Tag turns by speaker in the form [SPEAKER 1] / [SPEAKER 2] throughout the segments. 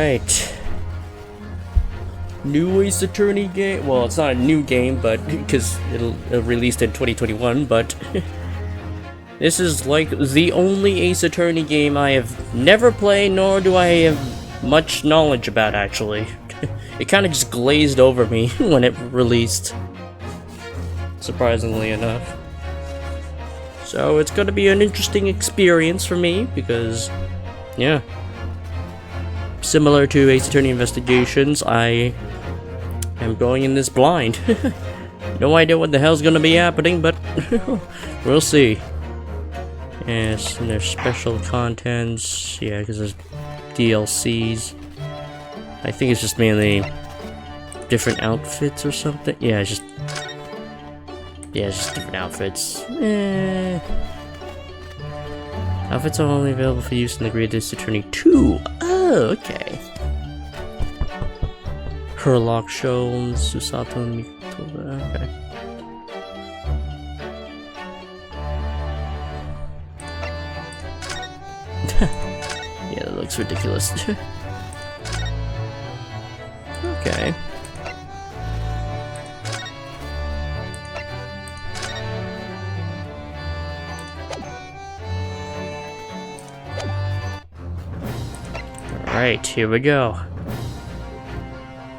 [SPEAKER 1] Alright. New Ace Attorney game. Well, it's not a new game, but because it'll released in 2021, but this is like the only Ace Attorney game I have never played, nor do I have much knowledge about, actually. It kind of just glazed over me when it released, surprisingly enough. So it's gonna be an interesting experience for me, because, yeah. Similar to Ace Attorney Investigations, I am going in this blind. No idea what the hell's gonna be happening, but we'll see. Yes, and there's special contents, yeah, because there's DLCs. I think it's just mainly different outfits or something. Yeah, it's just different outfits. Outfits are only available for use in the Great Ace Attorney 2. Oh, okay. Herlock Sholmes, Susato Mitoba. Okay. Yeah, that looks ridiculous. Okay. Alright, here we go.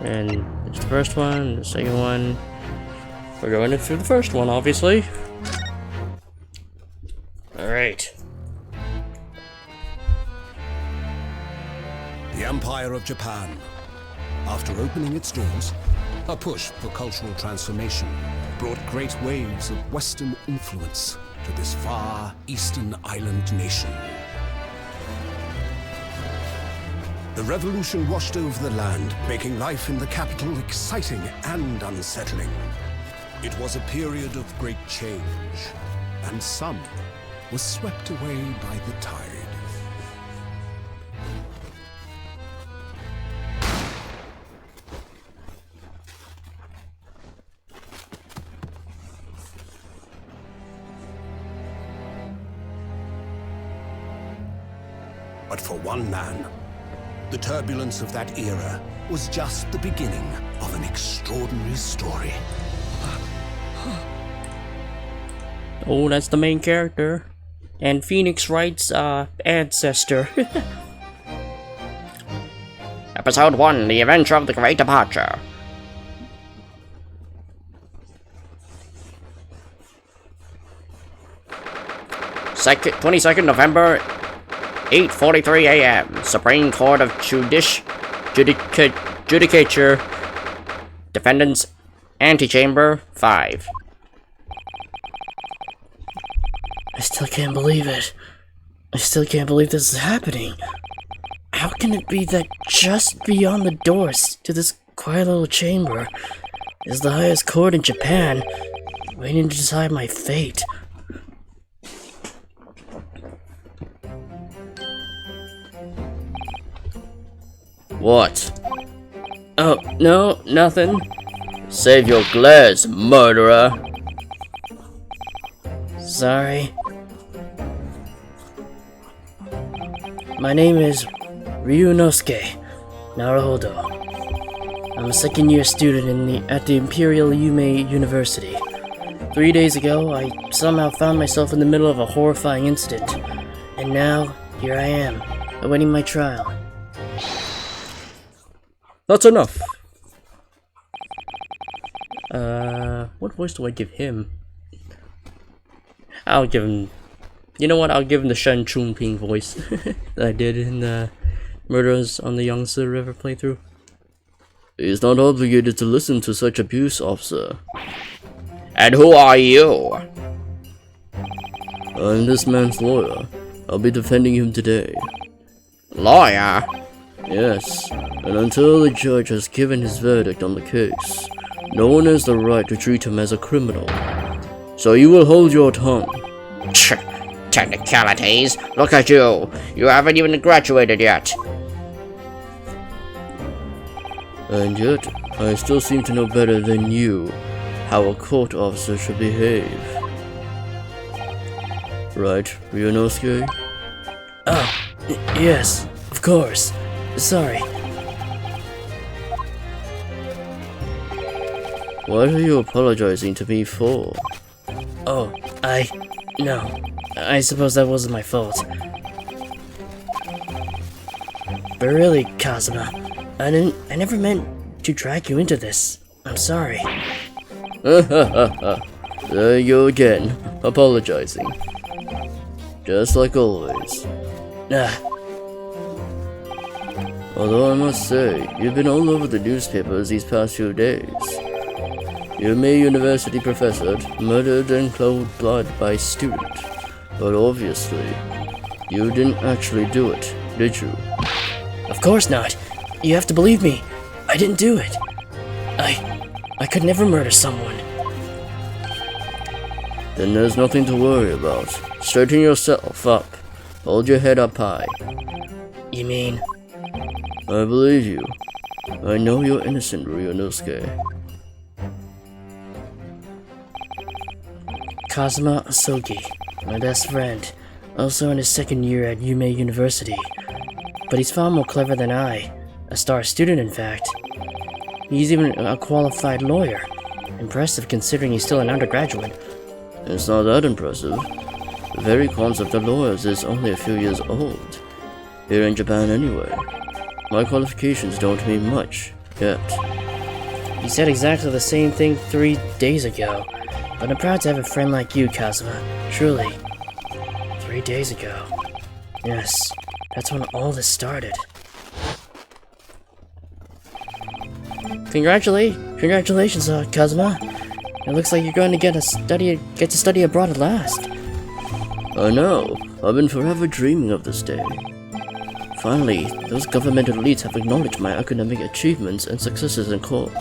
[SPEAKER 1] And it's the first one, the second one. We're going through the first one, obviously. Alright.
[SPEAKER 2] The Empire of Japan. After opening its doors, a push for cultural transformation brought great waves of Western influence to this far eastern island nation. The revolution washed over the land, making life in the capital exciting and unsettling. It was a period of great change, and some was swept away by the tide. But for one man, the turbulence of that era was just the beginning of an extraordinary story.
[SPEAKER 1] Oh, that's the main character. And Phoenix Wright's ancestor.
[SPEAKER 3] Episode 1, The Adventure of the Great Departure. Second, 22nd November, 8:43 a.m. Supreme Court of Judicature. Defendants, Antechamber 5.
[SPEAKER 1] I still can't believe it. I still can't believe this is happening. How can it be that just beyond the doors to this quiet little chamber is the highest court in Japan, waiting to decide my fate? What? Oh, no, nothing. Save your glares, murderer. Sorry. My name is Ryunosuke Naruhodo. I'm a second-year student at the Imperial Yume University. 3 days ago, I somehow found myself in the middle of a horrifying incident, and now, here I am, awaiting my trial. That's enough! What voice do I give him? I'll give him... You know what? I'll give him the Shen Chunping voice that I did in the Murders on the Yangtze River playthrough. He is not obligated to listen to such abuse, officer.
[SPEAKER 3] And who are you?
[SPEAKER 1] I'm this man's lawyer. I'll be defending him today.
[SPEAKER 3] Lawyer?
[SPEAKER 1] Yes, and until the judge has given his verdict on the case, no one has the right to treat him as a criminal. So you will hold your tongue.
[SPEAKER 3] Technicalities? Look at you. You haven't even graduated yet.
[SPEAKER 1] And yet, I still seem to know better than you how a court officer should behave. Right, Ryunosuke? Oh, yes, of course. Sorry, What are you apologizing to me for?
[SPEAKER 4] Oh, no. I suppose that wasn't my fault. But really, Kazuma, I never meant to drag you into this. I'm sorry.
[SPEAKER 1] There you again, apologizing. Just like always. Although I must say, you've been all over the newspapers these past few days. Yume University professor murdered in cold blood by student. But obviously, you didn't actually do it, did you?
[SPEAKER 4] Of course not. You have to believe me. I didn't do it. I could never murder someone.
[SPEAKER 1] Then there's nothing to worry about. Straighten yourself up. Hold your head up high.
[SPEAKER 4] You mean?
[SPEAKER 1] I believe you. I know you're innocent, Ryunosuke.
[SPEAKER 4] Kazuma Asogi, my best friend, also in his second year at Yume University. But he's far more clever than I. A star student, in fact. He's even a qualified lawyer. Impressive considering he's still an undergraduate.
[SPEAKER 1] It's not that impressive. The very concept of lawyers is only a few years old. Here in Japan anyway. My qualifications don't mean much, yet.
[SPEAKER 4] You said exactly the same thing 3 days ago. But I'm proud to have a friend like you, Kazuma. Truly. 3 days ago. Yes, that's when all this started. Congratulations, Kazuma. It looks like you're going to get to study abroad at last.
[SPEAKER 1] I know. I've been forever dreaming of this day. Finally, those government elites have acknowledged my academic achievements and successes in court.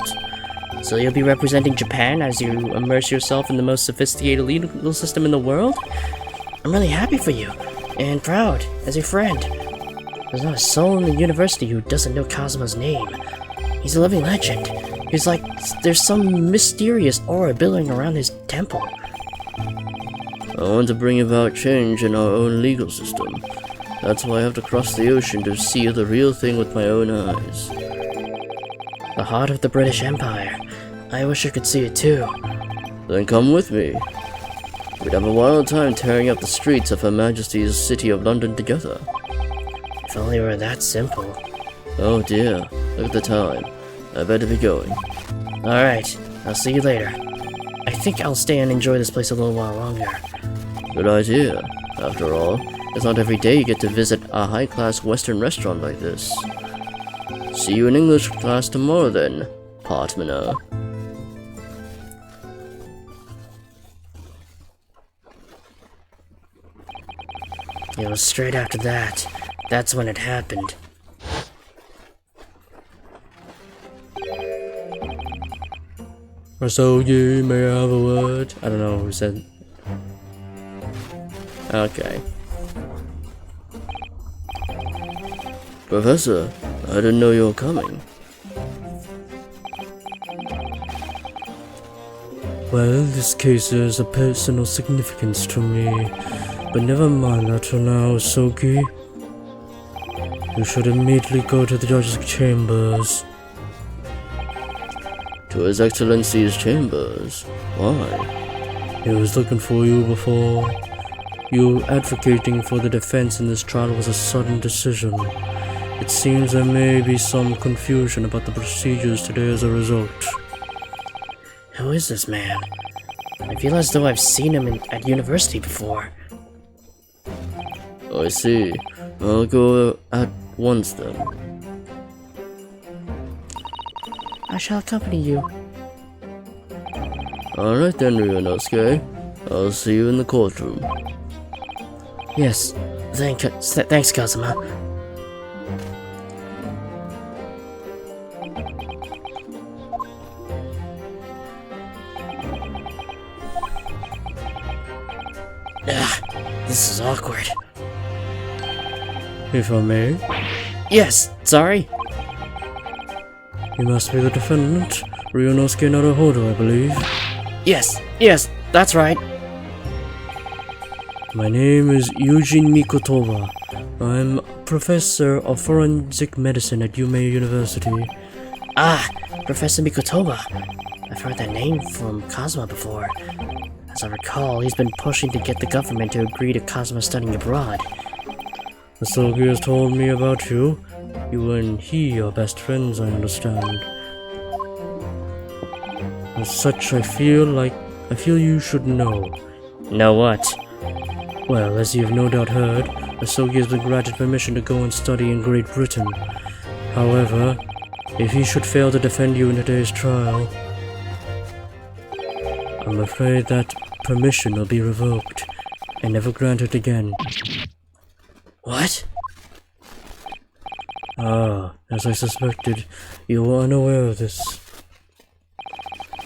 [SPEAKER 4] So you'll be representing Japan as you immerse yourself in the most sophisticated legal system in the world? I'm really happy for you, and proud, as your friend. There's not a soul in the university who doesn't know Kazuma's name. He's a living legend. He's like, there's some mysterious aura billowing around his temple.
[SPEAKER 1] I want to bring about change in our own legal system. That's why I have to cross the ocean to see the real thing with my own eyes.
[SPEAKER 4] The heart of the British Empire. I wish I could see it too.
[SPEAKER 1] Then come with me. We'd have a wild time tearing up the streets of Her Majesty's City of London together.
[SPEAKER 4] If only it were that simple.
[SPEAKER 1] Oh dear, look at the time. I better be going.
[SPEAKER 4] Alright, I'll see you later. I think I'll stay and enjoy this place a little while longer.
[SPEAKER 1] Good idea. After all, it's not every day you get to visit a high-class Western restaurant like this. See you in English class tomorrow then, Partmana.
[SPEAKER 4] It was straight after that. That's when it happened.
[SPEAKER 1] Asogi, may I have a word? I don't know who said. Okay. Professor, I didn't know you were coming. Well, this case has a personal significance to me, but never mind that for now, Asogi. You should immediately go to the judge's chambers. To His Excellency's chambers? Why? He was looking for you before. You advocating for the defense in this trial was a sudden decision. It seems there may be some confusion about the procedures today as a result.
[SPEAKER 4] Who is this man? I feel as though I've seen him at university before.
[SPEAKER 1] I see. I'll go at once then.
[SPEAKER 4] I shall accompany you.
[SPEAKER 1] Alright then, Ryunosuke. I'll see you in the courtroom.
[SPEAKER 4] Yes, thanks, Kazuma. This is awkward.
[SPEAKER 1] If I may?
[SPEAKER 4] Yes, sorry.
[SPEAKER 1] You must be the defendant, Ryunosuke Naruhodo, I believe.
[SPEAKER 4] Yes, that's right.
[SPEAKER 1] My name is Eugene Mikotowa. I'm professor of forensic medicine at Yume University.
[SPEAKER 4] Ah, Professor Mikotowa. I've heard that name from Kazuma before. As I recall, he's been pushing to get the government to agree to Kazuma studying abroad.
[SPEAKER 1] Asogi has told me about you. You and he are best friends, I understand. As such, I feel you should know.
[SPEAKER 4] Know what?
[SPEAKER 1] Well, as you have no doubt heard, Asogi has been granted permission to go and study in Great Britain. However, if he should fail to defend you in today's trial, I'm afraid that permission will be revoked and never granted again.
[SPEAKER 4] What?
[SPEAKER 1] Ah, as I suspected, you were unaware of this.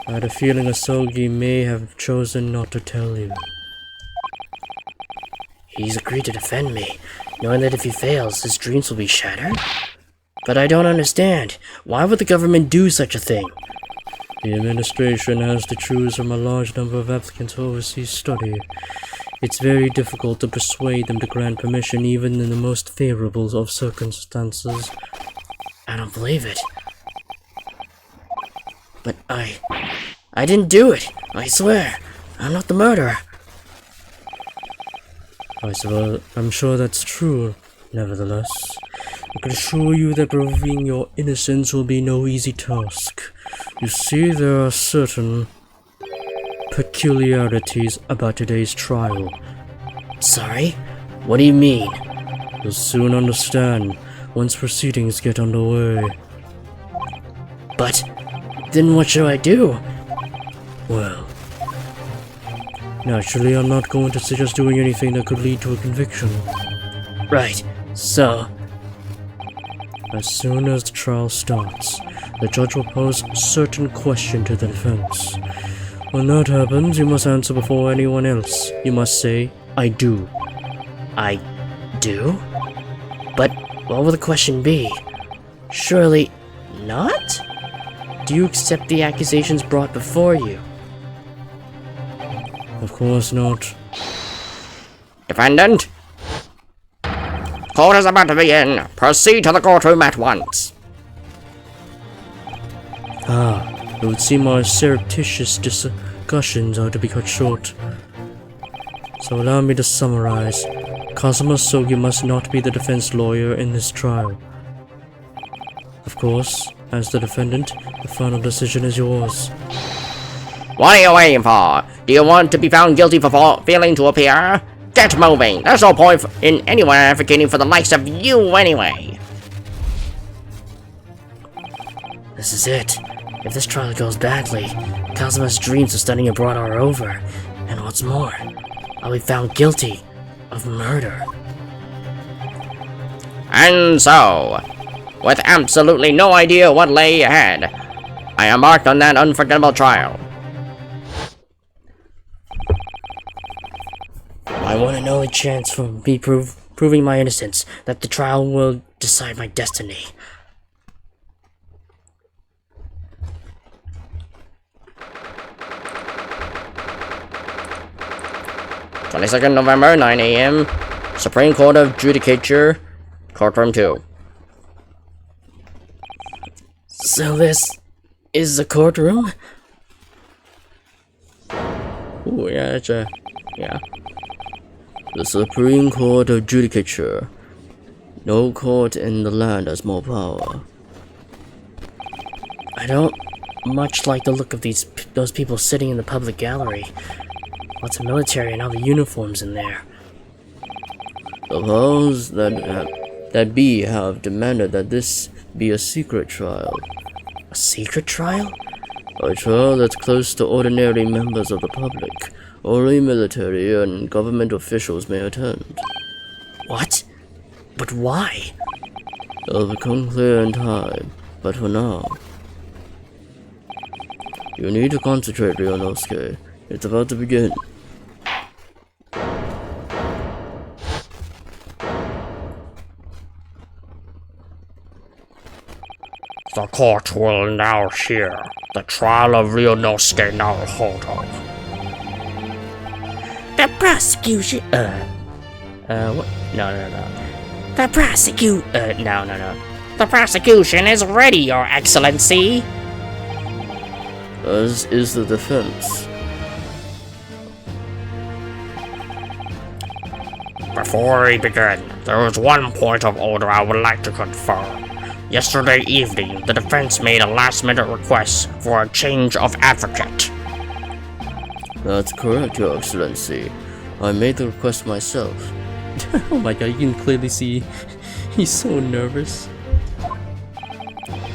[SPEAKER 1] I had a feeling Asogi may have chosen not to tell you.
[SPEAKER 4] He's agreed to defend me, knowing that if he fails, his dreams will be shattered? But I don't understand. Why would the government do such a thing?
[SPEAKER 1] The administration has to choose from a large number of applicants for overseas study. It's very difficult to persuade them to grant permission even in the most favorable of circumstances.
[SPEAKER 4] I don't believe it. But I didn't do it. I swear. I'm not the murderer.
[SPEAKER 1] I'm sure that's true. Nevertheless, I can assure you that proving your innocence will be no easy task. You see, there are certain peculiarities about today's trial.
[SPEAKER 4] Sorry? What do you mean?
[SPEAKER 1] You'll soon understand once proceedings get underway.
[SPEAKER 4] But then what should I do?
[SPEAKER 1] Well, naturally, I'm not going to suggest doing anything that could lead to a conviction.
[SPEAKER 4] Right, so...
[SPEAKER 1] As soon as the trial starts, the judge will pose certain question to the defense. When that happens, you must answer before anyone else. You must say, I do.
[SPEAKER 4] I do? But what will the question be? Surely not? Do you accept the accusations brought before you?
[SPEAKER 1] Of course not.
[SPEAKER 3] Defendant? Court is about to begin. Proceed to the courtroom at once.
[SPEAKER 1] It would seem our surreptitious discussions are to be cut short. So allow me to summarize. Kazuma Asogi must not be the defense lawyer in this trial. Of course, as the defendant, the final decision is yours.
[SPEAKER 3] What are you waiting for? Do you want to be found guilty for failing to appear? Get moving. There's no point in anyone advocating for the likes of you anyway.
[SPEAKER 4] This is it. If this trial goes badly, Kazuma's dreams of studying abroad are over. And what's more, I'll be found guilty of murder.
[SPEAKER 3] And so, with absolutely no idea what lay ahead, I embarked on that unforgettable trial.
[SPEAKER 4] I want an only chance for me proving my innocence, that the trial will decide my destiny.
[SPEAKER 3] November, 9 a.m. Supreme Court of Judicature, Courtroom 2.
[SPEAKER 4] So this is the courtroom?
[SPEAKER 1] Ooh, yeah, yeah. The Supreme Court of Judicature. No court in the land has more power.
[SPEAKER 4] I don't much like the look of those people sitting in the public gallery. Lots of military and all the uniforms in there.
[SPEAKER 1] The powers that be have demanded that this be a secret trial.
[SPEAKER 4] A secret trial?
[SPEAKER 1] A trial that's close to ordinary members of the public. Only military and government officials may attend.
[SPEAKER 4] What? But why?
[SPEAKER 1] It'll become clear in time, but for now, you need to concentrate, Ryunosuke. It's about to begin.
[SPEAKER 5] The court will now hear the trial of Ryunosuke Naruhodo.
[SPEAKER 4] The prosecution. What? No. The
[SPEAKER 5] No. The prosecution is ready, Your Excellency.
[SPEAKER 1] as is the defense.
[SPEAKER 5] Before we begin, there is one point of order I would like to confirm. Yesterday evening, the defense made a last-minute request for a change of advocate.
[SPEAKER 1] That's correct, Your Excellency. I made the request myself.
[SPEAKER 4] Oh my god, you can clearly see he's so nervous.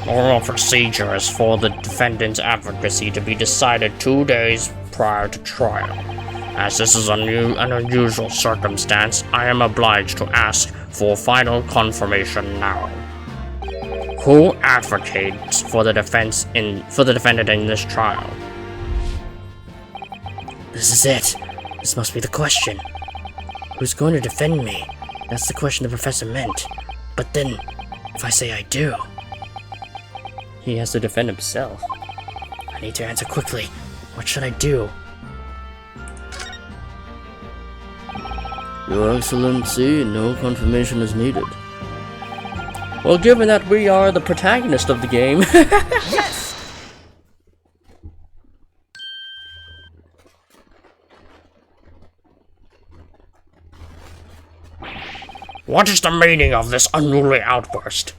[SPEAKER 5] Normal procedure is for the defendant's advocacy to be decided 2 days prior to trial. As this is an unusual circumstance, I am obliged to ask for final confirmation now. Who advocates for the defendant in this trial?
[SPEAKER 4] This is it. This must be the question. Who's going to defend me? That's the question the professor meant. But then, if I say I do,
[SPEAKER 1] He has to defend himself.
[SPEAKER 4] I need to answer quickly. What should I do?
[SPEAKER 1] Your Excellency, no confirmation is needed. Well, given that we are the protagonist of the game,
[SPEAKER 5] What is the meaning of this unruly outburst?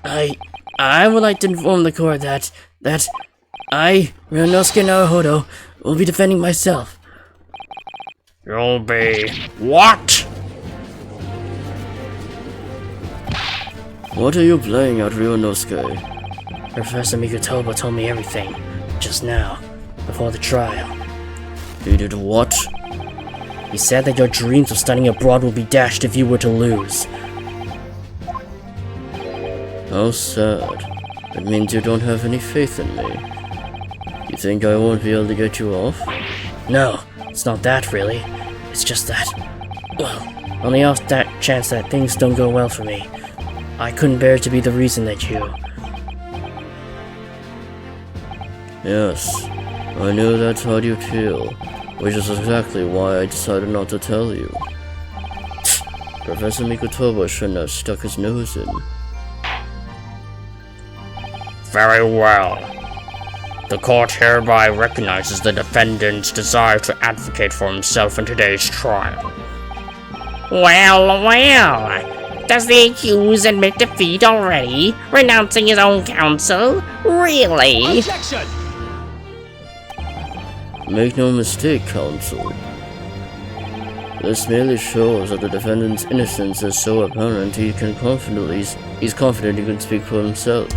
[SPEAKER 4] I would like to inform the court that I, Ryunosuke Naruhodo, will be defending myself.
[SPEAKER 5] You'll be... What?
[SPEAKER 1] what are you playing at, Ryunosuke?
[SPEAKER 4] Professor Mikutoba told me everything, just now, before the trial.
[SPEAKER 1] He did what?
[SPEAKER 4] He said that your dreams of studying abroad will be dashed if you were to lose.
[SPEAKER 1] How sad. It means you don't have any faith in me. You think I won't be able to get you off?
[SPEAKER 4] No, it's not that really. It's just that, well, on the off that chance that things don't go well for me, I couldn't bear to be the reason that you...
[SPEAKER 1] Yes, I knew that's how you'd feel, which is exactly why I decided not to tell you. Professor Mikutoba shouldn't have stuck his nose in.
[SPEAKER 5] Very well. The court hereby recognizes the defendant's desire to advocate for himself in today's trial. Well. Does the accused admit defeat already, renouncing his own counsel? Really?
[SPEAKER 1] Make no mistake, counsel. This merely shows that the defendant's innocence is so apparent he's confident he can speak for himself.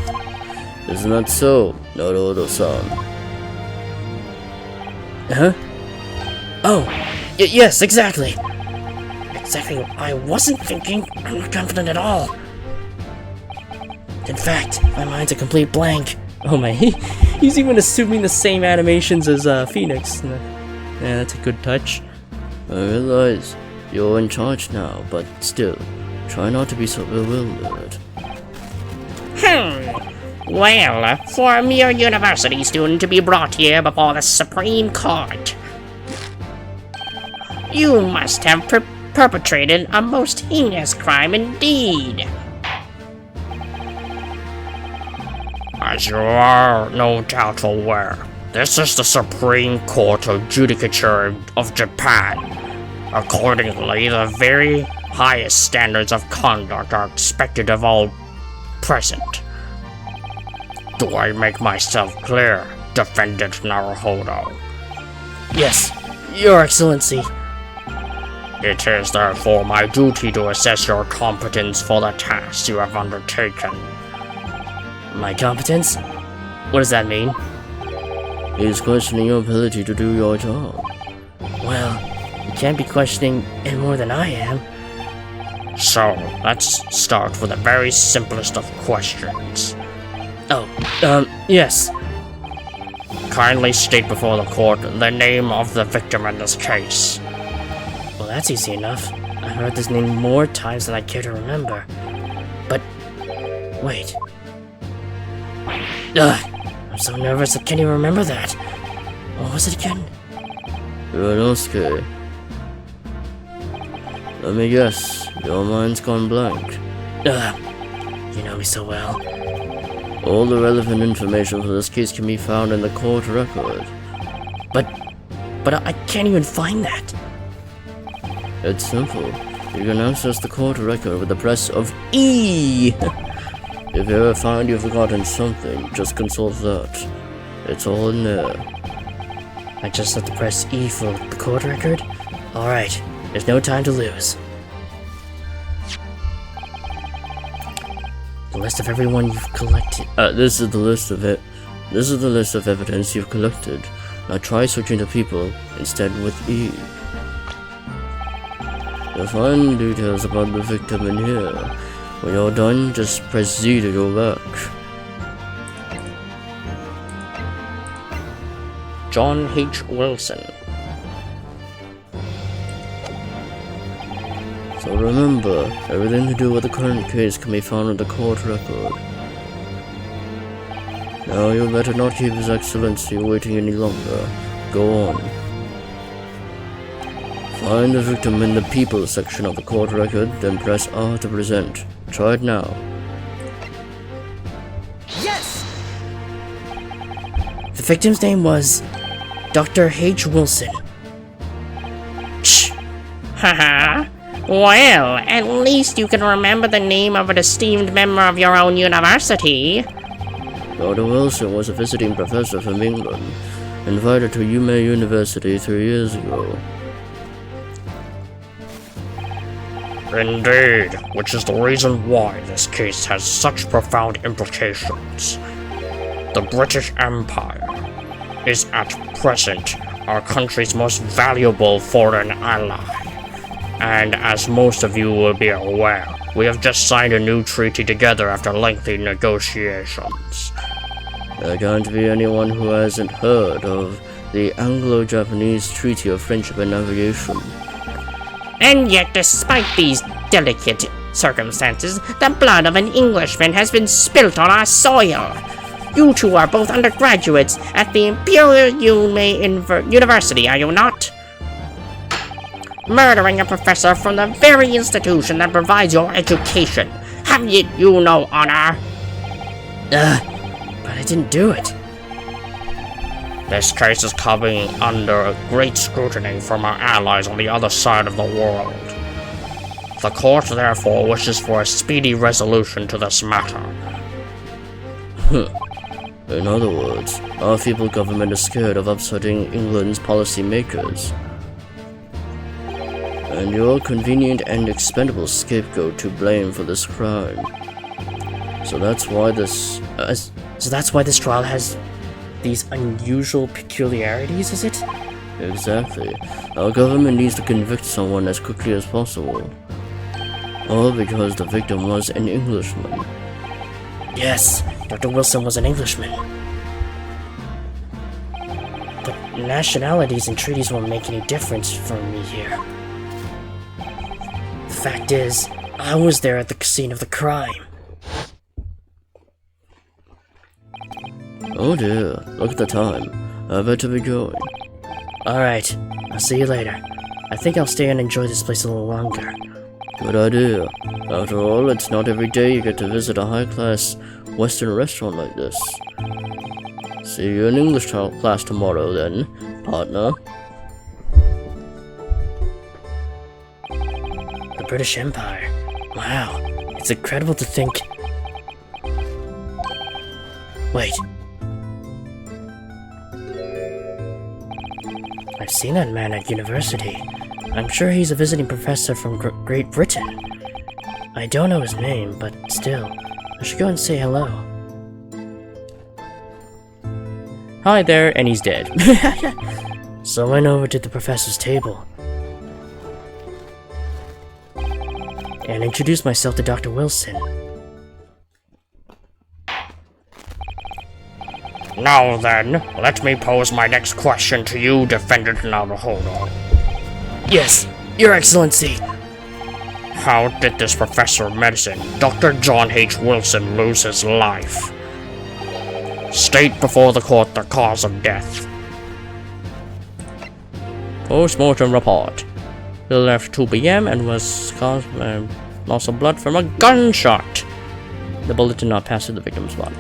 [SPEAKER 1] Isn't that so, Naruhodo-san?
[SPEAKER 4] Huh? Oh, yes, exactly. Exactly what I wasn't thinking. I'm not confident at all. In fact, my mind's a complete blank.
[SPEAKER 1] Oh my, he's even assuming the same animations as Phoenix. Yeah, that's a good touch. I realize you're in charge now, but still, try not to be so bewildered.
[SPEAKER 3] Well, for a mere university student to be brought here before the Supreme Court, you must have perpetrated a most heinous crime indeed.
[SPEAKER 5] As you are no doubt aware, this is the Supreme Court of Judicature of Japan. Accordingly, the very highest standards of conduct are expected of all present. Do I make myself clear, Defendant Naruhodo?
[SPEAKER 4] Yes, Your Excellency.
[SPEAKER 5] It is therefore my duty to assess your competence for the task you have undertaken.
[SPEAKER 4] My competence? What does that mean?
[SPEAKER 1] He's questioning your ability to do your job.
[SPEAKER 4] Well, you can't be questioning it more than I am.
[SPEAKER 5] So, let's start with the very simplest of questions.
[SPEAKER 4] Oh, yes.
[SPEAKER 5] Kindly state before the court the name of the victim in this case.
[SPEAKER 4] Well, that's easy enough. I've heard this name more times than I care to remember. But, wait. I'm so nervous I can't even remember that. What was it again?
[SPEAKER 1] Ryunosuke. Let me guess, your mind's gone blank.
[SPEAKER 4] You know me so well.
[SPEAKER 1] All the relevant information for this case can be found in the court record.
[SPEAKER 4] But I can't even find that.
[SPEAKER 1] It's simple. You can access the court record with the press of E. If you ever find you've forgotten something, just consult that. It's all in there.
[SPEAKER 4] I just have to press E for the court record? Alright, there's no time to lose. The list of everyone you've collected.
[SPEAKER 1] This is the list of it. This is the list of evidence you've collected. Now try searching the people instead with E. You'll find details about the victim in here. When you're done, just press Z to go back.
[SPEAKER 5] John H. Wilson.
[SPEAKER 1] So remember, everything to do with the current case can be found in the court record. Now you better not keep His Excellency waiting any longer. Go on. Find the victim in the people section of the court record, then press R to present. Try it now.
[SPEAKER 4] The victim's name was Dr. H. Wilson. Shh.
[SPEAKER 3] Haha. Well, at least you can remember the name of an esteemed member of your own university.
[SPEAKER 1] Dr. Wilson was a visiting professor from England, invited to Yumei University 3 years ago.
[SPEAKER 5] Indeed, which is the reason why this case has such profound implications. The British Empire is at present our country's most valuable foreign ally. And as most of you will be aware, we have just signed a new treaty together after lengthy negotiations.
[SPEAKER 1] There can't be anyone who hasn't heard of the Anglo-Japanese Treaty of Friendship and Navigation.
[SPEAKER 3] And yet, despite these delicate circumstances, the blood of an Englishman has been spilt on our soil. You two are both undergraduates at the Imperial Yumei University, are you not? Murdering a professor from the very institution that provides your education. Have you no honor?
[SPEAKER 4] But I didn't do it.
[SPEAKER 5] This case is coming under great scrutiny from our allies on the other side of the world. The court therefore wishes for a speedy resolution to this matter.
[SPEAKER 1] In other words, our feeble government is scared of upsetting England's policymakers. And you're a convenient and expendable scapegoat to blame for this crime. So that's why this
[SPEAKER 4] trial has these unusual peculiarities, is it?
[SPEAKER 1] Exactly. Our government needs to convict someone as quickly as possible. All because the victim was an Englishman.
[SPEAKER 4] Yes, Dr. Wilson was an Englishman. But nationalities and treaties won't make any difference for me here. The fact is, I was there at the scene of the crime.
[SPEAKER 1] Oh dear, look at the time. I better be going.
[SPEAKER 4] Alright, I'll see you later. I think I'll stay and enjoy this place a little longer.
[SPEAKER 1] Good idea. After all, it's not every day you get to visit a high-class Western restaurant like this. See you in English class tomorrow then, partner.
[SPEAKER 4] The British Empire. Wow, it's incredible to think... Wait. I've seen that man at university. I'm sure he's a visiting professor from Great Britain. I don't know his name, but still, I should go and say hello.
[SPEAKER 1] Hi there, and he's dead.
[SPEAKER 4] So I went over to the professor's table and introduced myself to Dr. Wilson.
[SPEAKER 5] Now then, let me pose my next question to you, Defendant Naruhodo.
[SPEAKER 4] Yes, Your Excellency.
[SPEAKER 5] How did this professor of medicine, Dr. John H. Wilson, lose his life? State before the court the cause of death.
[SPEAKER 1] Post-mortem report. He left 2 p.m. and was caused by loss of blood from a gunshot. The bullet did not pass through the victim's body.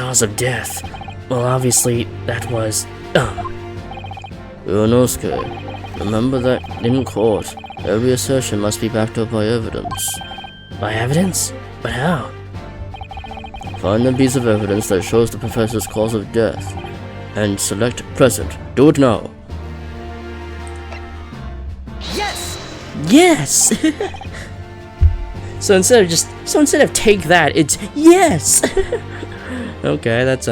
[SPEAKER 4] cause of death. Well, obviously, that was,
[SPEAKER 1] Ionosuke, remember that in court, every assertion must be backed up by evidence.
[SPEAKER 4] By evidence? But how?
[SPEAKER 1] Find a piece of evidence that shows the professor's cause of death, and select present. Do it now.
[SPEAKER 4] Yes! So instead of take that, it's yes!
[SPEAKER 1] Okay, that's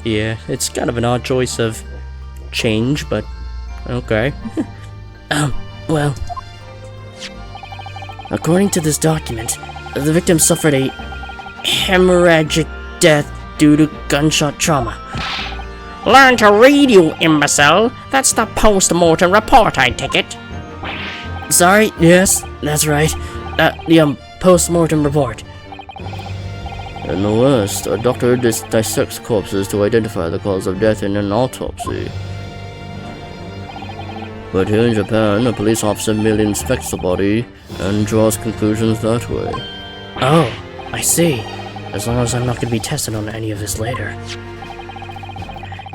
[SPEAKER 1] yeah, it's kind of an odd choice of change, but okay.
[SPEAKER 4] Well, according to this document, the victim suffered a hemorrhagic death due to gunshot trauma.
[SPEAKER 3] Learn to read, you imbecile. That's the post-mortem report, I take it.
[SPEAKER 4] Sorry, yes, that's right. The post-mortem report.
[SPEAKER 1] In the West, a doctor dissects corpses to identify the cause of death in an autopsy. But here in Japan, a police officer merely inspects the body and draws conclusions that way.
[SPEAKER 4] Oh, I see. As long as I'm not going to be tested on any of this later.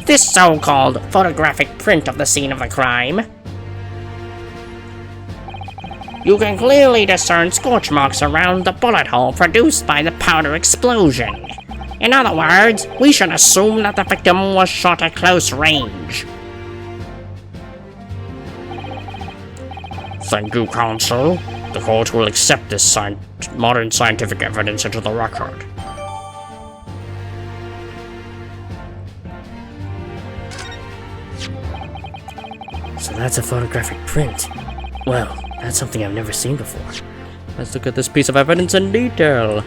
[SPEAKER 3] This so-called photographic print of the scene of the crime. You can clearly discern scorch marks around the bullet hole produced by the powder explosion. In other words, we should assume that the victim was shot at close range.
[SPEAKER 5] Thank you, counsel. The court will accept this modern scientific evidence into the record.
[SPEAKER 4] So that's a photographic print. Well, that's something I've never seen before.
[SPEAKER 1] Let's look at this piece of evidence in detail.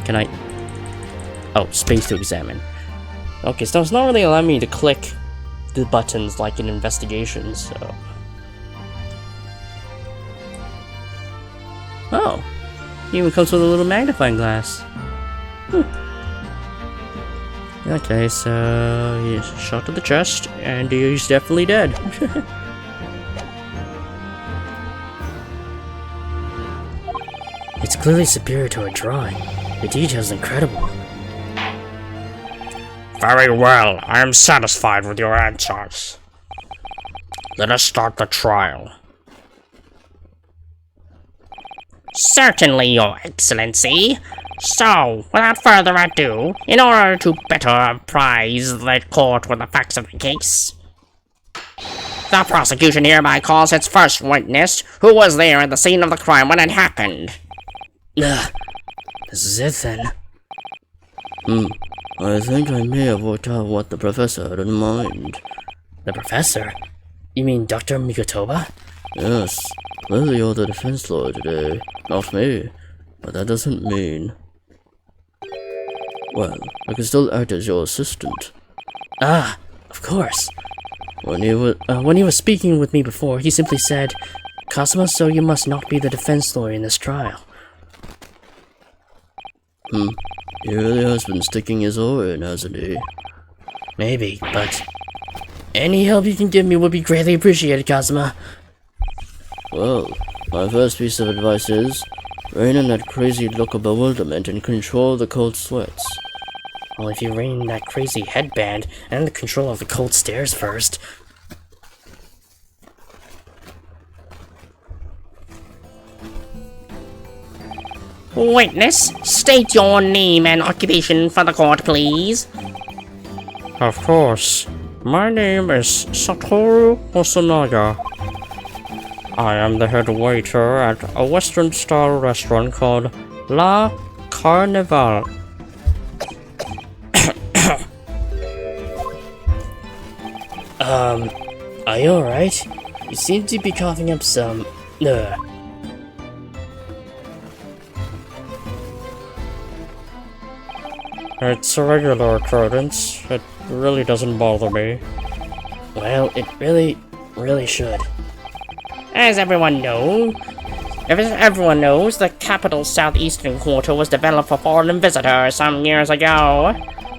[SPEAKER 1] Can I... Oh, space to examine. Okay, so it's not really allowing me to click the buttons like in investigations, so... Oh, it even comes with a little magnifying glass. Okay, so he's shot to the chest, and he's definitely dead.
[SPEAKER 4] It's clearly superior to a drawing. The detail's incredible.
[SPEAKER 5] Very well, I am satisfied with your answers. Let us start the trial.
[SPEAKER 3] Certainly, Your Excellency. So, without further ado, in order to better apprise the court with the facts of the case, the prosecution hereby calls its first witness, who was there at the scene of the crime when it happened.
[SPEAKER 4] Ugh. This is it then.
[SPEAKER 1] I think I may have worked out what the professor had in mind.
[SPEAKER 4] The professor? You mean Dr. Mikotoba?
[SPEAKER 1] Yes, clearly you're the defense lawyer today, not me. But that doesn't mean... Well, I can still act as your assistant.
[SPEAKER 4] Ah, of course.
[SPEAKER 1] When he
[SPEAKER 4] was speaking with me before, he simply said, Kazuma, so you must not be the defense lawyer in this trial.
[SPEAKER 1] He really has been sticking his oar in, hasn't he?
[SPEAKER 4] Maybe, but... Any help you can give me would be greatly appreciated, Kazuma.
[SPEAKER 1] Well, my first piece of advice is... rein in that crazy look of bewilderment and control the cold sweats.
[SPEAKER 4] Well, if you rein in that crazy headband and the control of the cold stares first...
[SPEAKER 3] Witness, state your name and occupation for the court, please.
[SPEAKER 5] Of course. My name is Satoru Hosonaga. I am the head waiter at a Western-style restaurant called La Carnival.
[SPEAKER 4] Are you alright? You seem to be coughing up some...
[SPEAKER 5] It's a regular occurrence. It really doesn't bother me.
[SPEAKER 4] Well, it really should.
[SPEAKER 3] As everyone knows, the capital's southeastern quarter was developed for foreign visitors some years ago.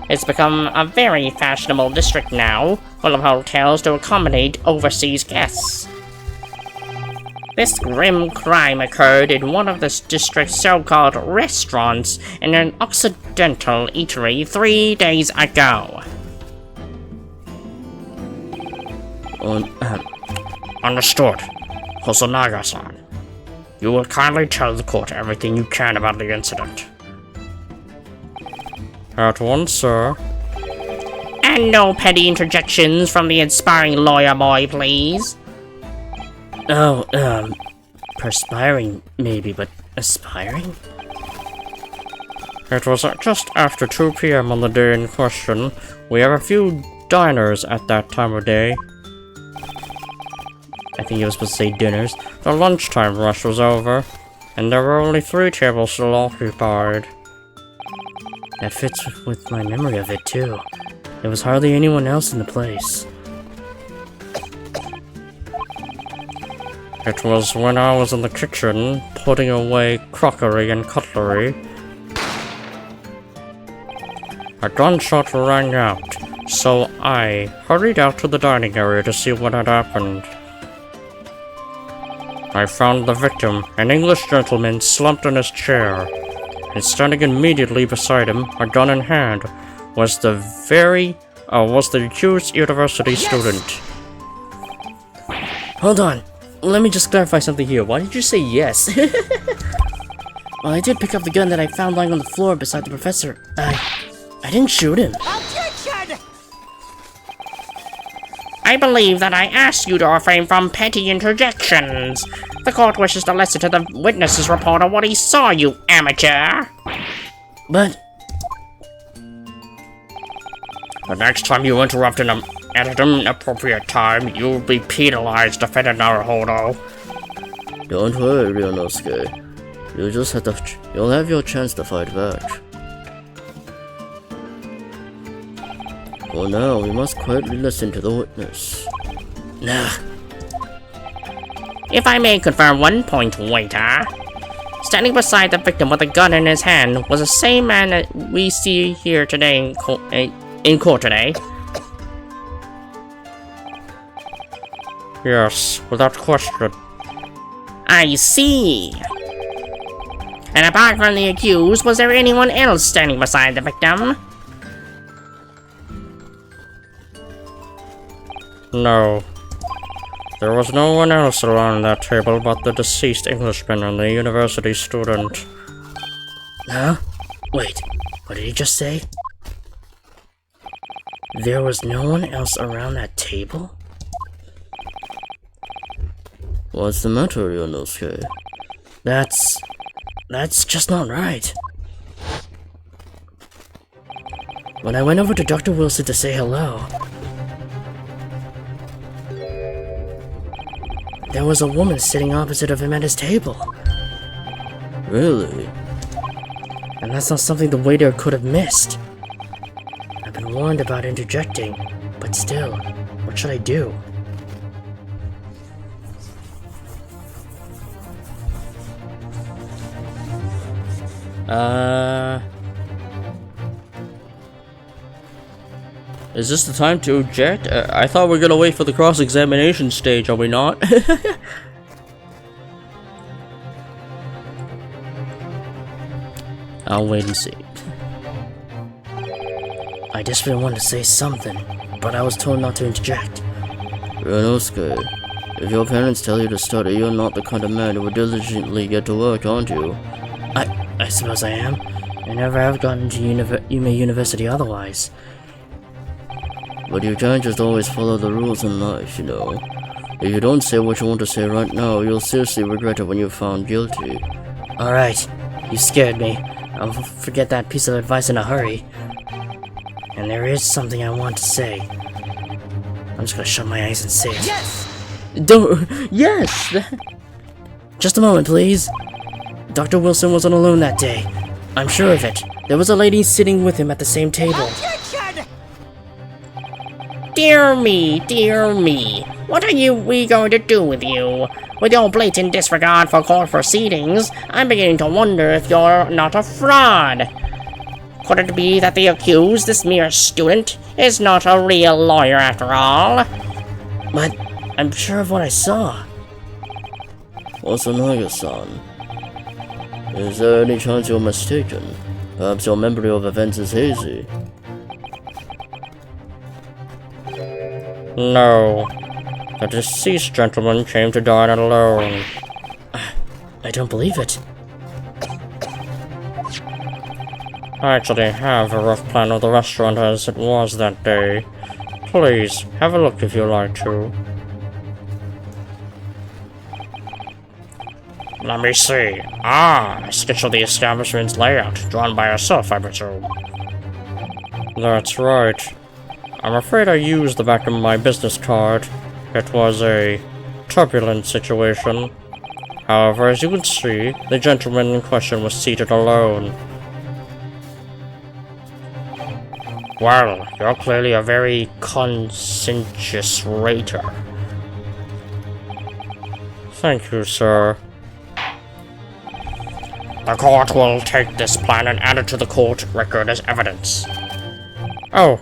[SPEAKER 3] It's become a very fashionable district now, full of hotels to accommodate overseas guests. This grim crime occurred in one of the district's so-called restaurants in an Occidental eatery 3 days ago.
[SPEAKER 5] Understood. Hosonaga-san. You will kindly tell the court everything you can about the incident.
[SPEAKER 1] At once, sir.
[SPEAKER 3] And no petty interjections from the inspiring lawyer boy, please.
[SPEAKER 4] Oh, perspiring maybe, but aspiring?
[SPEAKER 1] It was just after 2 p.m. on the day in question. We have a few diners at that time of day.
[SPEAKER 4] I think you were supposed to say dinners.
[SPEAKER 1] The lunchtime rush was over, and there were only 3 tables still occupied.
[SPEAKER 4] That fits with my memory of it, too. There was hardly anyone else in the place.
[SPEAKER 1] It was when I was in the kitchen, putting away crockery and cutlery. A gunshot rang out, so I hurried out to the dining area to see what had happened. I found the victim, an English gentleman, slumped in his chair, and standing immediately beside him, a gun in hand, was the accused university student.
[SPEAKER 4] Hold on. Let me just clarify something here. Why did you say yes? Well, I did pick up the gun that I found lying on the floor beside the professor. I didn't shoot him.
[SPEAKER 3] I believe that I asked you to refrain from petty interjections. The court wishes to listen to the witness's report of what he saw, you amateur.
[SPEAKER 4] But
[SPEAKER 5] The next time you interrupt at an inappropriate time, you'll be penalized, defendant Naruhodo.
[SPEAKER 4] don't worry, Ryunosuke. You'll have your chance to fight back. For now, we must quietly listen to the witness. Nah.
[SPEAKER 3] If I may confirm one point, waiter. Standing beside the victim with a gun in his hand was the same man that we see here today in court today.
[SPEAKER 1] Yes, without question.
[SPEAKER 3] I see. And apart from the accused, was there anyone else standing beside the victim?
[SPEAKER 1] No. There was no one else around that table but the deceased Englishman and the university student.
[SPEAKER 4] Huh? Wait, what did he just say? There was no one else around that table? What's the matter, Ryunosuke? That's just not right. When I went over to Dr. Wilson to say hello, there was a woman sitting opposite of him at his table. Really? And that's not something the waiter could have missed. I've been warned about interjecting, but still, what should I do?
[SPEAKER 1] Is this the time to object? I thought we were gonna wait for the cross-examination stage, are we not?
[SPEAKER 4] I'll wait and see. I desperately wanted to say something, but I was told not to interject. Ryunosuke, if your parents tell you to study, you're not the kind of man who would diligently get to work, aren't you? I suppose I am. I never have gotten to Yume University otherwise. But you can't just always follow the rules in life, you know. If you don't say what you want to say right now, you'll seriously regret it when you're found guilty. Alright, you scared me. I'll forget that piece of advice in a hurry. And there is something I want to say. I'm just gonna shut my eyes and say it. Yes! Yes! Just a moment, please. Dr. Wilson wasn't alone that day. I'm sure of it. There was a lady sitting with him at the same table.
[SPEAKER 3] Dear me, what are we going to do with you? With your blatant disregard for court proceedings, I'm beginning to wonder if you're not a fraud. Could it be that the accused, this mere student, is not a real lawyer after all?
[SPEAKER 4] But I'm sure of what I saw. Osanaya-san, is there any chance you're mistaken? Perhaps your memory of events is hazy.
[SPEAKER 5] No. The deceased gentleman came to dine alone.
[SPEAKER 4] I don't believe it.
[SPEAKER 5] I actually have a rough plan of the restaurant as it was that day. Please, have a look if you like to. Let me see. A sketch of the establishment's layout, drawn by yourself, I presume. That's right. I'm afraid I used the back of my business card. It was a turbulent situation. However, as you can see, the gentleman in question was seated alone. Well, you're clearly a very conscientious rater. Thank you, sir. The court will take this plan and add it to the court record as evidence. Oh,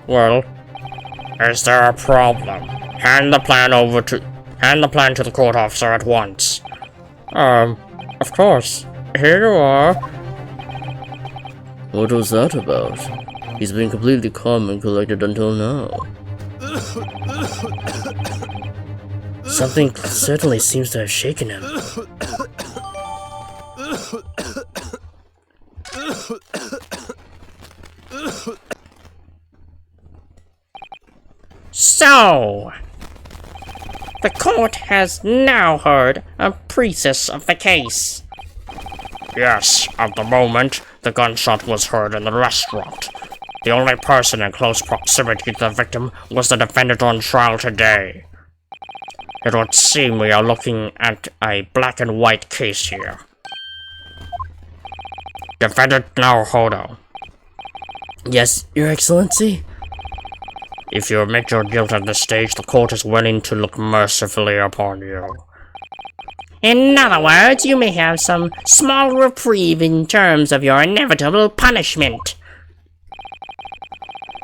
[SPEAKER 5] well, is there a problem? Hand the plan to the court officer at once. Of course. Here you are.
[SPEAKER 4] What was that about? He's been completely calm and collected until now.
[SPEAKER 1] Something certainly seems to have shaken him.
[SPEAKER 3] So, the court has now heard a precis of the case.
[SPEAKER 5] Yes, at the moment, the gunshot was heard in the restaurant. The only person in close proximity to the victim was the defendant on trial today. It would seem we are looking at a black and white case here. Defendant Naruhodo,
[SPEAKER 1] Yes, Your Excellency?
[SPEAKER 5] if you admit your guilt at this stage, the court is willing to look mercifully upon you.
[SPEAKER 3] In other words, you may have some small reprieve in terms of your inevitable punishment.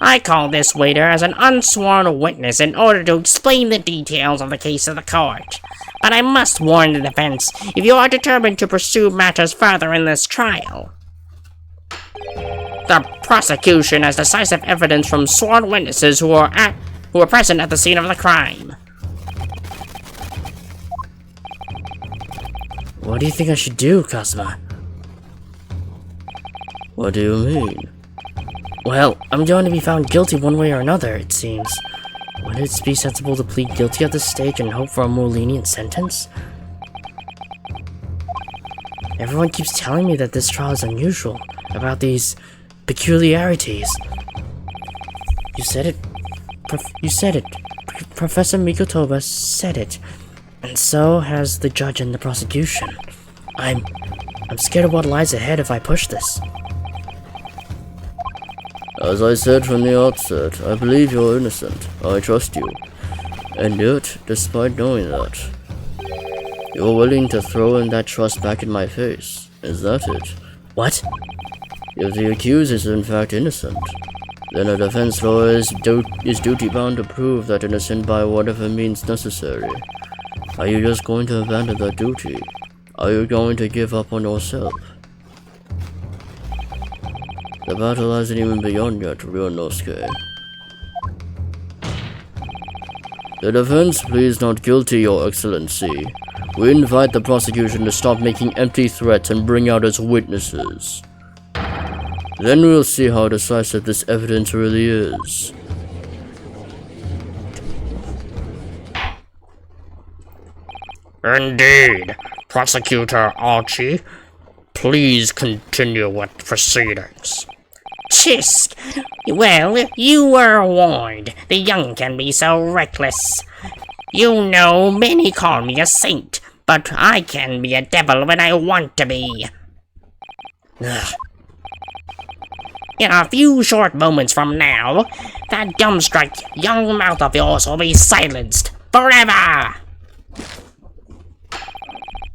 [SPEAKER 3] I call this waiter as an unsworn witness in order to explain the details of the case to the court. But I must warn the defense if you are determined to pursue matters further in this trial. The prosecution has decisive evidence from sworn witnesses who were present at the scene of the crime.
[SPEAKER 1] What do you think I should do, Kazuma?
[SPEAKER 4] What do you mean?
[SPEAKER 1] Well, I'm going to be found guilty one way or another, it seems. Would it be sensible to plead guilty at this stage and hope for a more lenient sentence? Everyone keeps telling me that this trial is unusual, about these peculiarities. You said it. Professor Mikotoba said it. And so has the judge and the prosecution. I'm scared of what lies ahead if I push this.
[SPEAKER 4] As I said from the outset, I believe you're innocent. I trust you. And yet, despite knowing that, you're willing to throw in that trust back in my face. Is that it?
[SPEAKER 1] What?
[SPEAKER 4] If the accused is in fact innocent, then a defense lawyer is duty-bound to prove that innocent by whatever means necessary. Are you just going to abandon that duty? Are you going to give up on yourself? The battle hasn't even begun yet, Ryunosuke. The defense pleads not guilty, Your Excellency. We invite the prosecution to stop making empty threats and bring out its witnesses. Then we'll see how decisive this evidence really is.
[SPEAKER 5] Indeed. Prosecutor Archie, please continue with proceedings.
[SPEAKER 3] Tisk! Well, you were warned. The young can be so reckless. You know, many call me a saint, but I can be a devil when I want to be.
[SPEAKER 1] Ugh.
[SPEAKER 3] In a few short moments from now, that dumbstruck young mouth of yours will be silenced forever!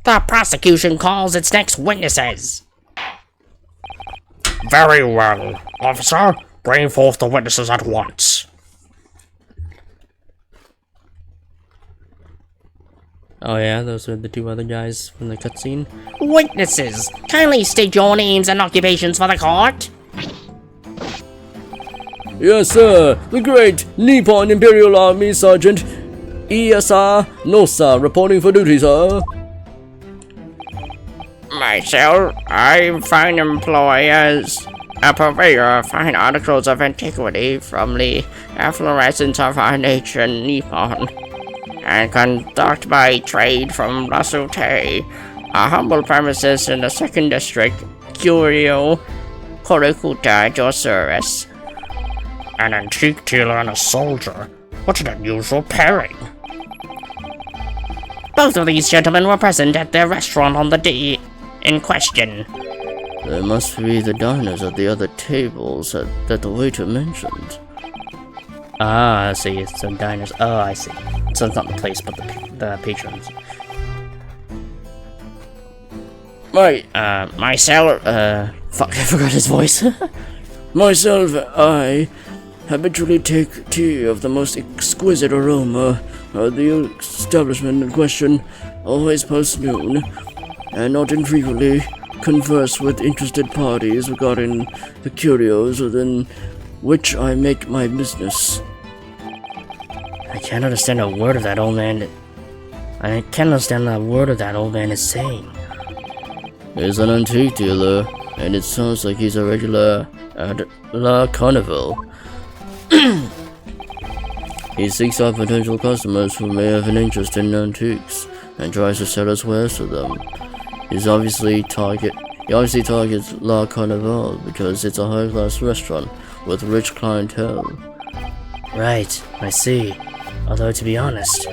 [SPEAKER 3] The prosecution calls its next witnesses.
[SPEAKER 5] Very well. Officer, bring forth the witnesses at once.
[SPEAKER 1] Oh yeah, those are the two other guys from the cutscene.
[SPEAKER 3] Witnesses, kindly state your names and occupations for the court.
[SPEAKER 1] Yes, sir. The great Nippon Imperial Army Sergeant Iasa Nosa reporting for duty, sir.
[SPEAKER 5] Myself, I find employ as a purveyor of fine articles of antiquity from the efflorescence of our nation, Nippon, and conduct my trade from Rasute, a humble premises in the 2nd District, Curio, Korikuta, at your service. An antique dealer and a soldier? What an unusual pairing.
[SPEAKER 3] Both of these gentlemen were present at the restaurant on the day in question.
[SPEAKER 4] There must be the diners at the other tables that the waiter mentioned.
[SPEAKER 1] Ah, I see. It's some diners. Oh, I see. So it's not the place, but the patrons.
[SPEAKER 5] Right, myself,
[SPEAKER 1] Fuck, I forgot his voice.
[SPEAKER 4] Myself, I habitually take tea of the most exquisite aroma. The establishment in question always posts noon, and not infrequently converse with interested parties regarding the curios within which I make my business.
[SPEAKER 1] I can't understand a word of that old man. I can't understand a word of that old man is saying.
[SPEAKER 4] He's an antique dealer, and it sounds like he's a regular at La Carnival. He seeks out potential customers who may have an interest in antiques and tries to sell us wares to them. He obviously targets La Carnival because it's a high-class restaurant with rich clientele.
[SPEAKER 1] Right, I see. Although, to be honest,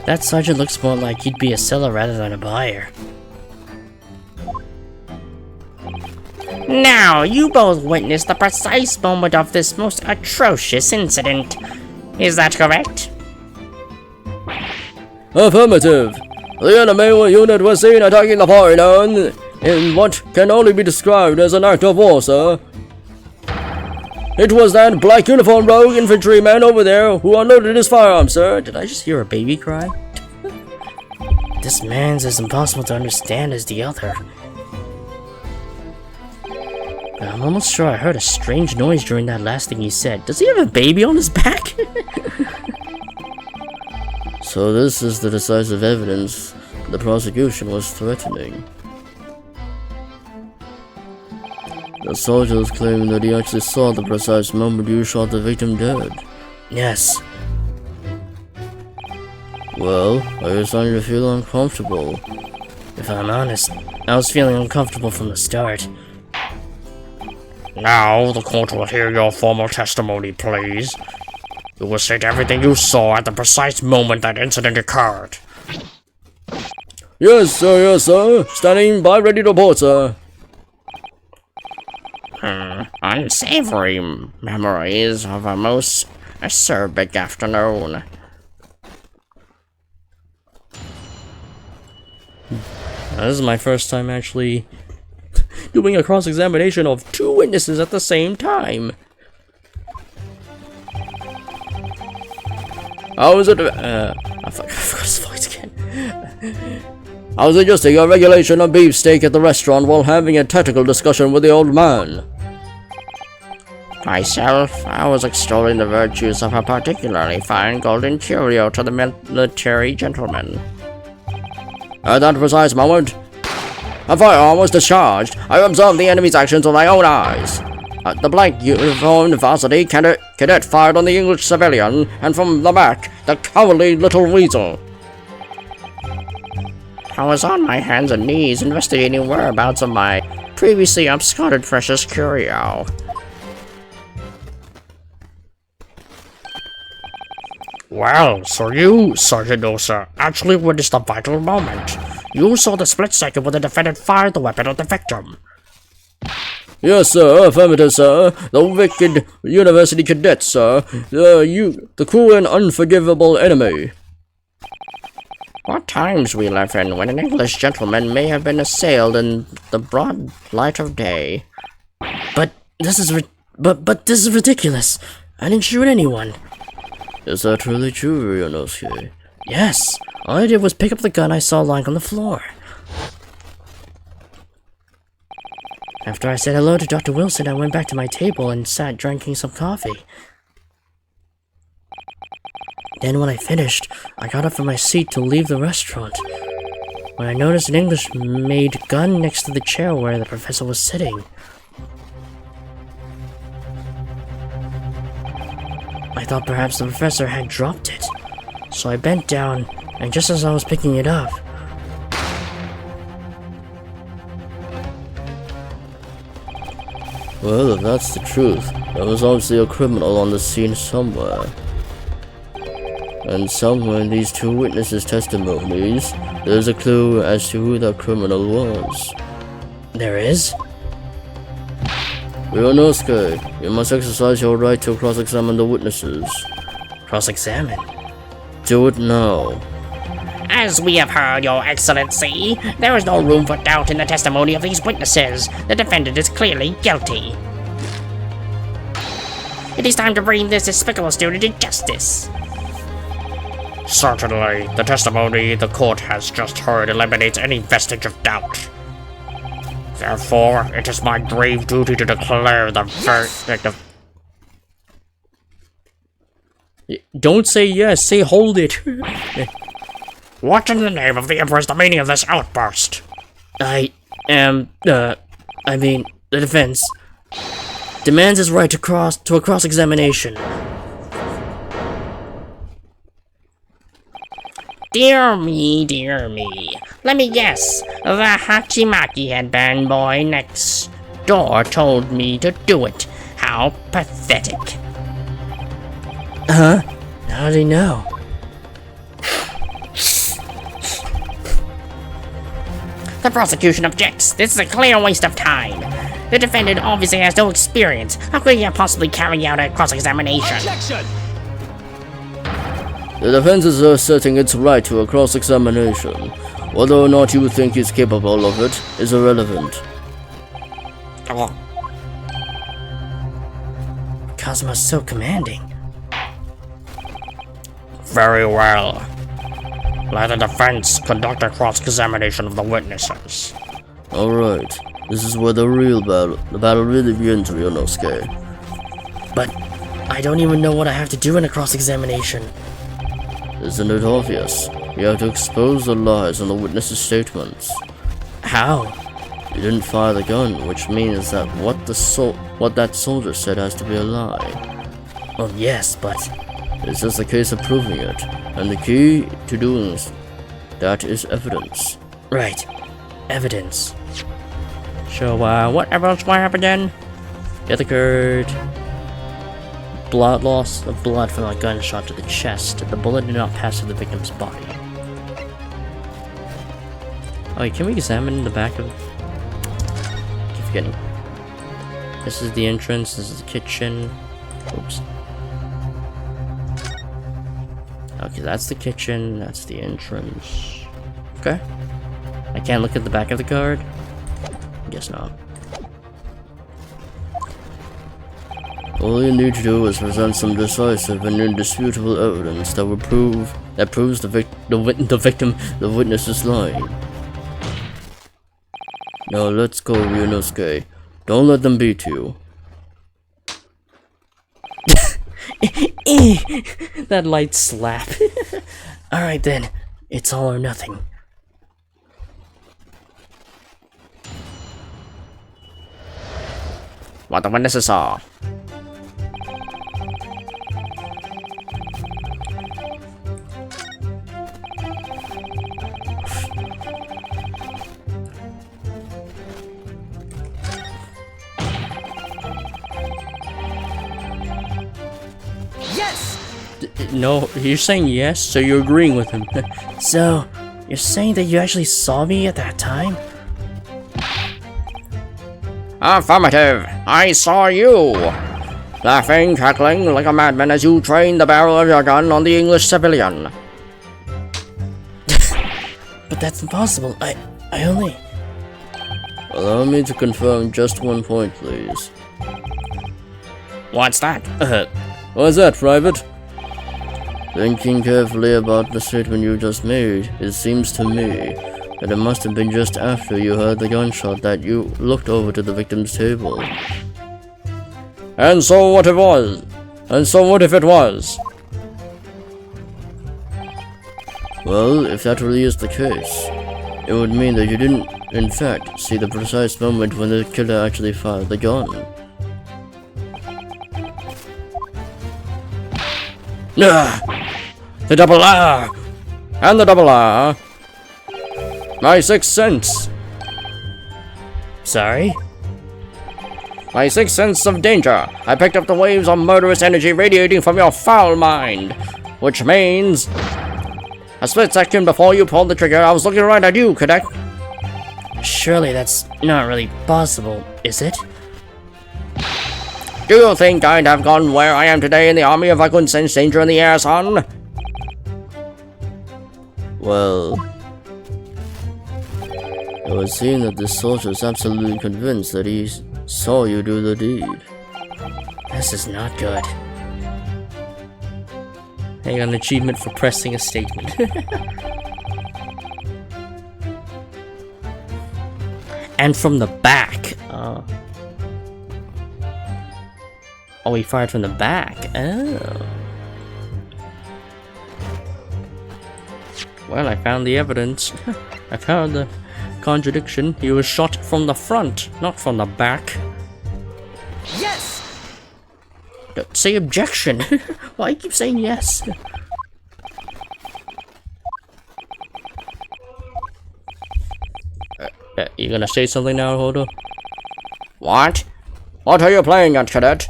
[SPEAKER 1] that sergeant looks more like he'd be a seller rather than a buyer.
[SPEAKER 3] Now, you both witnessed the precise moment of this most atrocious incident. Is that correct?
[SPEAKER 1] Affirmative. The enemy unit was seen attacking the party in what can only be described as an act of war, sir. It was that black uniform rogue infantryman over there who unloaded his firearm, sir. Did I just hear a baby cry? This man's as impossible to understand as the other. But I'm almost sure I heard a strange noise during that last thing he said. Does he have a baby on his back?
[SPEAKER 4] So this is the decisive evidence the prosecution was threatening. The soldiers claim that he actually saw the precise moment you shot the victim dead.
[SPEAKER 1] Yes.
[SPEAKER 4] Well, are you starting to feel uncomfortable?
[SPEAKER 1] If I'm honest, I was feeling uncomfortable from the start.
[SPEAKER 5] now the court will hear your formal testimony, please. You will state everything you saw at the precise moment that incident occurred.
[SPEAKER 1] Yes, sir. Standing by, ready to report, sir.
[SPEAKER 5] Unsavory memories of a most acerbic afternoon.
[SPEAKER 1] This is my first time actually doing a cross-examination of two witnesses at the same time. How was it? I forgot his voice again. I was adjusting a regulation of beefsteak at the restaurant while having a tactical discussion with the old man.
[SPEAKER 5] Myself, I was extolling the virtues of a particularly fine golden curio to the military gentleman.
[SPEAKER 1] At that precise moment, a firearm was discharged. I observed the enemy's actions with my own eyes. The black uniformed varsity cadet fired on the English civilian, and from the back, the cowardly little weasel.
[SPEAKER 5] I was on my hands and knees investigating whereabouts of my previously absconded precious curio. Well, so you, Sergeant Nosa, actually witnessed a vital moment. You saw the split second when the defendant fired the weapon at the victim.
[SPEAKER 1] Yes, sir. Affirmative, sir. The wicked university cadet, sir. The cruel and unforgivable enemy.
[SPEAKER 5] What times we live in when an English gentleman may have been assailed in the broad light of day.
[SPEAKER 1] But this is this is ridiculous. I didn't shoot anyone.
[SPEAKER 4] Is that really true, Ryunosuke? Yes, all I did was pick up the gun I saw lying on the floor. After I said hello to Dr. Wilson, I went back to my table and sat drinking some coffee. Then when I finished, I got up from my seat to leave the restaurant, when I noticed an English-made gun next to the chair where the professor was sitting. I thought perhaps the professor had dropped it, so I bent down, and just as I was picking it up,
[SPEAKER 1] Well, if that's the truth, there was obviously a criminal on the scene somewhere. And somewhere in these two witnesses' testimonies, there's a clue as to who that criminal was.
[SPEAKER 4] there is?
[SPEAKER 1] Ryunosuke, you must exercise your right to cross-examine the witnesses.
[SPEAKER 4] Cross-examine?
[SPEAKER 1] Do it now.
[SPEAKER 3] As we have heard, Your Excellency, there is no room for doubt in the testimony of these witnesses. The defendant is clearly guilty. It is time to bring this despicable student to justice.
[SPEAKER 5] Certainly, the testimony the court has just heard eliminates any vestige of doubt. Therefore, it is my grave duty to declare the verdict of...
[SPEAKER 1] Don't say yes, say hold it.
[SPEAKER 5] What in the name of the Emperor is the meaning of this outburst?
[SPEAKER 4] I mean, the defense demands his right to a cross-examination.
[SPEAKER 3] Dear me, dear me. Let me guess. The Hachimaki headband boy next door told me to do it. How pathetic.
[SPEAKER 4] Huh? How did he know?
[SPEAKER 3] The prosecution objects. This is a clear waste of time. The defendant obviously has no experience. How could he possibly carry out a cross-examination?
[SPEAKER 1] The defense is asserting its right to a cross-examination. Whether or not you think he's capable of it is irrelevant.
[SPEAKER 5] Oh,
[SPEAKER 4] Kazuma's so commanding.
[SPEAKER 5] very well. Let the defense conduct a cross-examination of the witnesses.
[SPEAKER 1] Alright, this is where the battle really begins, Ryunosuke.
[SPEAKER 4] But I don't even know what I have to do in a cross-examination.
[SPEAKER 1] Isn't it obvious? You have to expose the lies on the witnesses' statements.
[SPEAKER 4] How?
[SPEAKER 1] You didn't fire the gun, which means that what that soldier said has to be a lie.
[SPEAKER 4] Well, yes, but
[SPEAKER 1] It's just a case of proving it, and the key to doing that is evidence.
[SPEAKER 4] right. Evidence.
[SPEAKER 1] So, what evidence might happen then? Get the card.
[SPEAKER 4] Blood loss of blood from a gunshot to the chest. The bullet did not pass through the victim's body.
[SPEAKER 1] Oh, can we examine the back of... Keep forgetting. This is the entrance, this is the kitchen. Oops. Okay, that's the kitchen, that's the entrance. Okay. I can't look at the back of the card? Guess not. All you need to do is present some decisive and indisputable evidence that proves the witness is lying. Now let's go, Ryunosuke. Don't let them beat you.
[SPEAKER 4] That light slap. Alright then, it's all or nothing.
[SPEAKER 5] What the witnesses saw.
[SPEAKER 1] No, you're saying yes, so you're agreeing with him.
[SPEAKER 4] So, you're saying that you actually saw me at that time?
[SPEAKER 5] Affirmative. I saw you. Laughing, cackling like a madman as you trained the barrel of your gun on the English civilian.
[SPEAKER 4] But that's impossible. I only...
[SPEAKER 1] Allow me to confirm just one point, please.
[SPEAKER 5] What's that?
[SPEAKER 1] What's that, Private?
[SPEAKER 4] Thinking carefully about the statement you just made, it seems to me that it must have been just after you heard the gunshot that you looked over to the victim's table.
[SPEAKER 1] And so what it was? And so what if it was?
[SPEAKER 4] Well, if that really is the case, it would mean that you didn't, in fact, see the precise moment when the killer actually fired the gun.
[SPEAKER 1] The double R! And the double R! My sixth sense!
[SPEAKER 4] Sorry?
[SPEAKER 1] My sixth sense of danger! I picked up the waves of murderous energy radiating from your foul mind! Which means... a split second before you pulled the trigger, I was looking right at you, cadet!
[SPEAKER 4] Surely that's not really possible, is it?
[SPEAKER 1] Do you think I'd have gone where I am today in the army if I couldn't sense danger in the air, son?
[SPEAKER 4] Well... it would seem that this soldier is absolutely convinced that he saw you do the deed. This is not good.
[SPEAKER 1] I got an achievement for pressing a statement. And from the back. Oh, he fired from the back. Oh. Well, I found the evidence. I found the contradiction. He was shot from the front, not from the back.
[SPEAKER 3] Yes!
[SPEAKER 1] Don't say objection. Why you keep saying yes? You gonna say something now, Hodo? What? What are you playing at, cadet?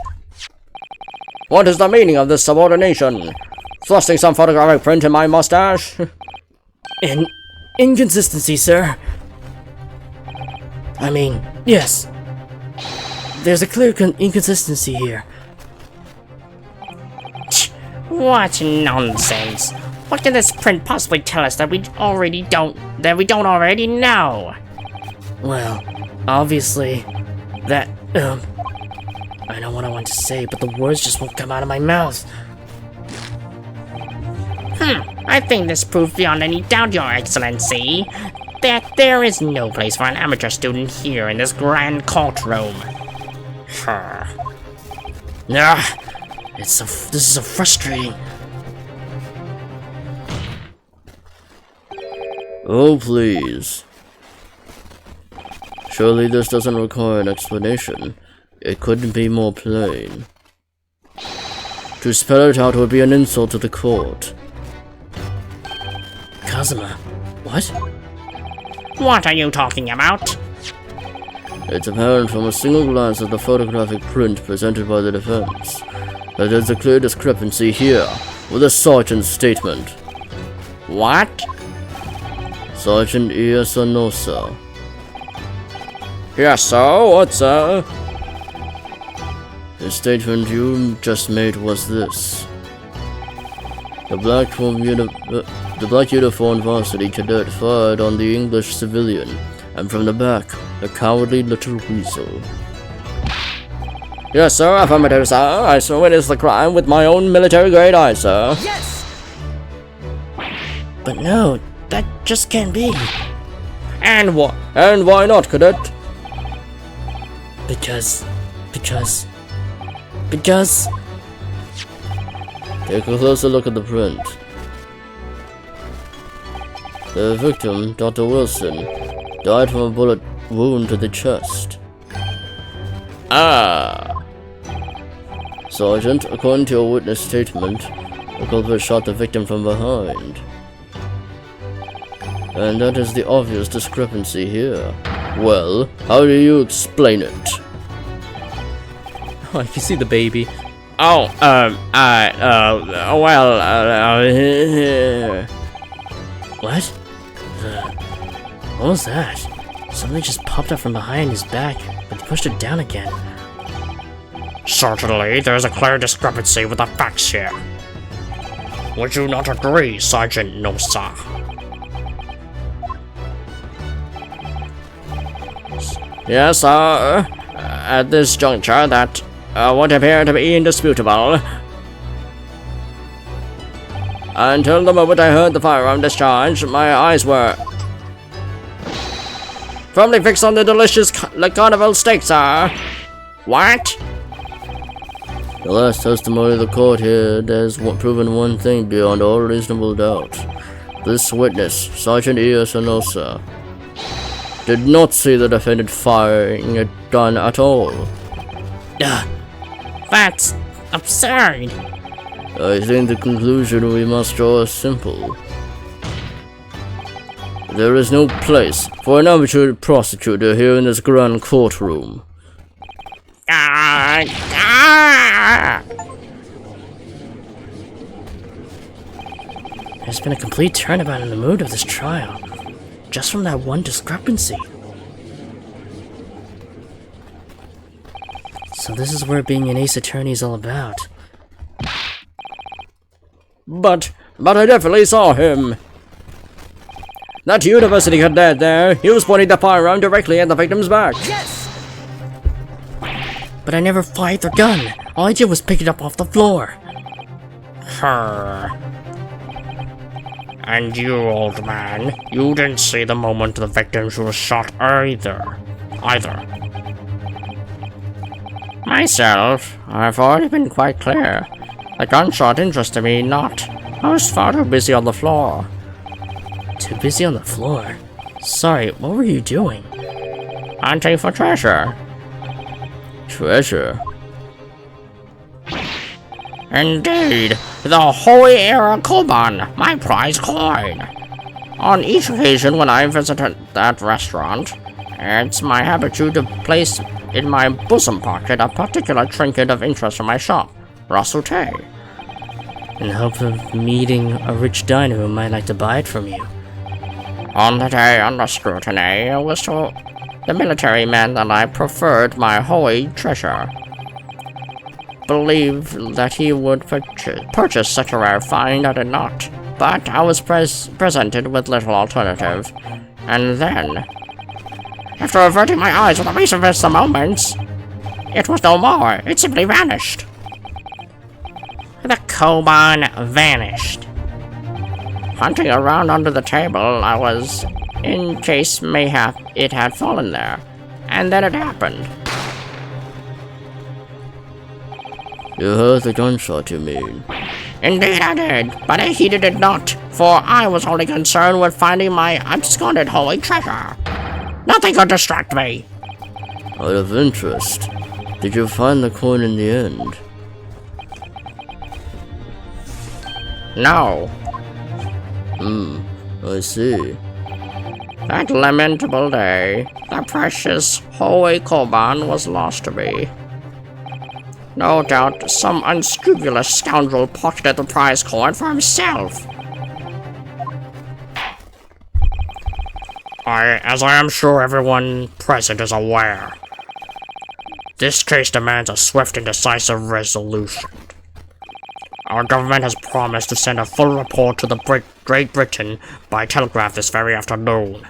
[SPEAKER 1] What is the meaning of this subordination? Thrusting some photographic print in my mustache?
[SPEAKER 4] An inconsistency, sir. I mean, yes. There's a clear inconsistency here.
[SPEAKER 3] What nonsense! What can this print possibly tell us that we don't already know?
[SPEAKER 4] Well, obviously, that, I know what I want to say, but the words just won't come out of my mouth.
[SPEAKER 3] I think this proved beyond any doubt, Your Excellency, that there is no place for an amateur student here in this grand courtroom.
[SPEAKER 4] This is so frustrating. Oh, please. Surely this doesn't require an explanation. It couldn't be more plain. To spell it out would be an insult to the court. Kazuma, what?
[SPEAKER 3] What are you talking about?
[SPEAKER 4] It's apparent from a single glance at the photographic print presented by the defense that there's a clear discrepancy here with the sergeant's statement.
[SPEAKER 1] What?
[SPEAKER 4] Sergeant Iasanosa.
[SPEAKER 1] Yes, sir. What, sir?
[SPEAKER 4] The statement you just made was this. The black uniformed varsity cadet fired on the English civilian, and from the back, a cowardly little weasel.
[SPEAKER 1] Yes, sir. Affirmative, sir. I so witnessed the crime with my own military-grade eyes, sir.
[SPEAKER 3] Yes!
[SPEAKER 4] But no, that just can't be.
[SPEAKER 1] And what? And why not, cadet?
[SPEAKER 4] Because... Take a closer look at the print. The victim, Dr. Wilson, died from a bullet wound to the chest.
[SPEAKER 1] Ah.
[SPEAKER 4] Sergeant, according to your witness statement, the culprit shot the victim from behind. And that is the obvious discrepancy here. Well, how do you explain it?
[SPEAKER 1] Oh, I can see the baby.
[SPEAKER 4] What? What was that? Something just popped up from behind his back, but he pushed it down again.
[SPEAKER 5] Certainly, there's a clear discrepancy with the facts here. Would you not agree, Sergeant Nosa?
[SPEAKER 1] Yes, sir. At this juncture, that would appear to be indisputable. Until the moment I heard the firearm discharge, my eyes were firmly fixed on the delicious carnival steak, sir. What?
[SPEAKER 4] The last testimony of the court here has proven one thing beyond all reasonable doubt. This witness, Sergeant Iasanosa, did not see the defendant firing a gun at all.
[SPEAKER 3] That's absurd.
[SPEAKER 4] I think the conclusion we must draw is simple. There is no place for an amateur prosecutor here in this grand courtroom.
[SPEAKER 1] There's been a complete turnabout in the mood of this trial, just from that one discrepancy. So this is where being an ace attorney is all about. But I definitely saw him. That university cadet there, he was pointing the firearm directly at the victim's back. Yes! But I never fired the gun. All I did was pick it up off the floor.
[SPEAKER 5] And you, old man, you didn't see the moment the victims were shot either. Myself, I've already been quite clear. The gunshot interested me not. I was far too busy on the floor.
[SPEAKER 1] Too busy on the floor? Sorry, what were you doing?
[SPEAKER 5] Hunting for treasure.
[SPEAKER 4] Treasure?
[SPEAKER 5] Indeed, the Holy Era Koban, my prize coin. On each occasion when I visited that restaurant, it's my habit to place in my bosom pocket a particular trinket of interest from my shop, Rasute.
[SPEAKER 1] In hope of meeting a rich diner who might like to buy it from you.
[SPEAKER 5] On the day under scrutiny, it was to the military man that I preferred my holy treasure. Believe that he would purchase such a rare find, I did not. But I was presented with little alternative. And then, after averting my eyes with a recent vista moments, it was no more. It simply vanished. The Koban vanished. Hunting around under the table, I was in case mayhap it had fallen there. And then it happened.
[SPEAKER 4] You heard the gunshot, you mean?
[SPEAKER 5] Indeed I did, but I heeded it not, for I was only concerned with finding my absconded holy treasure. Nothing could distract me.
[SPEAKER 4] Out of interest, did you find the coin in the end?
[SPEAKER 5] No.
[SPEAKER 4] I see.
[SPEAKER 5] That lamentable day, the precious holy Koban was lost to me. No doubt some unscrupulous scoundrel pocketed the prize coin for himself. As I am sure everyone present is aware, this case demands a swift and decisive resolution. Our government has promised to send a full report to the Great Britain by telegraph this very afternoon.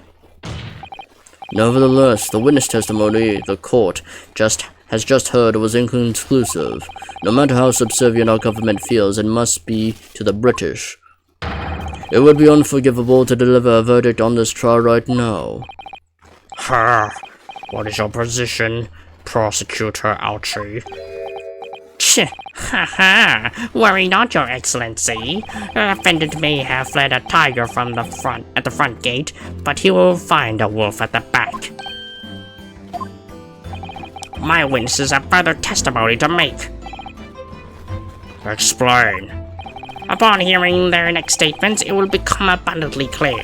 [SPEAKER 4] Nevertheless, the witness testimony the court has just heard was inconclusive. No matter how subservient our government feels, it must be to the British. It would be unforgivable to deliver a verdict on this trial right now.
[SPEAKER 5] What is your position, Prosecutor Ouchie?
[SPEAKER 3] Worry not, Your Excellency. The defendant may have fled a tiger from the front gate, but he will find a wolf at the back. My witnesses have further testimony to make.
[SPEAKER 5] Explain.
[SPEAKER 3] Upon hearing their next statements, it will become abundantly clear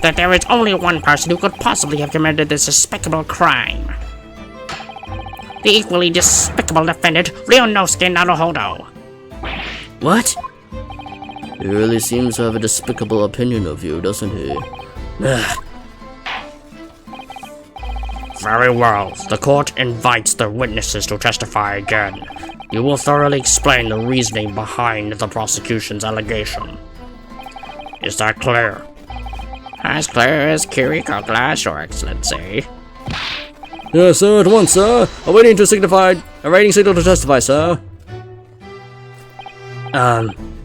[SPEAKER 3] that there is only one person who could possibly have committed this despicable crime. The equally despicable defendant, Ryunosuke Naruhodo.
[SPEAKER 1] What?
[SPEAKER 4] He really seems to have a despicable opinion of you, doesn't he?
[SPEAKER 5] Very well. The court invites the witnesses to testify again. You will thoroughly explain the reasoning behind the prosecution's allegation. Is that clear?
[SPEAKER 3] As clear as Kiriko glass, Your Excellency.
[SPEAKER 1] Yes, sir, at once, sir. A rating signal to testify, sir.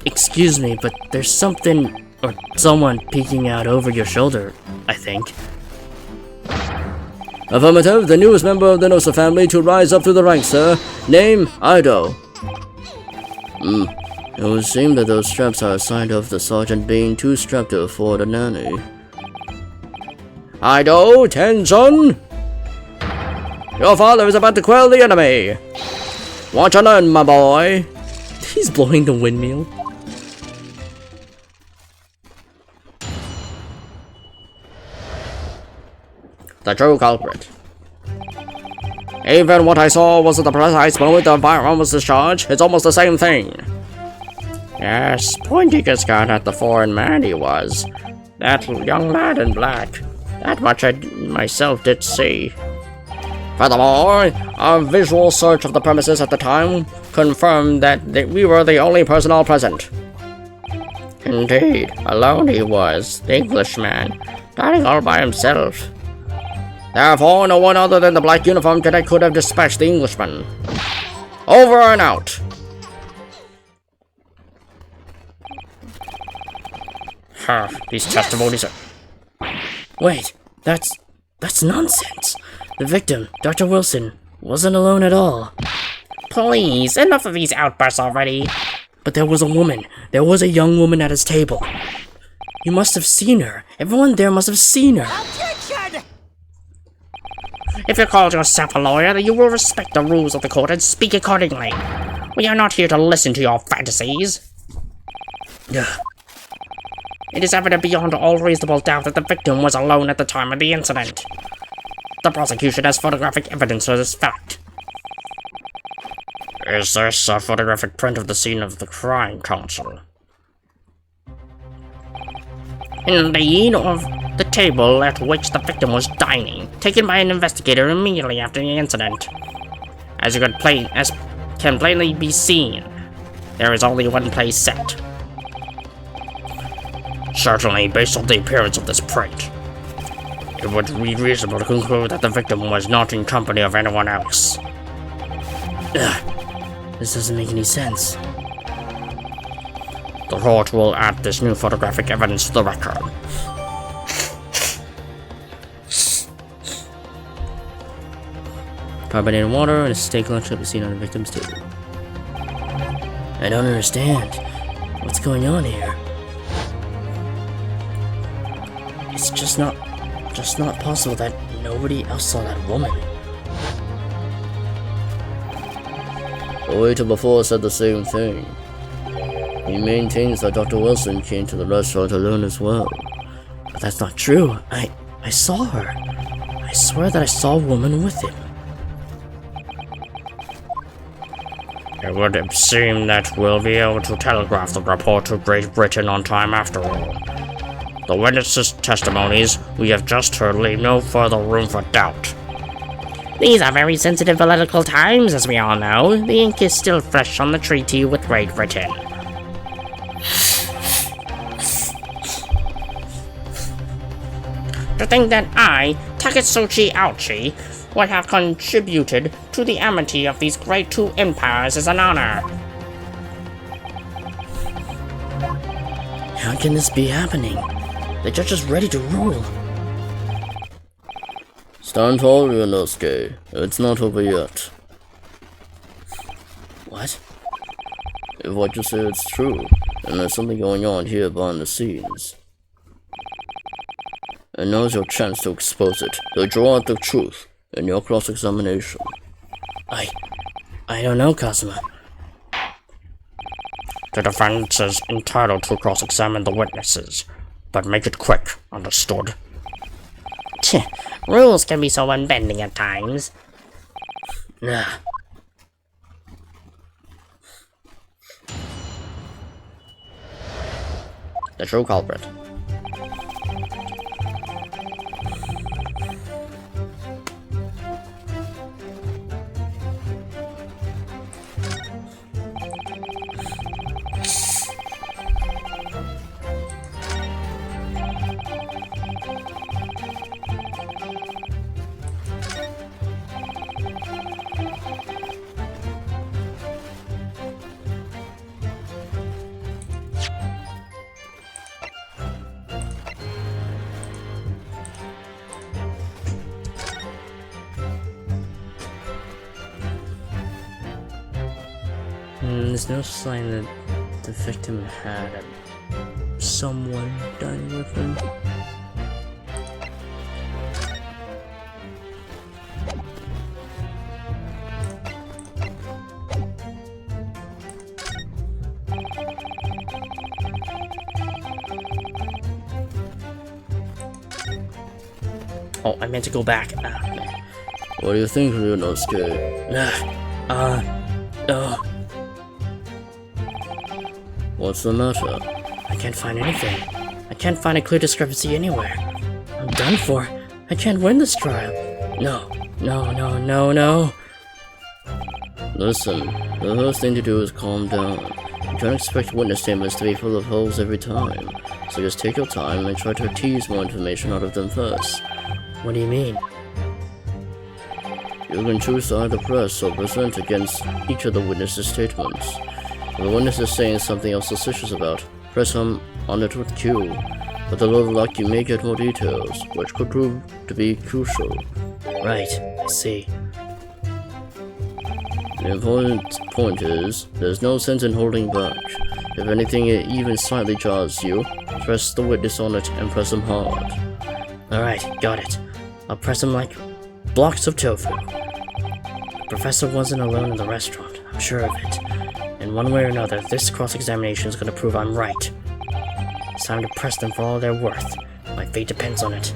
[SPEAKER 4] Excuse me, but there's something or someone peeking out over your shoulder, I think.
[SPEAKER 1] Affirmative, the newest member of the Nosa family to rise up through the ranks, sir. Name, Ido. It would seem that those straps are a sign of the sergeant being too strapped to afford a nanny. Ido, Tenzon! Your father is about to quell the enemy! Watch and learn, my boy!
[SPEAKER 4] He's blowing the windmill.
[SPEAKER 1] The true culprit. Even what I saw was at the precise moment the firearm was discharged. It's almost the same thing. Yes, pointing his gun at the foreign man he was. That young lad in black. That much I myself did see. Furthermore, our visual search of the premises at the time confirmed that we were the only personnel present. Indeed, alone he was, the Englishman, dining all by himself. Therefore, no one other than the black uniform cadet could have dispatched the Englishman. Over and out.
[SPEAKER 5] These testimonies are...
[SPEAKER 4] Wait, that's nonsense. The victim, Dr. Wilson, wasn't alone at all.
[SPEAKER 3] Please, enough of these outbursts already.
[SPEAKER 4] But there was a woman. There was a young woman at his table. You must have seen her. Everyone there must have seen her.
[SPEAKER 3] If you call yourself a lawyer, then you will respect the rules of the court and speak accordingly. We are not here to listen to your fantasies.
[SPEAKER 4] Ugh.
[SPEAKER 3] It is evident beyond all reasonable doubt that the victim was alone at the time of the incident. The prosecution has photographic evidence of this fact.
[SPEAKER 5] Is this a photographic print of the scene of the crime, Counsel?
[SPEAKER 3] Indeed, of the table at which the victim was dining, taken by an investigator immediately after the incident. As can plainly be seen, there is only one place set.
[SPEAKER 5] Certainly, based on the appearance of this print, it would be reasonable to conclude that the victim was not in company of anyone else.
[SPEAKER 4] Ugh. This doesn't make any sense.
[SPEAKER 5] The court will add this new photographic evidence to the record.
[SPEAKER 4] Carbonated water and a steak lunch could be seen on the victim's table. I don't understand. What's going on here? It's just not possible that nobody else saw that woman.
[SPEAKER 1] The waiter before said the same thing. He maintains that Dr. Wilson came to the restaurant alone as well.
[SPEAKER 4] But that's not true. I saw her. I swear that I saw a woman with him.
[SPEAKER 5] It would seem that we'll be able to telegraph the report to Great Britain on time after all. The witnesses' testimonies we have just heard leave no further room for doubt.
[SPEAKER 3] These are very sensitive political times, as we all know. The ink is still fresh on the treaty with Great Britain. To think that I, Takatsuchi Aochi, would have contributed to the amity of these great two empires is an honor.
[SPEAKER 4] How can this be happening? The judge is ready to rule.
[SPEAKER 1] Stand tall, Ryunosuke. It's not over yet.
[SPEAKER 4] What?
[SPEAKER 1] If what you say is true, then there's something going on here behind the scenes. And now's your chance to expose it, to draw out the truth in your cross-examination.
[SPEAKER 4] I don't know, Kazuma.
[SPEAKER 5] The defense is entitled to cross-examine the witnesses, but make it quick, understood?
[SPEAKER 3] Rules can be so unbending at times.
[SPEAKER 4] Nah.
[SPEAKER 1] The true culprit. There's no sign that the victim had someone dining with him.
[SPEAKER 4] Oh, I meant to go back.
[SPEAKER 1] What do you think, Ryunosuke? What's the matter?
[SPEAKER 4] I can't find anything. I can't find a clear discrepancy anywhere. I'm done for. I can't win this trial. No.
[SPEAKER 1] Listen, the first thing to do is calm down. You can't expect witness statements to be full of holes every time. So just take your time and try to tease more information out of them first.
[SPEAKER 4] What do you mean?
[SPEAKER 1] You can choose to either press or present against each of the witnesses' statements. If the witness is saying something else suspicious about, press on it with Q. With a little luck, you may get more details, which could prove to be crucial.
[SPEAKER 4] Right, I see.
[SPEAKER 1] The important point is, there's no sense in holding back. If anything even slightly jars you, press the witness on it and press them hard.
[SPEAKER 4] Alright, got it. I'll press them like blocks of tofu. The professor wasn't alone in the restaurant, I'm sure of it. And one way or another, this cross-examination is going to prove I'm right. It's time to press them for all they're worth. My fate depends on it.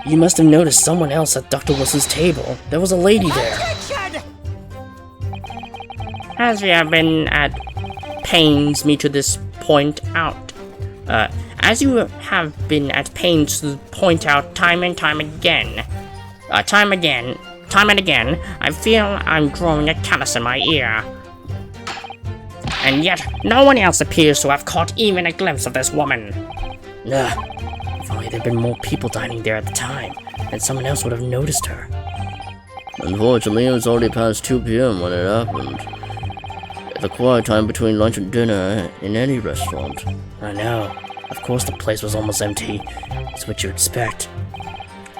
[SPEAKER 4] You must have noticed someone else at Dr. Wilson's table. There was a lady there.
[SPEAKER 3] As we have been at pains me to this point out, as you have been at pains to point out time and again, I feel I'm growing a callus in my ear. And yet, no one else appears to have caught even a glimpse of this woman.
[SPEAKER 4] Ugh. If only there'd been more people dining there at the time, then someone else would have noticed her.
[SPEAKER 1] Unfortunately, it was already past 2 p.m. when it happened. The quiet time between lunch and dinner in any restaurant.
[SPEAKER 4] I know. Of course the place was almost empty. It's what you expect.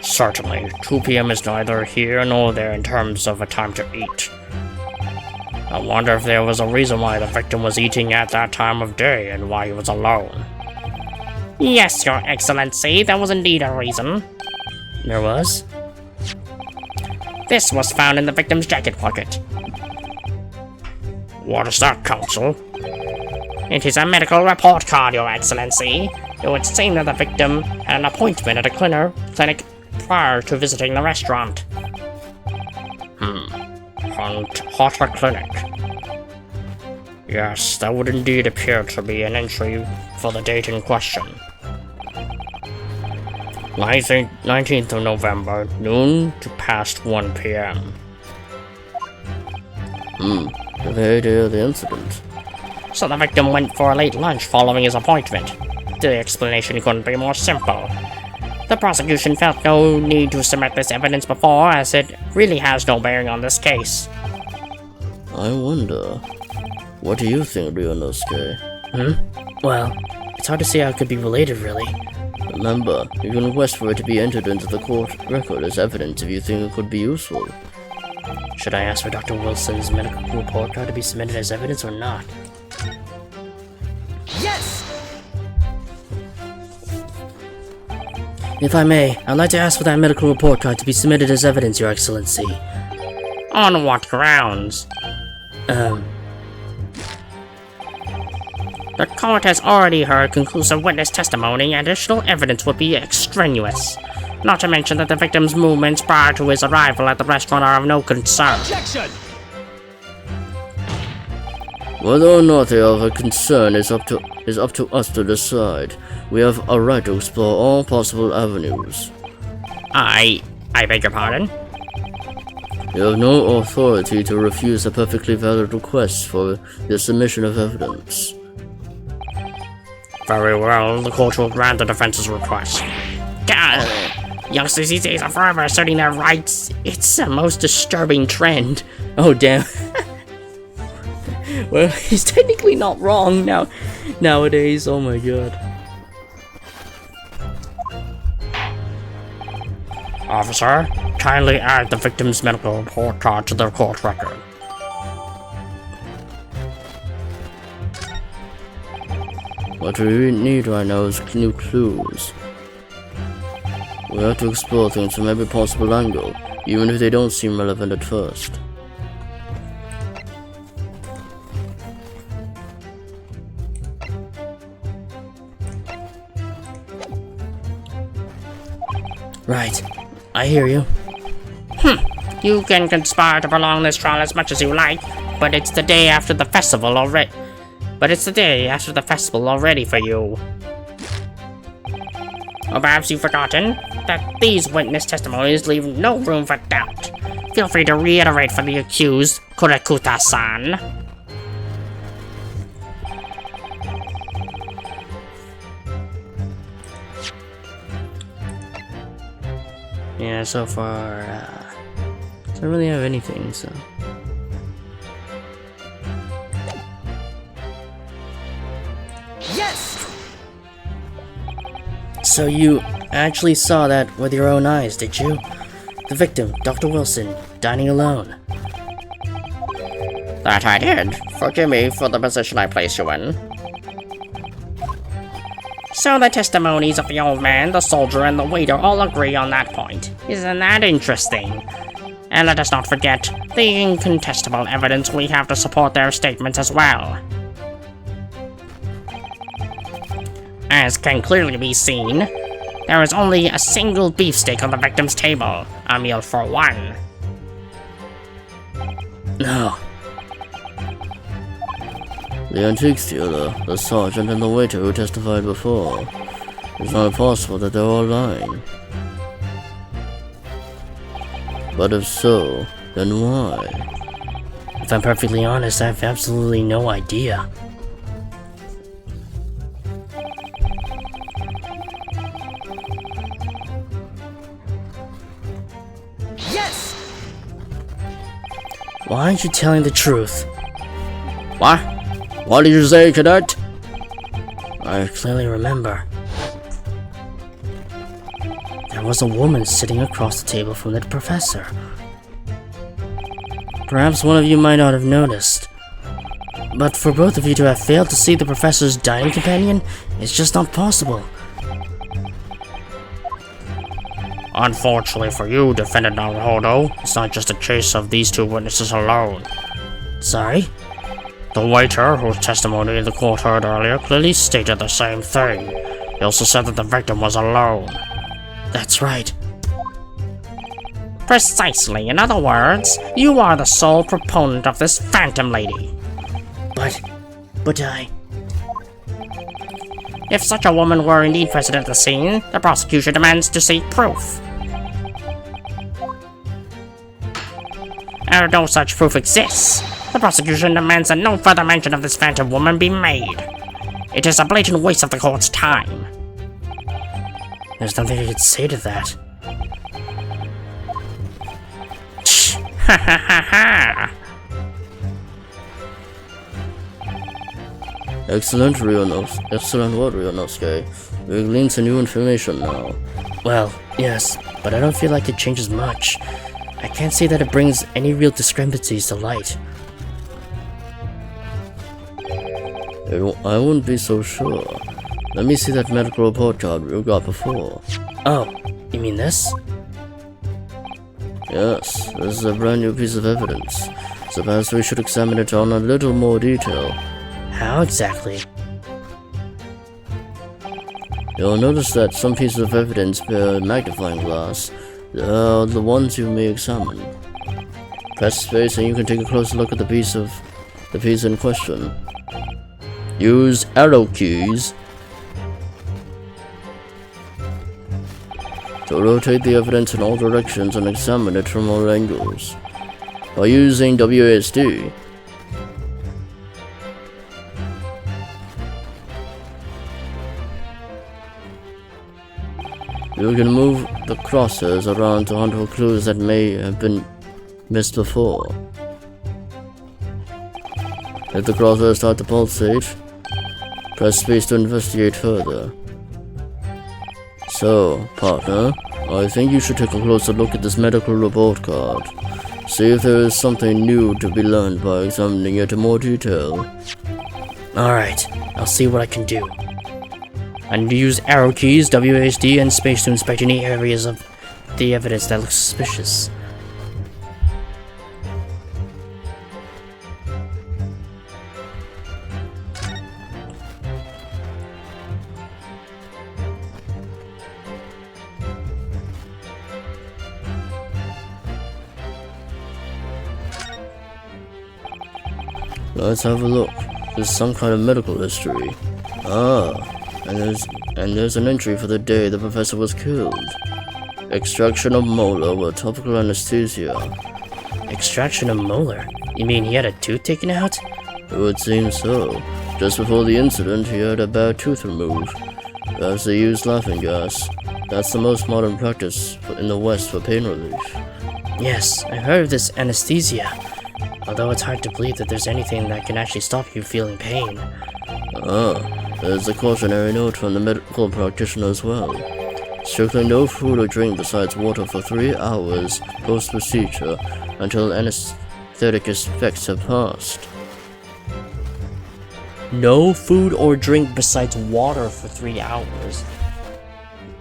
[SPEAKER 5] Certainly, 2 p.m. is neither here nor there in terms of a time to eat. I wonder if there was a reason why the victim was eating at that time of day and why he was alone.
[SPEAKER 3] Yes, Your Excellency, there was indeed a reason.
[SPEAKER 4] There was?
[SPEAKER 3] This was found in the victim's jacket pocket.
[SPEAKER 5] What is that, Counsel?
[SPEAKER 3] It is a medical report card, Your Excellency. It would seem that the victim had an appointment at a clinic prior to visiting the restaurant.
[SPEAKER 5] Hunter Clinic. Yes, that would indeed appear to be an entry for the date in question. 19th of November, noon to past 1 p.m.
[SPEAKER 1] The very day of the incident.
[SPEAKER 3] So the victim went for a late lunch following his appointment. The explanation couldn't be more simple. The prosecution felt no need to submit this evidence before, as it really has no bearing on this case.
[SPEAKER 1] I wonder, what do you think, Ryunosuke?
[SPEAKER 4] Well, it's hard to say how it could be related, really.
[SPEAKER 1] Remember, you can request for it to be entered into the court record as evidence if you think it could be useful.
[SPEAKER 4] Should I ask for Dr. Wilson's medical report card to be submitted as evidence or not?
[SPEAKER 6] Yes!
[SPEAKER 4] If I may, I'd like to ask for that medical report card to be submitted as evidence, Your Excellency.
[SPEAKER 3] On what grounds? The court has already heard conclusive witness testimony, and additional evidence would be extraneous. Not to mention that the victim's movements prior to his arrival at the restaurant are of no concern.
[SPEAKER 6] Objection!
[SPEAKER 1] Whether or not they are of a concern is up to us to decide. We have a right to explore all possible avenues.
[SPEAKER 3] I beg your pardon?
[SPEAKER 1] You have no authority to refuse a perfectly valid request for the submission of evidence.
[SPEAKER 5] Very well, the court will grant the defense's request.
[SPEAKER 3] Youngsters these days are forever asserting their rights. It's a most disturbing trend.
[SPEAKER 4] Oh, damn.
[SPEAKER 1] Well, he's technically not wrong nowadays. Oh my god.
[SPEAKER 5] Officer, kindly add the victim's medical report card to the court record.
[SPEAKER 1] What we need right now is new clues. We have to explore things from every possible angle, even if they don't seem relevant at first. Right. I hear you.
[SPEAKER 3] You can conspire to prolong this trial as much as you like, but it's the day after the festival already. For you. Or perhaps you've forgotten that these witness testimonies leave no room for doubt. Feel free to reiterate for the accused, Kurakuta-san.
[SPEAKER 1] Yeah, so far, don't really have anything, so. So you actually saw that with your own eyes, did you? The victim, Dr. Wilson, dining alone.
[SPEAKER 3] That I did. Forgive me for the position I placed you in. So the testimonies of the old man, the soldier, and the waiter all agree on that point. Isn't that interesting? And let us not forget the incontestable evidence we have to support their statements as well. As can clearly be seen, there is only a single beefsteak on the victim's table, a meal for one.
[SPEAKER 1] No. The antiques dealer, the sergeant, and the waiter who testified before. It's not possible that they're all lying. But if so, then why? If I'm perfectly honest, I have absolutely no idea. Why aren't you telling the truth? What? What did you say, Cadet? I clearly remember. There was a woman sitting across the table from the professor. Perhaps one of you might not have noticed. But for both of you to have failed to see the professor's dining companion is just not possible.
[SPEAKER 5] Unfortunately for you, Defendant Naruhodo, it's not just a case of these two witnesses alone.
[SPEAKER 1] Sorry?
[SPEAKER 5] The waiter, whose testimony the court heard earlier, clearly stated the same thing. He also said that the victim was alone.
[SPEAKER 1] That's right.
[SPEAKER 3] Precisely. In other words, you are the sole proponent of this phantom lady.
[SPEAKER 1] But I...
[SPEAKER 3] If such a woman were indeed present at the scene, the prosecution demands to see proof. No such proof exists. The prosecution demands that no further mention of this phantom woman be made. It is a blatant waste of the court's time.
[SPEAKER 1] There's nothing I could say to that.
[SPEAKER 3] Ha ha ha ha!
[SPEAKER 1] Excellent, Ryonosuke. Excellent work, Ryonosuke. We gleaned some new information now. Well, yes, but I don't feel like it changes much. I can't say that it brings any real discrepancies to light. I wouldn't be so sure. Let me see that medical report card you got before. Oh, you mean this? Yes, this is a brand new piece of evidence. So perhaps we should examine it on a little more detail. How exactly? You'll notice that some pieces of evidence bear a magnifying glass. The ones you may examine. Press space and you can take a closer look at the piece in question. Use arrow keys to rotate the evidence in all directions and examine it from all angles. By using WASD, you can move the crosshairs around to hunt for clues that may have been missed before. Hit the crosshair, start the pulsate. Press space to investigate further. So, partner, I think you should take a closer look at this medical report card. See if there is something new to be learned by examining it in more detail.
[SPEAKER 4] Alright, I'll see what I can do. I need to use arrow keys, WASD, and space to inspect any areas of the evidence that looks suspicious.
[SPEAKER 1] Let's have a look. There's some kind of medical history. And there's an entry for the day the professor was killed. Extraction of molar with topical anesthesia.
[SPEAKER 4] Extraction of molar? You mean he had a tooth taken out?
[SPEAKER 1] It would seem so. Just before the incident, he had a bad tooth removed. Perhaps they used laughing gas. That's the most modern practice in the West for pain relief.
[SPEAKER 4] Yes, I heard of this anesthesia. Although it's hard to believe that there's anything that can actually stop you feeling pain.
[SPEAKER 1] There's a cautionary note from the medical practitioner as well. Strictly no food or drink besides water for 3 hours post-procedure until anesthetic effects have passed.
[SPEAKER 4] No food or drink besides water for 3 hours.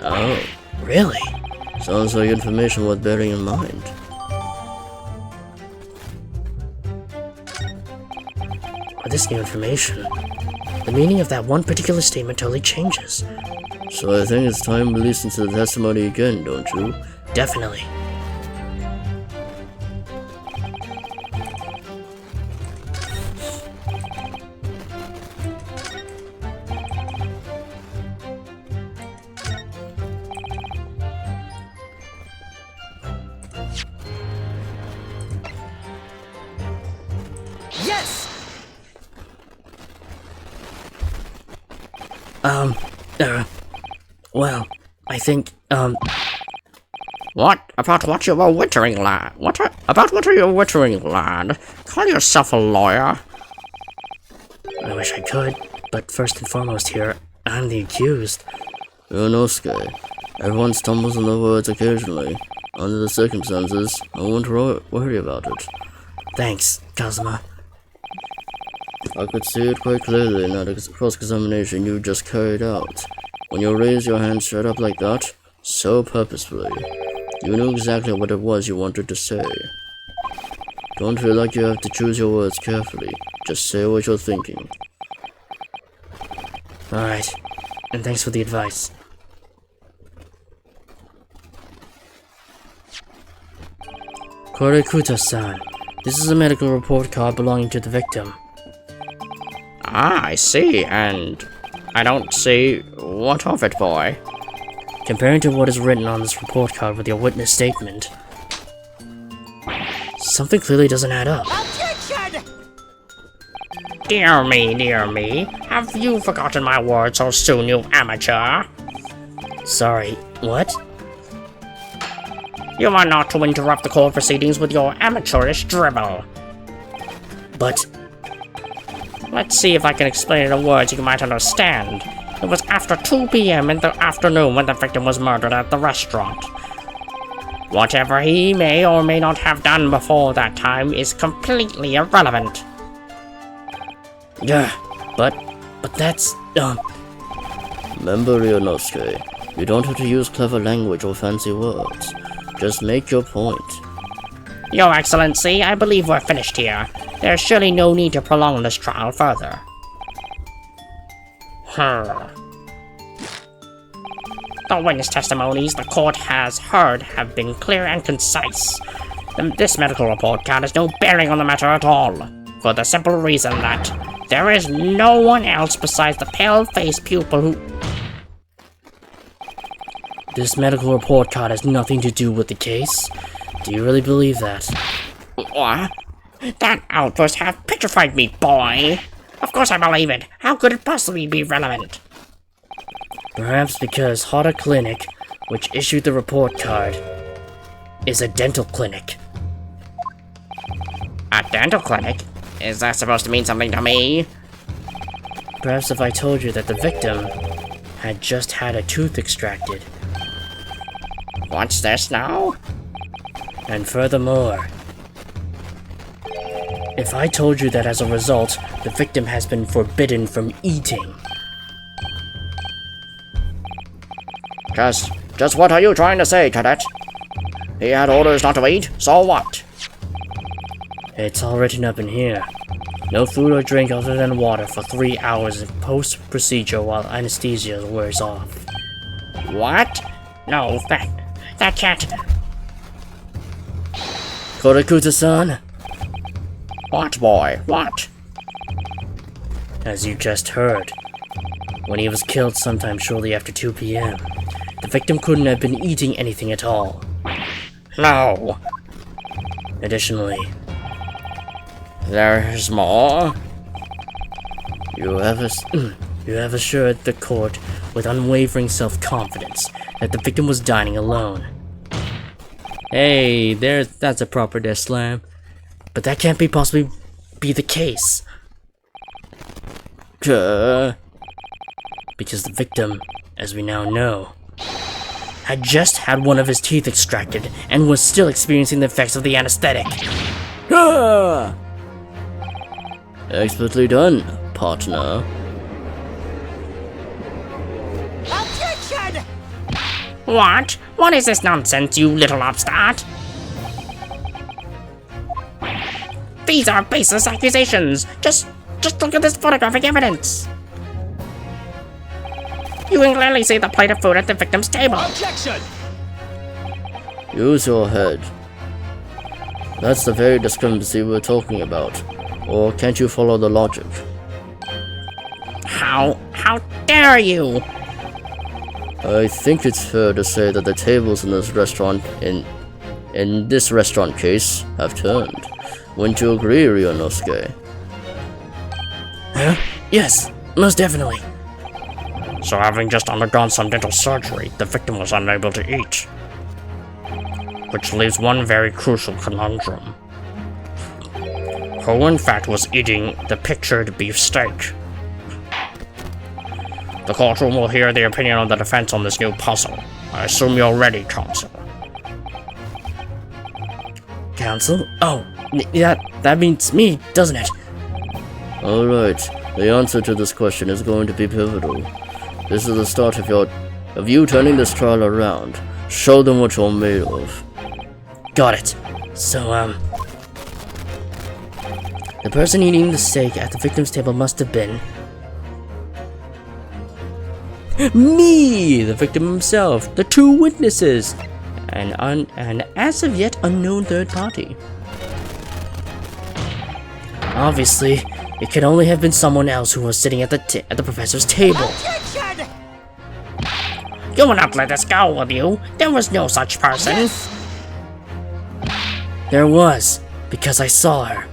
[SPEAKER 1] Oh,
[SPEAKER 4] Really?
[SPEAKER 1] sounds like information worth bearing in mind.
[SPEAKER 4] With this new information, the meaning of that one particular statement totally changes.
[SPEAKER 1] So I think it's time we listen to the testimony again, don't you?
[SPEAKER 4] Definitely. Well, I think,
[SPEAKER 5] What about what you were wittering, lad? About what are you wittering, lad? Call yourself a lawyer.
[SPEAKER 4] I wish I could, but first and foremost here, I'm the accused.
[SPEAKER 1] Yonosuke, everyone stumbles on the words occasionally. Under the circumstances, I won't worry about it.
[SPEAKER 4] Thanks, Kazuma.
[SPEAKER 1] I could see it quite clearly in that cross-examination you just carried out. When you raised your hand straight up like that, so purposefully, you knew exactly what it was you wanted to say. Don't feel like you have to choose your words carefully. Just say what you're thinking.
[SPEAKER 4] Alright, and thanks for the advice. Korekuta-san, this is a medical report card belonging to the victim.
[SPEAKER 5] Ah, I see, and I don't see what of it, boy.
[SPEAKER 4] Comparing to what is written on this report card with your witness statement, something clearly doesn't add up.
[SPEAKER 5] Dear me, have you forgotten my words so soon, you amateur?
[SPEAKER 4] Sorry, what?
[SPEAKER 5] You are not to interrupt the court proceedings with your amateurish dribble.
[SPEAKER 4] But,
[SPEAKER 5] Let's see if I can explain it in words you might understand. It was after 2 p.m. in the afternoon when the victim was murdered at the restaurant. Whatever he may or may not have done before that time is completely irrelevant.
[SPEAKER 4] yeah, but that's,
[SPEAKER 1] Remember, Yonosuke, you don't have to use clever language or fancy words. Just make your point.
[SPEAKER 5] Your Excellency, I believe we're finished here. There's surely no need to prolong this trial further. The witness testimonies the court has heard have been clear and concise. This medical report card has no bearing on the matter at all, for the simple reason that there is no one else besides the pale-faced pupil who...
[SPEAKER 4] this medical report card has nothing to do with the case? Do you really believe that?
[SPEAKER 5] What? That outburst have petrified me, boy! Of course I believe it. How could it possibly be relevant?
[SPEAKER 4] Perhaps because Hara Clinic, which issued the report card, is a dental clinic.
[SPEAKER 5] A dental clinic?
[SPEAKER 3] Is that supposed to mean something to me?
[SPEAKER 4] Perhaps if I told you that the victim had just had a tooth extracted.
[SPEAKER 3] What's this now?
[SPEAKER 4] And furthermore, if I told you that as a result, the victim has been forbidden from eating.
[SPEAKER 5] Just what are you trying to say, Cadet? He had orders not to eat, so what?
[SPEAKER 4] It's all written up in here. No food or drink other than water for 3 hours post-procedure while anesthesia wears off.
[SPEAKER 3] What? No, that can't...
[SPEAKER 4] Kodakuta-san,
[SPEAKER 5] What, boy? What?
[SPEAKER 4] as you just heard, when he was killed sometime shortly after 2 p.m., the victim couldn't have been eating anything at all.
[SPEAKER 5] No.
[SPEAKER 4] Additionally,
[SPEAKER 5] There's more?
[SPEAKER 4] you have assured the court with unwavering self-confidence that the victim was dining alone.
[SPEAKER 1] Hey, that's a proper death slam.
[SPEAKER 4] But that can't possibly be the case. Because the victim, as we now know, had just had one of his teeth extracted and was still experiencing the effects of the anesthetic.
[SPEAKER 1] Ah! Expertly done, partner.
[SPEAKER 3] What? What is this nonsense, you little upstart? These are baseless accusations. Just look at this photographic evidence. You can clearly see the plate of food at the victim's table.
[SPEAKER 1] Use your head. That's the very discrepancy we're talking about. Or can't you follow the logic?
[SPEAKER 3] How dare you?
[SPEAKER 1] I think it's fair to say that the tables in this restaurant, in this restaurant case, have turned. Wouldn't you agree, Ryunosuke?
[SPEAKER 4] Huh? Yes, most definitely.
[SPEAKER 5] So having just undergone some dental surgery, the victim was unable to eat. Which leaves one very crucial conundrum. Who in fact was eating the pictured beef steak? The courtroom will hear the opinion of the defense on this new puzzle. I assume you're ready, counsel.
[SPEAKER 4] Counsel? Oh, that means me, doesn't it?
[SPEAKER 1] Alright, the answer to this question is going to be pivotal. This is the start of you turning this trial around. Show them what you're made of.
[SPEAKER 4] Got it. So, the person eating the steak at the victim's table must have been...
[SPEAKER 1] Me, the victim himself, the two witnesses, and an as of yet unknown third party.
[SPEAKER 4] Obviously, it could only have been someone else who was sitting at the professor's table.
[SPEAKER 3] You will not let us go, will you? There was no such person.
[SPEAKER 4] There was, because I saw her.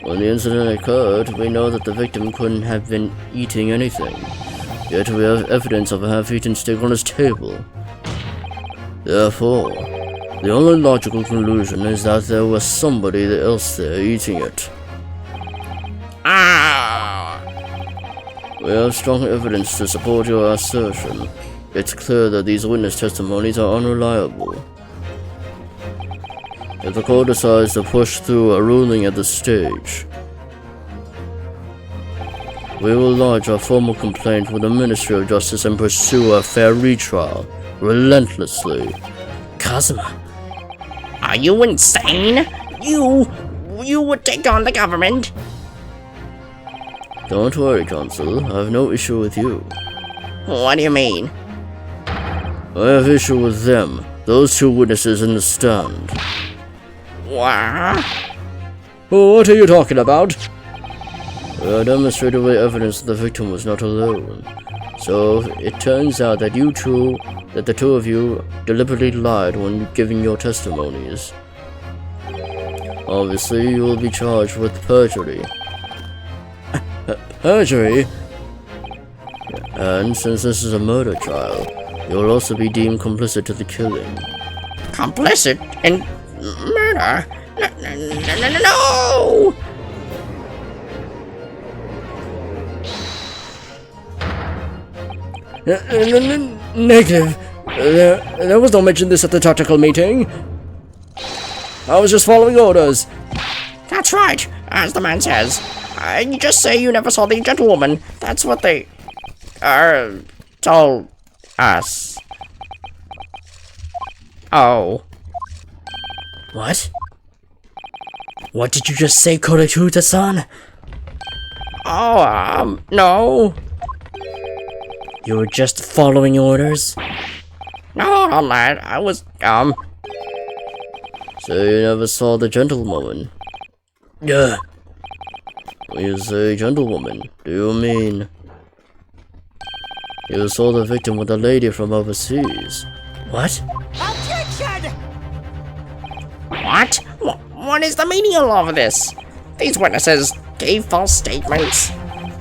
[SPEAKER 1] When the incident occurred, we know that the victim couldn't have been eating anything. Yet we have evidence of a half-eaten steak on his table. Therefore, the only logical conclusion is that there was somebody else there eating it.
[SPEAKER 3] Ah!
[SPEAKER 1] We have strong evidence to support your assertion. It's clear that these witness testimonies are unreliable. If the court decides to push through a ruling at this stage, we will lodge a formal complaint with the Ministry of Justice and pursue a fair retrial, relentlessly.
[SPEAKER 4] Kazuma.
[SPEAKER 3] Are you insane? You would take on the government?
[SPEAKER 1] Don't worry, Counsel. I have no issue with you.
[SPEAKER 3] What do you mean?
[SPEAKER 1] I have issue with them, those two witnesses in the stand.
[SPEAKER 3] What?
[SPEAKER 1] What are you talking about? We have demonstrated with evidence that the victim was not alone. So it turns out that the two of you deliberately lied when giving your testimonies. Obviously, you will be charged with perjury. Perjury? And since this is a murder trial, you will also be deemed complicit to the killing.
[SPEAKER 3] Complicit in murder? No!
[SPEAKER 1] Negative. There was no mention of this at the tactical meeting. I was just following orders.
[SPEAKER 3] That's right, as the man says. You just say you never saw the gentlewoman. That's what they told us. Oh.
[SPEAKER 4] What? What did you just say, Kodakuta-san?
[SPEAKER 3] Oh, no.
[SPEAKER 4] You were just following orders?
[SPEAKER 3] No, not that. I was,
[SPEAKER 1] So you never saw the gentlewoman?
[SPEAKER 4] Yeah.
[SPEAKER 1] When you say gentlewoman, do you mean you saw the victim with a lady from overseas?
[SPEAKER 4] What?
[SPEAKER 3] What? What is the meaning of all of this? These witnesses gave false statements.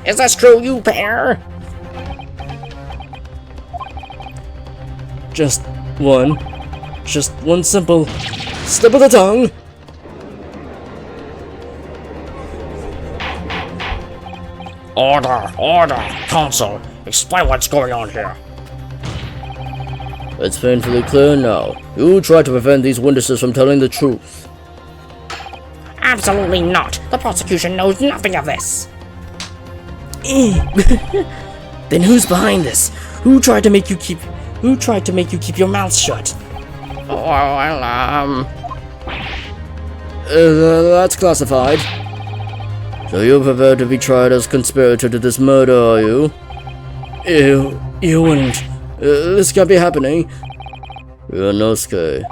[SPEAKER 3] Is this true, you pair?
[SPEAKER 1] Just one simple slip of the tongue.
[SPEAKER 5] Order! Counsel, explain what's going on here.
[SPEAKER 1] It's painfully clear now. You tried to prevent these witnesses from telling the truth.
[SPEAKER 3] Absolutely not. The prosecution knows nothing of this.
[SPEAKER 4] Then who's behind this? Who tried to make you keep your mouth shut?
[SPEAKER 3] Well,
[SPEAKER 1] That's classified. So you're prepared to be tried as conspirator to this murder, are you? You wouldn't. This can't be happening. Ryunosuke,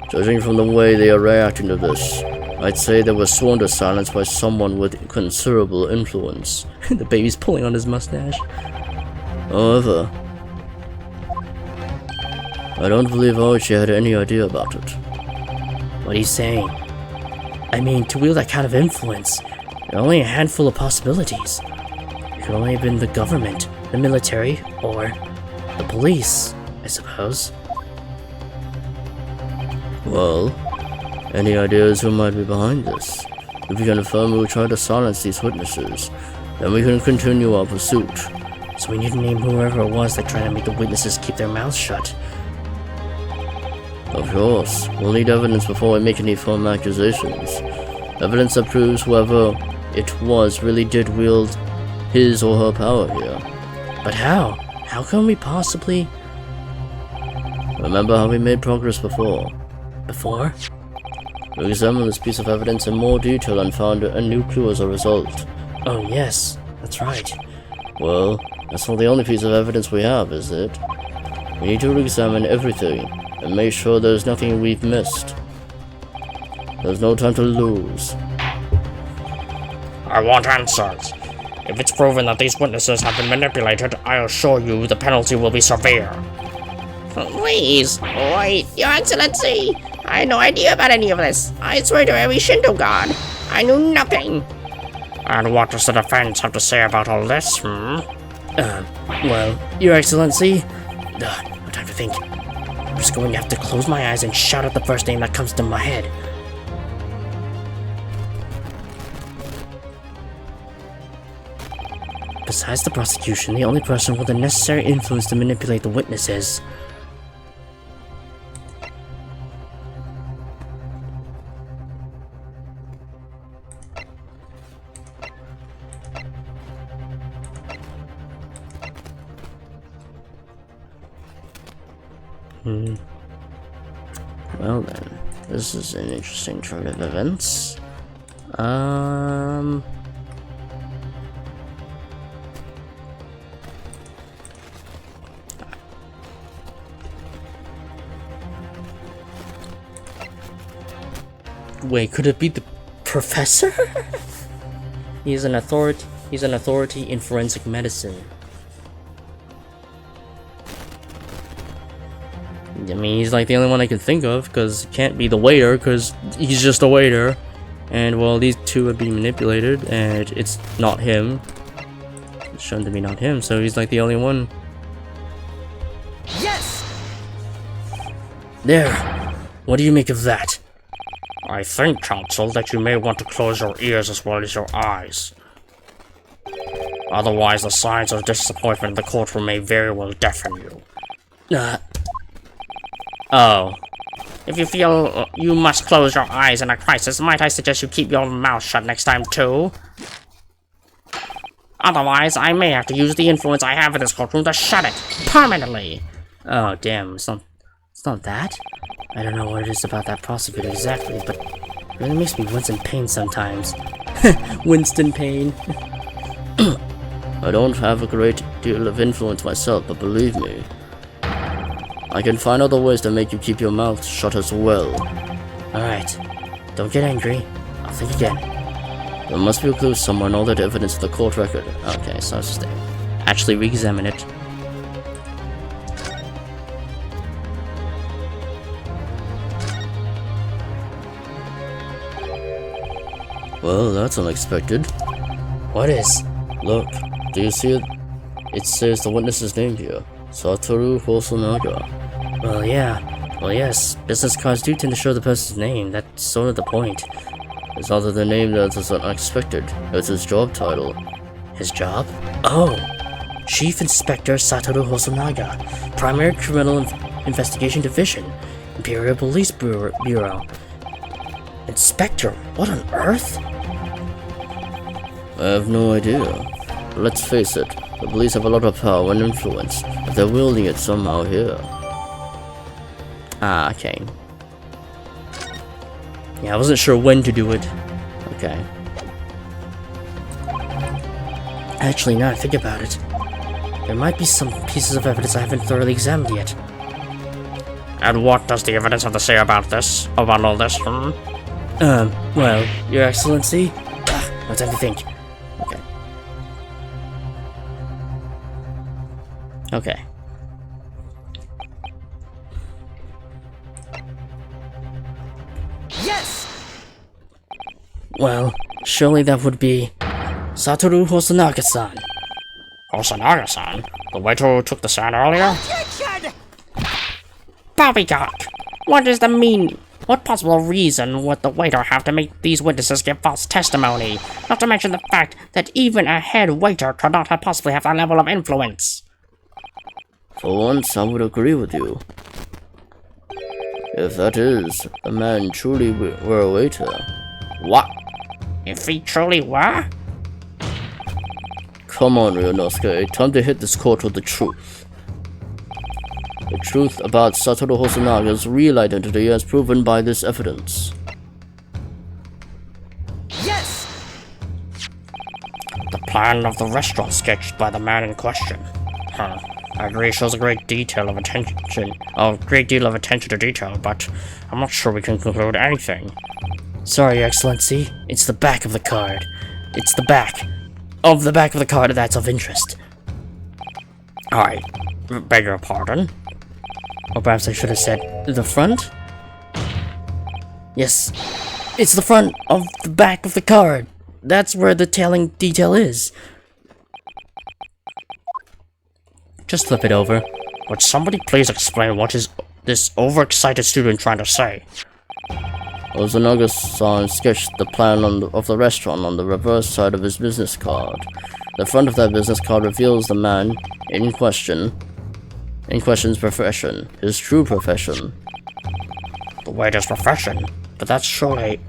[SPEAKER 1] judging from the way they are reacting to this, I'd say they were sworn to silence by someone with considerable influence.
[SPEAKER 4] The baby's pulling on his mustache.
[SPEAKER 1] However, I don't believe Oichi had any idea about it.
[SPEAKER 4] What are you saying? I mean, to wield that kind of influence, there are only a handful of possibilities. It could only have been the government, the military, or the police, I suppose.
[SPEAKER 1] Well, any ideas who might be behind this? If we can confirm who tried to silence these witnesses, then we can continue our pursuit.
[SPEAKER 4] So we need to name whoever it was that tried to make the witnesses keep their mouths shut.
[SPEAKER 1] Of course, we'll need evidence before we make any firm accusations. Evidence that proves whoever it was really did wield his or her power here.
[SPEAKER 4] But how? How can we possibly...
[SPEAKER 1] Remember how we made progress before?
[SPEAKER 4] Before?
[SPEAKER 1] We examined this piece of evidence in more detail and found a new clue as a result.
[SPEAKER 4] Oh yes, that's right.
[SPEAKER 1] Well, that's not the only piece of evidence we have, is it? We need to examine everything and make sure there's nothing we've missed. There's no time to lose.
[SPEAKER 5] I want answers. If it's proven that these witnesses have been manipulated, I assure you the penalty will be severe.
[SPEAKER 3] Please, wait, Your Excellency. I had no idea about any of this. I swear to every Shinto god, I knew nothing.
[SPEAKER 5] And what does the defense have to say about all this,
[SPEAKER 4] Well, Your Excellency... no time to think. I'm just going to have to close my eyes and shout out the first name that comes to my head. Besides the prosecution, the only person with the necessary influence to manipulate the witnesses...
[SPEAKER 1] Well then, this is an interesting turn of events.
[SPEAKER 4] Wait, could it be the professor? He's an authority in forensic medicine.
[SPEAKER 1] I mean, he's like the only one I can think of, because it can't be the waiter, because he's just a waiter. And well, these two are being manipulated, and it's not him. It's shown to be not him, so he's like the only one.
[SPEAKER 3] Yes!
[SPEAKER 4] There. What do you make of that?
[SPEAKER 5] I think, Counsel, that you may want to close your ears as well as your eyes. Otherwise, the signs of disappointment in the courtroom may very well deafen you.
[SPEAKER 1] Oh.
[SPEAKER 3] If you feel you must close your eyes in a crisis, might I suggest you keep your mouth shut next time too? Otherwise, I may have to use the influence I have in this courtroom to shut it permanently.
[SPEAKER 4] Oh, damn, it's not that? I don't know what it is about that prosecutor exactly, but it really makes me wince in pain sometimes.
[SPEAKER 1] Winston Payne.
[SPEAKER 4] I don't have a great deal of influence myself, but believe me, I can find other ways to make you keep your mouth shut as well. Alright, don't get angry. I'll think again. There must be a clue somewhere in all that evidence in the court record. Okay, so I'll just
[SPEAKER 1] Actually re-examine it.
[SPEAKER 4] Well, that's unexpected.
[SPEAKER 1] What is?
[SPEAKER 4] Look, do you see it? It says the witness's name here. Satoru Hosonaga.
[SPEAKER 1] Well, yeah. Well, yes. Business cards do tend to show the person's name. That's sort of the point.
[SPEAKER 4] It's not that the name that is unexpected. It's his job title.
[SPEAKER 1] His job? Oh! Chief Inspector Satoru Hosonaga, Primary Criminal Investigation Division, Imperial Police Bureau. Inspector? What on earth?
[SPEAKER 4] I have no idea. But let's face it, the police have a lot of power and influence, if they're wielding it somehow here.
[SPEAKER 1] Ah, okay. Yeah, I wasn't sure when to do it.
[SPEAKER 4] Okay.
[SPEAKER 1] Actually, now I think about it, there might be some pieces of evidence I haven't thoroughly examined yet.
[SPEAKER 5] And what does the evidence have to say about this? About all this,
[SPEAKER 1] Well, Your Excellency? No time to think.
[SPEAKER 4] Okay.
[SPEAKER 1] Okay.
[SPEAKER 3] Yes!
[SPEAKER 1] Well, surely that would be Satoru Hosonaga-san.
[SPEAKER 5] Hosonaga-san? The waiter who took the stand earlier?
[SPEAKER 3] Poppycock! What does that mean? What possible reason would the waiter have to make these witnesses give false testimony? Not to mention the fact that even a head waiter could not have possibly have that level of influence.
[SPEAKER 4] For once, I would agree with you. If that is, the man truly were a waiter.
[SPEAKER 5] What?
[SPEAKER 3] If he truly were?
[SPEAKER 4] Come on, Ryunosuke, time to hit this court with the truth. The truth about Satoru Hosanaga's real identity as proven by this evidence.
[SPEAKER 3] Yes!
[SPEAKER 5] The plan of the restaurant sketched by the man in question. Huh. I agree, shows a great deal of attention to detail, but I'm not sure we can conclude anything.
[SPEAKER 1] Sorry, Your Excellency. It's the back of the card. It's the back of the card that's of interest.
[SPEAKER 5] I beg your pardon?
[SPEAKER 1] Or perhaps I should have said the front? Yes, it's the front of the back of the card. That's where the telling detail is. Just flip it over.
[SPEAKER 5] Would somebody please explain what is this overexcited student trying to say?
[SPEAKER 4] Hosonaga-san sketched the plan of the restaurant on the reverse side of his business card. The front of that business card reveals the man in question's profession, his true profession.
[SPEAKER 5] The waiter's profession? But that's surely...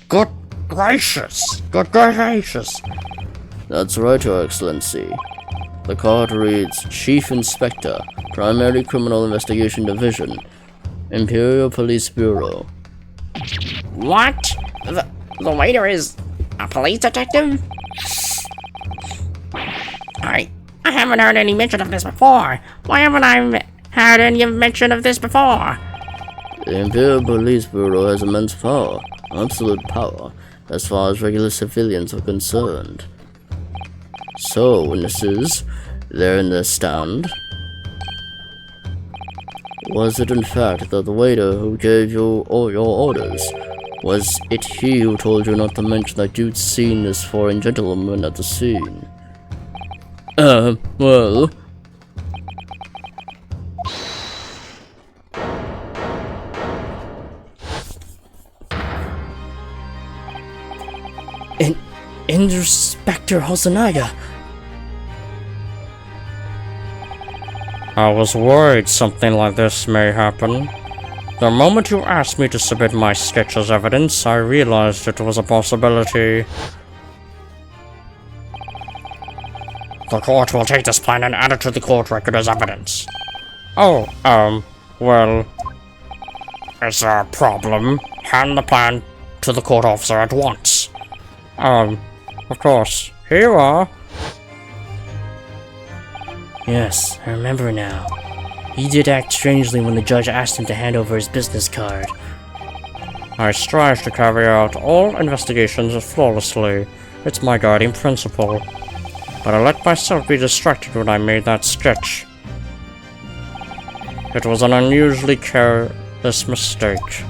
[SPEAKER 5] Good gracious! Good gracious!
[SPEAKER 4] That's right, Your Excellency. The card reads, Chief Inspector, Primary Criminal Investigation Division, Imperial Police Bureau.
[SPEAKER 3] What? The waiter is a police detective? I haven't heard any mention of this before. Why haven't I heard any mention of this before?
[SPEAKER 4] The Imperial Police Bureau has immense power, absolute power, as far as regular civilians are concerned. So, witnesses, there in the stand. Was it in fact that the waiter who gave you all your orders? Was it he who told you not to mention that you'd seen this foreign gentleman at the scene?
[SPEAKER 1] Well... Inspector Hosonaga,
[SPEAKER 5] I was worried something like this may happen. The moment you asked me to submit my sketch as evidence, I realized it was a possibility. The court will take this plan and add it to the court record as evidence. Oh, well... Is there a problem? Hand the plan to the court officer at once. Of course. Here you are.
[SPEAKER 4] Yes, I remember now. He did act strangely when the judge asked him to hand over his business card.
[SPEAKER 5] I strive to carry out all investigations flawlessly. It's my guiding principle. But I let myself be distracted when I made that sketch. It was an unusually careless mistake.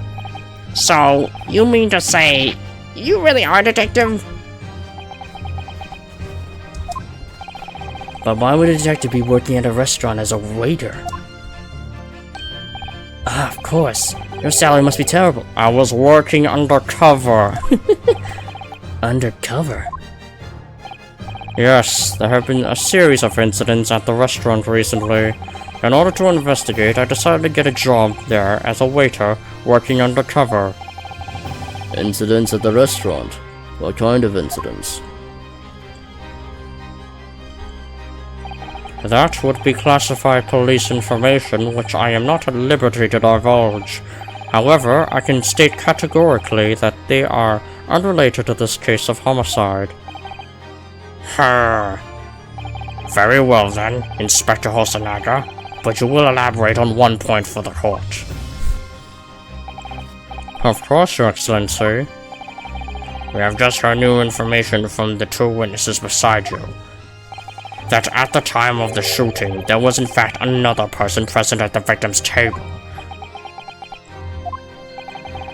[SPEAKER 3] So, you mean to say, you really are a detective?
[SPEAKER 4] But why would a detective be working at a restaurant as a waiter? Ah, of course. Your salary must be terrible.
[SPEAKER 5] I was working undercover.
[SPEAKER 4] Undercover?
[SPEAKER 5] Yes, there have been a series of incidents at the restaurant recently. In order to investigate, I decided to get a job there as a waiter, working undercover.
[SPEAKER 1] Incidents at the restaurant? What kind of incidents?
[SPEAKER 5] That would be classified police information, which I am not at liberty to divulge. However, I can state categorically that they are unrelated to this case of homicide. Very well then, Inspector Hosonaga, but you will elaborate on one point for the court. Of course, Your Excellency. We have just heard new information from the two witnesses beside you. That at the time of the shooting, there was in fact another person present at the victim's table.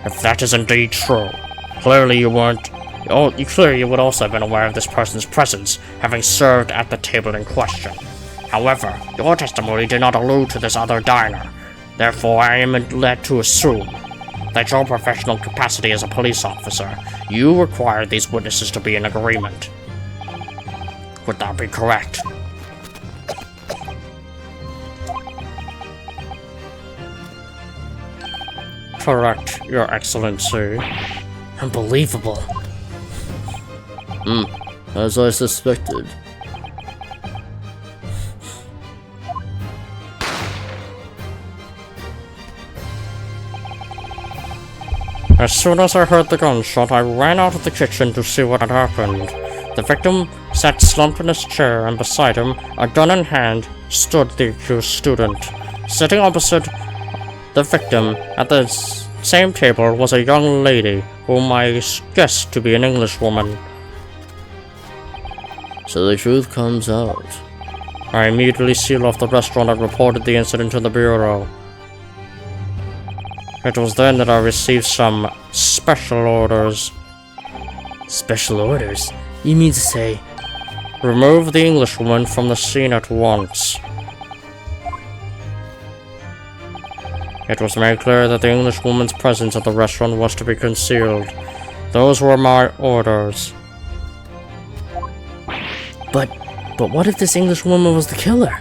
[SPEAKER 5] If that is indeed true, clearly you would also have been aware of this person's presence, having served at the table in question. However, your testimony did not allude to this other diner. Therefore, I am led to assume that your professional capacity as a police officer, you required these witnesses to be in agreement. Would that be correct? Correct, Your Excellency.
[SPEAKER 4] Unbelievable.
[SPEAKER 1] As I suspected.
[SPEAKER 5] As soon as I heard the gunshot, I ran out of the kitchen to see what had happened. The victim sat slumped in his chair, and beside him, a gun in hand, stood the accused student. Sitting opposite the victim at the same table was a young lady, whom I guessed to be an Englishwoman.
[SPEAKER 1] So the truth comes out.
[SPEAKER 5] I immediately sealed off the restaurant and reported the incident to the Bureau. It was then that I received some special orders.
[SPEAKER 4] Special orders? You mean to say...
[SPEAKER 5] Remove the Englishwoman from the scene at once. It was made clear that the Englishwoman's presence at the restaurant was to be concealed. Those were my orders.
[SPEAKER 4] But what if this Englishwoman was the killer?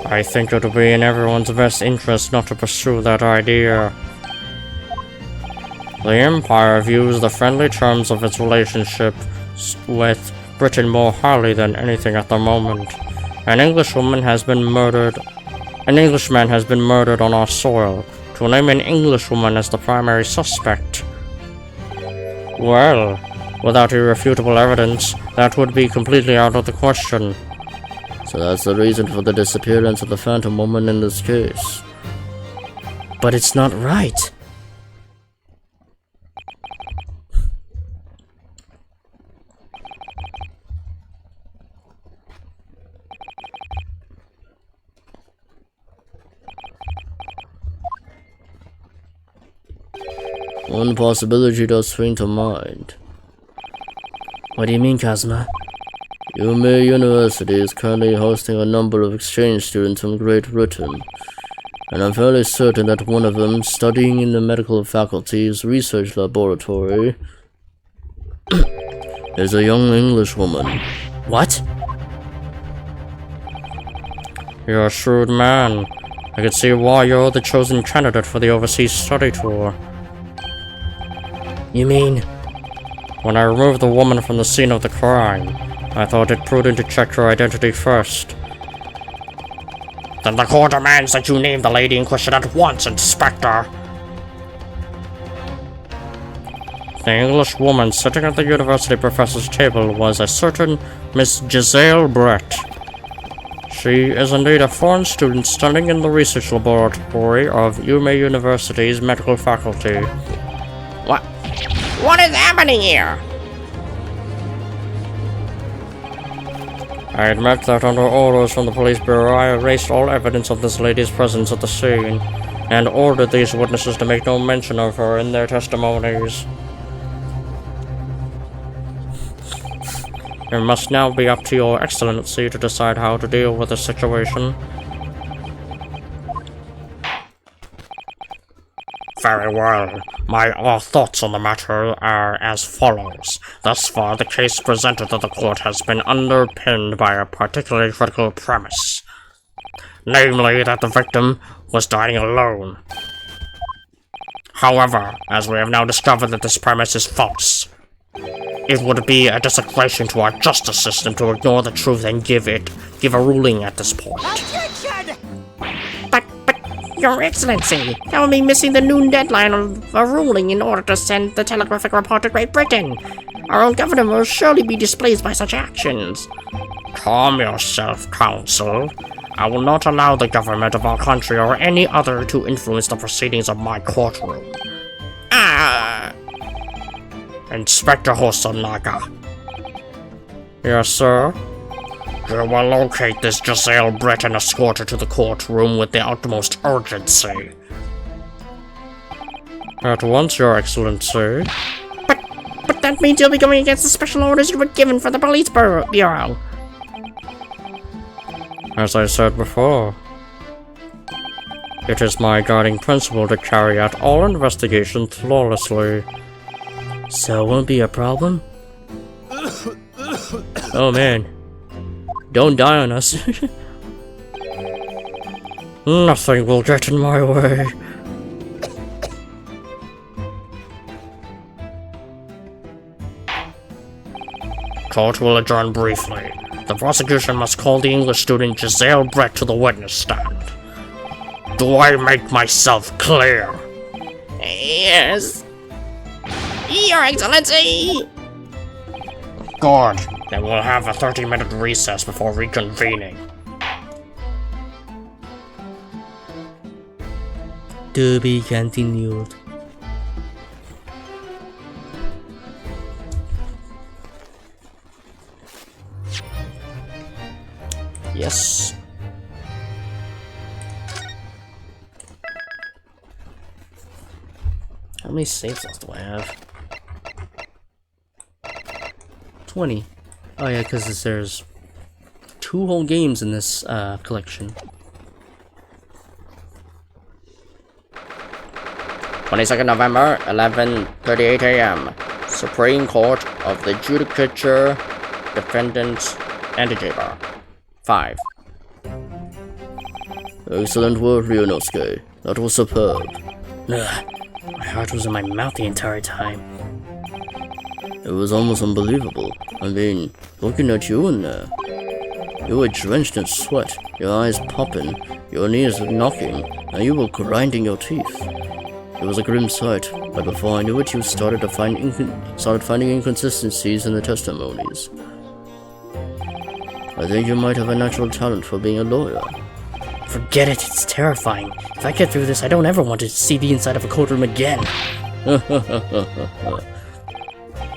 [SPEAKER 5] I think it would be in everyone's best interest not to pursue that idea. The Empire views the friendly terms of its relationship with Britain more highly than anything at the moment. An Englishman has been murdered on our soil. To name an Englishwoman as the primary suspect, well, without irrefutable evidence, that would be completely out of the question.
[SPEAKER 1] So that's the reason for the disappearance of the Phantom Woman in this case.
[SPEAKER 4] But it's not right.
[SPEAKER 1] One possibility does spring to mind.
[SPEAKER 4] What do you mean, Kazuma?
[SPEAKER 1] Yume University is currently hosting a number of exchange students from Great Britain, and I'm fairly certain that one of them, studying in the medical faculty's research laboratory, is a young Englishwoman.
[SPEAKER 4] What?
[SPEAKER 1] You're a shrewd man. I can see why you're the chosen candidate for the overseas study tour.
[SPEAKER 4] You mean?
[SPEAKER 1] When I removed the woman from the scene of the crime, I thought it prudent to check her identity first.
[SPEAKER 5] Then the court demands that you name the lady in question at once, Inspector.
[SPEAKER 1] The English woman sitting at the university professor's table was a certain Miss Giselle Brett. She is indeed a foreign student studying in the research laboratory of Umeå University's medical faculty.
[SPEAKER 3] What is happening here?
[SPEAKER 1] I admit that under orders from the police bureau, I erased all evidence of this lady's presence at the scene, and ordered these witnesses to make no mention of her in their testimonies. It must now be up to your excellency to decide how to deal with the situation.
[SPEAKER 5] Very well. My thoughts on the matter are as follows. Thus far, the case presented to the court has been underpinned by a particularly critical premise. Namely, that the victim was dying alone. However, as we have now discovered that this premise is false, it would be a desecration to our justice system to ignore the truth and give a ruling at this point.
[SPEAKER 3] But, Your Excellency, that will be missing the noon deadline of a ruling in order to send the telegraphic report to Great Britain. Our own government will surely be displeased by such actions.
[SPEAKER 5] Calm yourself, Counsel. I will not allow the government of our country or any other to influence the proceedings of my courtroom. Inspector Hosonaga.
[SPEAKER 1] Yes, sir?
[SPEAKER 5] You will locate this Giselle Brett and escort her to the courtroom with the utmost urgency.
[SPEAKER 1] At once, your excellency.
[SPEAKER 3] But that means you'll be going against the special orders you were given for the police bureau.
[SPEAKER 1] As I said before, it is my guiding principle to carry out all investigations flawlessly.
[SPEAKER 4] So it won't be a problem?
[SPEAKER 1] Oh man. Don't die on us. Nothing will get in my way.
[SPEAKER 5] Court will adjourn briefly. The prosecution must call the English student Giselle Brett to the witness stand. Do I make myself clear?
[SPEAKER 3] Yes. Your Excellency!
[SPEAKER 5] Good. Then we'll have a 30-minute recess before reconvening.
[SPEAKER 4] To be continued.
[SPEAKER 1] Yes.
[SPEAKER 4] How many save slots do I have? 20. Oh yeah, because there's 2 whole games in this collection.
[SPEAKER 1] 22nd November, 11:38 a.m. Supreme Court of the Judicature, Defendant, Antijaber. 5.
[SPEAKER 4] Excellent work, Ryunosuke. That was superb. Ugh, my heart was in my mouth the entire time. It was almost unbelievable. I mean, looking at you in there. You were drenched in sweat, your eyes popping, your knees knocking, and you were grinding your teeth. It was a grim sight, but before I knew it, you started finding inconsistencies in the testimonies. I think you might have a natural talent for being a lawyer. Forget it, it's terrifying. If I get through this, I don't ever want to see the inside of a courtroom again.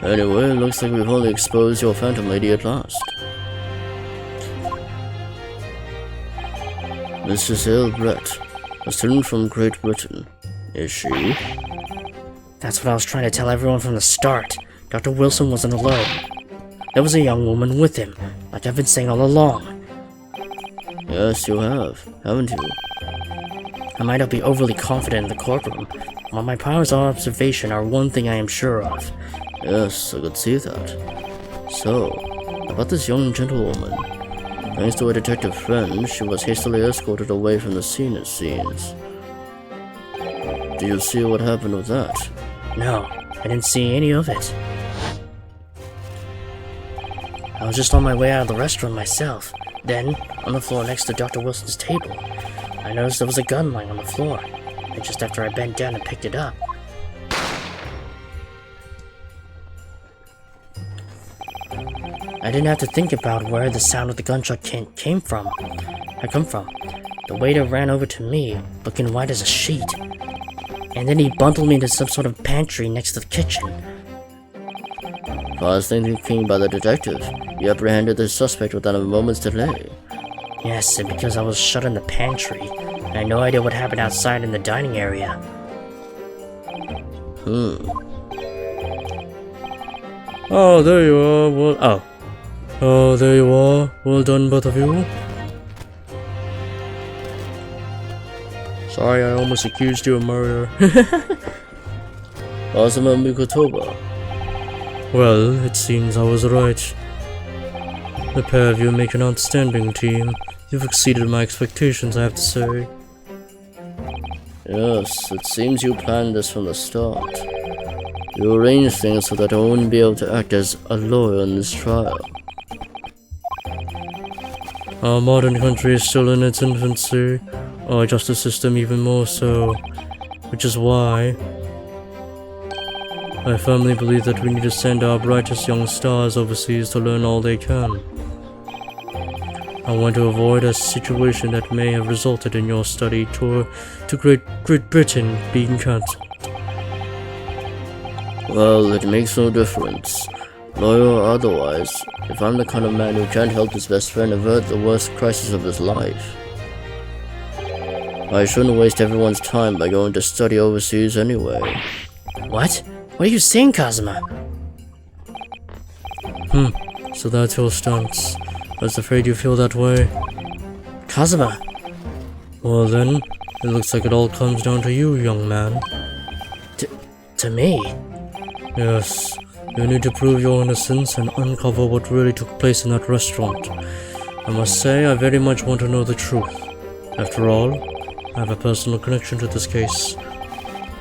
[SPEAKER 4] Anyway, it looks like we've only exposed your phantom lady at last. Miss Giselle Brett, a student from Great Britain. Is she? That's what I was trying to tell everyone from the start. Dr. Wilson wasn't alone. There was a young woman with him, like I've been saying all along. Yes, you have, haven't you? I might not be overly confident in the courtroom, but my powers of observation are one thing I am sure of. Yes, I could see that. So, about this young gentlewoman. Thanks to a detective friend, she was hastily escorted away from the scene, it seems. Do you see what happened with that?
[SPEAKER 1] No, I didn't see any of it. I was just on my way out of the restaurant myself. Then, on the floor next to Dr. Wilson's table, I noticed there was a gun lying on the floor. And just after I bent down and picked it up, I didn't have to think about where the sound of the gunshot came from. The waiter ran over to me, looking white as a sheet. And then he bundled me into some sort of pantry next to the kitchen.
[SPEAKER 4] Fast thinking by the detective, you apprehended the suspect without a moment's delay.
[SPEAKER 1] Yes, and because I was shut in the pantry, I had no idea what happened outside in the dining area. Oh, there you are. Well, oh, there you are. Well done, both of you. Sorry, I almost accused you of murder.
[SPEAKER 4] Kazuma Mikotoba.
[SPEAKER 1] Well, it seems I was right. The pair of you make an outstanding team. You've exceeded my expectations, I have to say.
[SPEAKER 4] Yes, it seems you planned this from the start. You arranged things so that I wouldn't be able to act as a lawyer in this trial.
[SPEAKER 1] Our modern country is still in its infancy, our justice system even more so, which is why I firmly believe that we need to send our brightest young stars overseas to learn all they can. I want to avoid a situation that may have resulted in your study tour to Great Britain being cancelled.
[SPEAKER 4] Well, it makes no difference. Lawyer or otherwise, if I'm the kind of man who can't help his best friend avert the worst crisis of his life, I shouldn't waste everyone's time by going to study overseas anyway.
[SPEAKER 1] What? What are you saying, Kazuma? So that's your stance. I was afraid you feel that way. Kazuma! Well then, it looks like it all comes down to you, young man. To me? Yes. You need to prove your innocence and uncover what really took place in that restaurant. I must say, I very much want to know the truth. After all, I have a personal connection to this case.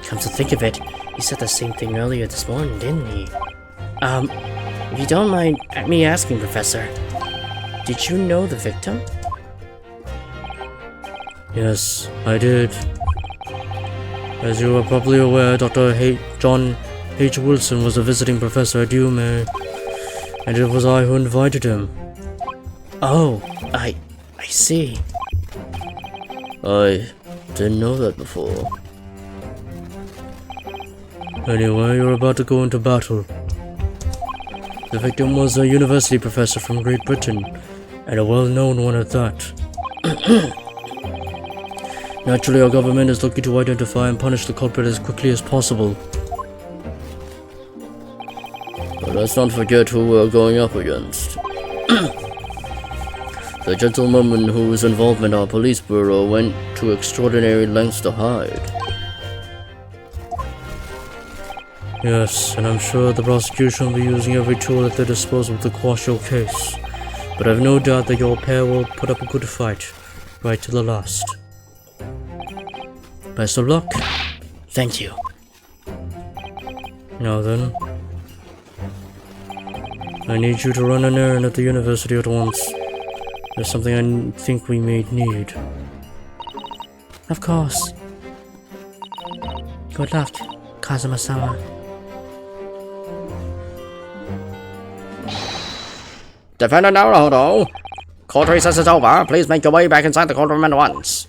[SPEAKER 1] Come to think of it, he said the same thing earlier this morning, didn't he? If you don't mind me asking, Professor, did you know the victim? Yes, I did. As you are probably aware, Dr. John H. Wilson was a visiting professor at UMA, and it was I who invited him. Oh, I see.
[SPEAKER 4] I didn't know that before.
[SPEAKER 1] Anyway, you're about to go into battle. The victim was a university professor from Great Britain, and a well-known one at that. Naturally, our government is looking to identify and punish the culprit as quickly as possible.
[SPEAKER 4] But let's not forget who we're going up against. The gentleman whose involvement our police bureau went to extraordinary lengths to hide.
[SPEAKER 1] Yes, and I'm sure the prosecution will be using every tool at their disposal to quash your case. But I've no doubt that your pair will put up a good fight, right to the last. Best of luck. Thank you. Now then, I need you to run an errand at the university at once. There's something I think we may need. Of course. Good luck, Kazuma-sama.
[SPEAKER 5] Defendant Naruto, court recess is over. Please make your way back inside the courtroom at once.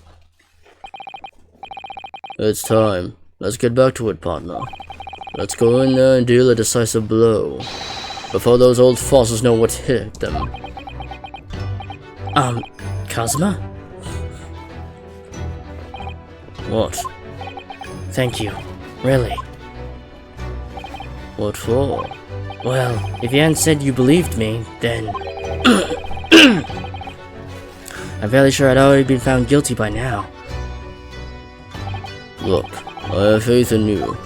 [SPEAKER 4] It's time. Let's get back to it, partner. Let's go in there and deal a decisive blow, before those old fossils know what hit them.
[SPEAKER 1] Kazuma?
[SPEAKER 4] What?
[SPEAKER 1] Thank you. Really.
[SPEAKER 4] What for?
[SPEAKER 1] Well, if you hadn't said you believed me, then... I'm fairly sure I'd already been found guilty by now.
[SPEAKER 4] Look, I have faith in you.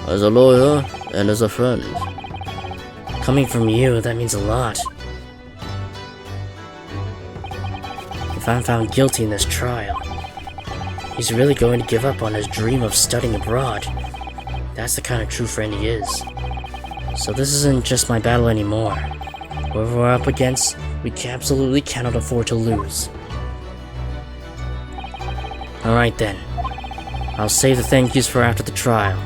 [SPEAKER 4] As a lawyer, and as a friend.
[SPEAKER 1] Coming from you, that means a lot.
[SPEAKER 4] if I'm found guilty in this trial, he's really going to give up on his dream of studying abroad. That's the kind of true friend he is. So this isn't just my battle anymore. Whoever we're up against, we absolutely cannot afford to lose. Alright then. I'll save the thank yous for after the trial.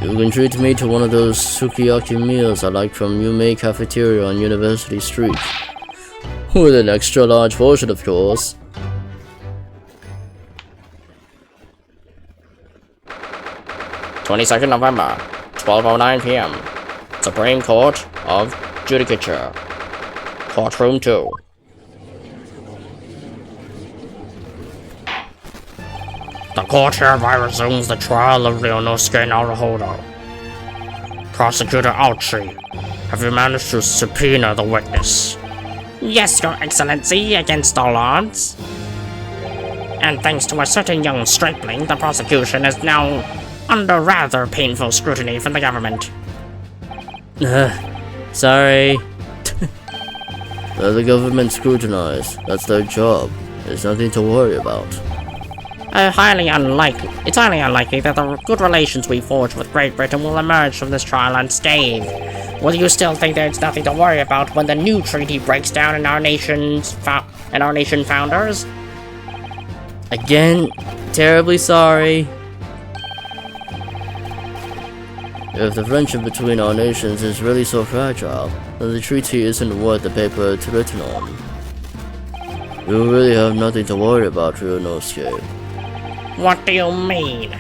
[SPEAKER 1] You can treat me to one of those sukiyaki meals I like from Yume Cafeteria on University Street. With an extra large portion, of course.
[SPEAKER 5] "22nd November, 12:09 p.m. Supreme Court of Judicature. Courtroom 2. The court hereby resumes the trial of Ryunosuke Naruhodo. Prosecutor Aochi, have you managed to subpoena the witness?"
[SPEAKER 3] Yes, Your Excellency, against all odds. And thanks to a certain young stripling, the prosecution is now under rather painful scrutiny from the government.
[SPEAKER 1] Sorry. Let the government scrutinize. That's their job. There's nothing to worry about.
[SPEAKER 3] It's highly unlikely that the good relations we forged with Great Britain will emerge from this trial unscathed. Will you still think there's nothing to worry about when the new treaty breaks down in our nation founders?
[SPEAKER 1] Again, terribly sorry. If the friendship between our nations is really so fragile, then the treaty isn't worth the paper it's written on. You really have nothing to worry about, Ryunosuke.
[SPEAKER 3] What do you mean?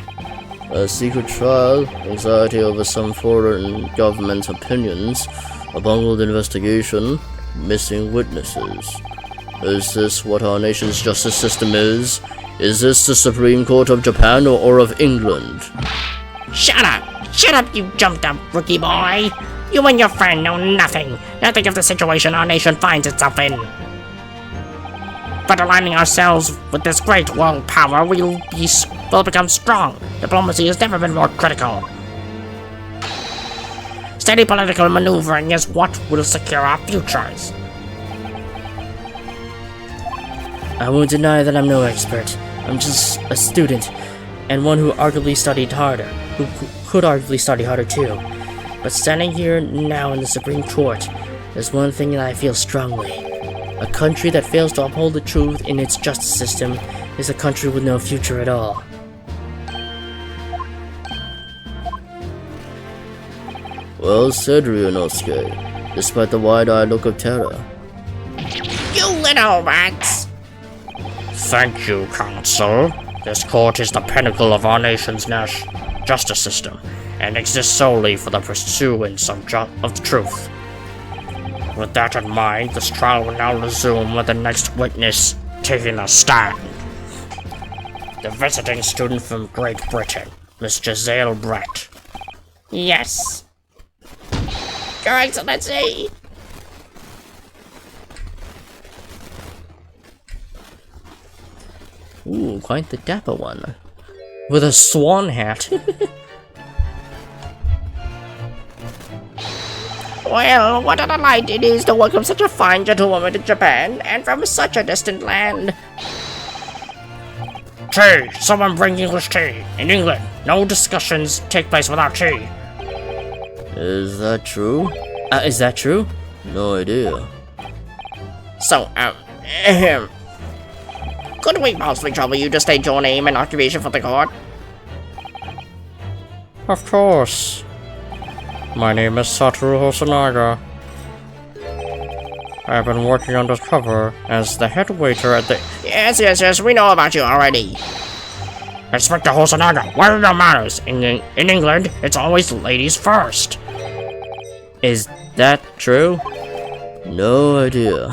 [SPEAKER 1] A secret trial, anxiety over some foreign government's opinions, a bungled investigation, missing witnesses. Is this what our nation's justice system is? Is this the Supreme Court of Japan or of England?
[SPEAKER 3] Shut up! Shut up, you jumped-up rookie boy! You and your friend know nothing of the situation our nation finds itself in. But aligning ourselves with this great world power, we'll become strong. Diplomacy has never been more critical. Steady political maneuvering is what will secure our futures.
[SPEAKER 4] I won't deny that I'm no expert. I'm just a student, and one who arguably studied harder, who could arguably study harder too. But standing here now in the Supreme Court, there's one thing that I feel strongly. A country that fails to uphold the truth in its justice system is a country with no future at all.
[SPEAKER 1] Well said, Ryunosuke, despite the wide-eyed look of terror.
[SPEAKER 3] You little rats!
[SPEAKER 5] Thank you, Counsel. This court is the pinnacle of our nation's justice system, and exists solely for the pursuance of the truth. With that in mind, this trial will now resume with the next witness taking a stand. The visiting student from Great Britain, Miss Giselle Brett.
[SPEAKER 3] Yes. Your Excellency!
[SPEAKER 1] Ooh, quite the dapper one. With a swan hat.
[SPEAKER 3] Well, what a delight it is to welcome such a fine gentlewoman to Japan, and from such a distant land.
[SPEAKER 5] Tea! Someone bring English tea! In England, no discussions take place without tea.
[SPEAKER 1] Is that true?
[SPEAKER 4] Is that true?
[SPEAKER 1] No idea.
[SPEAKER 3] So, could we possibly trouble you to state your name and occupation for the court?
[SPEAKER 5] Of course. My name is Satoru Hosonaga. I have been working undercover as the head waiter at the—
[SPEAKER 3] Yes, we know about you already.
[SPEAKER 5] Inspector Hosonaga, what are your manners? In England, it's always ladies first.
[SPEAKER 1] Is that true? No idea.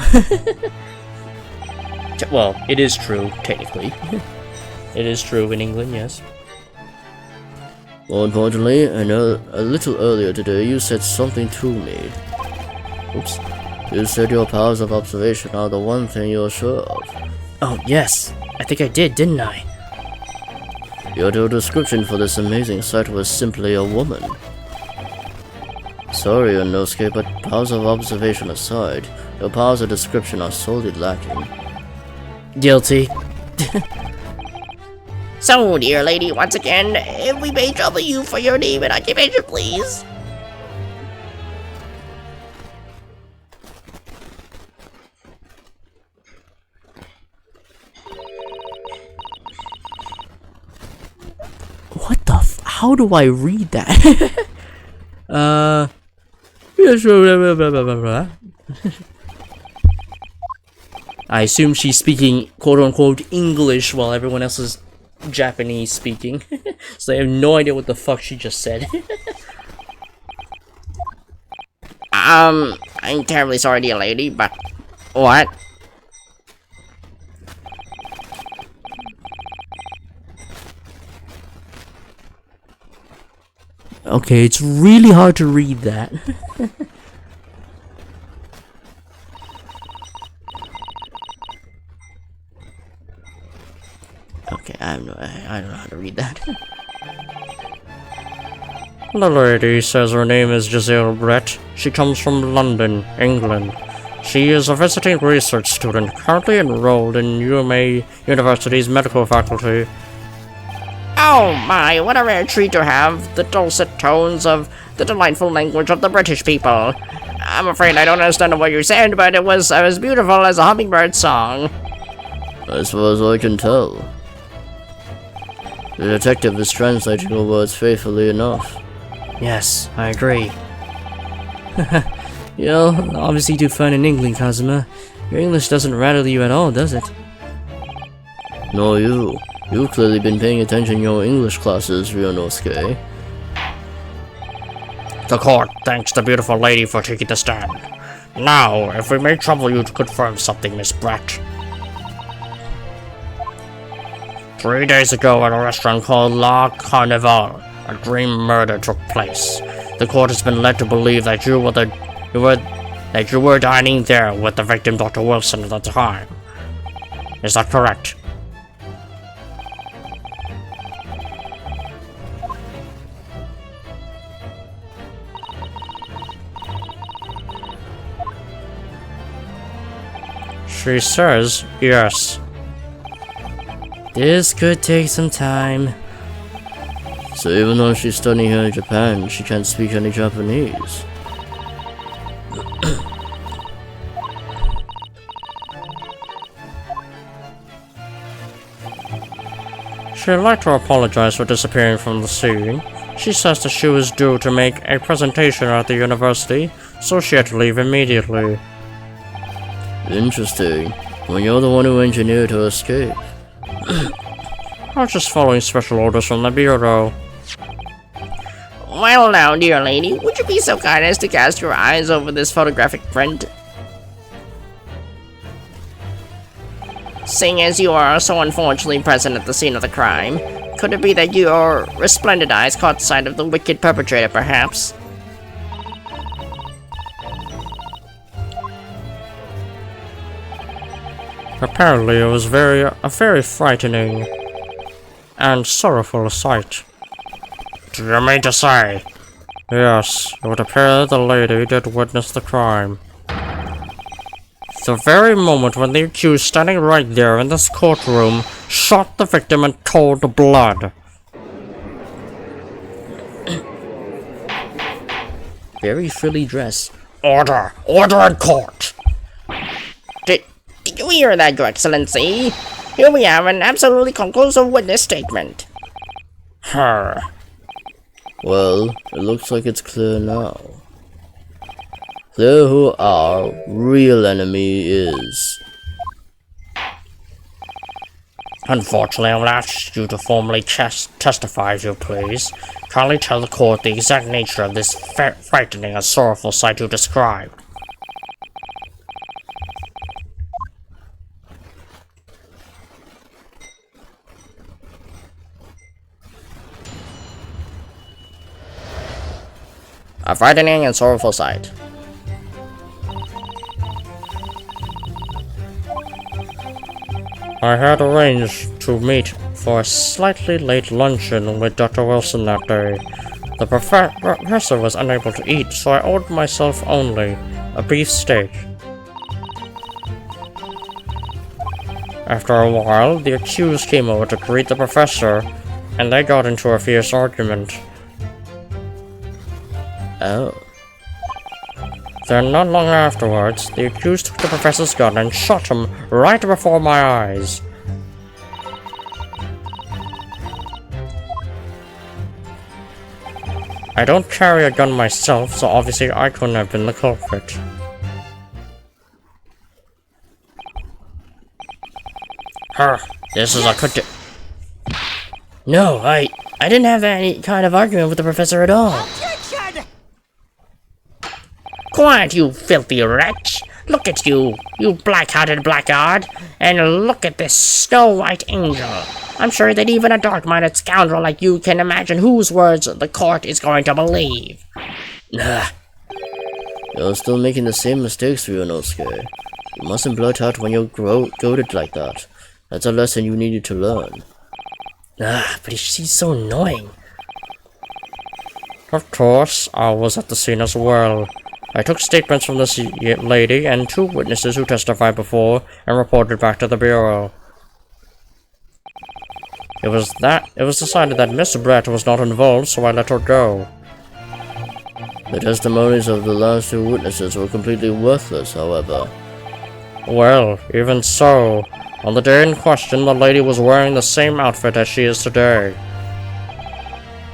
[SPEAKER 4] Well, it is true, technically. It is true in England, yes.
[SPEAKER 1] More importantly, I know a little earlier today you said something to me. Oops. You said your powers of observation are the one thing you're sure of.
[SPEAKER 4] Oh, yes. I think I did, didn't I?
[SPEAKER 1] Your description for this amazing sight was simply a woman. Sorry, Inosuke, but powers of observation aside,
[SPEAKER 4] Your powers of description are sorely lacking. Guilty.
[SPEAKER 3] So, dear lady, once again, if we may trouble you for your name and occupation, please.
[SPEAKER 4] What the how do I read that? I assume she's speaking quote-unquote English while everyone else is Japanese speaking. So I have no idea what the fuck she just said.
[SPEAKER 3] I'm terribly sorry, dear lady, but... What?
[SPEAKER 4] Okay, it's really hard to read that. Okay, I don't know how to read that.
[SPEAKER 1] The lady says her name is Giselle Brett. She comes from London, England. She is a visiting research student, currently enrolled in UMA University's medical faculty.
[SPEAKER 3] Oh my, what a rare treat to have the dulcet tones of the delightful language of the British people. I'm afraid I don't understand what you said, but it was as beautiful as a hummingbird song.
[SPEAKER 4] As far as I can tell. The detective is translating your words faithfully enough. Yes, I agree. You're obviously too fine in England, Kazuma. Your English doesn't rattle you at all, does it? Nor you. You've clearly been paying attention in your English classes, Ryunosuke.
[SPEAKER 5] The court thanks the beautiful lady for taking the stand. Now, if we may trouble you to confirm something, Miss Brett. 3 days ago at a restaurant called La Carnival, a dream murder took place. The court has been led to believe that you were dining there with the victim, Dr. Wilson, at the time. Is that correct?
[SPEAKER 1] She says yes.
[SPEAKER 4] This could take some time. So even though she's studying here in Japan, she can't speak any Japanese.
[SPEAKER 1] She'd like to apologize for disappearing from the scene. She says that she was due to make a presentation at the university, so she had to leave immediately.
[SPEAKER 4] Interesting. When you're the one who engineered her escape.
[SPEAKER 1] I was just following special orders from the Bureau.
[SPEAKER 3] Well now, dear lady, would you be so kind as to cast your eyes over this photographic print? Seeing as you are so unfortunately present at the scene of the crime, could it be that your resplendent eyes caught sight of the wicked perpetrator, perhaps?
[SPEAKER 1] Apparently it was a very frightening and sorrowful sight.
[SPEAKER 5] Do you mean to say?
[SPEAKER 1] Yes, it would appear the lady did witness the crime. The very moment when the accused, standing right there in this courtroom, shot the victim in cold blood.
[SPEAKER 4] Very frilly dress.
[SPEAKER 5] Order! Order in court!
[SPEAKER 3] Did you hear that, Your Excellency? Here we have an absolutely conclusive witness statement.
[SPEAKER 5] Her.
[SPEAKER 4] Well, it looks like it's clear now. Clear who our real enemy is.
[SPEAKER 5] Unfortunately, I will ask you to formally testify, if you please. Kindly tell the court the exact nature of this frightening and sorrowful sight you described.
[SPEAKER 3] A frightening and sorrowful sight.
[SPEAKER 1] I had arranged to meet for a slightly late luncheon with Dr. Wilson that day. The professor was unable to eat, so I ordered myself only a beefsteak.
[SPEAKER 5] After a while, the accused came over to greet the professor, and they got into a fierce argument.
[SPEAKER 1] Oh.
[SPEAKER 5] Then, not long afterwards, the accused took the professor's gun and shot him right before my eyes. I don't carry a gun myself, so obviously I couldn't have been the culprit. This is a
[SPEAKER 4] No, I didn't have any kind of argument with the professor at all.
[SPEAKER 3] Quiet, you filthy wretch! Look at you, you black-hearted blackguard! And look at this snow-white angel! I'm sure that even a dark-minded scoundrel like you can imagine whose words the court is going to believe.
[SPEAKER 1] Nah. You're still making the same mistakes, Ryunosuke. You mustn't blurt out when you're goaded like that. That's a lesson you needed to learn.
[SPEAKER 4] But she's so annoying.
[SPEAKER 5] Of course, I was at the scene as well. I took statements from this lady and 2 witnesses who testified before and reported back to the bureau. It was decided that Miss Brett was not involved, so I let her go.
[SPEAKER 1] The testimonies of the last 2 witnesses were completely worthless, however.
[SPEAKER 5] Well, even so, on the day in question, the lady was wearing the same outfit as she is today.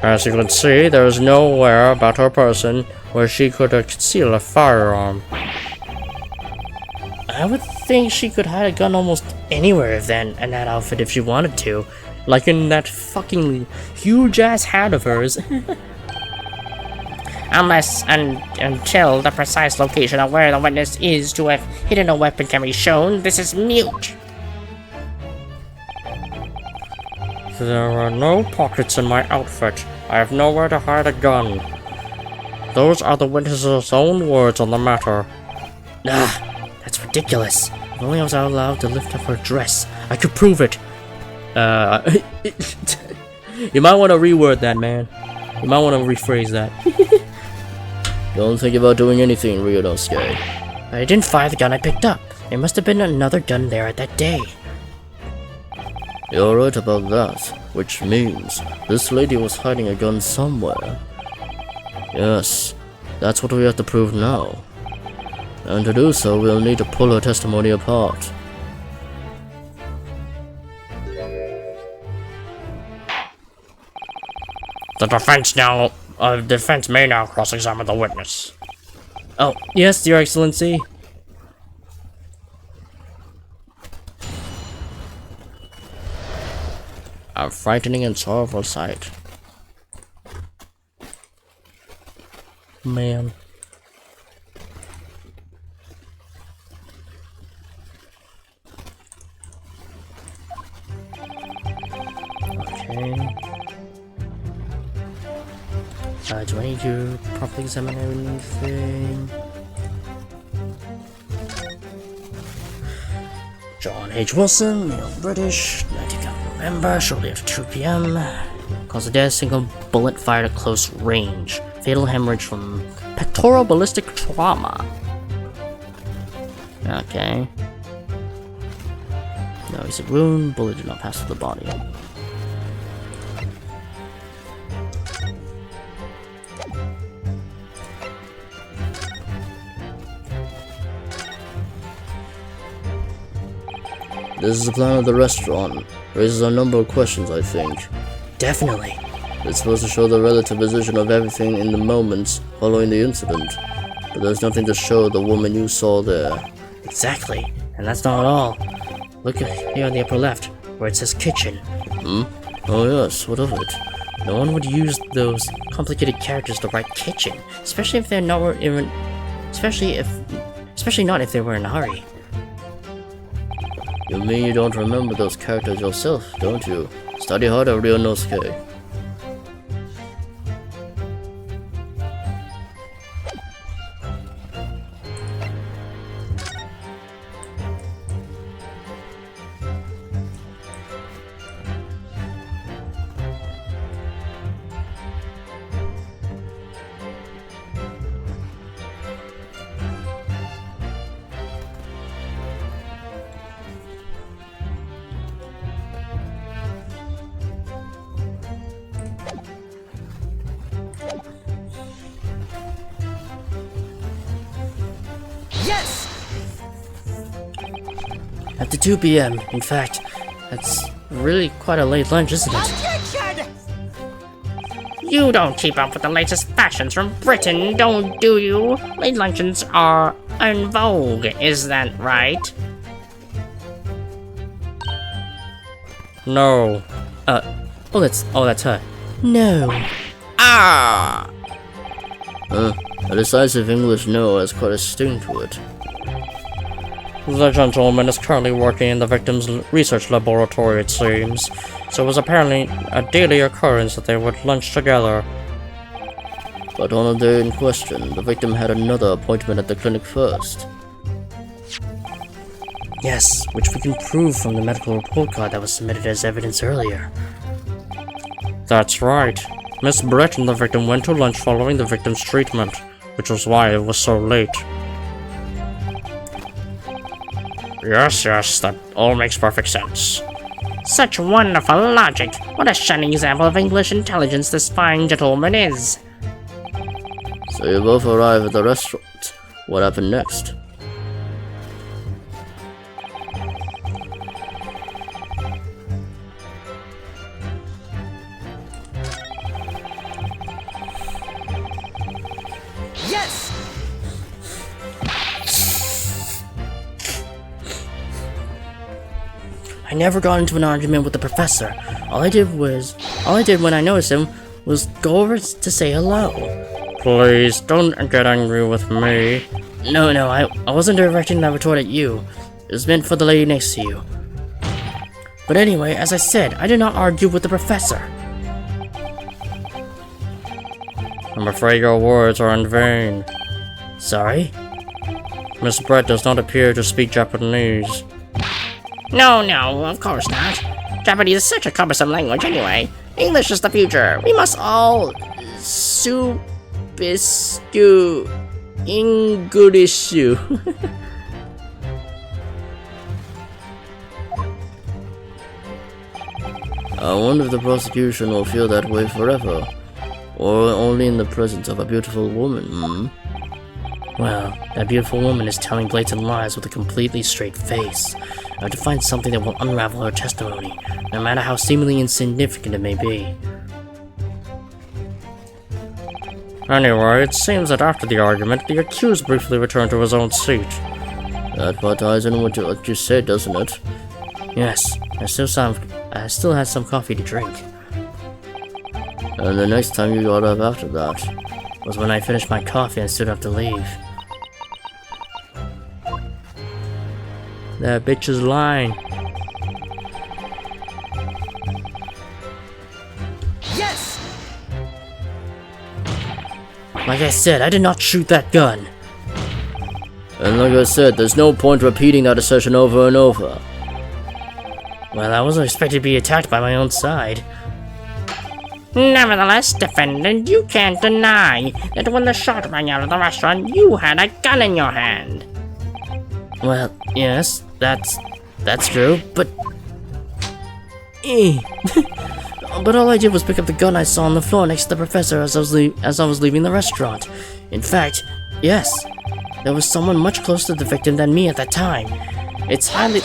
[SPEAKER 5] As you can see, there is nowhere about her person where she could conceal a firearm.
[SPEAKER 4] I would think she could hide a gun almost anywhere in that outfit if she wanted to. Like in that fucking huge-ass hat of hers.
[SPEAKER 3] Until the precise location of where the witness is to have hidden a weapon can be shown, this is mute.
[SPEAKER 5] There are no pockets in my outfit. I have nowhere to hide a gun. Those are the witness's own words on the matter.
[SPEAKER 4] That's ridiculous. If only I was allowed to lift up her dress, I could prove it.
[SPEAKER 1] You might want to reword that, man. You might want to rephrase that. Don't think about doing anything, Ryunosuke.
[SPEAKER 4] I didn't fire the gun I picked up. There must have been another gun there at that day.
[SPEAKER 1] You're right about that, which means this lady was hiding a gun somewhere. Yes, that's what we have to prove now. And to do so, we'll need to pull her testimony apart.
[SPEAKER 5] The defense may now cross-examine the witness.
[SPEAKER 1] Oh, yes, Your Excellency.
[SPEAKER 5] A frightening and sorrowful sight.
[SPEAKER 1] Man.
[SPEAKER 4] Okay. Do I need to properly examine anything? John H. Wilson, male British, 19th November, shortly after 2 p.m. Caused a death, single bullet fired at close range. Fatal hemorrhage from pectoral ballistic trauma. Okay. No, he's a wound, bullet did not pass through the body.
[SPEAKER 1] This is the plan of the restaurant. Raises a number of questions, I think.
[SPEAKER 4] Definitely.
[SPEAKER 1] It's supposed to show the relative position of everything in the moments following the incident. But there's nothing to show the woman you saw there.
[SPEAKER 4] Exactly. And that's not all. Look here on the upper left, where it says kitchen.
[SPEAKER 1] Oh yes, what of it?
[SPEAKER 4] No one would use those complicated characters to write kitchen, especially if they're not even, especially not if they were in a hurry.
[SPEAKER 1] You mean you don't remember those characters yourself, don't you? Study harder, Ryunosuke.
[SPEAKER 4] up to 2 p.m. In fact, that's really quite a late lunch, isn't it?
[SPEAKER 3] You don't keep up with the latest fashions from Britain, don't you? Late luncheons are en vogue, is that right?
[SPEAKER 1] No.
[SPEAKER 4] Oh, that's her. No.
[SPEAKER 3] Ah!
[SPEAKER 4] A decisive English no has quite a sting to it.
[SPEAKER 1] The gentleman is currently working in the victim's research laboratory, it seems. So it was apparently a daily occurrence that they would lunch together.
[SPEAKER 4] But on the day in question, the victim had another appointment at the clinic first. Yes, which we can prove from the medical report card that was submitted as evidence earlier.
[SPEAKER 1] That's right. Miss Brett and the victim went to lunch following the victim's treatment, which was why it was so late.
[SPEAKER 5] Yes, that all makes perfect sense.
[SPEAKER 3] Such wonderful logic. What a shining example of English intelligence this fine gentleman is.
[SPEAKER 4] So you both arrive at the restaurant. What happened next? I never got into an argument with the professor. All I did when I noticed him was go over to say hello.
[SPEAKER 1] Please, don't get angry with me.
[SPEAKER 4] No, I wasn't directing that retort at you. It was meant for the lady next to you. But anyway, as I said, I did not argue with the professor.
[SPEAKER 1] I'm afraid your words are in vain.
[SPEAKER 4] Sorry?
[SPEAKER 1] Miss Brett does not appear to speak Japanese.
[SPEAKER 3] No, of course not. Japanese is such a cumbersome language anyway. English is the future. We must all subistu English.
[SPEAKER 4] I wonder if the prosecution will feel that way forever. Or only in the presence of a beautiful woman, Well, that beautiful woman is telling blatant lies with a completely straight face. I have to find something that will unravel her testimony, no matter how seemingly insignificant it may be.
[SPEAKER 1] Anyway, it seems that after the argument, the accused briefly returned to his own seat.
[SPEAKER 4] That part ties in with what you said, doesn't it? Yes, I still had some coffee to drink. And the next time you got up after that was when I finished my coffee and stood up to leave.
[SPEAKER 1] That bitch is lying.
[SPEAKER 4] Like I said, I did not shoot that gun. And like I said, there's no point repeating that assertion over and over. Well, I wasn't expected to be attacked by my own side.
[SPEAKER 3] Nevertheless, defendant, you can't deny that when the shot rang out of the restaurant, you had a gun in your hand.
[SPEAKER 4] Well, yes, that's true, but... But all I did was pick up the gun I saw on the floor next to the professor as I was leaving the restaurant. In fact, yes, there was someone much closer to the victim than me at that time. It's highly...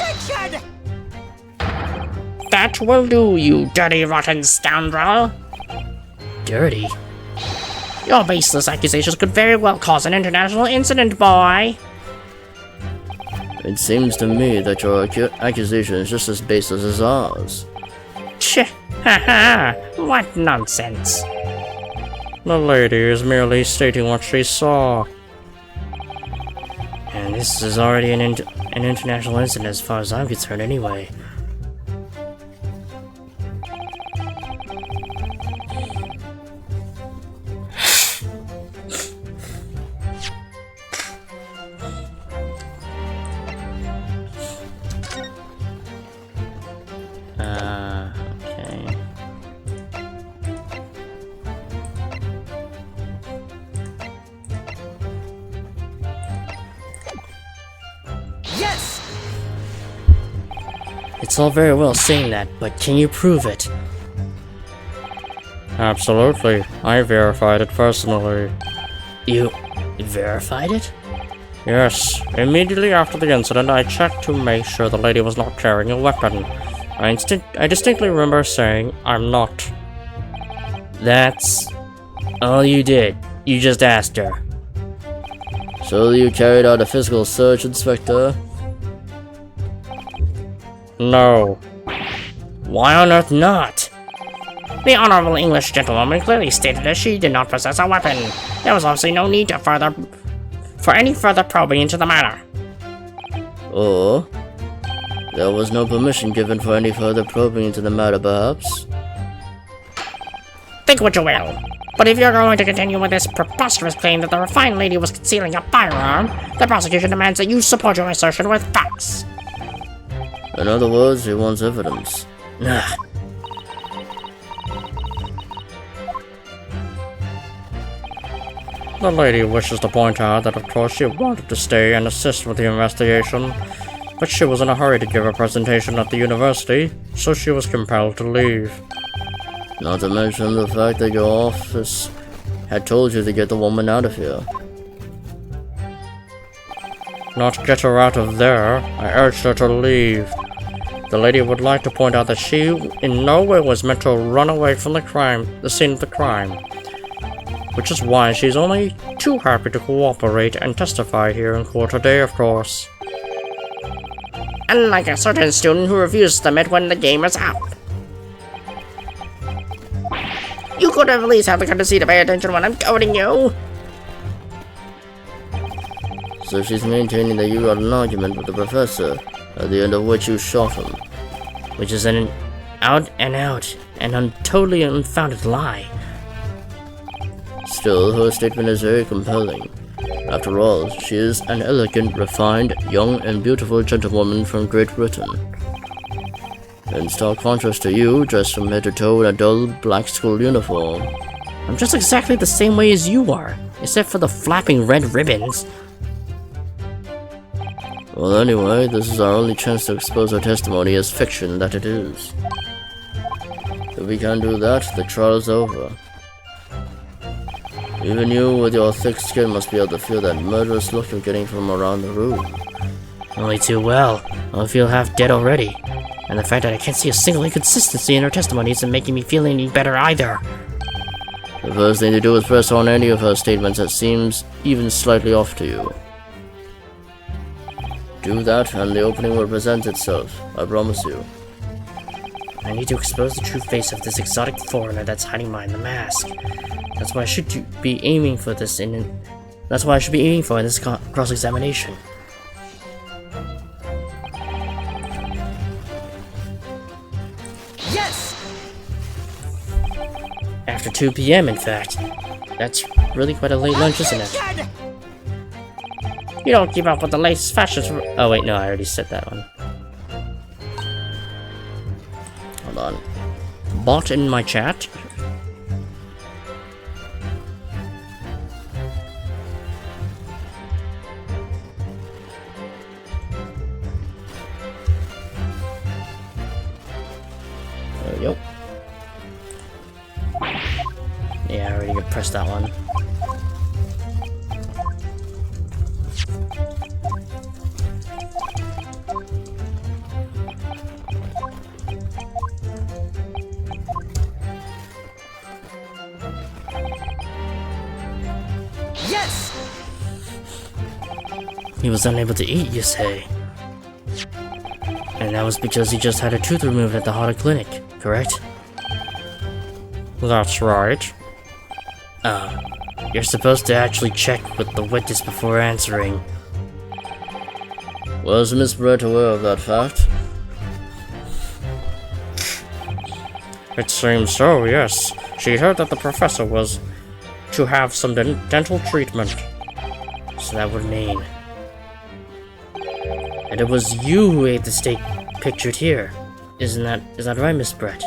[SPEAKER 3] That will do, you dirty, rotten scoundrel.
[SPEAKER 4] Dirty?
[SPEAKER 3] Your baseless accusations could very well cause an international incident, boy.
[SPEAKER 4] It seems to me that your accusation is just as baseless as ours.
[SPEAKER 3] Tch, haha, what nonsense.
[SPEAKER 1] The lady is merely stating what she saw.
[SPEAKER 4] And this is already an international incident as far as I'm concerned anyway. Okay. It's all very well saying that, but can you prove it?
[SPEAKER 1] Absolutely. I verified it personally.
[SPEAKER 4] You verified it?
[SPEAKER 1] Yes, immediately after the incident, I checked to make sure the lady was not carrying a weapon. I distinctly remember saying, I'm not.
[SPEAKER 4] That's all you did. You just asked her.
[SPEAKER 1] So you carried out a physical search, Inspector? No.
[SPEAKER 4] Why on earth not?
[SPEAKER 3] The honorable English gentlewoman clearly stated that she did not possess a weapon. There was obviously no need for any further probing into the matter.
[SPEAKER 1] Or there was no permission given for any further probing into the matter, perhaps?
[SPEAKER 3] Think what you will. But if you're going to continue with this preposterous claim that the refined lady was concealing a firearm, the prosecution demands that you support your assertion with facts.
[SPEAKER 1] In other words, he wants evidence.
[SPEAKER 4] Nah.
[SPEAKER 1] The lady wishes to point out that of course she wanted to stay and assist with the investigation, but she was in a hurry to give a presentation at the university, so she was compelled to leave. Not to mention the fact that your office had told you to get the woman out of here. Not get her out of there, I urged her to leave. The lady would like to point out that she in no way was meant to run away from the scene of the crime. Which is why she's only too happy to cooperate and testify here in court today, of course.
[SPEAKER 3] Unlike a certain student who refuses to admit when the game is up. You could at least have the courtesy to pay attention when I'm goading you.
[SPEAKER 1] So she's maintaining that you had an argument with the professor, at the end of which you shot him.
[SPEAKER 4] Which is an out and totally unfounded lie.
[SPEAKER 1] Still, her statement is very compelling. After all, she is an elegant, refined, young and beautiful gentlewoman from Great Britain. In stark contrast to you, dressed from head to toe in a dull black school uniform.
[SPEAKER 4] I'm just exactly the same way as you are, except for the flapping red ribbons.
[SPEAKER 1] Well, anyway, this is our only chance to expose her testimony as fiction that it is. If we can't do that, the trial's over. Even you, with your thick skin, must be able to feel that murderous look you're getting from around the room.
[SPEAKER 4] Only too well. I feel half dead already. And the fact that I can't see a single inconsistency in her testimony isn't making me feel any better either.
[SPEAKER 1] The first thing to do is press on any of her statements that seems even slightly off to you. Do that, and the opening will present itself, I promise you.
[SPEAKER 4] I need to expose the true face of this exotic foreigner that's hiding behind the mask. That's why I should be aiming for this in this cross-examination.
[SPEAKER 3] Yes!
[SPEAKER 4] After 2 p.m. in fact. That's really quite a late lunch, isn't it?
[SPEAKER 3] You don't keep up with the latest fashions.
[SPEAKER 4] Oh wait, no, I already said that one. Hold on. Bot in my chat. There we go. Yeah, I already pressed that one. He was unable to eat, you say? And that was because he just had a tooth removed at the Harder Clinic, correct?
[SPEAKER 1] That's right.
[SPEAKER 4] You're supposed to actually check with the witness before answering.
[SPEAKER 1] Was Miss Brett aware of that fact? It seems so, yes. She heard that the professor was to have some dental treatment.
[SPEAKER 4] So that would mean... And it was you who ate the steak pictured here. Is that right, Miss Brett?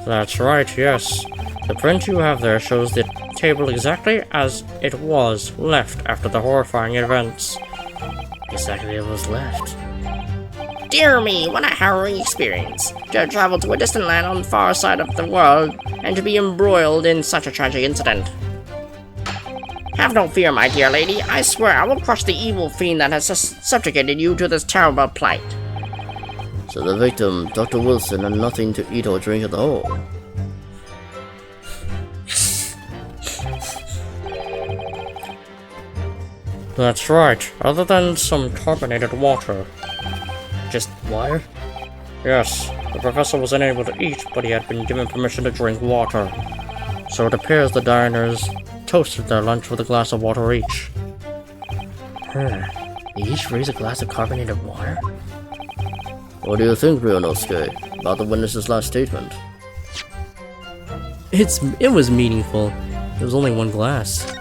[SPEAKER 1] That's right, yes. The print you have there shows the table exactly as it was left after the horrifying events.
[SPEAKER 4] Exactly as it was left.
[SPEAKER 3] Dear me, what a harrowing experience. To have traveled to a distant land on the far side of the world, and to be embroiled in such a tragic incident. Have no fear, my dear lady. I swear I will crush the evil fiend that has subjugated you to this terrible plight.
[SPEAKER 4] So the victim, Dr. Wilson, had nothing to eat or drink at all.
[SPEAKER 1] That's right, other than some carbonated water.
[SPEAKER 4] Just water?
[SPEAKER 1] Yes, the professor was unable to eat, but he had been given permission to drink water. So it appears the diners toasted their lunch with a glass of water each.
[SPEAKER 4] They each raised a glass of carbonated water? What do you think, Ryunosuke, about the witness's last statement?
[SPEAKER 1] It was meaningful. There was only one glass.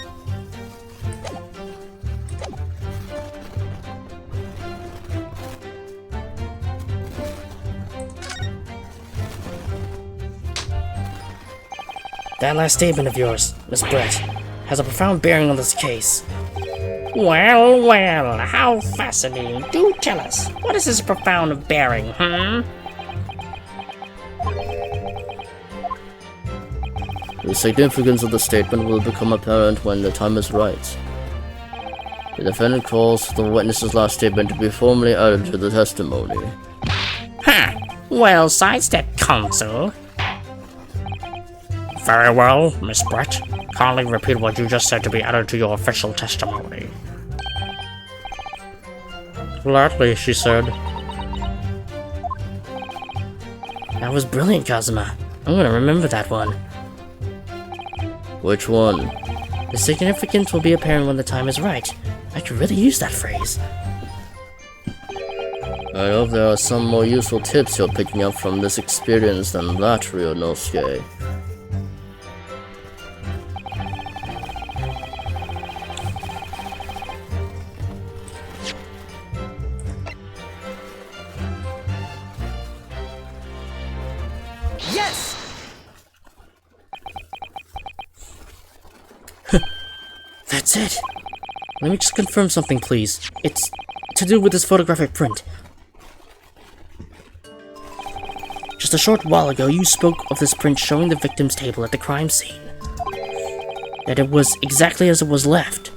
[SPEAKER 4] That last statement of yours, Miss Brett, has a profound bearing on this case.
[SPEAKER 3] Well, well, how fascinating. Do tell us, what is this profound bearing,
[SPEAKER 4] The significance of the statement will become apparent when the time is right. The defendant calls for the witness's last statement to be formally added to the testimony.
[SPEAKER 3] Ha! Well, sidestep, counsel.
[SPEAKER 5] Very well, Miss Brett. Kindly repeat what you just said to be added to your official testimony.
[SPEAKER 1] Gladly, she said.
[SPEAKER 4] That was brilliant, Kazuma. I'm gonna remember that one. Which one? The significance will be apparent when the time is right. I could really use that phrase. I hope there are some more useful tips you're picking up from this experience than that, Ryunosuke. That's it. Let me just confirm something, please. It's to do with this photographic print. Just a short while ago, you spoke of this print showing the victim's table at the crime scene. That it was exactly as it was left.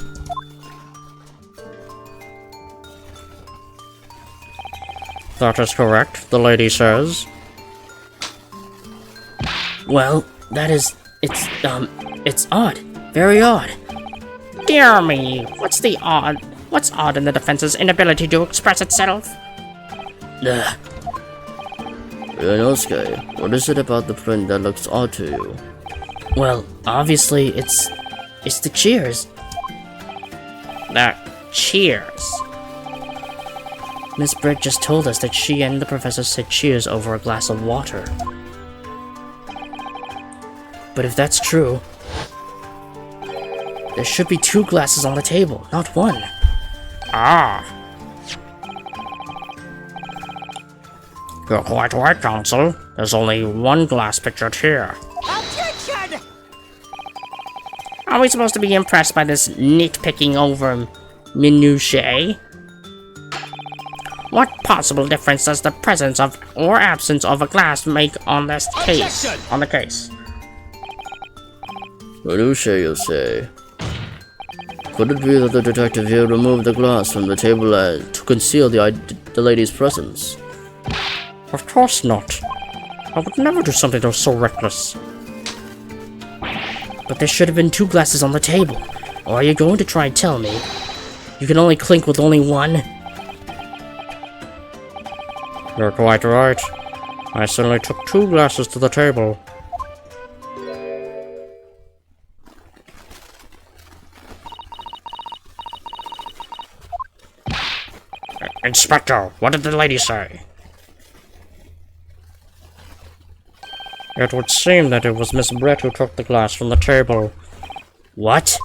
[SPEAKER 1] That is correct, the lady says.
[SPEAKER 4] Well, it's odd. Very odd.
[SPEAKER 3] Dear me, what's odd in the defense's inability to express itself?
[SPEAKER 4] Ugh. Ryunosuke, what is it about the print that looks odd to you? Well, obviously, it's the cheers.
[SPEAKER 3] The cheers.
[SPEAKER 4] Miss Britt just told us that she and the professor said cheers over a glass of water. But if that's true, there should be 2 glasses on the table, not 1.
[SPEAKER 5] Ah. You're quite right, counsel. There's only 1 glass pictured here.
[SPEAKER 3] Objection! Are we supposed to be impressed by this nitpicking over minutiae? What possible difference does the presence of or absence of a glass make on this case? On the case?
[SPEAKER 4] Minutiae, you say? Could it be that the detective here removed the glass from the table to conceal the lady's presence?
[SPEAKER 1] Of course not. I would never do something so reckless.
[SPEAKER 4] But there should have been 2 glasses on the table. Or are you going to try and tell me you can only clink with only 1?
[SPEAKER 1] You're quite right. I certainly took 2 glasses to the table.
[SPEAKER 5] Inspector, what did the lady say?
[SPEAKER 1] It would seem that it was Miss Brett who took the glass from the table.
[SPEAKER 4] What?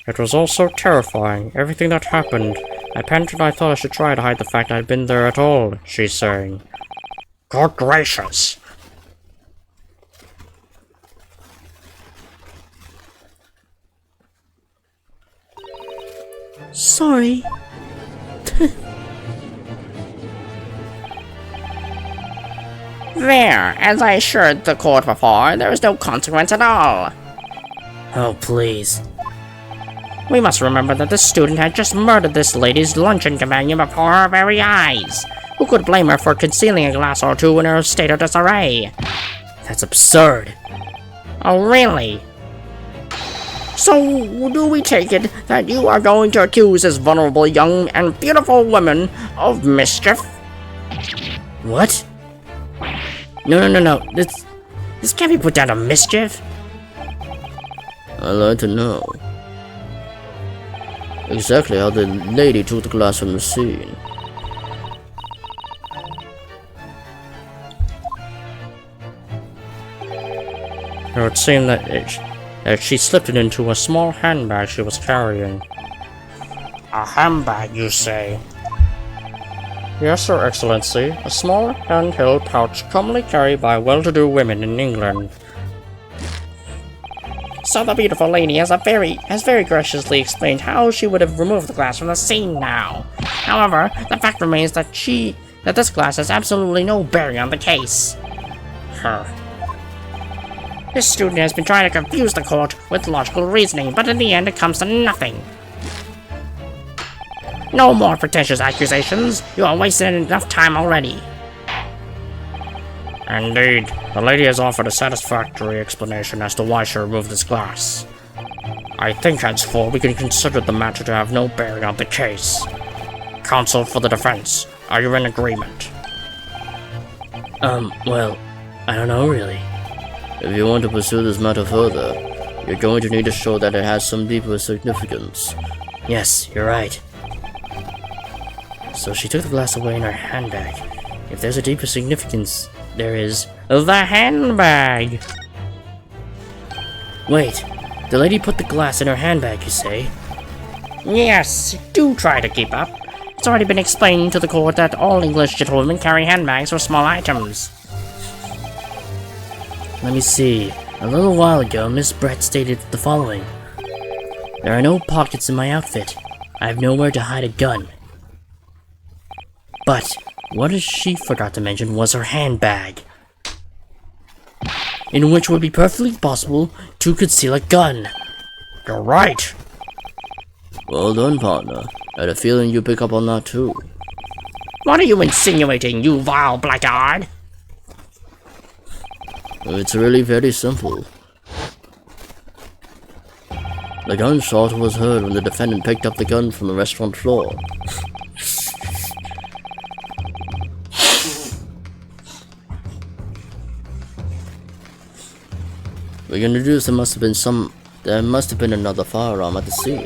[SPEAKER 1] It was all so terrifying, everything that happened. I panicked and I thought I should try to hide the fact I'd been there at all, she's saying.
[SPEAKER 5] Good gracious.
[SPEAKER 4] Sorry.
[SPEAKER 3] There, as I assured the court before, there is no consequence at all.
[SPEAKER 4] Oh, please.
[SPEAKER 3] We must remember that this student had just murdered this lady's luncheon companion before her very eyes. Who could blame her for concealing a glass or two in her state of disarray?
[SPEAKER 4] That's absurd.
[SPEAKER 3] Oh, really? So, do we take it that you are going to accuse this vulnerable young and beautiful woman of mischief?
[SPEAKER 4] What? No. This can't be put down to mischief. I'd like to know exactly how the lady took the glass from the scene.
[SPEAKER 1] It would seem that she slipped it into a small handbag she was carrying.
[SPEAKER 5] A handbag, you say?
[SPEAKER 1] Yes, Your Excellency, a small handheld pouch commonly carried by well-to-do women in England.
[SPEAKER 3] So the beautiful lady has very graciously explained how she would have removed the glass from the scene now. However, the fact remains that this glass has absolutely no bearing on the case. This student has been trying to confuse the court with logical reasoning, but in the end it comes to nothing. No more pretentious accusations. You are wasting enough time already.
[SPEAKER 1] Indeed, the lady has offered a satisfactory explanation as to why she removed this glass. I think henceforth we can consider the matter to have no bearing on the case. Counsel for the defense, are you in agreement?
[SPEAKER 4] Well, I don't know really. If you want to pursue this matter further, you're going to need to show that it has some deeper significance. Yes, you're right. So she took the glass away in her handbag. If there's a deeper significance, there is
[SPEAKER 3] the handbag.
[SPEAKER 4] Wait, the lady put the glass in her handbag, you say?
[SPEAKER 3] Yes, do try to keep up. It's already been explained to the court that all English gentlewomen carry handbags for small items.
[SPEAKER 4] Let me see. A little while ago, Miss Brett stated the following. There are no pockets in my outfit. I have nowhere to hide a gun. But what she forgot to mention was her handbag, in which would be perfectly possible to conceal a gun.
[SPEAKER 1] You're right.
[SPEAKER 4] Well done, partner. I had a feeling you'd pick up on that too.
[SPEAKER 3] What are you insinuating, you vile blackguard?
[SPEAKER 4] It's really very simple. The gunshot was heard when the defendant picked up the gun from the restaurant floor. We can deduce there must have been another firearm at the scene.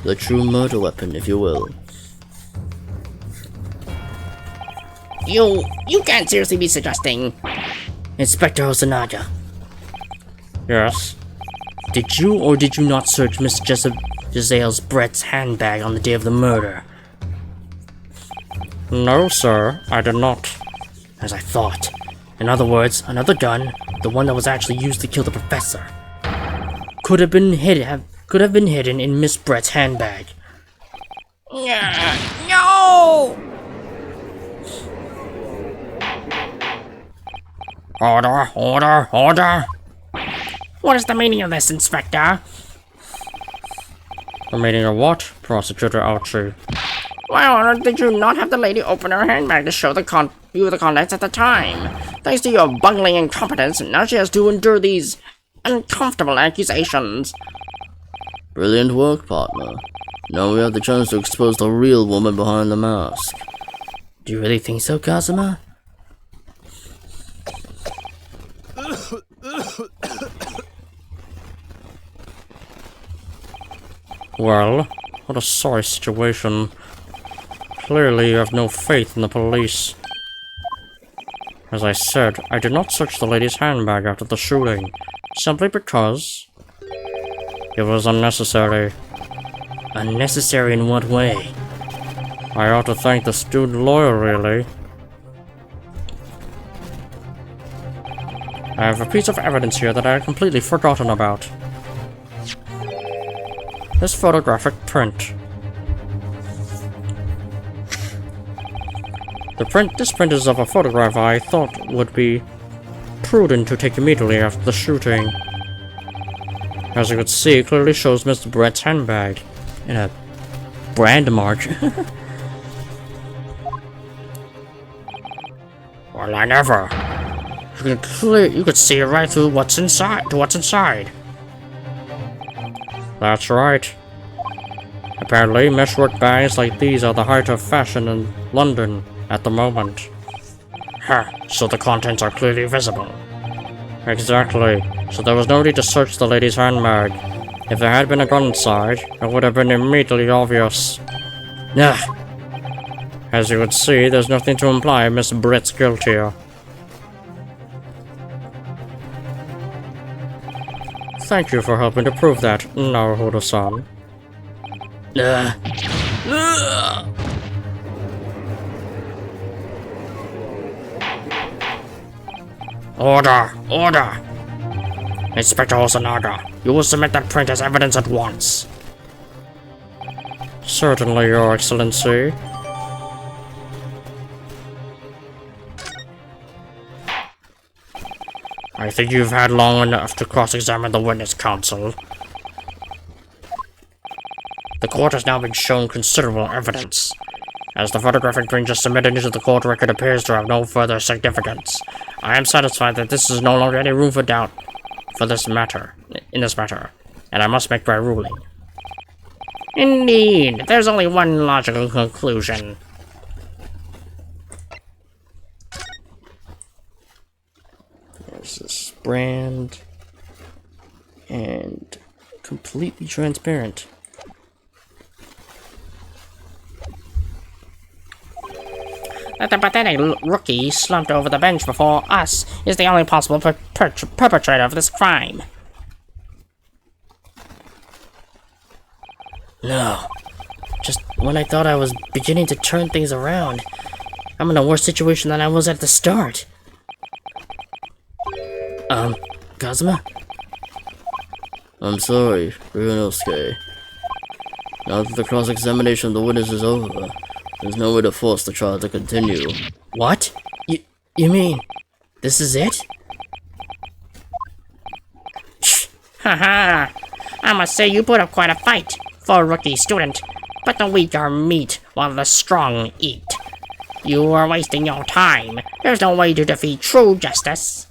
[SPEAKER 4] The true murder weapon, if you will.
[SPEAKER 3] You can't seriously be suggesting.
[SPEAKER 4] Inspector Hosonaga,
[SPEAKER 1] Yes?
[SPEAKER 4] did you or did you not search Miss Giselle Brett's handbag on the day of the murder?
[SPEAKER 1] No, sir, I did not.
[SPEAKER 4] As I thought. In other words, another gun, the one that was actually used to kill the professor, could have been hidden in Miss Brett's handbag.
[SPEAKER 3] No!
[SPEAKER 5] Order!
[SPEAKER 3] What is the meaning of this, Inspector?
[SPEAKER 1] The meaning of what, Prosecutor Archie?
[SPEAKER 3] Why on earth did you not have the lady open her handbag to show the contents at the time? Thanks to your bungling incompetence, now she has to endure these uncomfortable accusations.
[SPEAKER 4] Brilliant work, partner. Now we have the chance to expose the real woman behind the mask. Do you really think so, Kazuma?
[SPEAKER 1] Well, what a sorry situation. Clearly you have no faith in the police. As I said, I did not search the lady's handbag after the shooting, simply because it was unnecessary.
[SPEAKER 4] Unnecessary in what way?
[SPEAKER 1] I ought to thank the student lawyer, really. I have a piece of evidence here that I had completely forgotten about. This photographic print. This print is of a photograph I thought would be prudent to take immediately after the shooting. As you can see, it clearly shows Mr. Brett's handbag in a brand mark.
[SPEAKER 5] Well, I never. You could see right through what's inside.
[SPEAKER 1] That's right. Apparently, meshwork bags like these are the height of fashion in London at the moment.
[SPEAKER 5] Huh, so the contents are clearly visible.
[SPEAKER 1] Exactly. So there was no need to search the lady's handbag. If there had been a gun inside, it would have been immediately obvious. Ugh. As you would see, there's nothing to imply Miss Brett's guilt here. Thank you for helping to prove that, Naruhodo-san.
[SPEAKER 5] Order! Order! Inspector Hosonaga, you will submit that print as evidence at once.
[SPEAKER 1] Certainly, Your Excellency.
[SPEAKER 5] I think you've had long enough to cross-examine the witness, counsel. The court has now been shown considerable evidence. As the photographic print just submitted into the court record appears to have no further significance, I am satisfied that this is no longer any room for doubt in this matter, and I must make my ruling.
[SPEAKER 3] Indeed, there's only one logical conclusion.
[SPEAKER 1] There's this brand, and completely transparent.
[SPEAKER 3] That the pathetic rookie slumped over the bench before us is the only possible perpetrator of this crime.
[SPEAKER 4] No. Just when I thought I was beginning to turn things around, I'm in a worse situation than I was at the start. Kazuma?
[SPEAKER 1] I'm sorry, Ryunosuke. Now that the cross-examination of the witness is over, there's no way to force the trial to continue.
[SPEAKER 4] What? You mean, this is it?
[SPEAKER 3] Haha! I must say you put up quite a fight for a rookie student, but the weak are meat while the strong eat. You are wasting your time. There's no way to defeat true justice.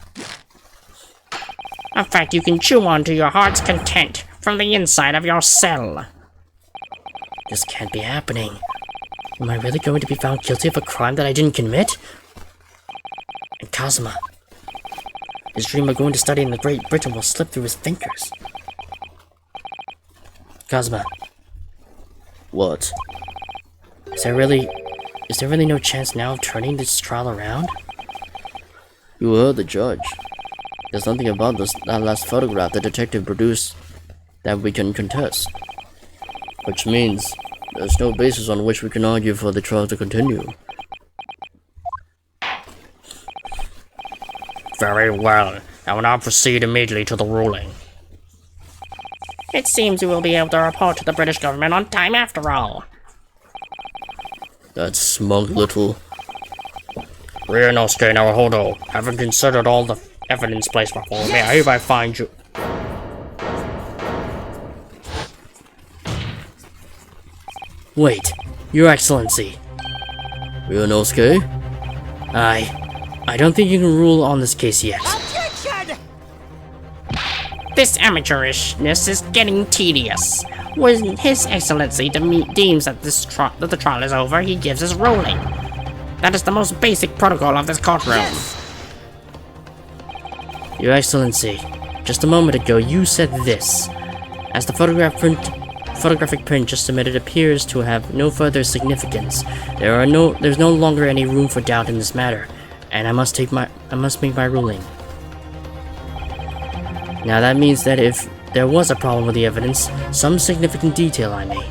[SPEAKER 3] In fact, you can chew on to your heart's content from the inside of your cell.
[SPEAKER 4] This can't be happening. Am I really going to be found guilty of a crime that I didn't commit? And Kazuma, his dream of going to study in the Great Britain will slip through his fingers. Kazuma.
[SPEAKER 1] What?
[SPEAKER 4] Is there really no chance now of turning this trial around?
[SPEAKER 1] You heard the judge. There's nothing about that last photograph the detective produced that we can contest. Which means there's no basis on which we can argue for the trial to continue.
[SPEAKER 5] Very well. I will now proceed immediately to the ruling.
[SPEAKER 3] It seems we will be able to report to the British government on time after all.
[SPEAKER 1] That smug little...
[SPEAKER 5] Ryunosuke Naruhodo, having considered all the evidence placed before me, I hereby find you...
[SPEAKER 4] Wait, Your Excellency.
[SPEAKER 1] Ryunosuke?
[SPEAKER 4] I don't think you can rule on this case yet.
[SPEAKER 3] This amateurishness is getting tedious. When His Excellency deems that the trial is over, he gives his ruling. That is the most basic protocol of this courtroom.
[SPEAKER 4] Your Excellency, just a moment ago you said this. As the photographic print just submitted appears to have no further significance, there's no longer any room for doubt in this matter, and I must make my ruling. Now that means that if there was a problem with the evidence, some significant detail I may,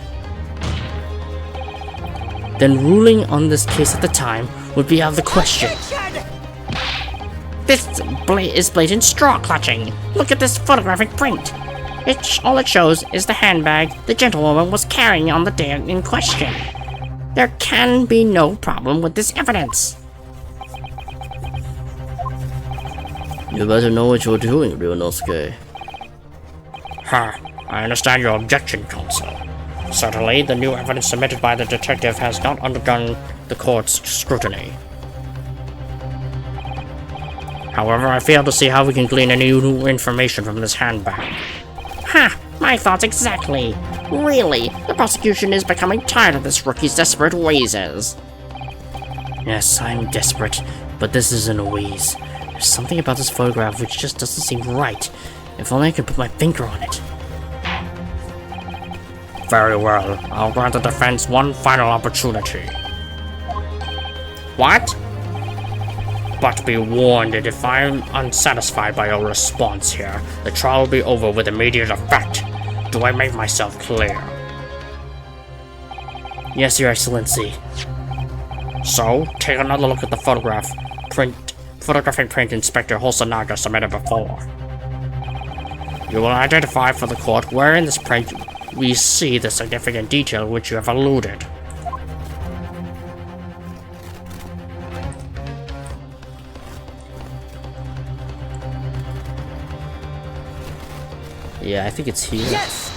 [SPEAKER 4] then ruling on this case at the time would be out of the question.
[SPEAKER 3] This is blatant straw clutching. Look at this photographic print. All it shows is the handbag the gentlewoman was carrying on the day in question. There can be no problem with this evidence.
[SPEAKER 1] You better know what you're doing, Ryunosuke.
[SPEAKER 5] I understand your objection, counsel. Certainly, the new evidence submitted by the detective has not undergone the court's scrutiny. However, I fail to see how we can glean any new information from this handbag.
[SPEAKER 3] Ha! My thoughts exactly. Really, the prosecution is becoming tired of this rookie's desperate wheezes.
[SPEAKER 4] Yes, I'm desperate, but this isn't a wheeze. There's something about this photograph which just doesn't seem right. If only I could put my finger on it.
[SPEAKER 5] Very well. I'll grant the defense one final opportunity.
[SPEAKER 3] What?
[SPEAKER 5] But be warned that if I am unsatisfied by your response here, the trial will be over with immediate effect. Do I make myself clear?
[SPEAKER 4] Yes, Your Excellency.
[SPEAKER 5] So, take another look at the photographic print Inspector Hosanaga submitted before. You will identify for the court where in this print we see the significant detail which you have alluded.
[SPEAKER 4] Yeah, I think it's here. Yes!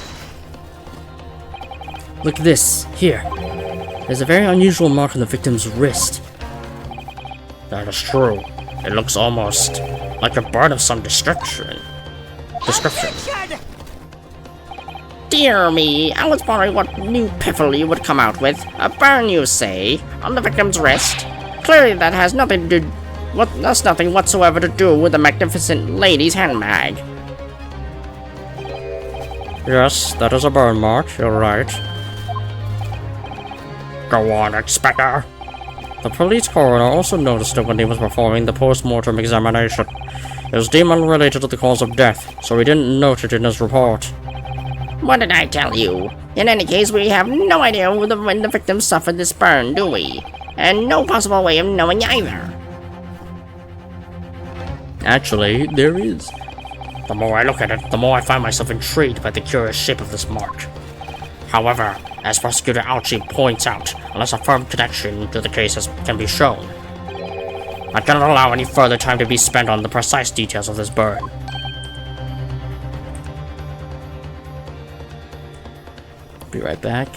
[SPEAKER 4] Look at this. Here. There's a very unusual mark on the victim's wrist.
[SPEAKER 5] That is true. It looks almost like a burn of some description.
[SPEAKER 3] Dear me, I was wondering what new piffle you would come out with. A burn, you say, on the victim's wrist? Clearly that has nothing whatsoever to do with the magnificent lady's handbag.
[SPEAKER 5] Yes, that is a burn mark, you're right. Go on, Inspector.
[SPEAKER 1] The police coroner also noticed it when he was performing the post-mortem examination. It was deemed unrelated to the cause of death, so he didn't note it in his report.
[SPEAKER 3] What did I tell you? In any case, we have no idea when the victim suffered this burn, do we? And no possible way of knowing either.
[SPEAKER 1] Actually, there is.
[SPEAKER 5] The more I look at it, the more I find myself intrigued by the curious shape of this mark. However, as Prosecutor Alchi points out, unless a firm connection to the case can be shown, I cannot allow any further time to be spent on the precise details of this burn.
[SPEAKER 1] Be right back.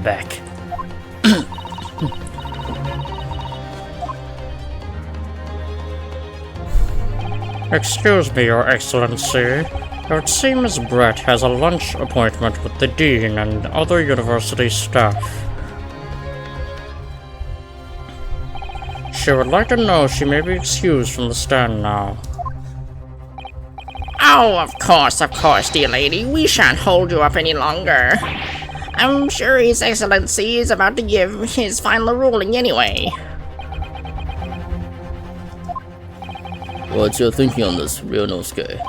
[SPEAKER 4] back.
[SPEAKER 5] Excuse me, Your Excellency. It seems Brett has a lunch appointment with the Dean and other university staff. She would like to know she may be excused from the stand now.
[SPEAKER 3] Oh, of course, dear lady. We shan't hold you up any longer. I'm sure His Excellency is about to give his final ruling anyway.
[SPEAKER 4] What's your thinking on this, Ryunosuke?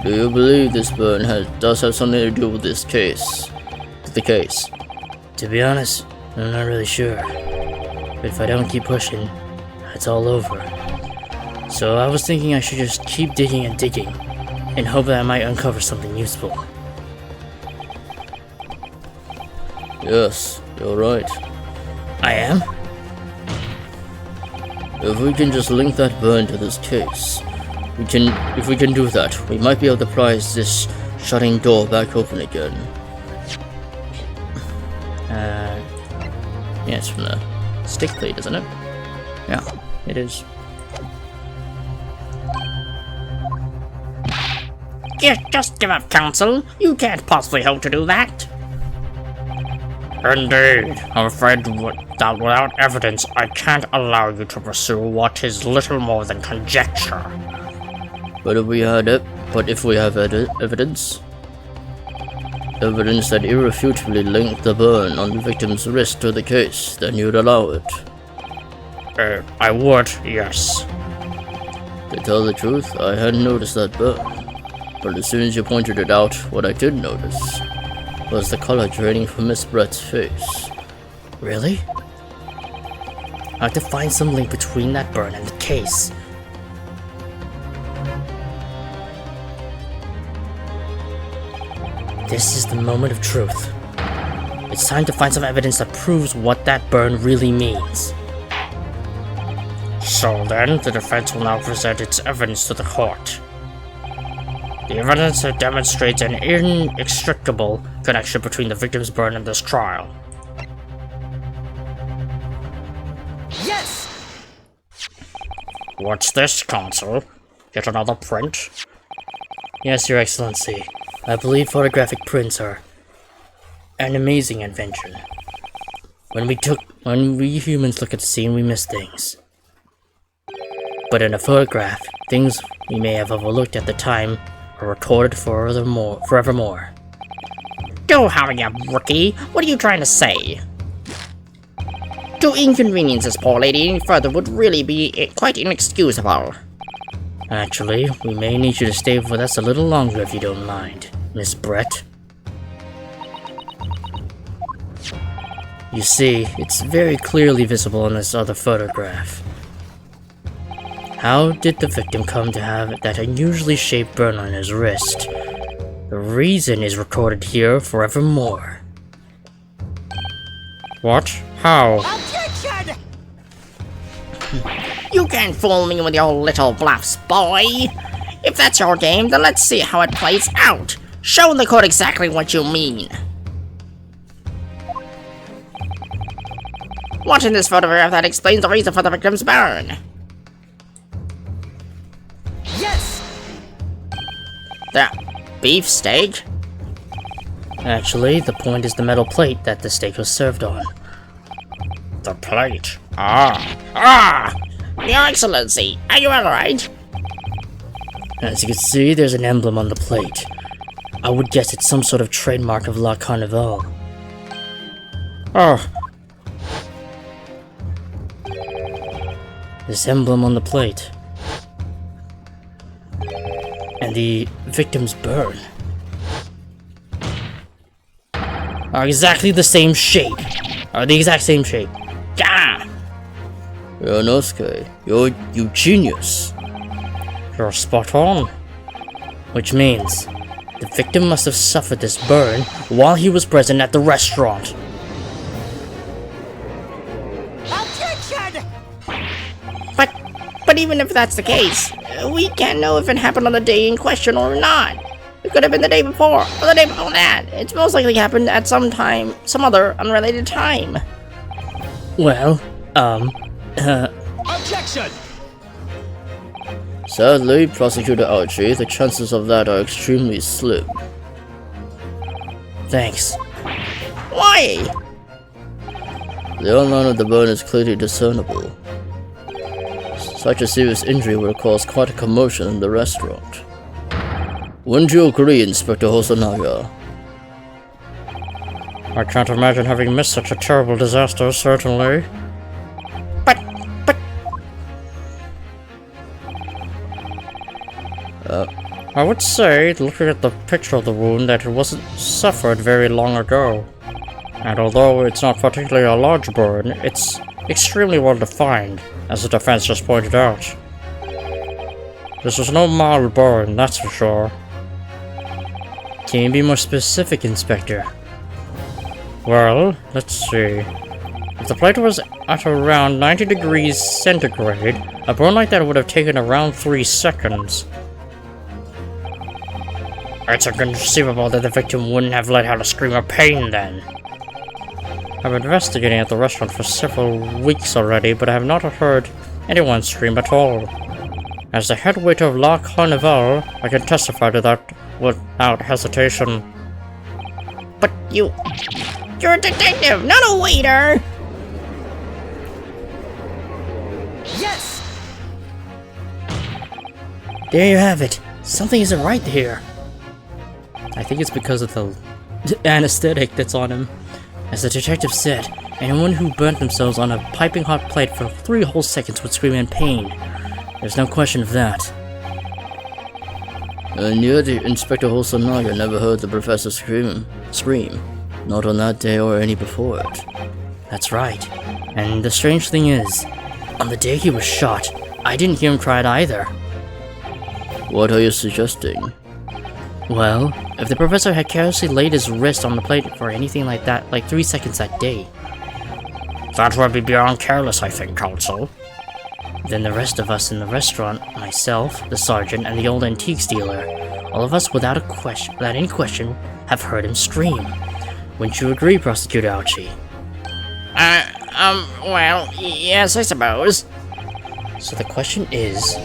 [SPEAKER 4] Do you believe this burn does have something to do with this case? To be honest, I'm not really sure. But if I don't keep pushing, it's all over. So I was thinking I should just keep digging and digging, and hope that I might uncover something useful. Yes, you're right. I am? If we can just link that burn to this case, if we can do that, we might be able to prise this shutting door back open again. Yeah, it's from the stick plate, isn't it? Yeah, it is.
[SPEAKER 3] Just give up, Counsel. You can't possibly hope to do that.
[SPEAKER 5] Indeed, I'm afraid that without evidence, I can't allow you to pursue what is little more than conjecture.
[SPEAKER 4] But if we have evidence that irrefutably linked the burn on the victim's wrist to the case, then you'd allow it.
[SPEAKER 5] I would, yes.
[SPEAKER 4] To tell the truth, I hadn't noticed that burn. But as soon as you pointed it out, what I did notice was the color draining from Miss Brett's face. Really? I have to find some link between that burn and the case. This is the moment of truth. It's time to find some evidence that proves what that burn really means.
[SPEAKER 5] So then, the defense will now present its evidence to the court. The evidence that demonstrates an inextricable connection between the victim's burn and this trial.
[SPEAKER 3] Yes!
[SPEAKER 5] What's this, Counsel? Yet another print?
[SPEAKER 4] Yes, Your Excellency. I believe photographic prints are an amazing invention. When we humans look at the scene, we miss things. But in a photograph, things we may have overlooked at the time are recorded forevermore.
[SPEAKER 3] Do hurry up, rookie. What are you trying to say? To inconvenience this poor lady any further would really be quite inexcusable.
[SPEAKER 4] Actually, we may need you to stay with us a little longer if you don't mind, Miss Brett. You see, it's very clearly visible in this other photograph. How did the victim come to have that unusually shaped burn on his wrist? The reason is recorded here forevermore.
[SPEAKER 5] What? How?
[SPEAKER 3] Objection! You can't fool me with your little bluffs, boy. If that's your game, then let's see how it plays out. Show the court exactly what you mean. What in this photograph that explains the reason for the victim's burn? Yes! The beefsteak?
[SPEAKER 4] Actually, the point is the metal plate that the steak was served on.
[SPEAKER 5] The plate. Ah!
[SPEAKER 3] Your Excellency, are you alright?
[SPEAKER 4] As you can see, there's an emblem on the plate. I would guess it's some sort of trademark of La Carnival.
[SPEAKER 5] Oh,
[SPEAKER 4] This emblem on the plate. And the victim's burn are exactly the same shape. Are the exact same shape.
[SPEAKER 3] Gah!
[SPEAKER 4] Ryunosuke, you genius.
[SPEAKER 5] you're spot on.
[SPEAKER 4] Which means the victim must have suffered this burn while he was present at the restaurant.
[SPEAKER 3] Objection! But even if that's the case, we can't know if it happened on the day in question or not. It could have been the day before, or the day before that. It's most likely happened at some time, some other unrelated time.
[SPEAKER 4] Well,
[SPEAKER 2] Objection!
[SPEAKER 4] sadly, Prosecutor Archie, the chances of that are extremely slim.
[SPEAKER 1] Thanks.
[SPEAKER 3] Why?
[SPEAKER 4] The outline of the burn is clearly discernible. Such a serious injury would cause quite a commotion in the restaurant. Wouldn't you agree, Inspector Hosonaga?
[SPEAKER 5] I can't imagine having missed such a terrible disaster, certainly.
[SPEAKER 3] But
[SPEAKER 5] I would say, looking at the picture of the wound, that it wasn't suffered very long ago. And although it's not particularly a large burn, it's extremely well defined, as the defense just pointed out. This was no mild burn, that's for sure.
[SPEAKER 1] Can you be more specific, Inspector?
[SPEAKER 5] Well, let's see. If the plate was at around 90 degrees centigrade, a burn like that would have taken around 3 seconds. It's inconceivable that the victim wouldn't have let out a scream of pain then. I've been investigating at the restaurant for several weeks already, but I have not heard anyone scream at all. As the head waiter of La Carnival, I can testify to that without hesitation.
[SPEAKER 3] But you're a detective, not a waiter!
[SPEAKER 2] Yes!
[SPEAKER 1] There you have it. Something isn't right here. I think it's because of the anesthetic that's on him. As the detective said, anyone who burnt themselves on a piping hot plate for 3 whole seconds would scream in pain. There's no question of that.
[SPEAKER 4] And yet, Inspector Hosonaga never heard the professor scream. Not on that day or any before it.
[SPEAKER 1] That's right. And the strange thing is, on the day he was shot, I didn't hear him cry either.
[SPEAKER 4] What are you suggesting?
[SPEAKER 1] Well, if the professor had carelessly laid his wrist on the plate for anything like that, like 3 seconds that day,
[SPEAKER 5] That would be beyond careless, I think, Counsel.
[SPEAKER 1] then the rest of us in the restaurant, myself, the sergeant, and the old antiques dealer, all of us without any question, have heard him scream. Wouldn't you agree, Prosecutor Archie?
[SPEAKER 3] Well, yes, I suppose.
[SPEAKER 1] So the question is,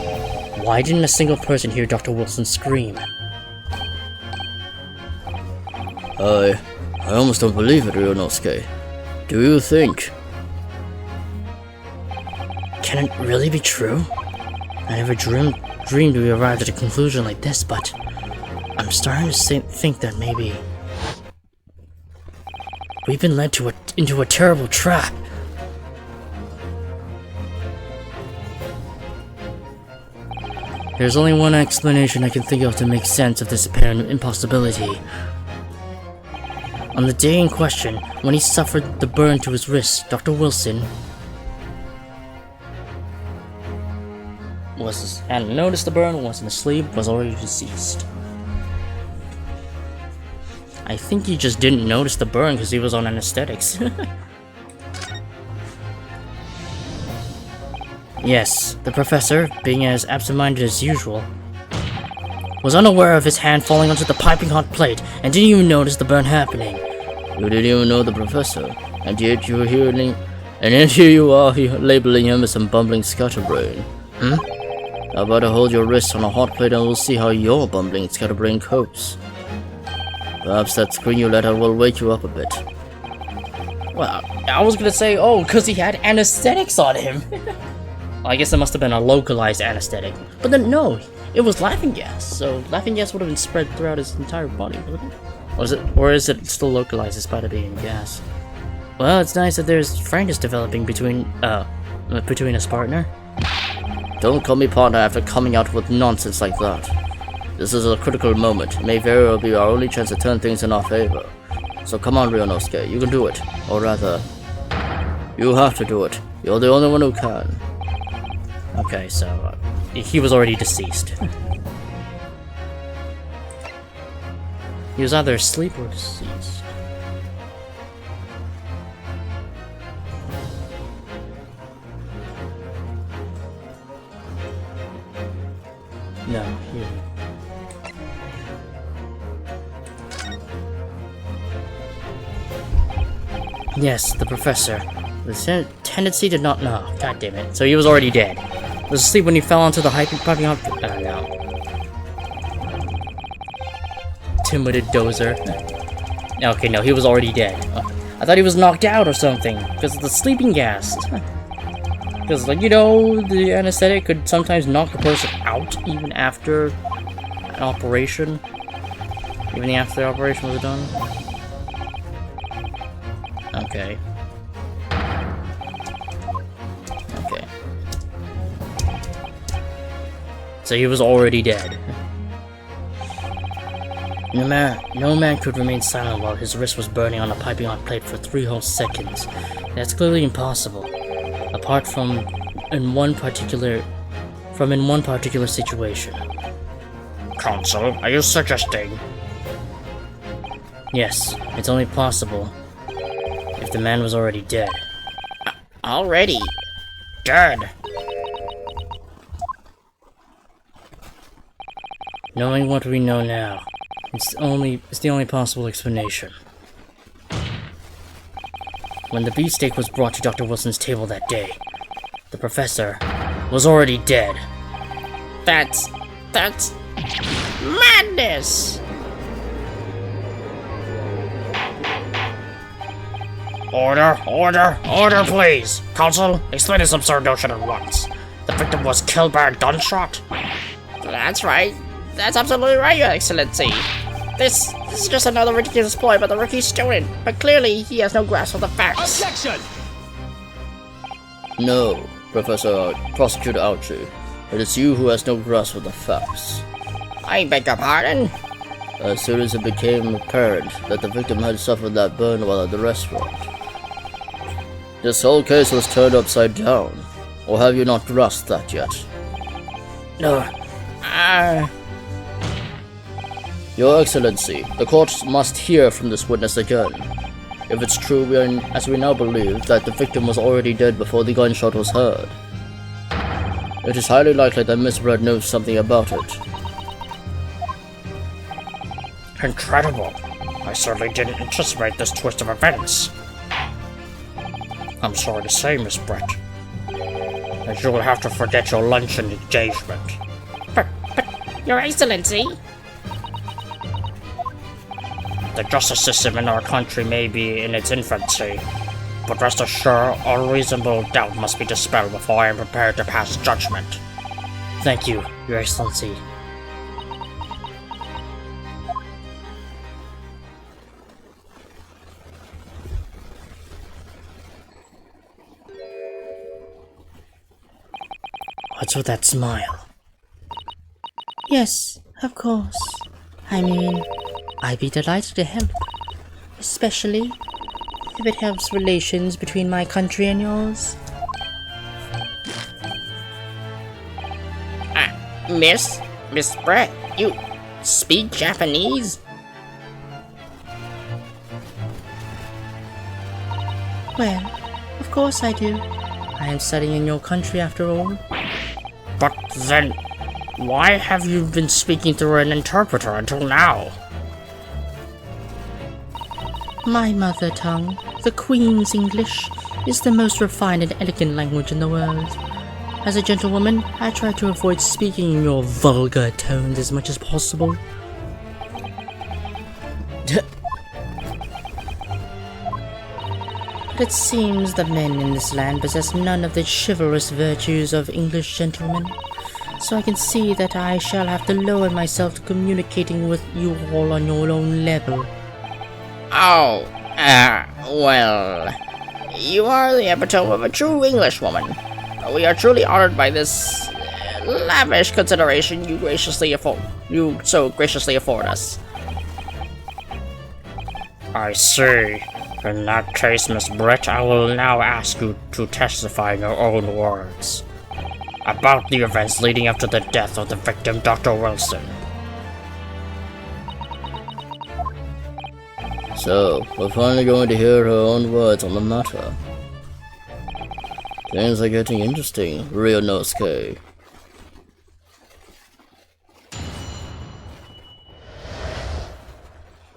[SPEAKER 1] why didn't a single person hear Dr. Wilson scream?
[SPEAKER 4] I almost don't believe it, Ryunosuke. Do you think?
[SPEAKER 1] Can it really be true? I never dreamed we arrived at a conclusion like this, but I'm starting to think that maybe we've been led into a terrible trap. There's only one explanation I can think of to make sense of this apparent impossibility. On the day in question, when he suffered the burn to his wrist, Dr. Wilson hadn't noticed the burn, wasn't asleep, was already deceased. I think he just didn't notice the burn because he was on anesthetics. Yes, the professor, being as absent-minded as usual, was unaware of his hand falling onto the piping hot plate and didn't even notice the burn happening.
[SPEAKER 4] You didn't even know the professor, and yet you were hearing, and then here you are labeling him as some bumbling scatterbrain. How about I hold your wrist on a hot plate and we'll see how your bumbling scatterbrain copes. Perhaps that scream you let out will wake you up a bit.
[SPEAKER 1] Well, I was gonna say, oh, because he had anesthetics on him. Well, I guess it must have been a localized anesthetic. But then, no, it was laughing gas, so laughing gas would have been spread throughout his entire body, wouldn't it? Or is it still localized despite it being gas? Well, it's nice that there's frankness developing between his partner.
[SPEAKER 4] Don't call me partner after coming out with nonsense like that. This is a critical moment. It may very well be our only chance to turn things in our favor. So come on, Ryunosuke, you can do it. Or rather, you have to do it. You're the only one who can.
[SPEAKER 1] Okay, so he was already deceased. He was either asleep or deceased. No,
[SPEAKER 4] Yes, the professor. The tendency to not know. God damn it. So he was already dead. Was asleep when he fell onto the piping hot. I don't know. Timid dozer. Okay, no, he was already dead. I thought he was knocked out or something because of the sleeping gas. Because, like, you know, the anesthetic could sometimes knock a person out even after an operation. Even after the operation was done. Okay. Okay. So he was already dead. No man could remain silent while his wrist was burning on a piping hot plate for 3 whole seconds. That's clearly impossible. Apart from in one particular situation.
[SPEAKER 5] Counsel, are you suggesting?
[SPEAKER 4] Yes, it's only possible if the man was already dead.
[SPEAKER 3] Already.
[SPEAKER 5] Dead.
[SPEAKER 4] Knowing what we know now, it's the only possible explanation. When the beefsteak was brought to Dr. Wilson's table that day, the professor was already dead.
[SPEAKER 3] That's madness!
[SPEAKER 5] Order, please! Counsel, explain this absurd notion at once. The victim was killed by a gunshot?
[SPEAKER 3] That's right. That's absolutely right, Your Excellency. This is just another ridiculous ploy by the rookie student, but clearly he has no grasp of the facts.
[SPEAKER 2] Objection!
[SPEAKER 4] No, Prosecutor Archie. It is you who has no grasp of the facts.
[SPEAKER 3] I beg your pardon?
[SPEAKER 4] As soon as it became apparent that the victim had suffered that burn while at the restaurant, this whole case was turned upside down. Or have you not grasped that yet?
[SPEAKER 3] No.
[SPEAKER 4] Your Excellency, the court must hear from this witness again. If it's true, as we now believe, that the victim was already dead before the gunshot was heard, it is highly likely that Miss Brett knows something about it.
[SPEAKER 5] Incredible. I certainly didn't anticipate this twist of events. I'm sorry to say, Miss Brett, that you will have to forget your luncheon engagement.
[SPEAKER 3] But, Your Excellency?
[SPEAKER 5] The justice system in our country may be in its infancy, but rest assured, all reasonable doubt must be dispelled before I am prepared to pass judgment.
[SPEAKER 4] Thank you, Your Excellency. What's with that smile?
[SPEAKER 6] Yes, of course. I mean, I'd be delighted to help. Especially if it helps relations between my country and yours.
[SPEAKER 3] Miss Brett, you speak Japanese?
[SPEAKER 6] Well, of course I do. I am studying in your country after all.
[SPEAKER 5] But then, why have you been speaking through an interpreter until now?
[SPEAKER 6] My mother tongue, the Queen's English, is the most refined and elegant language in the world. As a gentlewoman, I try to avoid speaking in your vulgar tones as much as possible. But it seems the men in this land possess none of the chivalrous virtues of English gentlemen, so I can see that I shall have to lower myself to communicating with you all on your own level.
[SPEAKER 3] Oh, well, you are the epitome of a true Englishwoman. We are truly honored by this lavish consideration you so graciously afford us.
[SPEAKER 5] I see. In that case, Miss Brett, I will now ask you to testify in your own words about the events leading up to the death of the victim, Dr. Wilson.
[SPEAKER 4] So, we're finally going to hear her own words on the matter. Things are getting interesting, Ryunosuke.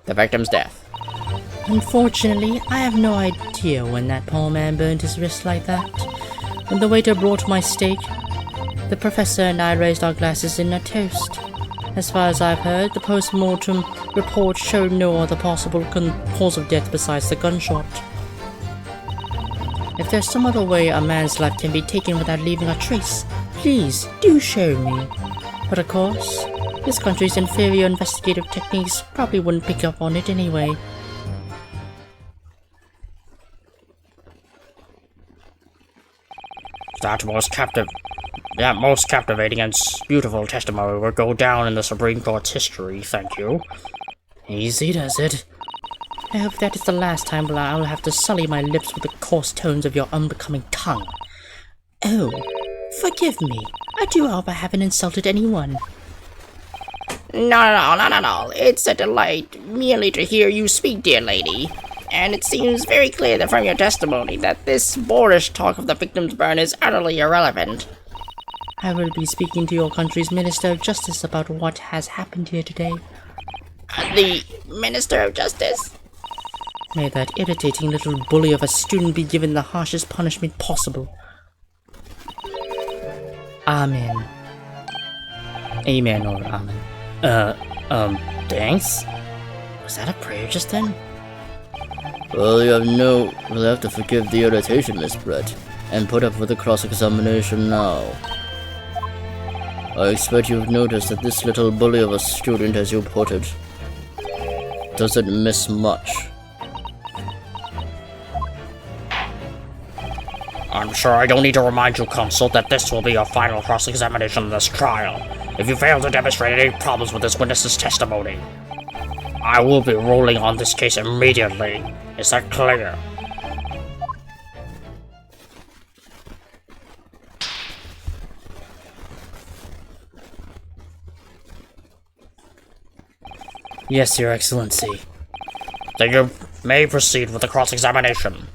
[SPEAKER 3] The victim's death.
[SPEAKER 6] Unfortunately, I have no idea here when that poor man burned his wrist like that. When the waiter brought my steak, the professor and I raised our glasses in a toast. As far as I've heard, the post-mortem report showed no other possible cause of death besides the gunshot. If there's some other way a man's life can be taken without leaving a trace, please do show me. But of course, this country's inferior investigative techniques probably wouldn't pick up on it anyway.
[SPEAKER 5] That most captivating and beautiful testimony will go down in the Supreme Court's history, thank you.
[SPEAKER 6] Easy does it. I hope that is the last time I'll have to sully my lips with the coarse tones of your unbecoming tongue. Oh, forgive me. I do hope I haven't insulted anyone.
[SPEAKER 3] Not at all. It's a delight merely to hear you speak, dear lady. And it seems very clear that from your testimony that this boorish talk of the victim's burn is utterly irrelevant.
[SPEAKER 6] I will be speaking to your country's Minister of Justice about what has happened here today.
[SPEAKER 3] The Minister of Justice?
[SPEAKER 6] May that irritating little bully of a student be given the harshest punishment possible. Amen. Amen or amen. Thanks? Was that a prayer just then?
[SPEAKER 4] Well, you'll have to forgive the irritation, Miss Brett, and put up with the cross-examination now. I expect you've noticed that this little bully of a student, as you put it, doesn't miss much.
[SPEAKER 5] I'm sure I don't need to remind you, Consul, that this will be your final cross-examination of this trial. If you fail to demonstrate any problems with this witness's testimony, I will be ruling on this case immediately. Is that clear?
[SPEAKER 6] Yes, Your Excellency.
[SPEAKER 5] Then you may proceed with the cross-examination.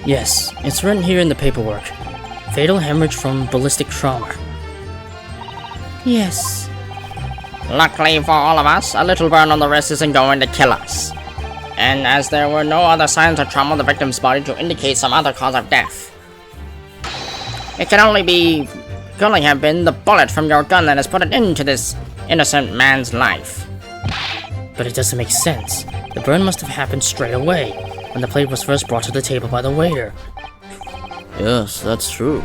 [SPEAKER 6] Yes, it's written here in the paperwork. Fatal hemorrhage from ballistic trauma. Yes.
[SPEAKER 3] Luckily for all of us, a little burn on the wrist isn't going to kill us. And as there were no other signs of trauma on the victim's body to indicate some other cause of death, it can only have been the bullet from your gun that has put an end to this innocent man's life.
[SPEAKER 6] But it doesn't make sense. The burn must have happened straight away, when the plate was first brought to the table by the waiter.
[SPEAKER 4] Yes, that's true.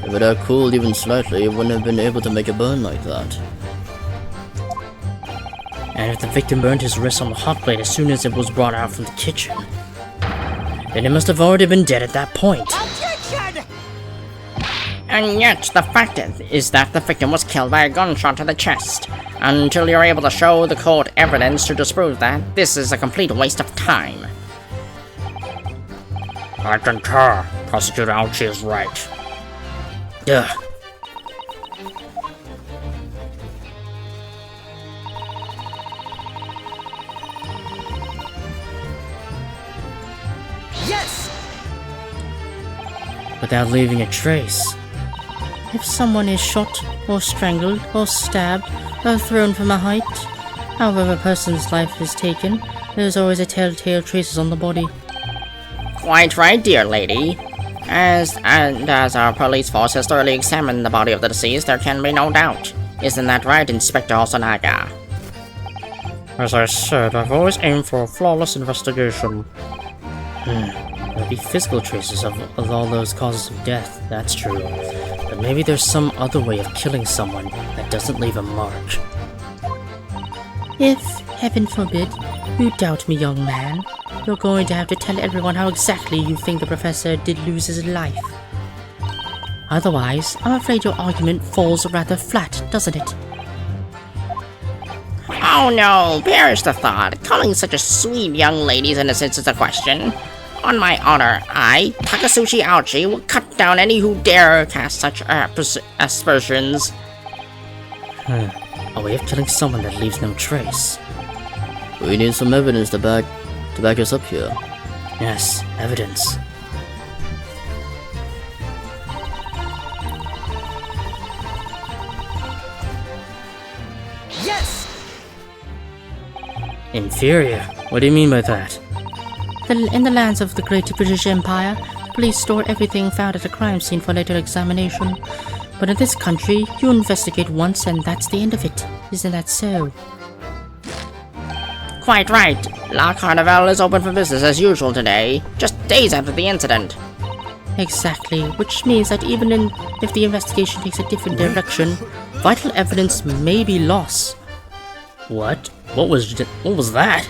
[SPEAKER 4] If it had cooled even slightly, it wouldn't have been able to make a burn like that.
[SPEAKER 6] And if the victim burned his wrist on the hot plate as soon as it was brought out from the kitchen, then it must have already been dead at that point.
[SPEAKER 3] And yet, the fact is that the victim was killed by a gunshot to the chest. Until you're able to show the court evidence to disprove that, this is a complete waste of time.
[SPEAKER 5] I concur. Prosecutor Ouchie is right.
[SPEAKER 6] Ugh. Without leaving a trace. If someone is shot, or strangled, or stabbed, or thrown from a height, however a person's life is taken, there's always a telltale traces on the body.
[SPEAKER 3] Quite right, dear lady. As our police force has thoroughly examined the body of the deceased, there can be no doubt. Isn't that right, Inspector Osanaga?
[SPEAKER 5] As I said, I've always aimed for a flawless investigation.
[SPEAKER 6] There'll be physical traces of all those causes of death, that's true. But maybe there's some other way of killing someone that doesn't leave a mark. If, heaven forbid, you doubt me, young man, you're going to have to tell everyone how exactly you think the professor did lose his life. Otherwise, I'm afraid your argument falls rather flat, doesn't it?
[SPEAKER 3] Oh no, perish the thought. Calling such a sweet young lady's innocence is a question. On my honor, I, Takasuchi Aochi, will cut down any who dare cast such aspersions.
[SPEAKER 6] A way of killing someone that leaves no trace.
[SPEAKER 4] We need some evidence to back us up here.
[SPEAKER 6] Yes, evidence. Inferior? What do you mean by that? In the lands of the Great British Empire, police store everything found at a crime scene for later examination. But in this country, you investigate once and that's the end of it. Isn't that so?
[SPEAKER 3] Quite right. La Carnival is open for business as usual today, just days after the incident.
[SPEAKER 6] Exactly, which means that even if the investigation takes a different direction, vital evidence may be lost.
[SPEAKER 1] What? What was that?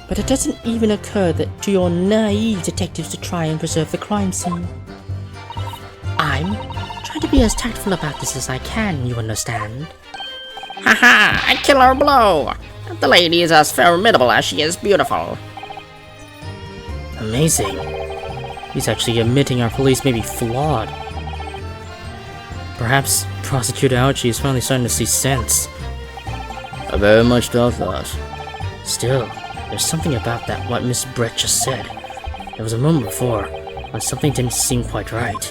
[SPEAKER 6] But it doesn't even occur to your naive detectives to try and preserve the crime scene. I'm trying to be as tactful about this as I can, you understand?
[SPEAKER 3] Haha, a killer blow! The lady is as formidable as she is beautiful.
[SPEAKER 6] Amazing. He's actually admitting our police may be flawed. Perhaps Prosecutor Aochi is finally starting to see sense.
[SPEAKER 4] I very much doubt that.
[SPEAKER 6] Still, there's something about that what Miss Brett just said. There was a moment before when something didn't seem quite right.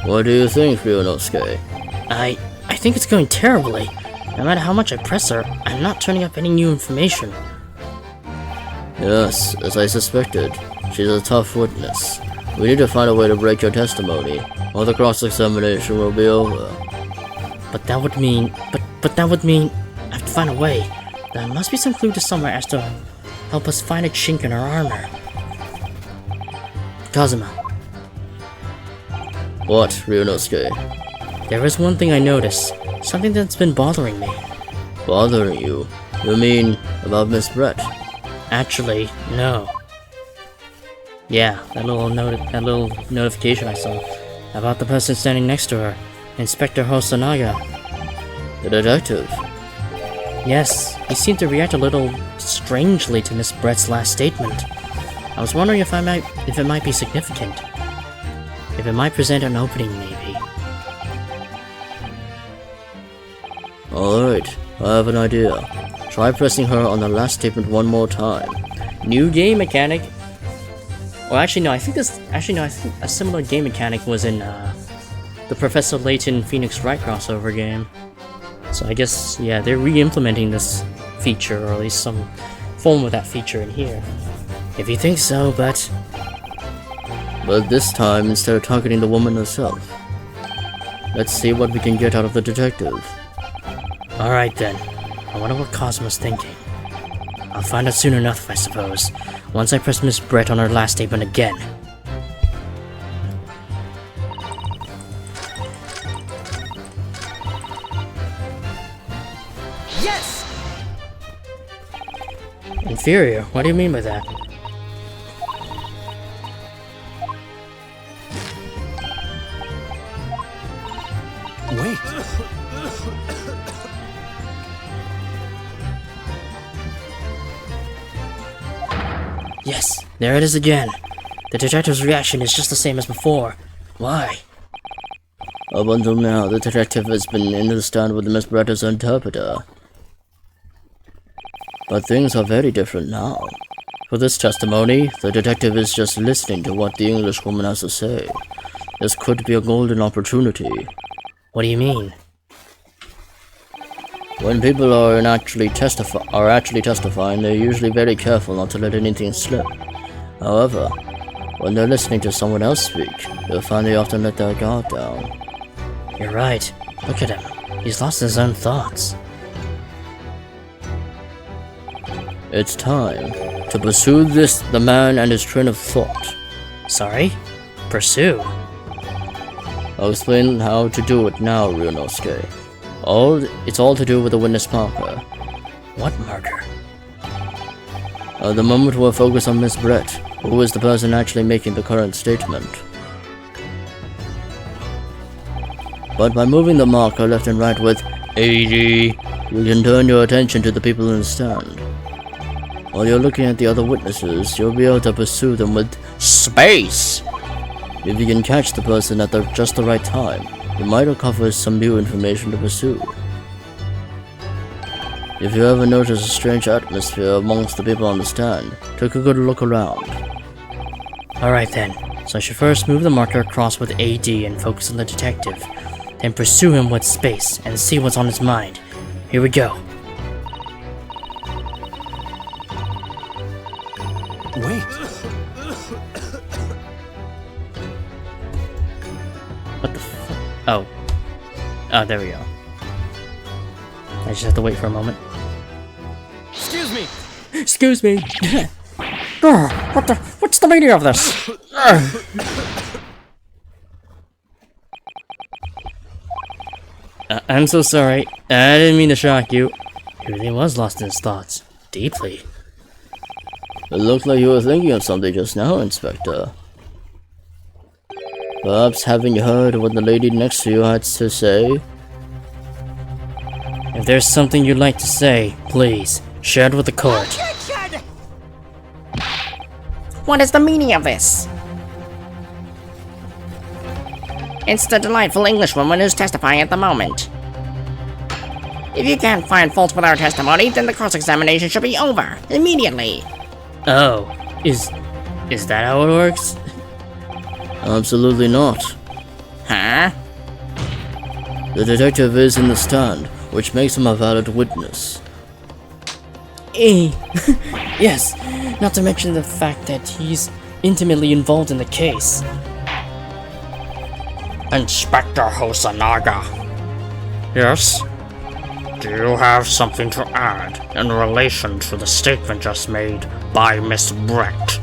[SPEAKER 4] What do you think, Ryunosuke?
[SPEAKER 6] I think it's going terribly. No matter how much I press her, I'm not turning up any new information.
[SPEAKER 4] Yes, as I suspected. She's a tough witness. We need to find a way to break your testimony, or the cross-examination will be over.
[SPEAKER 6] But that would mean... But that would mean... I have to find a way. There must be some clue to somewhere as to help us find a chink in her armor. Kazuma.
[SPEAKER 4] What, Ryunosuke?
[SPEAKER 6] There is one thing I noticed. Something that's been bothering me.
[SPEAKER 4] Bothering you? You mean about Miss Brett?
[SPEAKER 6] Actually, no. Yeah, that little notification I saw about the person standing next to her, Inspector Hosonaga.
[SPEAKER 4] The detective?
[SPEAKER 6] Yes, he seemed to react a little strangely to Miss Brett's last statement. I was wondering if it might be significant. If it might present an opening, maybe.
[SPEAKER 4] Alright, I have an idea. Try pressing her on the last statement one more time.
[SPEAKER 1] New game mechanic. Well, actually no, I think a similar game mechanic was in the Professor Layton Phoenix Wright crossover game. So I guess, yeah, they're re-implementing this feature, or at least some form of that feature in here.
[SPEAKER 6] If you think so, but
[SPEAKER 4] this time, instead of targeting the woman herself. Let's see what we can get out of the detective.
[SPEAKER 6] Alright then. I wonder what Cosmo's thinking. I'll find out soon enough, I suppose, once I press Miss Brett on her last statement again.
[SPEAKER 3] Yes!
[SPEAKER 6] Inferior? What do you mean by that?
[SPEAKER 2] Wait.
[SPEAKER 6] Yes, there it is again. The detective's reaction is just the same as before. Why?
[SPEAKER 4] Up until now, the detective has been in the stand with Miss Brett as interpreter. But things are very different now. For this testimony, the detective is just listening to what the Englishwoman has to say. This could be a golden opportunity.
[SPEAKER 6] What do you mean?
[SPEAKER 4] When people are actually testifying, they're usually very careful not to let anything slip. However, when they're listening to someone else speak, you'll find they often let their guard down. You're right. Look at him. He's lost his own thoughts.
[SPEAKER 1] It's time to pursue the man and his train of thought.
[SPEAKER 4] Sorry? Pursue?
[SPEAKER 1] I'll explain how to do it now, Ryunosuke. It's all to do with the witness marker.
[SPEAKER 4] What marker?
[SPEAKER 1] At the moment we'll focus on Miss Brett, who is the person actually making the current statement. But by moving the marker left and right with AD, you can turn your attention to the people in the stand. While you're looking at the other witnesses, you'll be able to pursue them with space! If you can catch the person at just the right time, you might uncover some new information to pursue. If you ever notice a strange atmosphere amongst the people on the stand, take a good look around.
[SPEAKER 4] Alright then, so I should first move the marker across with AD and focus on the detective, then pursue him with space and see what's on his mind. Here we go.
[SPEAKER 2] Wait.
[SPEAKER 4] What the fuck? Oh. Oh, there we go. I just have to wait for a moment.
[SPEAKER 5] Excuse me!
[SPEAKER 4] Excuse me!
[SPEAKER 5] What's the meaning of this?
[SPEAKER 4] I'm so sorry. I didn't mean to shock you. He really was lost in his thoughts. Deeply.
[SPEAKER 1] It looked like you were thinking of something just now, Inspector. Perhaps haven't you heard what the lady next to you had to say?
[SPEAKER 4] If there's something you'd like to say, please, share it with the court.
[SPEAKER 3] What is the meaning of this? It's the delightful Englishwoman who's testifying at the moment. If you can't find fault with our testimony, then the cross-examination should be over, immediately.
[SPEAKER 4] Oh, is that how it works?
[SPEAKER 1] Absolutely not.
[SPEAKER 3] Huh?
[SPEAKER 1] The detective is in the stand, which makes him a valid witness.
[SPEAKER 4] Yes, not to mention the fact that he's intimately involved in the case.
[SPEAKER 5] Inspector Hosanaga. Yes? Do you have something to add in relation to the statement just made by Miss Brett?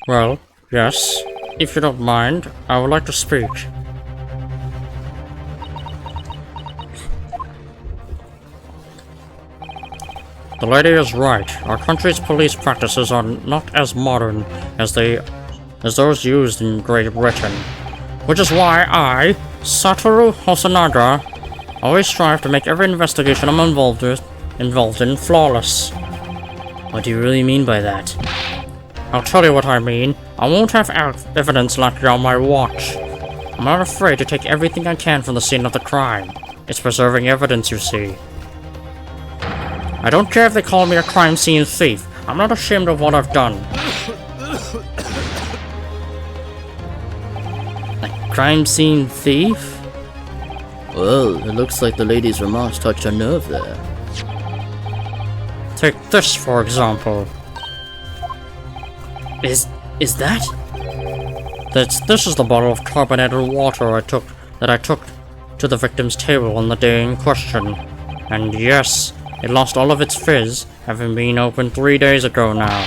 [SPEAKER 5] Well, yes. If you don't mind, I would like to speak. The lady is right. Our country's police practices are not as modern as those used in Great Britain. Which is why I, Satoru Hosanaga, always strive to make every investigation I'm involved in flawless.
[SPEAKER 4] What do you really mean by that?
[SPEAKER 5] I'll tell you what I mean. I won't have evidence lacking on my watch. I'm not afraid to take everything I can from the scene of the crime. It's preserving evidence, you see. I don't care if they call me a crime scene thief. I'm not ashamed of what I've done.
[SPEAKER 4] A crime scene thief?
[SPEAKER 1] Well, it looks like the lady's remarks touched a nerve there.
[SPEAKER 5] Take this, for example.
[SPEAKER 4] Is that?
[SPEAKER 5] This is the bottle of carbonated water I took to the victim's table on the day in question. And yes, it lost all of its fizz, having been opened 3 days ago now.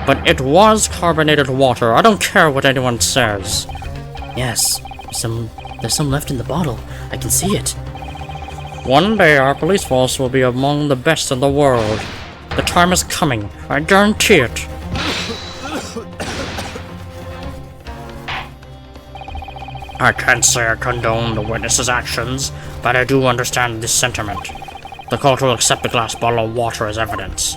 [SPEAKER 5] But it was carbonated water. I don't care what anyone says.
[SPEAKER 4] Yes, there's some left in the bottle. I can see it.
[SPEAKER 5] One day our police force will be among the best in the world. The time is coming. I guarantee it. I can't say I condone the witness's actions, but I do understand this sentiment. The court will accept the glass bottle of water as evidence.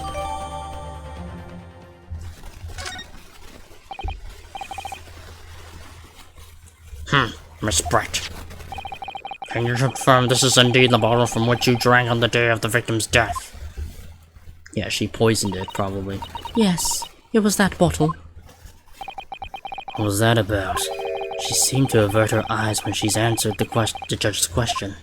[SPEAKER 5] Miss Brett. Can you confirm this is indeed the bottle from which you drank on the day of the victim's death?
[SPEAKER 4] Yeah, she poisoned it, probably.
[SPEAKER 6] Yes, it was that bottle.
[SPEAKER 4] What was that about? She seemed to avert her eyes when she's answered the judge's question.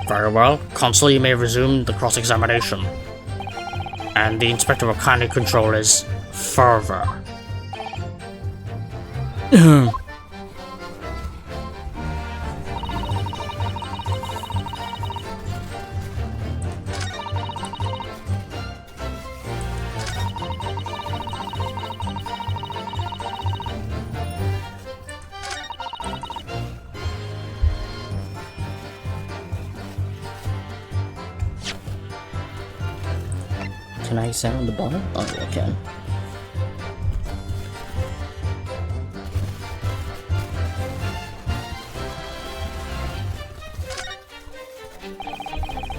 [SPEAKER 5] Very well. Consul, you may resume the cross-examination. And the inspector will kindly control his fervor.
[SPEAKER 4] Can I sound the bottle? Oh, yeah, I can.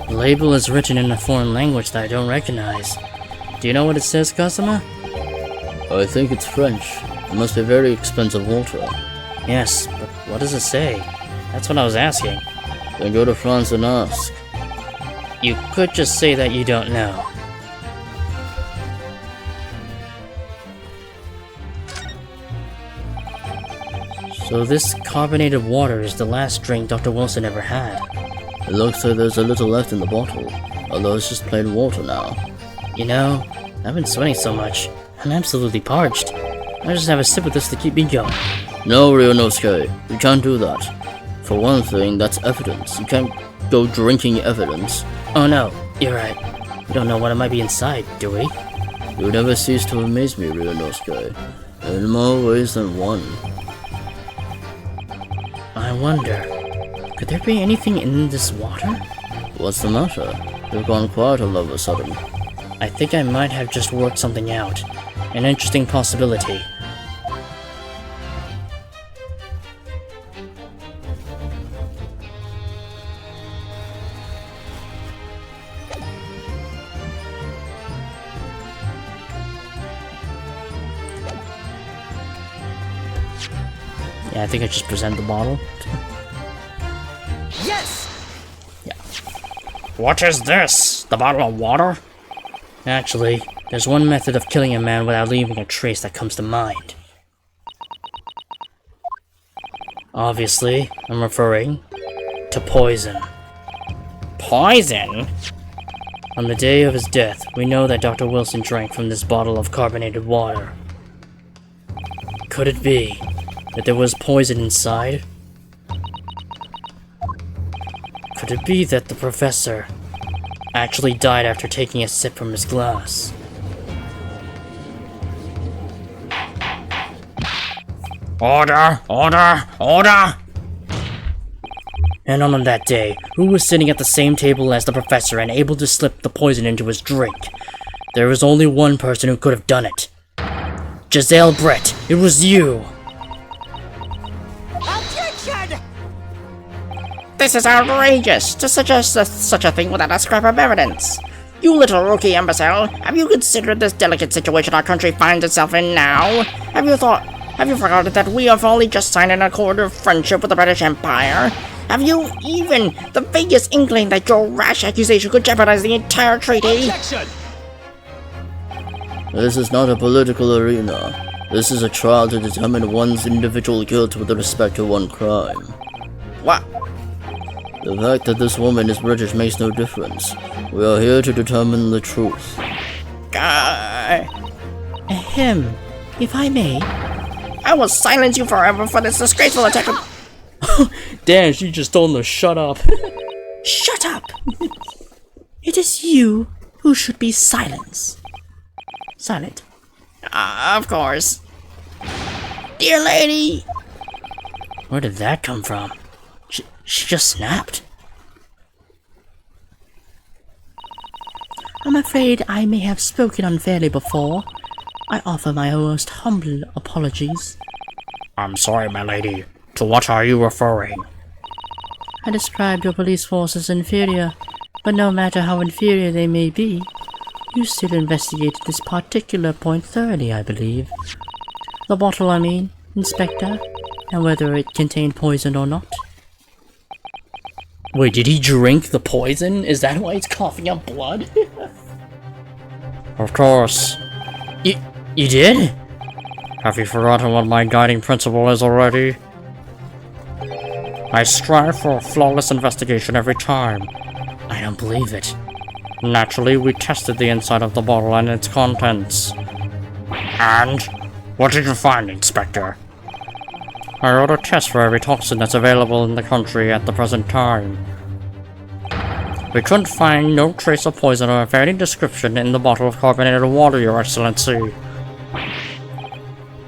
[SPEAKER 4] The label is written in a foreign language that I don't recognize. Do you know what it says, customer? I think it's French. It must be very expensive water. Yes, but what does it say? That's what I was asking. Then go to France and ask. You could just say that you don't know. So this carbonated water is the last drink Dr. Wilson ever had. It looks like there's a little left in the bottle, although it's just plain water now. You know, I've been sweating so much, I'm absolutely parched. I'll just have a sip of this to keep me going. No, Ryunosuke, you can't do that. For one thing, that's evidence. You can't go drinking evidence. Oh no, you're right. We don't know what might be inside, do we? You never cease to amaze me, Ryunosuke. In more ways than one. I wonder, could there be anything in this water? What's the matter? You've gone quiet all of a sudden. I think I might have just worked something out. An interesting possibility. Yeah, I think I just present the bottle.
[SPEAKER 2] Yes!
[SPEAKER 5] What is this? The bottle of water?
[SPEAKER 4] Actually, there's one method of killing a man without leaving a trace that comes to mind. Obviously, I'm referring to poison.
[SPEAKER 5] Poison?
[SPEAKER 4] On the day of his death, we know that Dr. Wilson drank from this bottle of carbonated water. Could it be that there was poison inside? Could it be that the professor actually died after taking a sip from his glass?
[SPEAKER 5] Order! Order! Order!
[SPEAKER 4] And on that day, who was sitting at the same table as the professor and able to slip the poison into his drink? There was only one person who could have done it. Giselle Brett, it was you!
[SPEAKER 3] This is outrageous to suggest such a thing without a scrap of evidence. You little rookie imbecile, have you considered this delicate situation our country finds itself in now? Have you forgotten that we have only just signed an accord of friendship with the British Empire? Have you even the vaguest inkling that your rash accusation could jeopardize the entire treaty?
[SPEAKER 2] Objection!
[SPEAKER 4] This is not a political arena. This is a trial to determine one's individual guilt with respect to one crime.
[SPEAKER 3] What?
[SPEAKER 4] The fact that this woman is British makes no difference. We are here to determine the truth.
[SPEAKER 6] Ahem, if I may.
[SPEAKER 3] I will silence you forever for this disgraceful attack of—
[SPEAKER 4] Damn, she just told him to shut up.
[SPEAKER 6] Shut up! It is you who should be silent.
[SPEAKER 3] Of course. Dear lady!
[SPEAKER 4] Where did that come from? She just snapped.
[SPEAKER 6] I'm afraid I may have spoken unfairly before. I offer my most humble apologies.
[SPEAKER 5] I'm sorry, my lady. To what are you referring?
[SPEAKER 6] I described your police force as inferior, but no matter how inferior they may be, you still investigated this particular point thoroughly, I believe. The bottle, I mean, Inspector, and whether it contained poison or not.
[SPEAKER 4] Wait, did he drink the poison? Is that why he's coughing up blood?
[SPEAKER 5] Of course.
[SPEAKER 4] You did?
[SPEAKER 5] Have you forgotten what my guiding principle is already? I strive for a flawless investigation every time.
[SPEAKER 4] I don't believe it.
[SPEAKER 5] Naturally, we tested the inside of the bottle and its contents. And? What did you find, Inspector? I wrote a test for every toxin that's available in the country at the present time. We couldn't find no trace of poison or of any description in the bottle of carbonated water, Your Excellency.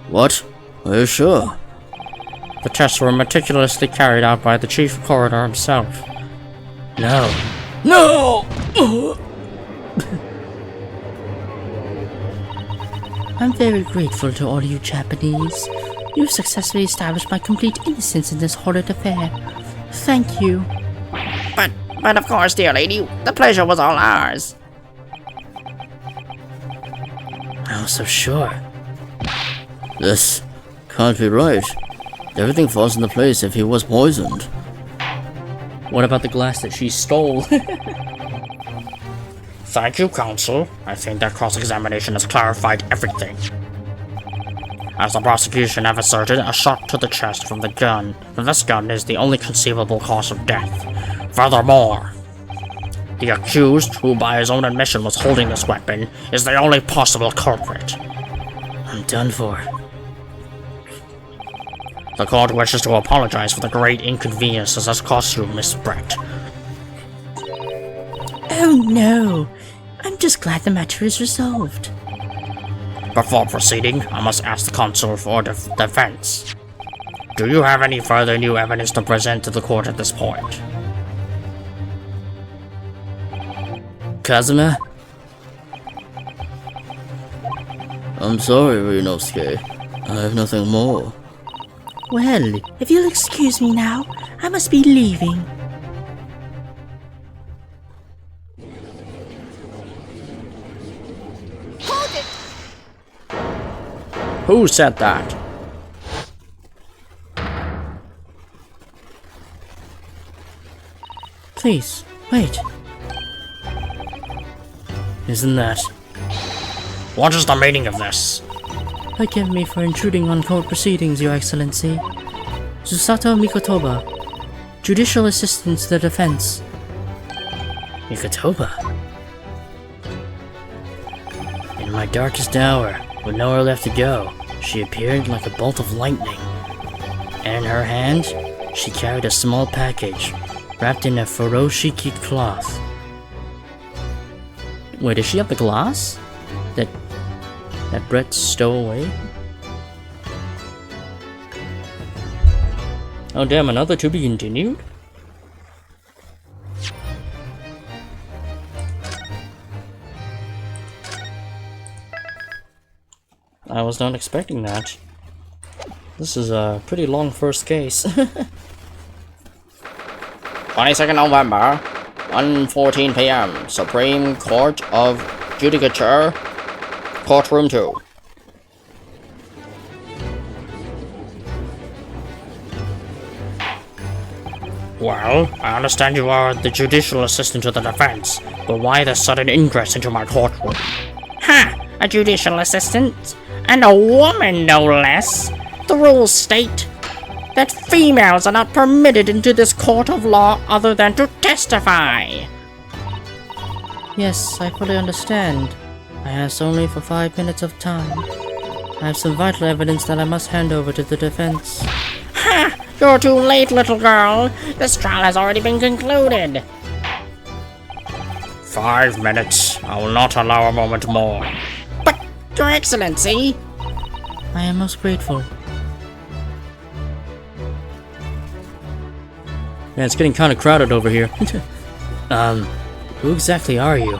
[SPEAKER 4] What? Are you sure?
[SPEAKER 5] The tests were meticulously carried out by the Chief Coroner himself.
[SPEAKER 4] No. No!
[SPEAKER 6] I'm very grateful to all you Japanese. You've successfully established my complete innocence in this horrid affair. Thank you.
[SPEAKER 3] But of course, dear lady, the pleasure was all ours.
[SPEAKER 4] I was so sure. This can't be right. Everything falls into place if he was poisoned.
[SPEAKER 1] What about the glass that she stole?
[SPEAKER 5] Thank you, Counsel. I think that cross-examination has clarified everything. As the prosecution have asserted, a shot to the chest from this gun is the only conceivable cause of death. Furthermore, the accused, who by his own admission was holding this weapon, is the only possible culprit.
[SPEAKER 4] I'm done for.
[SPEAKER 5] The court wishes to apologize for the great inconvenience this has cost you, Miss Brett.
[SPEAKER 6] Oh no. I'm just glad the matter is resolved.
[SPEAKER 5] Before proceeding, I must ask the counsel for defense. Do you have any further new evidence to present to the court at this point?
[SPEAKER 4] Kazuma? I'm sorry, Ryunosuke. I have nothing more.
[SPEAKER 6] Well, if you'll excuse me now, I must be leaving.
[SPEAKER 5] Who said that?
[SPEAKER 6] Please, wait.
[SPEAKER 4] Isn't that?
[SPEAKER 5] What is the meaning of this?
[SPEAKER 6] Forgive me for intruding on court proceedings, Your Excellency. Susato Mikotoba, Judicial Assistant to the Defense.
[SPEAKER 4] Mikotoba? In my darkest hour, with nowhere left to go, she appeared like a bolt of lightning. And in her hand, she carried a small package, wrapped in a furoshiki cloth.
[SPEAKER 1] Wait, does she have the glass? That Brett stole away? Oh damn, another to be continued? I was not expecting that. This is a pretty long first case.
[SPEAKER 3] 22nd November, 1:14 p.m. Supreme Court of Judicature, Courtroom 2.
[SPEAKER 5] Well, I understand you are the judicial assistant to the defense, but why the sudden ingress into my courtroom?
[SPEAKER 3] Ha! A judicial assistant? And a woman, no less. The rules state that females are not permitted into this court of law other than to testify.
[SPEAKER 6] Yes, I fully understand. I asked only for 5 minutes of time. I have some vital evidence that I must hand over to the defense.
[SPEAKER 3] Ha! You're too late, little girl. This trial has already been concluded.
[SPEAKER 5] 5 minutes. I will not allow a moment more.
[SPEAKER 3] But, Your Excellency...
[SPEAKER 6] I am most grateful.
[SPEAKER 1] Man, it's getting kind of crowded over here.
[SPEAKER 4] Who exactly are you?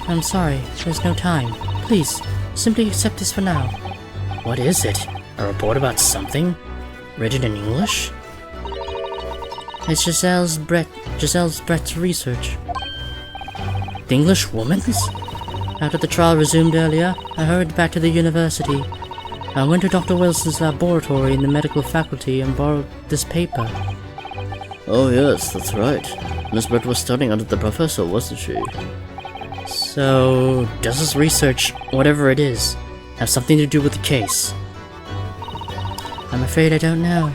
[SPEAKER 6] I'm sorry, there's no time. Please, simply accept this for now.
[SPEAKER 4] What is it? A report about something? Written in English?
[SPEAKER 6] It's Giselle's Brett's research.
[SPEAKER 4] The English woman's?
[SPEAKER 6] After the trial resumed earlier, I hurried back to the university. I went to Dr. Wilson's laboratory in the medical faculty and borrowed this paper.
[SPEAKER 4] Oh yes, that's right. Miss Brett was studying under the professor, wasn't she?
[SPEAKER 1] So, does this research, whatever it is, have something to do with the case?
[SPEAKER 6] I'm afraid I don't know.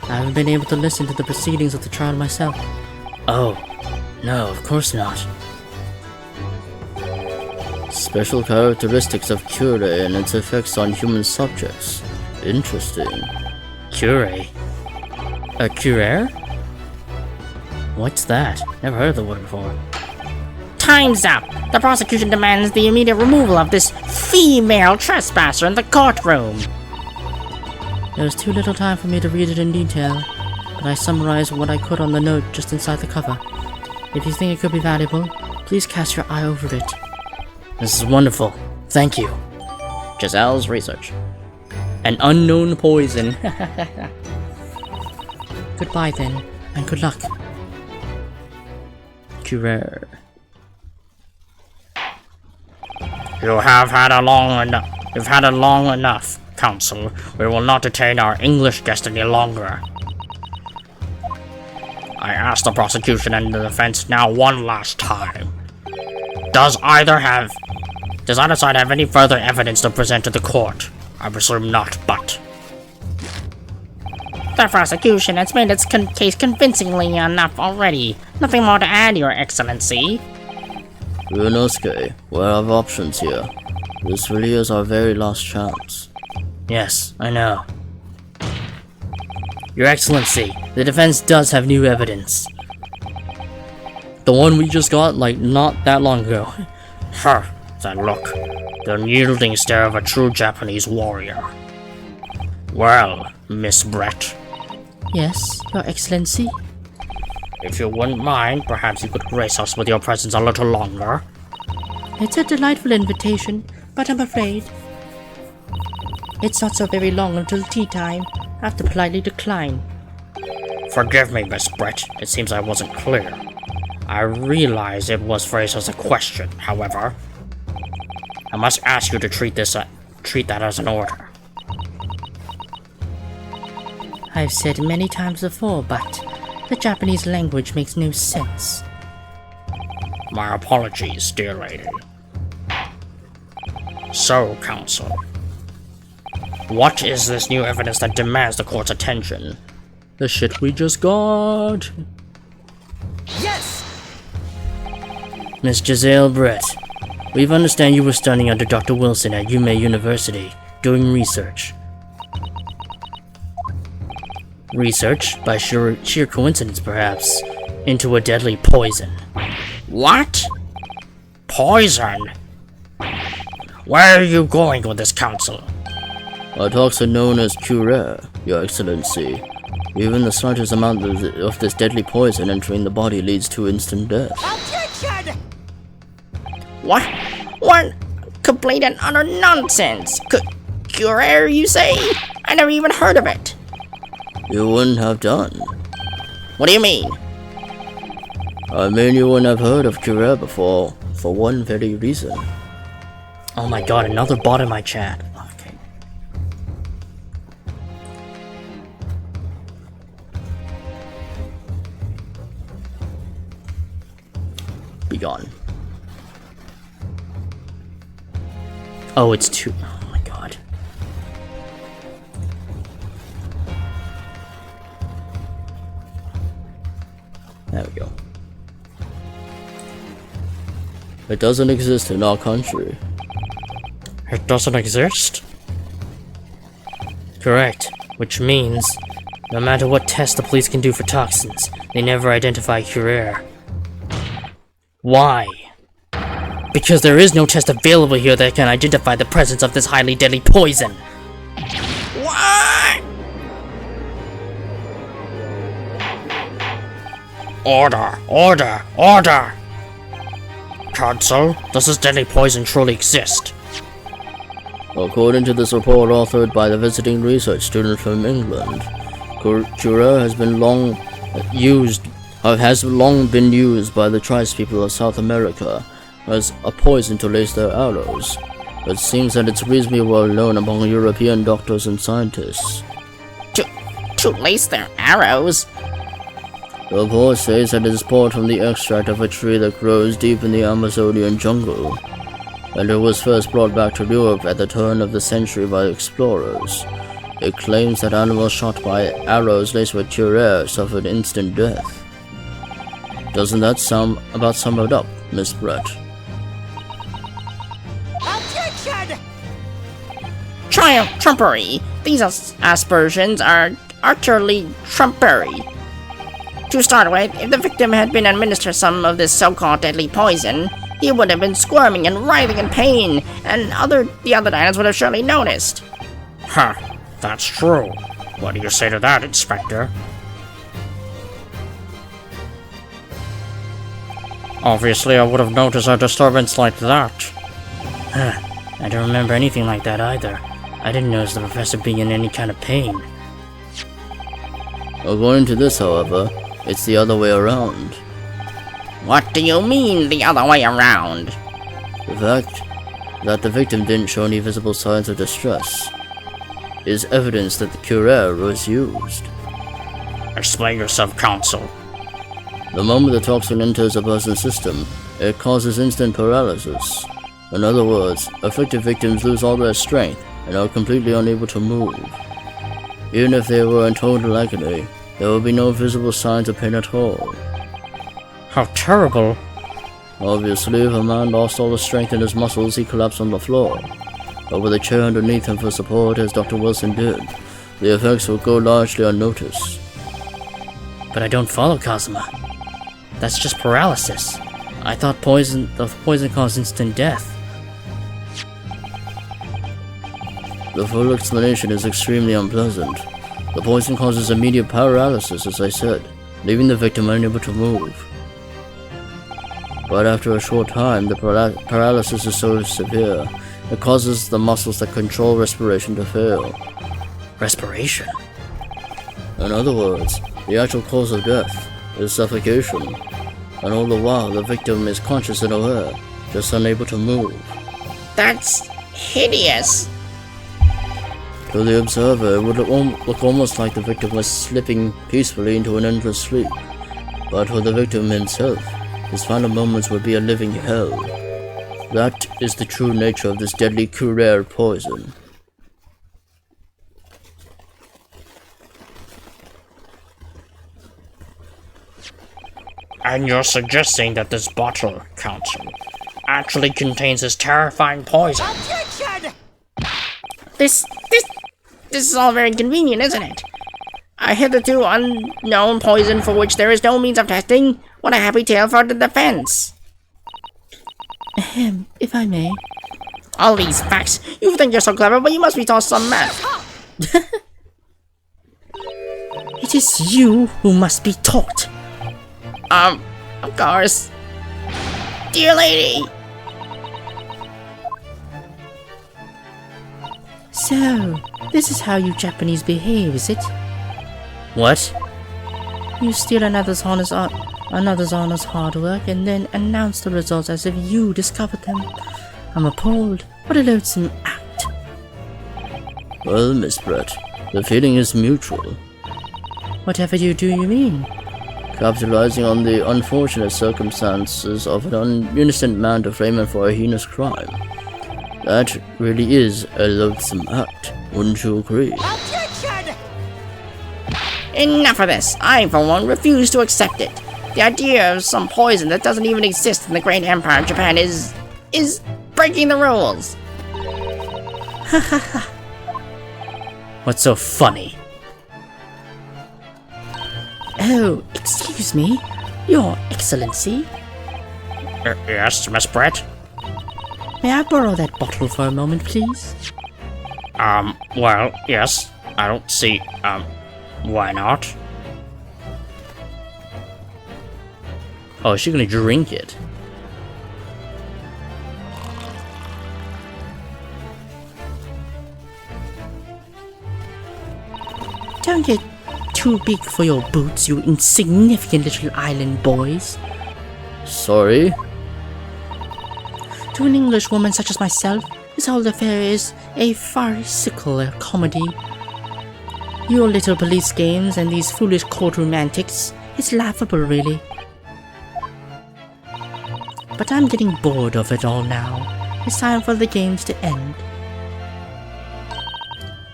[SPEAKER 6] I haven't been able to listen to the proceedings of the trial myself.
[SPEAKER 4] Oh, no, of course not. Special characteristics of Cure and its effects on human subjects. Interesting.
[SPEAKER 1] Cure? A cure?
[SPEAKER 4] What's that? Never heard of the word before.
[SPEAKER 3] Time's up! The prosecution demands the immediate removal of this female trespasser in the courtroom.
[SPEAKER 6] There was too little time for me to read it in detail, but I summarized what I could on the note just inside the cover. If you think it could be valuable, please cast your eye over it.
[SPEAKER 4] This is wonderful. Thank you. Giselle's research.
[SPEAKER 1] An unknown poison.
[SPEAKER 6] Goodbye then, and good luck.
[SPEAKER 1] Cure.
[SPEAKER 5] You have had a long enough. You've had it long enough, Counsel. We will not detain our English guest any longer. I ask the prosecution and the defense now one last time. Does either side have any further evidence to present to the court? I presume not, but...
[SPEAKER 3] The prosecution has made its case convincingly enough already. Nothing more to add, Your Excellency.
[SPEAKER 4] Ryunosuke, we have options here. This really is our very last chance.
[SPEAKER 1] Yes, I know. Your Excellency, the defense does have new evidence. The one we just got, like, not that long ago.
[SPEAKER 5] Then look. The unyielding stare of a true Japanese warrior. Well, Miss Brett,
[SPEAKER 6] Yes, Your Excellency?
[SPEAKER 5] if you wouldn't mind, perhaps you could grace us with your presence a little longer.
[SPEAKER 6] It's a delightful invitation, but I'm afraid it's not so very long until tea time. I have to politely decline.
[SPEAKER 5] Forgive me, Miss Brett. It seems I wasn't clear. I realize it was phrased as a question, however. I must ask you to treat that as an order.
[SPEAKER 6] I've said many times before, but the Japanese language makes no sense.
[SPEAKER 5] My apologies, dear lady. So, Counsel, what is this new evidence that demands the court's attention?
[SPEAKER 1] The shit we just got.
[SPEAKER 4] Miss Giselle Brett, we understand you were studying under Dr. Wilson at Yume University, doing research. Research, by sheer coincidence perhaps, into a deadly poison.
[SPEAKER 5] What? Poison? Where are you going with this, Counsel?
[SPEAKER 4] Our talks are known as Cure, Your Excellency. Even the slightest amount of this deadly poison entering the body leads to instant death.
[SPEAKER 3] What? Complete and utter nonsense. Cure, you say? I never even heard of it.
[SPEAKER 4] You wouldn't have done.
[SPEAKER 3] What do you mean?
[SPEAKER 4] I mean, you wouldn't have heard of Cure before, for one very reason.
[SPEAKER 1] Oh my god, another bot in my chat. Okay.
[SPEAKER 4] Be gone.
[SPEAKER 1] Oh, it's two. Oh my god.
[SPEAKER 4] There we go. It doesn't exist in our country.
[SPEAKER 1] It doesn't exist? Correct. Which means, no matter what test the police can do for toxins, they never identify Cure. Why? Because there is no test available here that can identify the presence of this highly deadly poison.
[SPEAKER 3] What?
[SPEAKER 5] Order! Order! Order! Counsel, does this deadly poison truly exist?
[SPEAKER 4] According to this report authored by the visiting research student from England, Cure has long been used by the tribes people of South America as a poison to lace their arrows. It seems that it's reasonably well known among European doctors and scientists.
[SPEAKER 3] To lace their arrows?
[SPEAKER 4] The report says that it is poured from the extract of a tree that grows deep in the Amazonian jungle, and it was first brought back to Europe at the turn of the century by explorers. It claims that animals shot by arrows laced with cuirass suffered instant death. Doesn't that sum it up, Miss Brett?
[SPEAKER 3] Trumpery. These aspersions are utterly trumpery. To start with, if the victim had been administered some of this so-called deadly poison, he would have been squirming and writhing in pain, and the other diners would have surely noticed.
[SPEAKER 5] Huh, that's true. What do you say to that, Inspector? Obviously, I would have noticed a disturbance like that.
[SPEAKER 4] I don't remember anything like that either. I didn't notice the professor being in any kind of pain. According to this, however, it's the other way around.
[SPEAKER 3] What do you mean, the other way around?
[SPEAKER 4] The fact that the victim didn't show any visible signs of distress is evidence that the cuirass was used.
[SPEAKER 5] Explain yourself, Counsel.
[SPEAKER 4] The moment the toxin enters a person's system, it causes instant paralysis. In other words, afflicted victims lose all their strength and are completely unable to move. Even if they were in total agony, there will be no visible signs of pain at all.
[SPEAKER 5] How terrible.
[SPEAKER 4] Obviously, if a man lost all the strength in his muscles, he collapsed on the floor. But with a chair underneath him for support, as Dr. Wilson did, the effects will go largely unnoticed.
[SPEAKER 6] But I don't follow, Kazuma. That's just paralysis. I thought the poison caused instant death.
[SPEAKER 4] The full explanation is extremely unpleasant. The poison causes immediate paralysis, as I said, leaving the victim unable to move. But after a short time, the paralysis is so severe, it causes the muscles that control respiration to fail.
[SPEAKER 6] Respiration?
[SPEAKER 4] In other words, the actual cause of death is suffocation, and all the while the victim is conscious and aware, just unable to move.
[SPEAKER 3] That's hideous.
[SPEAKER 4] To the observer, it would look almost like the victim was slipping peacefully into an endless sleep. But for the victim himself, his final moments would be a living hell. That is the true nature of this deadly cuirass poison.
[SPEAKER 5] And you're suggesting that this bottle, Counsel, actually contains this terrifying poison?
[SPEAKER 3] This is all very convenient, isn't it? A hitherto unknown poison for which there is no means of testing. What a happy tale for the defense.
[SPEAKER 6] Ahem, if I may.
[SPEAKER 3] All these facts. You think you're so clever, but you must be taught some math.
[SPEAKER 6] It is you who must be taught.
[SPEAKER 3] Of course. Dear lady.
[SPEAKER 6] So, this is how you Japanese behave, is it?
[SPEAKER 4] What?
[SPEAKER 6] You steal another's honest hard work and then announce the results as if you discovered them. I'm appalled. What a loathsome act.
[SPEAKER 4] Well, Miss Brett, the feeling is mutual.
[SPEAKER 6] Whatever you do, you mean?
[SPEAKER 4] Capitalizing on the unfortunate circumstances of an innocent man to frame him for a heinous crime. That really is a loathsome act, wouldn't you agree?
[SPEAKER 3] Enough of this. I, for one, refuse to accept it. The idea of some poison that doesn't even exist in the great empire of Japan is breaking the rules.
[SPEAKER 6] What's so funny? Oh, excuse me, Your Excellency.
[SPEAKER 5] Yes, Miss Brett?
[SPEAKER 6] May I borrow that bottle for a moment, please?
[SPEAKER 5] Well, yes. I don't see, why not?
[SPEAKER 4] Oh, is she gonna drink it?
[SPEAKER 6] Don't get too big for your boots, you insignificant little island boys.
[SPEAKER 4] Sorry?
[SPEAKER 6] To an Englishwoman such as myself, this whole affair is a farcical comedy. Your little police games and these foolish courtroom antics, it's laughable really. But I'm getting bored of it all now. It's time for the games to end.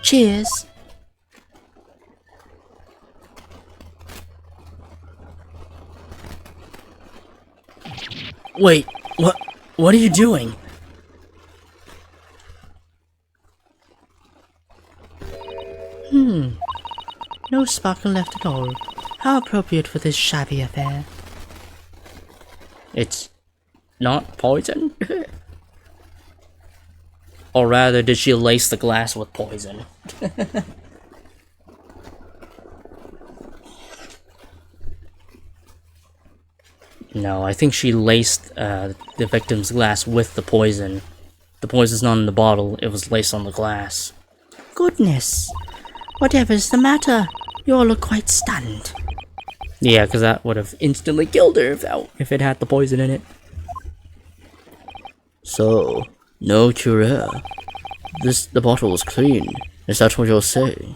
[SPEAKER 6] Cheers!
[SPEAKER 4] Wait, what are you doing?
[SPEAKER 6] No sparkle left at all. How appropriate for this shabby affair.
[SPEAKER 1] It's not poison? Or rather, did she lace the glass with poison? No, I think she laced the victim's glass with the poison. The poison's not in the bottle, it was laced on the glass.
[SPEAKER 6] Goodness! Whatever's the matter? You all look quite stunned.
[SPEAKER 1] Yeah, because that would have instantly killed her if it had the poison in it.
[SPEAKER 4] So, no cure. The bottle was clean. Is that what you're saying?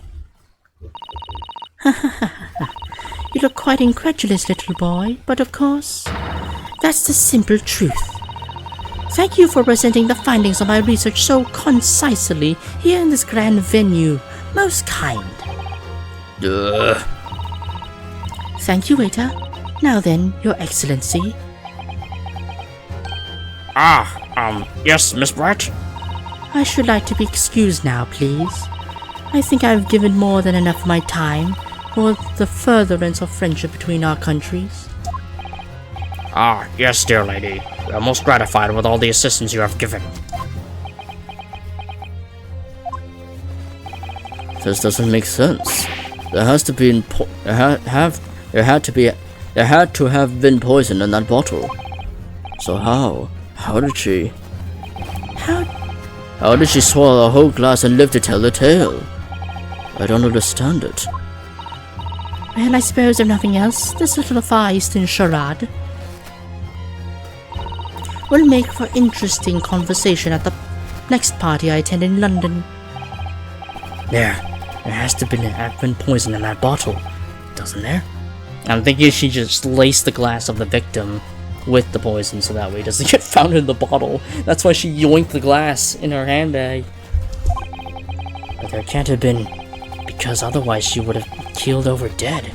[SPEAKER 6] You look quite incredulous, little boy, but of course, that's the simple truth. Thank you for presenting the findings of my research so concisely here in this grand venue. Most kind.
[SPEAKER 4] Duh.
[SPEAKER 6] Thank you, waiter. Now then, Your Excellency.
[SPEAKER 5] Yes, Miss Bright?
[SPEAKER 6] I should like to be excused now, please. I think I've given more than enough of my time for the furtherance of friendship between our countries.
[SPEAKER 5] Yes, dear lady. We are most gratified with all the assistance you have given.
[SPEAKER 4] This doesn't make sense. There had to have been poison in that bottle. So how did she swallow a whole glass and live to tell the tale? I don't understand it.
[SPEAKER 6] Well, I suppose if nothing else, this little Far Eastern charade will make for interesting conversation at the next party I attend in London.
[SPEAKER 1] There has to have been poison in that bottle, doesn't there? I'm thinking she just laced the glass of the victim with the poison so that way it doesn't get found in the bottle. That's why she yoinked the glass in her handbag. But there can't have been, because otherwise she would have keeled over dead.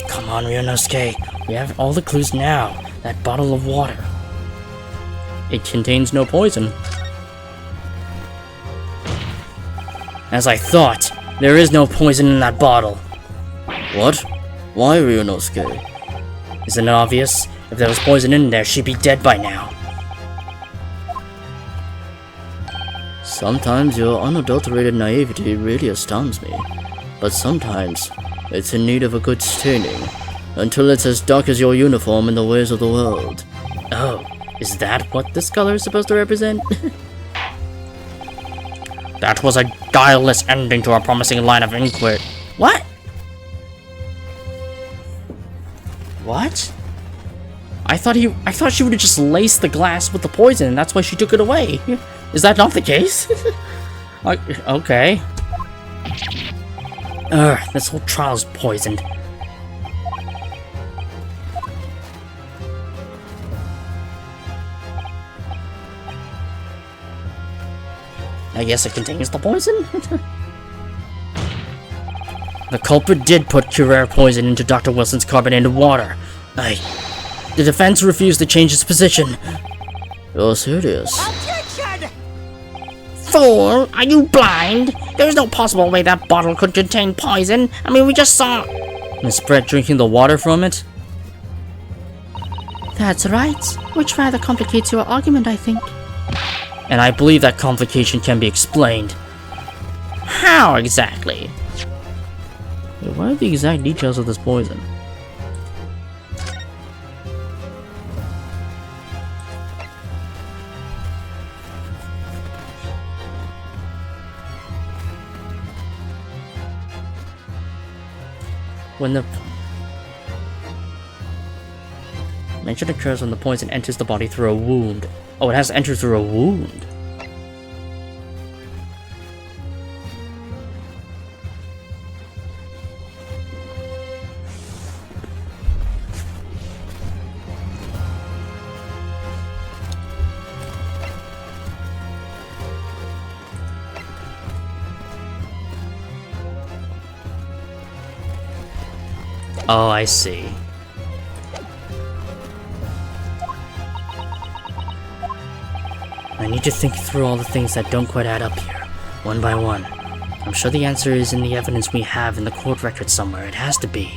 [SPEAKER 1] Come on, Ryunosuke, we have all the clues now. That bottle of water. It contains no poison. As I thought, there is no poison in that bottle.
[SPEAKER 4] What? Why Ryunosuke?
[SPEAKER 1] Isn't it obvious? If there was poison in there, she'd be dead by now.
[SPEAKER 4] Sometimes your unadulterated naivety really astounds me. But sometimes, it's in need of a good staining. Until it's as dark as your uniform in the ways of the world.
[SPEAKER 1] Oh, is that what this color is supposed to represent?
[SPEAKER 5] That was a guileless ending to our promising line of inquiry.
[SPEAKER 1] What? What? I thought she would have just laced the glass with the poison and that's why she took it away. Is that not the case? Okay. This whole trial's poisoned. I guess it contains the poison? The culprit did put Curare poison into Dr. Wilson's carbonated water. The defense refused to change its position.
[SPEAKER 4] You're serious?
[SPEAKER 3] Fool, are you blind? There's no possible way that bottle could contain poison. I mean, we just saw...
[SPEAKER 1] Miss Brett drinking the water from it?
[SPEAKER 6] That's right, which rather complicates your argument, I think.
[SPEAKER 1] And I believe that complication can be explained.
[SPEAKER 3] How exactly?
[SPEAKER 1] What are the exact details of this poison? When the mention occurs when the poison enters the body through a wound. Oh, it has to enter through a wound. Oh, I see.
[SPEAKER 4] need to think through all the things that don't quite add up here, one by one. I'm sure the answer is in the evidence we have in the court record somewhere. It has to be.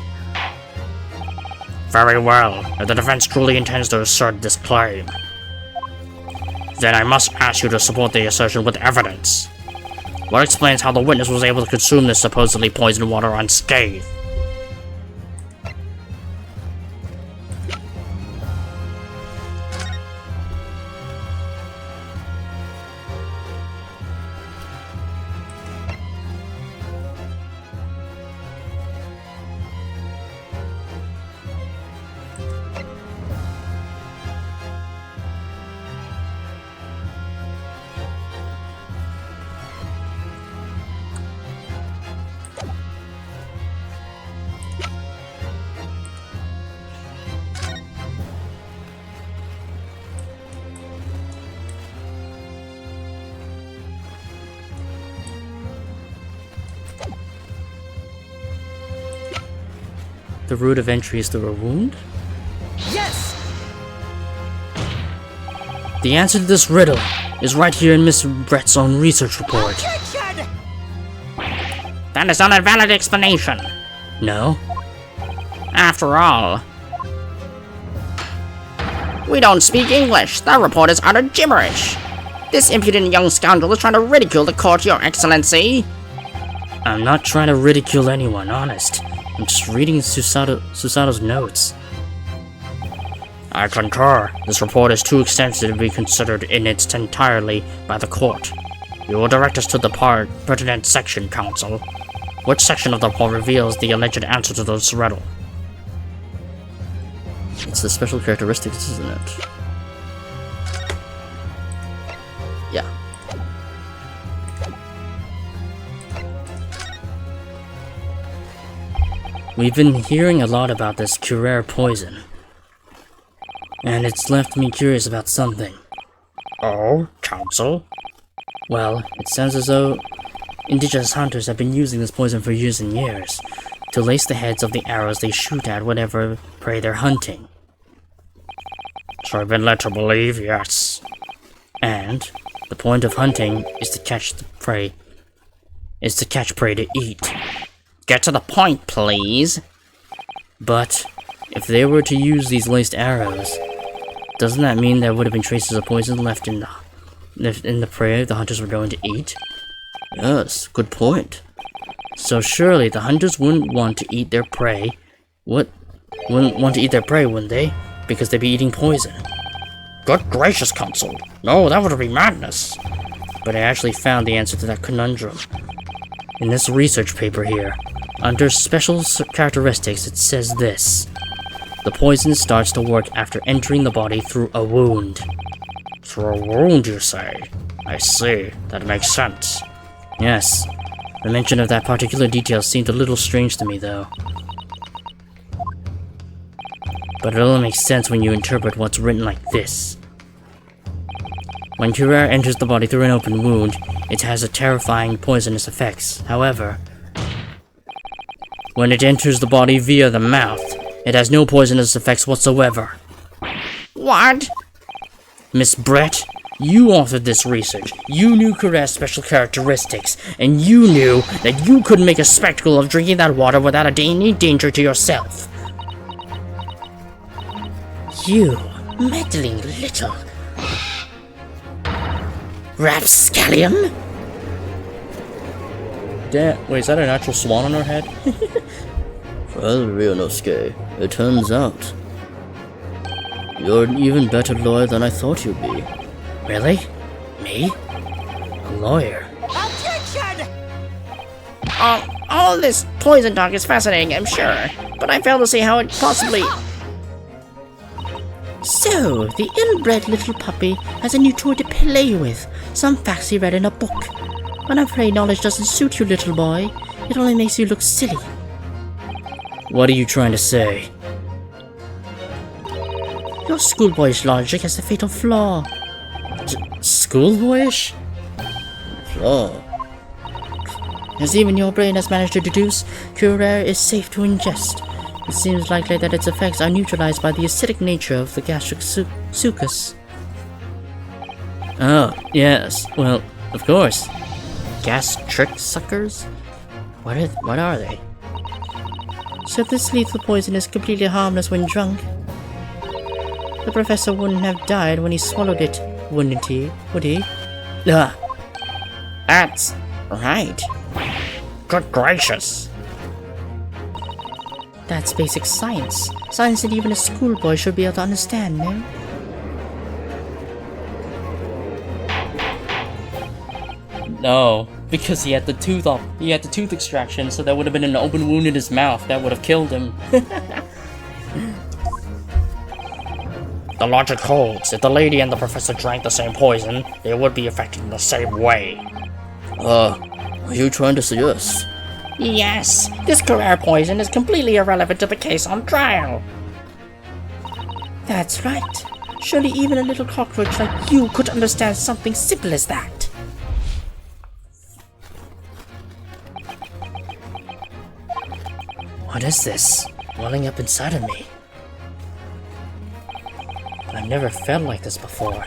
[SPEAKER 5] Very well. If the defense truly intends to assert this claim, then I must ask you to support the assertion with evidence. What explains how the witness was able to consume this supposedly poisoned water unscathed?
[SPEAKER 4] The route of entry is through a wound?
[SPEAKER 7] Yes!
[SPEAKER 4] The answer to this riddle is right here in Miss Brett's own research report.
[SPEAKER 7] Objection!
[SPEAKER 3] That is not a valid explanation.
[SPEAKER 4] No?
[SPEAKER 3] After all, we don't speak English. That report is utter gibberish. This impudent young scoundrel is trying to ridicule the court, Your Excellency.
[SPEAKER 4] I'm not trying to ridicule anyone, honest. I'm just reading Susato's notes.
[SPEAKER 5] I concur. This report is too extensive to be considered in its entirety by the court. You will direct us to the pertinent section, counsel. Which section of the report reveals the alleged answer to this riddle?
[SPEAKER 4] It's the special characteristics, isn't it? Yeah. We've been hearing a lot about this Curare poison, and it's left me curious about something.
[SPEAKER 5] Oh, counsel?
[SPEAKER 4] Well, it sounds as though indigenous hunters have been using this poison for years and years, to lace the heads of the arrows they shoot at whatever prey they're hunting.
[SPEAKER 5] So I've been led to believe, yes.
[SPEAKER 4] And the point of hunting is to catch the prey, prey to eat.
[SPEAKER 3] Get to the point, please.
[SPEAKER 4] But if they were to use these laced arrows, doesn't that mean there would have been traces of poison left in the prey the hunters were going to eat? Yes, good point. So surely the hunters wouldn't want to eat their prey. Wouldn't want to eat their prey, wouldn't they? Because they'd be eating poison.
[SPEAKER 5] Good gracious, counsel. No, that would be madness.
[SPEAKER 4] But I actually found the answer to that conundrum. In this research paper here, under special characteristics, it says this. The poison starts to work after entering the body through a wound.
[SPEAKER 5] Through a wound, you say? I see. That makes sense.
[SPEAKER 4] Yes. The mention of that particular detail seemed a little strange to me, though. But it all makes sense when you interpret what's written like this. When Curare enters the body through an open wound, it has a terrifying poisonous effects. However, when it enters the body via the mouth, it has no poisonous effects whatsoever.
[SPEAKER 3] What?
[SPEAKER 4] Miss Brett, you authored this research. You knew Curare's special characteristics, and you knew that you couldn't make a spectacle of drinking that water without any danger to yourself. You meddling little rapscallion!
[SPEAKER 1] Damn, wait, is that an actual swan on her head?
[SPEAKER 4] Well, Ryunosuke, it turns out you're an even better lawyer than I thought you'd be. Really? Me? A lawyer?
[SPEAKER 7] Objection!
[SPEAKER 3] All this poison talk is fascinating, I'm sure, but I fail to see how it possibly...
[SPEAKER 6] So, the ill-bred little puppy has a new toy to play with. Some facts he read in a book. But I'm afraid knowledge doesn't suit you, little boy. It only makes you look silly.
[SPEAKER 4] What are you trying to say?
[SPEAKER 6] Your schoolboyish logic has a fatal flaw.
[SPEAKER 4] Schoolboyish? Flaw?
[SPEAKER 6] As even your brain has managed to deduce, Curare is safe to ingest. It seems likely that its effects are neutralized by the acidic nature of the gastric sucus.
[SPEAKER 4] Oh, yes. Well, of course. Gas trick suckers? What are they?
[SPEAKER 6] So this lethal poison is completely harmless when drunk. The professor wouldn't have died when he swallowed it, wouldn't he? Would he?
[SPEAKER 4] Ah,
[SPEAKER 3] That's right.
[SPEAKER 5] Good gracious.
[SPEAKER 6] That's basic science. Science that even a schoolboy should be able to understand, no?
[SPEAKER 4] no. Because he had the tooth extraction, so that would have been an open wound in his mouth. That would have killed him.
[SPEAKER 5] The logic holds. If the lady and the professor drank the same poison, they would be affected in the same way.
[SPEAKER 4] Are you trying to suggest?
[SPEAKER 3] Yes, this Carrere poison is completely irrelevant to the case on trial.
[SPEAKER 6] That's right. Surely even a little cockroach like you could understand something simple as that.
[SPEAKER 4] What is this? Welling up inside of me. I've never felt like this before.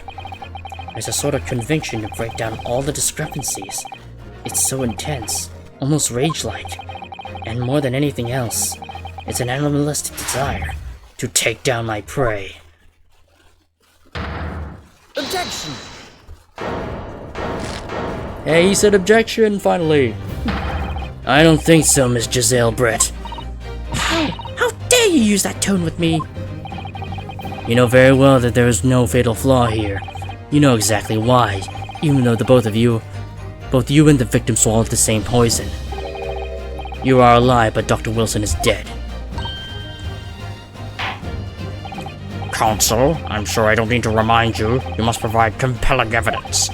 [SPEAKER 4] There's a sort of conviction to break down all the discrepancies. It's so intense, almost rage-like. And more than anything else, it's an animalistic desire to take down my prey.
[SPEAKER 7] Objection!
[SPEAKER 4] Hey, he said objection, finally! I don't think so, Miss Giselle Brett.
[SPEAKER 6] How dare you use that tone with me?
[SPEAKER 4] You know very well that there is no fatal flaw here. You know exactly why, even though both you and the victim swallowed the same poison. You are alive, but Dr. Wilson is dead.
[SPEAKER 5] Counsel, I'm sure I don't need to remind you, you must provide compelling evidence.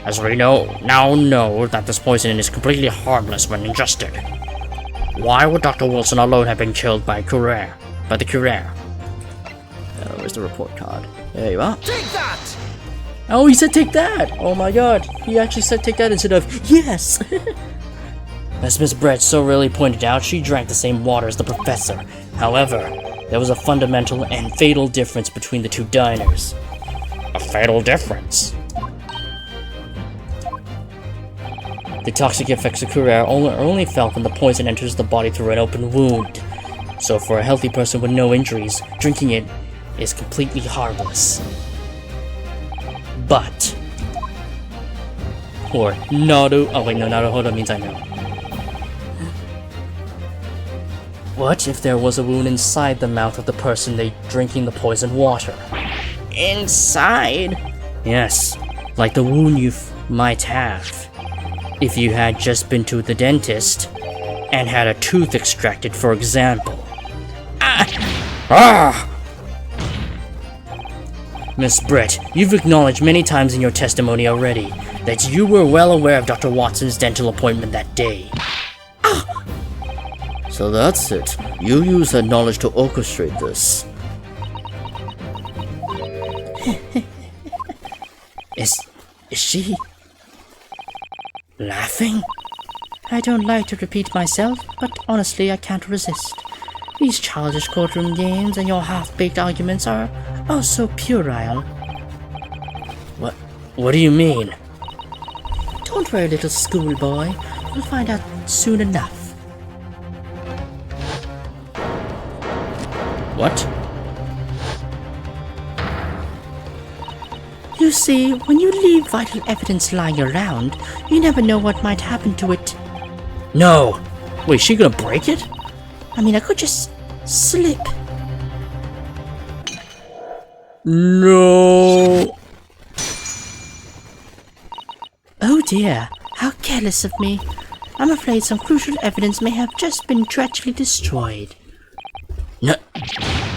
[SPEAKER 5] As we now know that this poison is completely harmless when ingested. Why would Dr. Wilson alone have been killed by the Carrere?
[SPEAKER 4] Where's the report card? There you are.
[SPEAKER 7] Take that!
[SPEAKER 4] Oh, he said take that! Oh my god, he actually said take that instead of yes! As Miss Brett so really pointed out, she drank the same water as the professor. However, there was a fundamental and fatal difference between the two diners.
[SPEAKER 5] A fatal difference.
[SPEAKER 4] The toxic effects of Carrere are only felt when the poison enters the body through an open wound. So for a healthy person with no injuries, drinking it is completely harmless. But... Or Naru... Oh wait, no, Naruhodo means I know. What if there was a wound inside the mouth of the person drinking the poisoned water?
[SPEAKER 3] Inside?
[SPEAKER 4] Yes, like the wound you might have if you had just been to the dentist and had a tooth extracted, for example. Miss Brett, you've acknowledged many times in your testimony already that you were well aware of Dr. Watson's dental appointment that day. So that's it. You use that knowledge to orchestrate this. Is she laughing?
[SPEAKER 6] I don't like to repeat myself, but honestly I can't resist. These childish courtroom games and your half-baked arguments are so puerile.
[SPEAKER 4] What do you mean?
[SPEAKER 6] Don't worry, little schoolboy. You'll find out soon enough.
[SPEAKER 4] What?
[SPEAKER 6] You see, when you leave vital evidence lying around, you never know what might happen to it.
[SPEAKER 4] No! Wait, she gonna break it?
[SPEAKER 6] I mean, I could just slip.
[SPEAKER 4] No!
[SPEAKER 6] Oh dear, how careless of me. I'm afraid some crucial evidence may have just been tragically destroyed.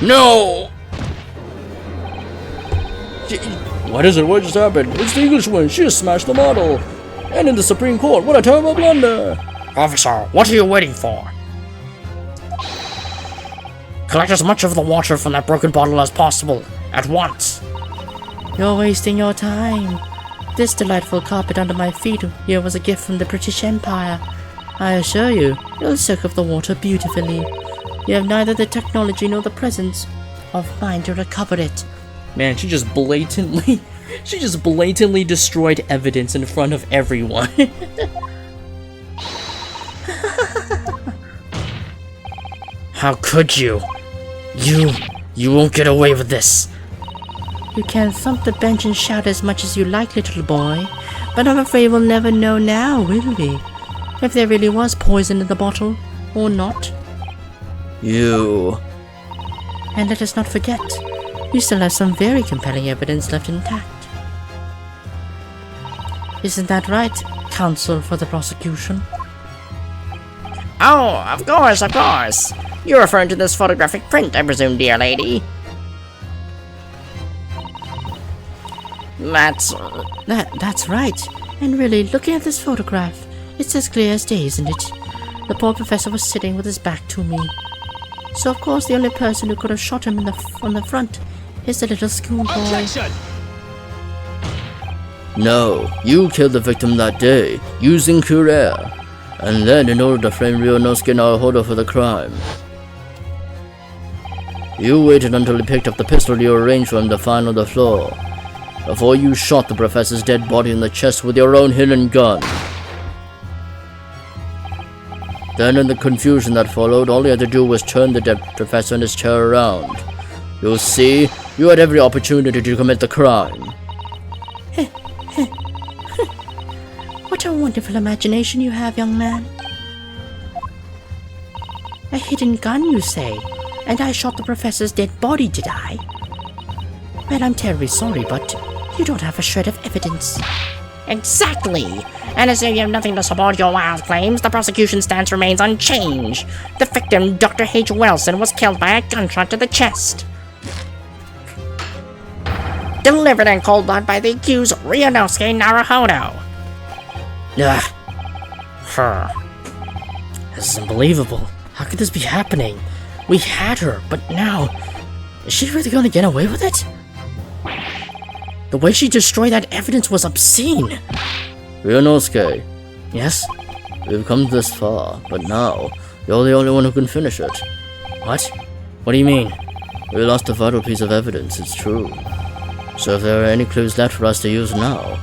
[SPEAKER 4] No! What is it? What just happened? It's the Englishwoman. She just smashed the model. And in the Supreme Court. What a terrible blunder.
[SPEAKER 5] Officer, what are you waiting for? Collect as much of the water from that broken bottle as possible, at once.
[SPEAKER 6] You're wasting your time. This delightful carpet under my feet here was a gift from the British Empire. I assure you, it'll soak up the water beautifully. You have neither the technology nor the presence of mind to recover it.
[SPEAKER 4] Man, she just blatantly She just blatantly destroyed evidence in front of everyone.
[SPEAKER 5] How could you? You won't get away with this.
[SPEAKER 6] You can thump the bench and shout as much as you like, little boy, but I'm afraid we'll never know now, will we? If there really was poison in the bottle, or not.
[SPEAKER 4] You...
[SPEAKER 6] And let us not forget, you still have some very compelling evidence left intact. Isn't that right, counsel for the prosecution?
[SPEAKER 3] Oh, of course, of course. You're referring to this photographic print, I presume, dear lady.
[SPEAKER 6] That's right. And really, looking at this photograph, it's as clear as day, isn't it? The poor professor was sitting with his back to me. So of course the only person who could have shot him on the front is the little schoolboy.
[SPEAKER 7] Objection!
[SPEAKER 4] No, you killed the victim that day, using Curer, and then in order to frame Ryunosuke Naruhodo for the crime. You waited until he picked up the pistol you arranged for him to find on the floor, before you shot the professor's dead body in the chest with your own hidden gun. Then in the confusion that followed, all you had to do was turn the dead professor in his chair around. You see, you had every opportunity to commit the crime.
[SPEAKER 6] What a wonderful imagination you have, young man. A hidden gun, you say? And I shot the professor's dead body, did I? Well, I'm terribly sorry, but you don't have a shred of evidence.
[SPEAKER 3] Exactly. And as you have nothing to support your wild claims, the prosecution stance remains unchanged. The victim, Dr. H. Wilson, was killed by a gunshot to the chest. Delivered in cold blood by the accused Ryunosuke Naruhodo.
[SPEAKER 4] Ugh. This is unbelievable. How could this be happening? We had her, but now... Is she really gonna get away with it? The way she destroyed that evidence was obscene. Ryunosuke. Yes? We've come this far, but now, you're the only one who can finish it. What? What do you mean? We lost a vital piece of evidence, it's true. So if there are any clues left for us to use now,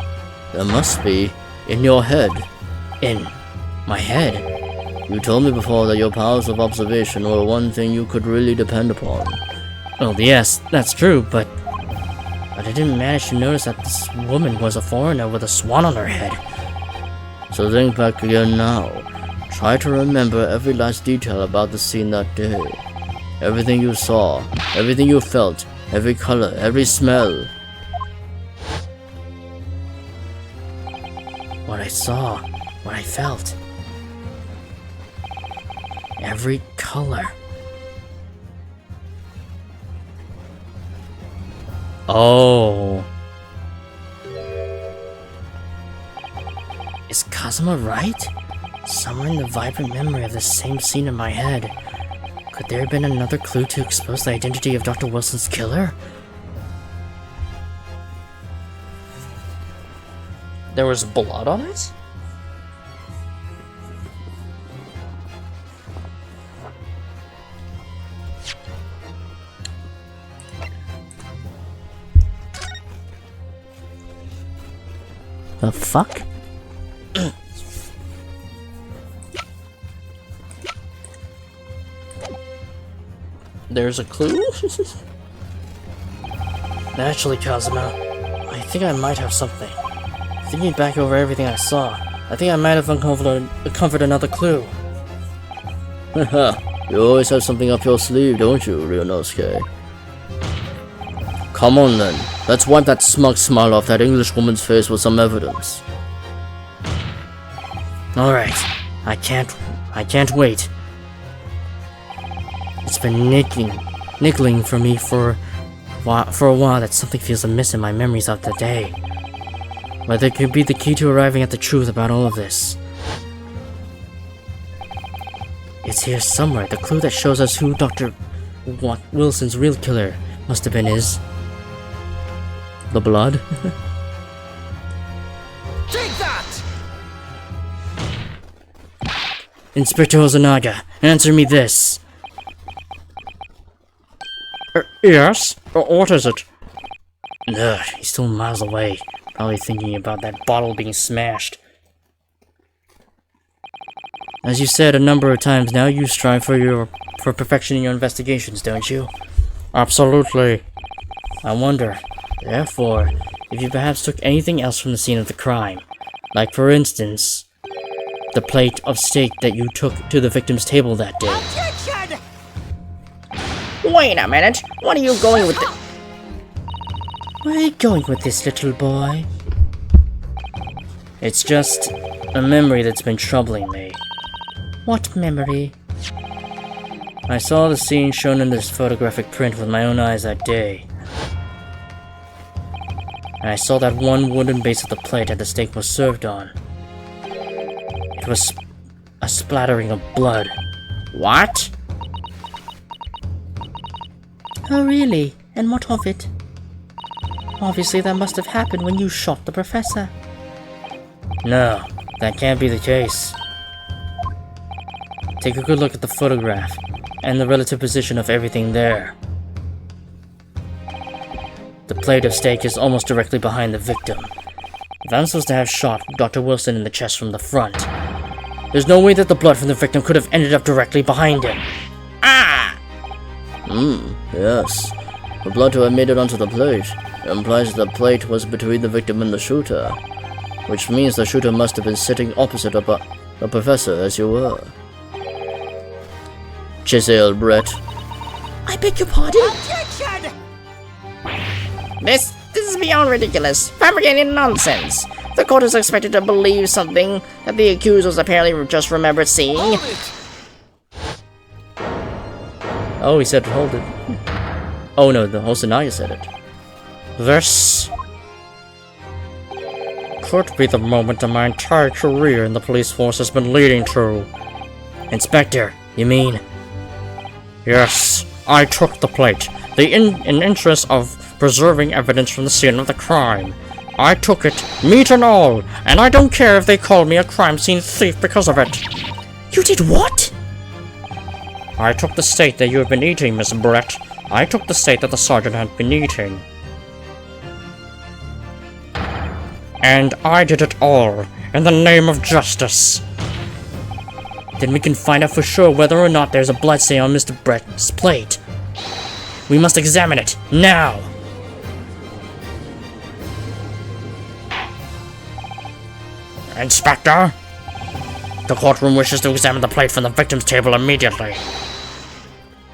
[SPEAKER 4] there must be in your head. In my head? You told me before that your powers of observation were one thing you could really depend upon. Well, yes, that's true, but I didn't manage to notice that this woman was a foreigner with a swan on her head. So think back again now. Try to remember every last detail about the scene that day. Everything you saw, everything you felt, every color, every smell. What I saw, what I felt. Every color. Oh. Is Kazuma right? Somewhere in the vibrant memory of the same scene in my head. Could there have been another clue to expose the identity of Dr. Wilson's killer? There was blood on it? The fuck? There's a clue? Actually, Kazuma, I think I might have something. Thinking back over everything I saw, I think I might have uncovered another clue. Haha, you always have something up your sleeve, don't you, Ryunosuke? Come on then, let's wipe that smug smile off that English woman's face with some evidence. Alright, I can't wait. It's been niggling for me for a while that something feels amiss in my memories of the day. Whether it could be the key to arriving at the truth about all of this. It's here somewhere, the clue that shows us who Dr. Wilson's real killer must have been is... the blood?
[SPEAKER 7] Take that!
[SPEAKER 4] Inspector Ozanaga, answer me this.
[SPEAKER 5] Yes? What is it?
[SPEAKER 4] Ugh, he's still miles away, probably thinking about that bottle being smashed. As you said a number of times now, you strive for perfection in your investigations, don't you?
[SPEAKER 5] Absolutely.
[SPEAKER 4] I wonder, therefore, if you perhaps took anything else from the scene of the crime. Like, for instance, the plate of steak that you took to the victim's table that day.
[SPEAKER 7] Objection!
[SPEAKER 3] Wait a minute. What are you going with?
[SPEAKER 6] Where are you going with this, little boy?
[SPEAKER 4] It's just a memory that's been troubling me.
[SPEAKER 6] What memory?
[SPEAKER 4] I saw the scene shown in this photographic print with my own eyes that day. And I saw that one wooden base of the plate that the steak was served on. It was a splattering of blood.
[SPEAKER 3] What?
[SPEAKER 6] Oh, really? And what of it? Obviously, that must have happened when you shot the professor.
[SPEAKER 4] No, that can't be the case. Take a good look at the photograph and the relative position of everything there. The plate of steak is almost directly behind the victim. If I'm supposed to have shot Dr. Wilson in the chest from the front, there's no way that the blood from the victim could have ended up directly behind him.
[SPEAKER 3] Ah!
[SPEAKER 4] Yes. The blood to have made it onto the plate implies the plate was between the victim and the shooter, which means the shooter must have been sitting opposite of the professor as you were. Giselle Brett.
[SPEAKER 6] I beg your pardon?
[SPEAKER 7] Objection!
[SPEAKER 3] This is beyond ridiculous. Fabricated nonsense. The court is expected to believe something that the accused was apparently just remembered seeing.
[SPEAKER 2] Hold it!
[SPEAKER 4] Oh, he said hold it. Oh no, the Hosanaya said it.
[SPEAKER 5] This could be the moment that my entire career in the police force has been leading to.
[SPEAKER 4] Inspector, you mean?
[SPEAKER 5] Yes, I took the plate. In interest of preserving evidence from the scene of the crime. I took it, meat and all, and I don't care if they call me a crime scene thief because of it.
[SPEAKER 6] You did what?
[SPEAKER 5] I took the steak that you have been eating, Miss Brett. I took the steak that the sergeant had been eating. And I did it all in the name of justice.
[SPEAKER 4] Then we can find out for sure whether or not there's a bloodstain on Mr. Brett's plate. We must examine it, now!
[SPEAKER 5] Inspector? The courtroom wishes to examine the plate from the victim's table immediately.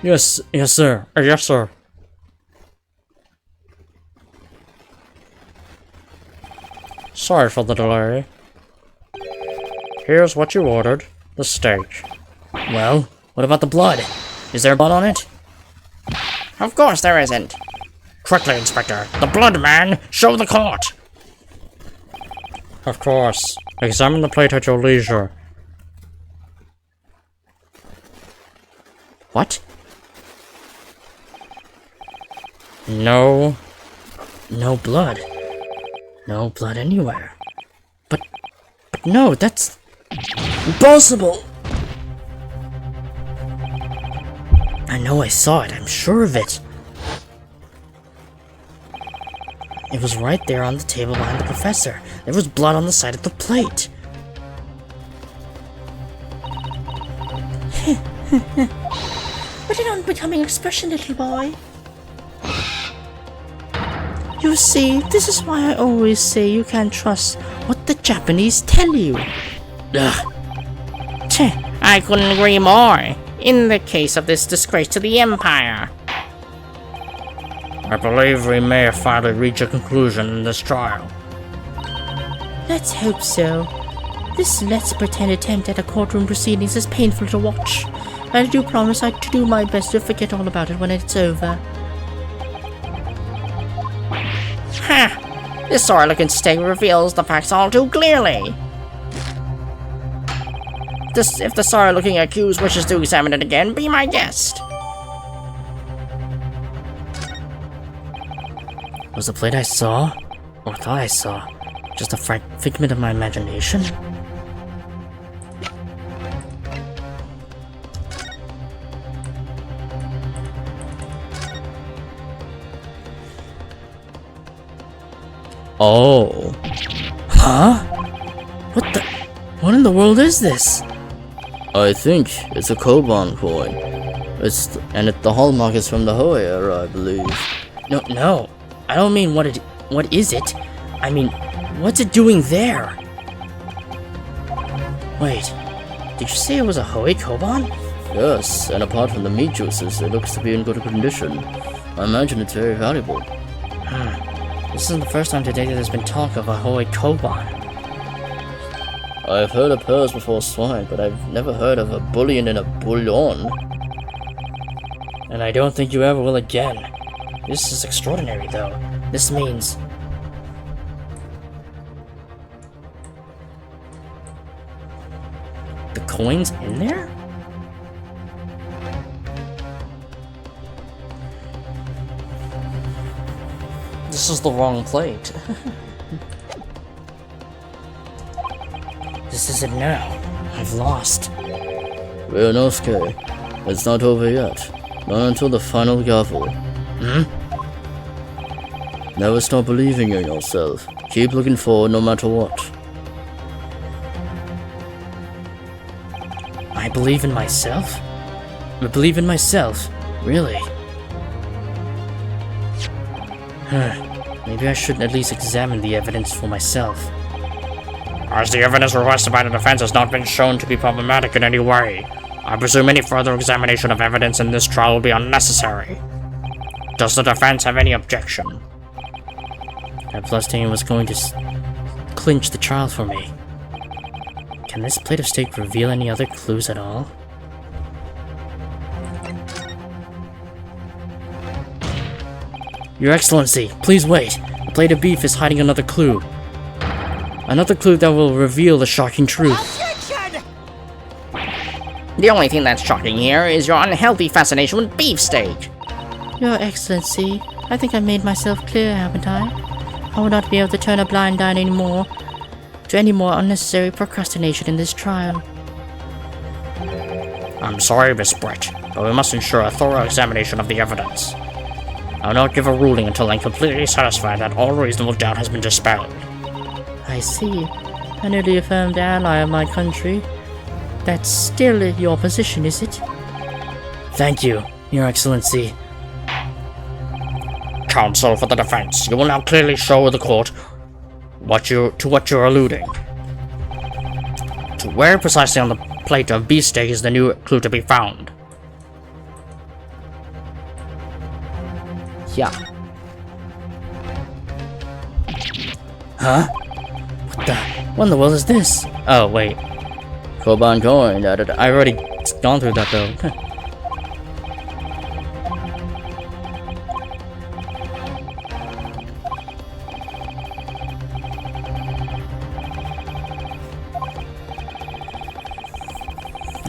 [SPEAKER 4] Yes, sir.
[SPEAKER 5] Yes, sir. Sorry for the delay. Here's what you ordered. The steak.
[SPEAKER 4] Well, what about the blood? Is there blood on it?
[SPEAKER 3] Of course there isn't.
[SPEAKER 5] Quickly, Inspector. The blood, man! Show the court! Of course. Examine the plate at your leisure.
[SPEAKER 4] What?
[SPEAKER 5] No.
[SPEAKER 4] No blood. No blood anywhere. But no, that's impossible! I know I saw it, I'm sure of it. It was right there on the table behind the professor. There was blood on the side of the plate.
[SPEAKER 6] What an unbecoming expression, little boy. You see, this is why I always say you can't trust what the Japanese tell you.
[SPEAKER 4] Ugh.
[SPEAKER 3] I couldn't agree more. In the case of this disgrace to the Empire.
[SPEAKER 5] I believe we may have finally reached a conclusion in this trial.
[SPEAKER 6] Let's hope so. This let's pretend attempt at a courtroom proceedings is painful to watch. I do promise to do my best to forget all about it when it's over.
[SPEAKER 3] Ha! This sorry-looking steak reveals the facts all too clearly. If the sorry-looking accused wishes to examine it again, be my guest.
[SPEAKER 4] Was the plate I saw, or thought I saw, just a figment of my imagination?
[SPEAKER 1] Oh.
[SPEAKER 6] Huh? What in the world is this?
[SPEAKER 1] I think it's a Koban coin. The hallmark is from the Hoei era, I believe.
[SPEAKER 6] No. I don't mean what is it? I mean, what's it doing there? Wait, did you say it was a Hoei Koban?
[SPEAKER 1] Yes, and apart from the meat juices, it looks to be in good condition. I imagine it's very valuable.
[SPEAKER 6] This isn't the first time today that there's been talk of a Hoei Koban.
[SPEAKER 1] I've heard of pearls before swine, but I've never heard of a bullion in a bouillon.
[SPEAKER 6] And I don't think you ever will again. This is extraordinary, though. This means... the coin's in there? This is the wrong plate. This is it now. I've lost.
[SPEAKER 1] Ryunosuke, it's not over yet. Not until the final gavel. Never stop believing in yourself. Keep looking forward no matter what.
[SPEAKER 6] I believe in myself? I believe in myself? Really? Maybe I should at least examine the evidence for myself.
[SPEAKER 5] As the evidence requested by the defense has not been shown to be problematic in any way, I presume any further examination of evidence in this trial will be unnecessary. Does the defense have any objection?
[SPEAKER 6] That Bloodstained was going to clinch the trial for me. Can this plate of steak reveal any other clues at all? Your Excellency, please wait. The plate of beef is hiding another clue. Another clue that will reveal the shocking truth.
[SPEAKER 7] Objection!
[SPEAKER 3] The only thing that's shocking here is your unhealthy fascination with beefsteak.
[SPEAKER 6] Your Excellency, I think I made myself clear, haven't I? I will not be able to turn a blind eye anymore to any more unnecessary procrastination in this trial.
[SPEAKER 5] I'm sorry, Miss Brett, but we must ensure a thorough examination of the evidence. I will not give a ruling until I'm completely satisfied that all reasonable doubt has been dispelled.
[SPEAKER 6] I see. A newly affirmed ally of my country. That's still your position, is it? Thank you, Your Excellency.
[SPEAKER 5] Counsel for the defense, you will now clearly show the court what you're alluding. To where precisely on the plate of beefsteak is the new clue to be found?
[SPEAKER 6] Yeah. Huh? What in the world is this? Oh, wait.
[SPEAKER 1] Koban coin,
[SPEAKER 6] I already gone through that, though.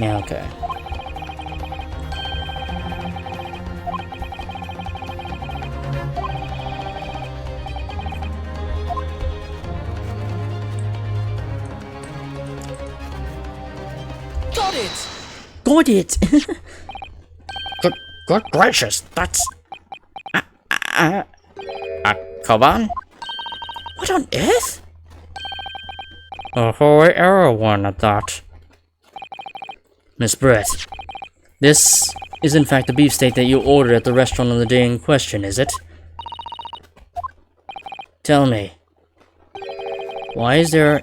[SPEAKER 6] Yeah, okay.
[SPEAKER 7] Got it!
[SPEAKER 6] Got it!
[SPEAKER 5] Good gracious, that's... Koban?
[SPEAKER 6] What on earth?
[SPEAKER 5] A Hoei era one at that.
[SPEAKER 6] Miss Brett, this is in fact the beefsteak that you ordered at the restaurant on the day in question, is it? Tell me, why is there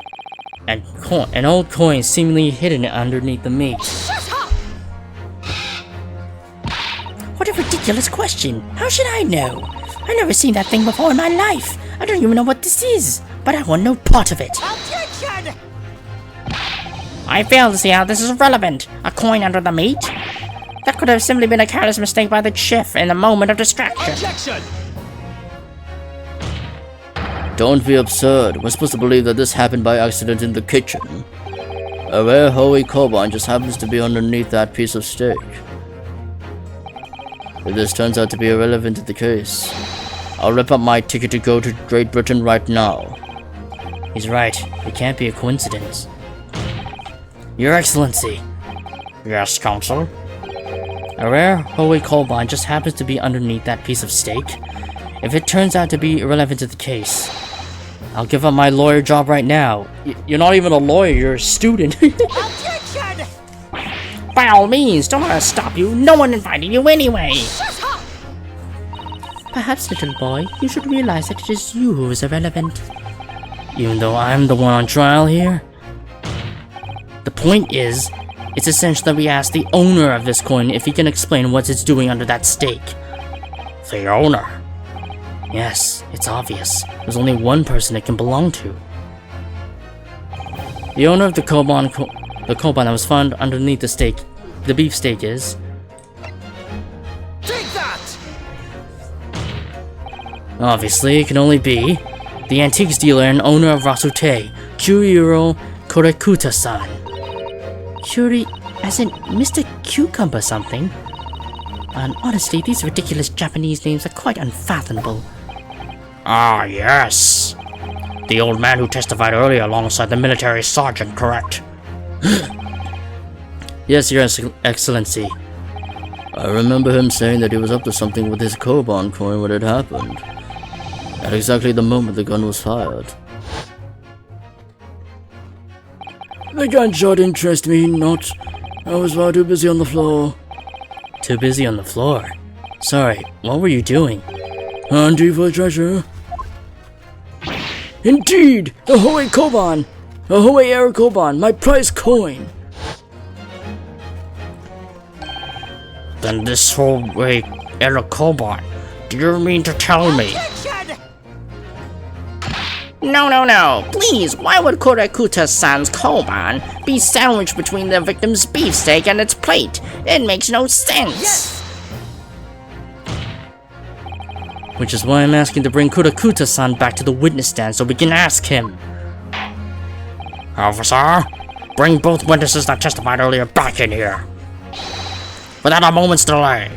[SPEAKER 6] an old coin seemingly hidden underneath the meat?
[SPEAKER 7] Shut up!
[SPEAKER 6] What a ridiculous question! How should I know? I've never seen that thing before in my life. I don't even know what this is, but I want no part of it.
[SPEAKER 7] Objection!
[SPEAKER 3] I fail to see how this is relevant. A coin under the meat? That could have simply been a careless mistake by the chef in a moment of distraction.
[SPEAKER 7] Objection!
[SPEAKER 1] Don't be absurd. We're supposed to believe that this happened by accident in the kitchen. A rare Hoei Koban just happens to be underneath that piece of steak. If this turns out to be irrelevant to the case, I'll rip up my ticket to go to Great Britain right now.
[SPEAKER 6] He's right. It can't be a coincidence. Your Excellency,
[SPEAKER 5] Yes, Counsel?
[SPEAKER 6] a rare Hoei Koban just happens to be underneath that piece of steak. If it turns out to be irrelevant to the case,
[SPEAKER 4] I'll give up my lawyer job right now. You're not even a lawyer, you're a student.
[SPEAKER 7] Objection!
[SPEAKER 3] By all means, don't let us stop you. No one invited you anyway.
[SPEAKER 7] Shut up!
[SPEAKER 6] Perhaps, little boy, you should realize that it is you who is irrelevant.
[SPEAKER 4] Even though I'm the one on trial here? The point is, it's essential that we ask the owner of this coin if he can explain what it's doing under that stake.
[SPEAKER 5] The owner?
[SPEAKER 4] Yes, it's obvious. There's only one person it can belong to. The owner of the koban that was found underneath the stake, the beefsteak is...
[SPEAKER 7] Take that!
[SPEAKER 4] Obviously, it can only be the antiques dealer and owner of Rasute, Kyuhiro Korekuta-san.
[SPEAKER 6] As in Mr. Cucumber something? And honestly, these ridiculous Japanese names are quite unfathomable.
[SPEAKER 5] Ah, yes. The old man who testified earlier alongside the military sergeant, correct?
[SPEAKER 4] Yes, Your Excellency. I remember him saying that he was up to something with his koban coin when it happened. At exactly the moment the gun was fired. The gunshot interested me not. I was far too busy on the floor. Too busy on the floor? Sorry, what were you doing? Hunting for treasure. Indeed! The Hoei Koban! The Hoei Era Koban, my prized coin!
[SPEAKER 5] Then this whole way, Erakoban, do you mean to tell me?
[SPEAKER 7] Objection!
[SPEAKER 3] No. Please, why would Korekuta-san's koban be sandwiched between the victim's beefsteak and its plate? It makes no sense.
[SPEAKER 7] Yes!
[SPEAKER 4] Which is why I'm asking to bring Korekuta-san back to the witness stand so we can ask him.
[SPEAKER 5] Officer, bring both witnesses that testified earlier back in here. Without a moment's delay.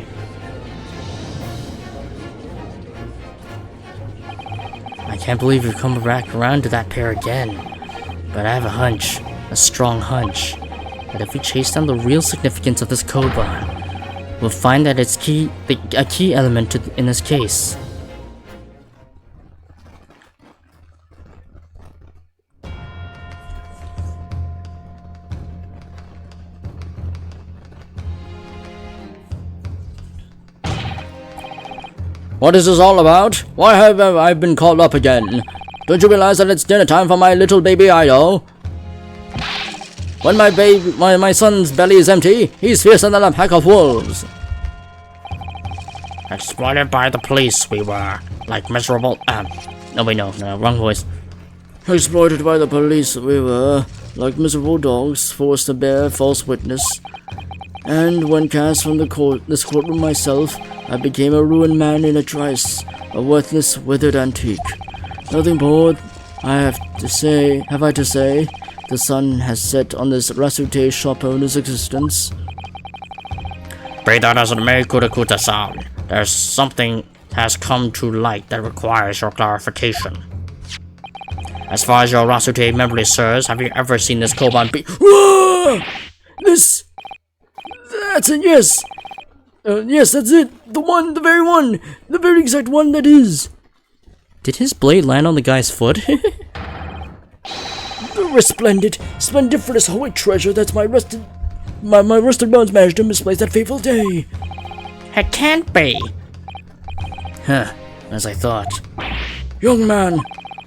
[SPEAKER 4] I can't believe we've come back around to that pair again. But I have a hunch, a strong hunch, that if we chase down the real significance of this koban, we'll find that it's a key element in this case. What is this all about? Why have I been called up again? Don't you realize that it's dinner time for my little baby idol? When my son's belly is empty, he's fiercer than a pack of wolves.
[SPEAKER 5] Exploited by the police, we were. Like miserable.
[SPEAKER 4] No, wrong voice. Exploited by the police, we were. Like miserable dogs, forced to bear false witness. And when cast from this courtroom myself, I became a ruined man in a trice, a worthless, withered antique. Nothing more have I to say. The sun has set on this Rasute shop owner's existence.
[SPEAKER 5] Be that as it may, Korekuta-san, there's something has come to light that requires your clarification. As far as your Rasute memory serves, have you ever seen this koban be—
[SPEAKER 4] That's it, yes! Yes, that's it! The very exact one that is! Did his blade land on the guy's foot? The resplendent, splendiferous Hoei treasure that's my rusted bones managed to misplace that fateful day!
[SPEAKER 3] It can't be.
[SPEAKER 4] Huh, as I thought. Young man,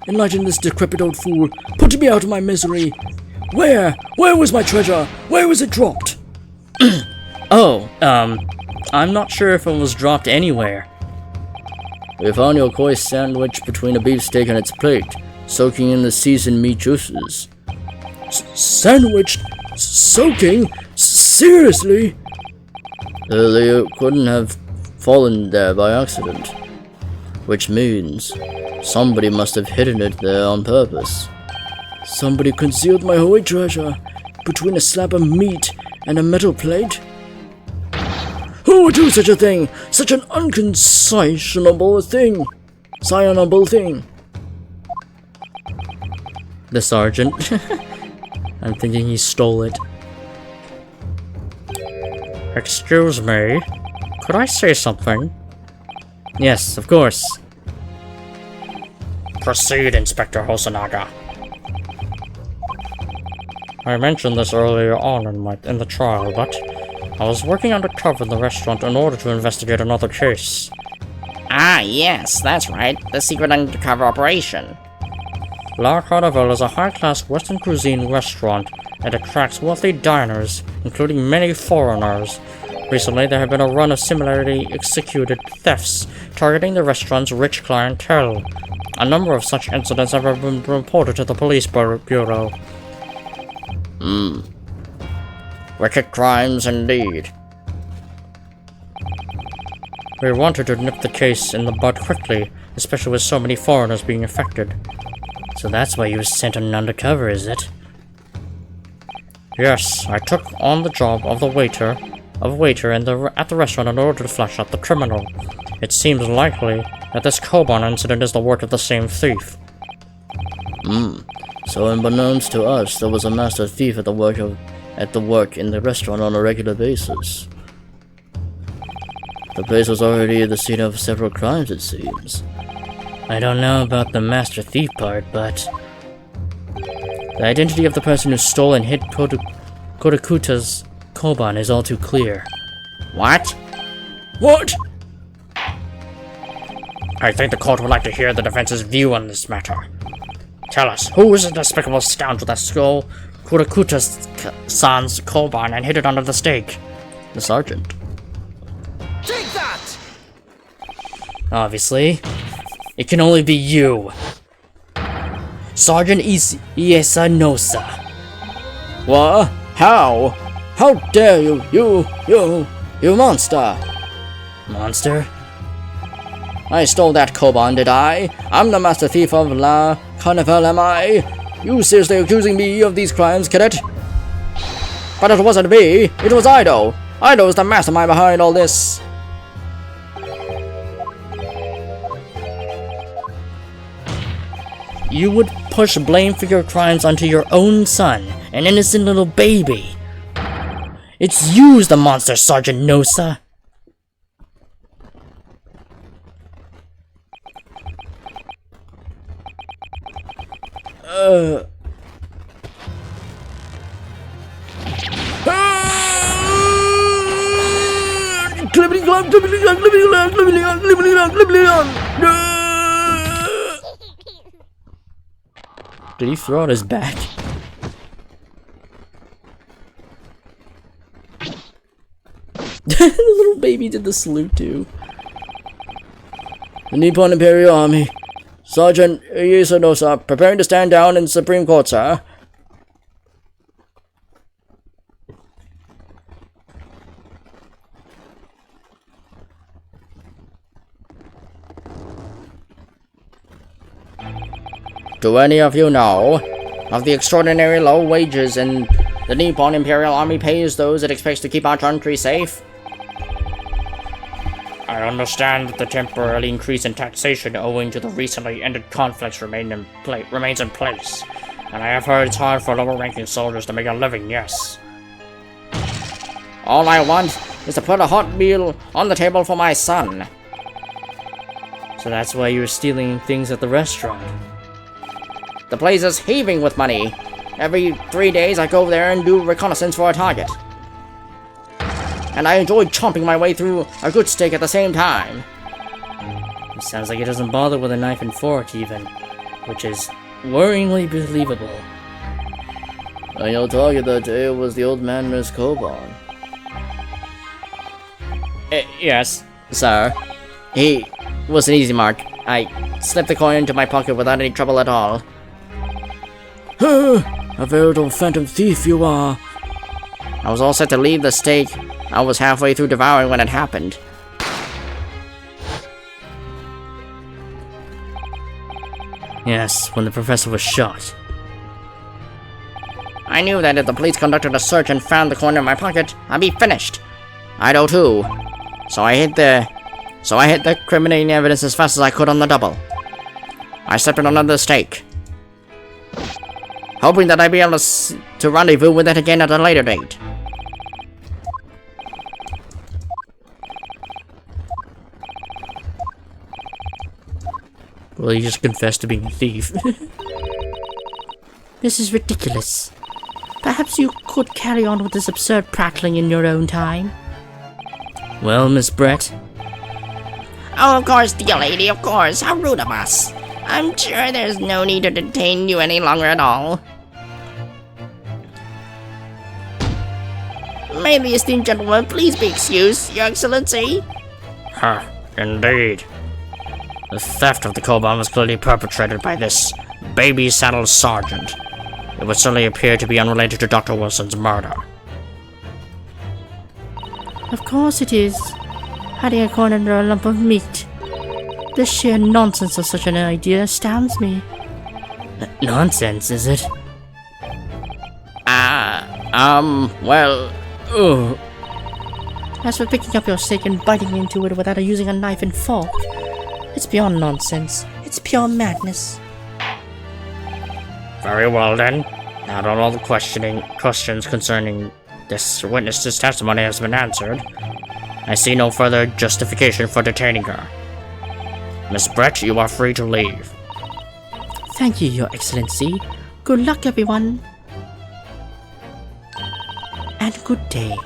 [SPEAKER 4] enlighten this decrepit old fool, put me out of my misery! Where was my treasure? Where was it dropped? I'm not sure if it was dropped anywhere. We found your koi sandwiched between a beefsteak and its plate, soaking in the seasoned meat juices. Sandwiched? Soaking? Seriously? They couldn't have fallen there by accident. Which means somebody must have hidden it there on purpose. Somebody concealed my Hoei treasure between a slab of meat and a metal plate? Who would do such a thing? Such an unconscionable thing? The sergeant. I'm thinking he stole it.
[SPEAKER 5] Excuse me, could I say something?
[SPEAKER 4] Yes, of course.
[SPEAKER 5] Proceed, Inspector Hosonaga. I mentioned this earlier on in the trial, but I was working undercover in the restaurant in order to investigate another case.
[SPEAKER 3] Ah, yes, that's right. The secret undercover operation.
[SPEAKER 5] La Carnival is a high-class Western cuisine restaurant that attracts wealthy diners, including many foreigners. Recently, there have been a run of similarly executed thefts targeting the restaurant's rich clientele. A number of such incidents have been reported to the police bureau. Wicked crimes indeed. We wanted to nip the case in the bud quickly, especially with so many foreigners being affected.
[SPEAKER 4] So that's why you were sent on undercover, is it?
[SPEAKER 5] Yes, I took on the job of waiter at the restaurant in order to flush out the criminal. It seems likely that this Koban incident is the work of the same thief.
[SPEAKER 4] So unbeknownst to us, there was a master thief at the work in the restaurant on a regular basis. The place was already the scene of several crimes, it seems. I don't know about the master thief part, but the identity of the person who stole and hid Kodakuta's Koban is all too clear.
[SPEAKER 3] What?
[SPEAKER 5] What? I think the court would like to hear the defense's view on this matter. Tell us, who is the despicable scoundrel that stole Kodakuta's Koban and hid it under the steak?
[SPEAKER 4] The sergeant.
[SPEAKER 7] Take that!
[SPEAKER 4] Obviously. It can only be you. Sergeant Iesanosa. What? How? How dare you? You monster! Monster? I stole that Koban, did I? I'm the master thief of La Carnival, am I? You seriously accusing me of these crimes, cadet? But it wasn't me, it was Ido. Ido is the mastermind behind all this. You would push blame for your crimes onto your own son, an innocent little baby. It's you's the monster, Sergeant Nosa. Did he throw out his back? The little baby did the salute too. The Nippon Imperial Army. Sergeant Iesanosa, preparing to stand down in Supreme Court, sir. Do any of you know of the extraordinary low wages and the Nippon Imperial Army pays those it expects to keep our country safe?
[SPEAKER 5] I understand that the temporary increase in taxation owing to the recently ended conflicts remains in place, and I have heard it's hard for lower-ranking soldiers to make a living, yes.
[SPEAKER 3] All I want is to put a hot meal on the table for my son.
[SPEAKER 4] So that's why you were stealing things at the restaurant.
[SPEAKER 3] The place is heaving with money. Every 3 days I go there and do reconnaissance for a target. And I enjoy chomping my way through a good steak at the same time.
[SPEAKER 4] It sounds like he doesn't bother with a knife and fork even, which is worryingly believable. And your target that day was the old man Miss Koban.
[SPEAKER 3] Yes, sir. He was an easy mark. I slipped the coin into my pocket without any trouble at all.
[SPEAKER 4] A veritable phantom thief you are.
[SPEAKER 3] I was all set to leave the steak. I was halfway through devouring when it happened.
[SPEAKER 4] Yes, when the professor was shot.
[SPEAKER 3] I knew that if the police conducted a search and found the coin in my pocket, I'd be finished. I'd know too. So I hit the criminating evidence as fast as I could on the double. I slipped it under the steak, hoping that I'd be able to rendezvous with it again at a later date.
[SPEAKER 1] Well, he just confessed to being a thief.
[SPEAKER 6] This is ridiculous. Perhaps you could carry on with this absurd prattling in your own time.
[SPEAKER 1] Well, Miss Brett,
[SPEAKER 3] Oh, of course, dear lady, of course. How rude of us. I'm sure there's no need to detain you any longer at all. May the esteemed gentleman please be excused, Your Excellency?
[SPEAKER 5] Huh, indeed. The theft of the Koban was clearly perpetrated by this baby-saddled sergeant. It would certainly appear to be unrelated to Dr. Wilson's murder.
[SPEAKER 6] Of course it is. Hiding a coin under a lump of meat. The sheer nonsense of such an idea astounds me.
[SPEAKER 1] nonsense, is it?
[SPEAKER 5] Well,
[SPEAKER 6] As for picking up your steak and biting into it without using a knife and fork, it's beyond nonsense. It's pure madness.
[SPEAKER 5] very well then. Now that all the questions concerning this witness's testimony has been answered, I see no further justification for detaining her. Miss Brett, you are free to leave.
[SPEAKER 6] Thank you, Your Excellency. Good luck, everyone. And good day.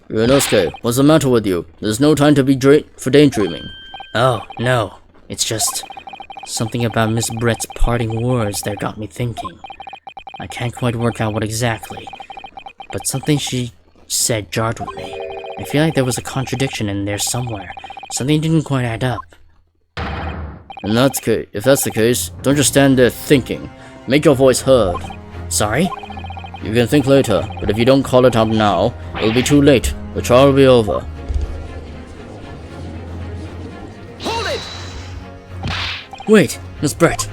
[SPEAKER 1] Ryunosuke, what's the matter with you? There's no time to be daydreaming. Oh, no. It's just something about Miss Brett's parting words that got me thinking. I can't quite work out what exactly, but something she said jarred with me. I feel like there was a contradiction in there somewhere. Something didn't quite add up. If that's the case, don't just stand there thinking. Make your voice heard. Sorry? You can think later, but if you don't call it out now, it'll be too late. The trial will be over.
[SPEAKER 7] Hold it!
[SPEAKER 1] Wait, Miss Brett.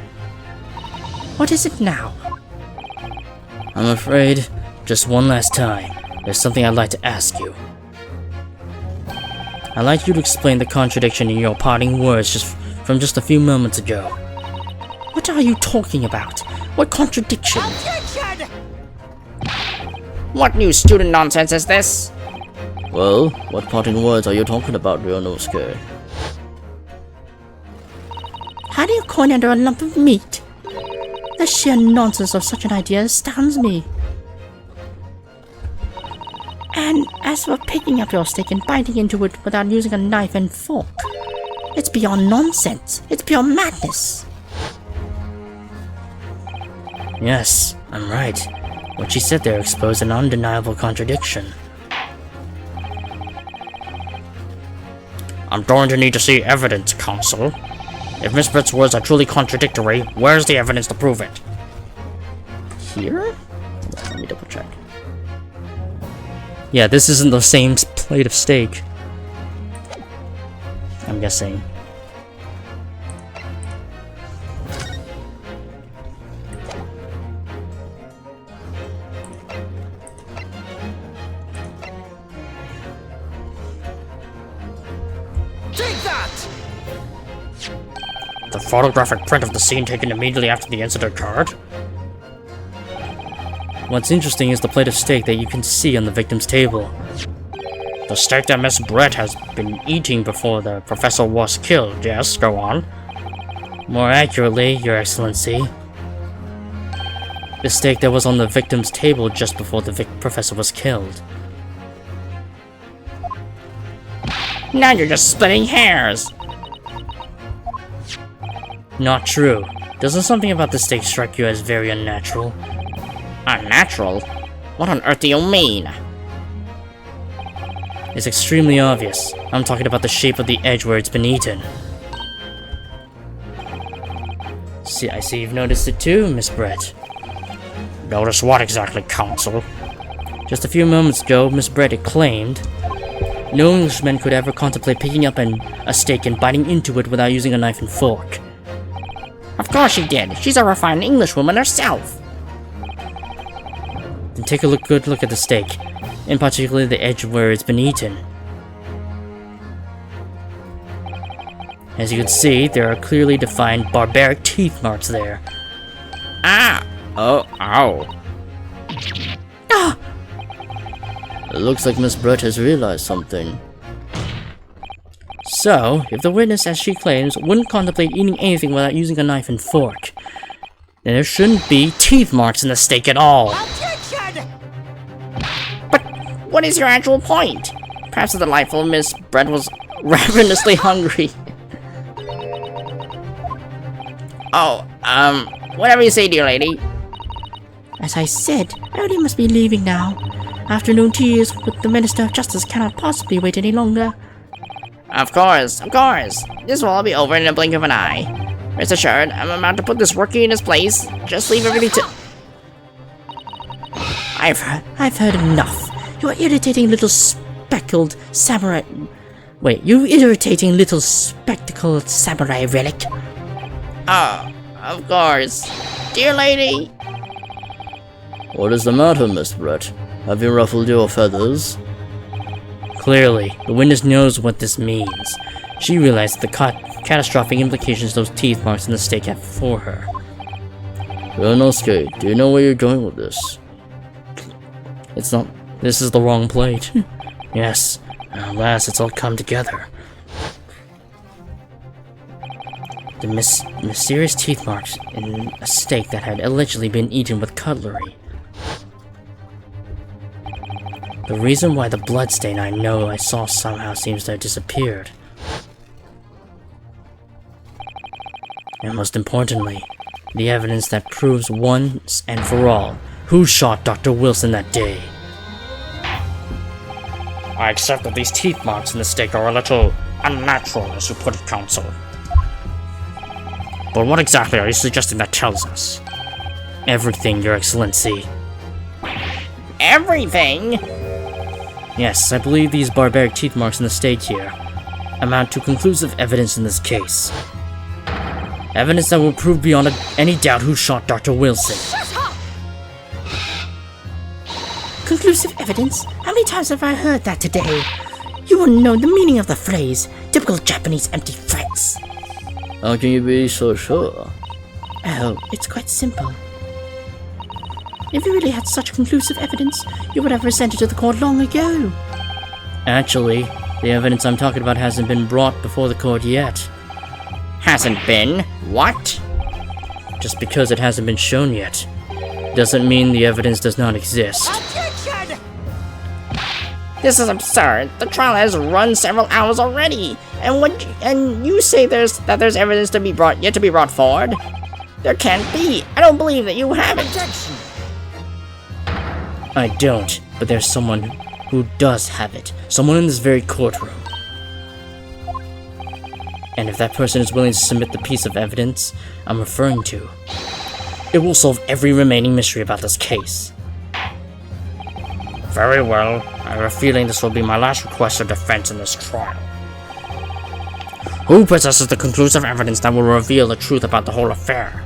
[SPEAKER 6] What is it now?
[SPEAKER 1] I'm afraid, just one last time, there's something I'd like to ask you. I'd like you to explain the contradiction in your parting words from just a few moments ago.
[SPEAKER 6] What are you talking about? What contradiction?
[SPEAKER 7] Attention!
[SPEAKER 3] What new student nonsense is this?
[SPEAKER 1] Well, what parting words are you talking about, Ryunosuke?
[SPEAKER 6] Hiding a coin under a lump of meat? The sheer nonsense of such an idea astounds me. And as for picking up your steak and biting into it without using a knife and fork, it's beyond nonsense. It's pure madness.
[SPEAKER 1] Yes, I'm right. What she said there exposed an undeniable contradiction.
[SPEAKER 5] I'm going to need to see evidence, Counsel. If Miss Brett's words are truly contradictory, where's the evidence to prove it?
[SPEAKER 1] Here? Let me double check. Yeah, this isn't the same plate of steak. I'm guessing.
[SPEAKER 7] Take that!
[SPEAKER 5] The photographic print of the scene taken immediately after the incident occurred?
[SPEAKER 1] What's interesting is the plate of steak that you can see on the victim's table.
[SPEAKER 5] The steak that Miss Brett has been eating before the professor was killed. Yes, go on.
[SPEAKER 1] More accurately, Your Excellency, the steak that was on the victim's table just before the professor was killed.
[SPEAKER 3] Now you're just splitting hairs.
[SPEAKER 1] Not true. Doesn't something about the steak strike you as very unnatural?
[SPEAKER 3] Unnatural? What on earth do you mean?
[SPEAKER 1] It's extremely obvious. I'm talking about the shape of the edge where it's been eaten. See, I see you've noticed it too, Miss Brett.
[SPEAKER 5] Notice what exactly, Counsel?
[SPEAKER 1] Just a few moments ago, Miss Brett claimed no Englishman could ever contemplate picking up a steak and biting into it without using a knife and fork.
[SPEAKER 3] Of course she did. She's a refined Englishwoman herself.
[SPEAKER 1] Then take a good look at the steak, in particular the edge where it's been eaten. As you can see, there are clearly defined barbaric teeth marks there.
[SPEAKER 3] Ah!
[SPEAKER 5] Oh, ow.
[SPEAKER 1] It looks like Miss Brett has realized something.
[SPEAKER 4] So, if the witness, as she claims, wouldn't contemplate eating anything without using a knife and fork, then there shouldn't be teeth marks in the steak at all.
[SPEAKER 7] Objection!
[SPEAKER 3] But what is your actual point? Perhaps the delightful Miss Bread was ravenously hungry. Oh, whatever you say, dear lady.
[SPEAKER 6] As I said, I really must be leaving now. Afternoon tea is with the Minister of Justice cannot possibly wait any longer.
[SPEAKER 3] Of course, of course. This will all be over in a blink of an eye. Rest assured, I'm about to put this rookie in his place. Just leave everything to...
[SPEAKER 6] I've heard enough. You irritating little speckled samurai... Wait, you irritating little spectacled samurai relic.
[SPEAKER 3] Oh, of course. Dear lady.
[SPEAKER 1] What is the matter, Miss Brett? Have you ruffled your feathers?
[SPEAKER 4] Clearly, the witness knows what this means. She realized the catastrophic implications those teeth marks in the steak have for her.
[SPEAKER 1] Yonosuke, do you know where you're going with this?
[SPEAKER 4] It's not... This is the wrong plate. Yes, at last it's all come together. The mysterious teeth marks in a steak that had allegedly been eaten with cutlery. The reason why the bloodstain I know I saw somehow seems to have disappeared. And most importantly, the evidence that proves once and for all who shot Dr. Wilson that day.
[SPEAKER 5] I accept that these teeth marks in the steak are a little unnatural, as you put it, counsel. But what exactly are you suggesting that tells us?
[SPEAKER 4] Everything, Your Excellency.
[SPEAKER 3] Everything?
[SPEAKER 4] Yes, I believe these barbaric teeth marks in the steak here amount to conclusive evidence in this case. Evidence that will prove beyond any doubt who shot Dr. Wilson.
[SPEAKER 6] Conclusive evidence? How many times have I heard that today? You wouldn't know the meaning of the phrase. Typical Japanese empty threats.
[SPEAKER 1] How can you be so sure?
[SPEAKER 6] Oh, it's quite simple. If you really had such conclusive evidence, you would have presented to the court long ago.
[SPEAKER 4] Actually, the evidence I'm talking about hasn't been brought before the court yet.
[SPEAKER 3] Hasn't been? What?
[SPEAKER 4] Just because it hasn't been shown yet, doesn't mean the evidence does not exist.
[SPEAKER 7] Objection!
[SPEAKER 3] This is absurd. The trial has run several hours already. And you say there's evidence to be brought forward? There can't be. I don't believe that you have it.
[SPEAKER 7] Objection!
[SPEAKER 4] I don't, but there's someone who does have it. Someone in this very courtroom. And if that person is willing to submit the piece of evidence I'm referring to, it will solve every remaining mystery about this case.
[SPEAKER 5] Very well. I have a feeling this will be my last request of defense in this trial. Who possesses the conclusive evidence that will reveal the truth about the whole affair?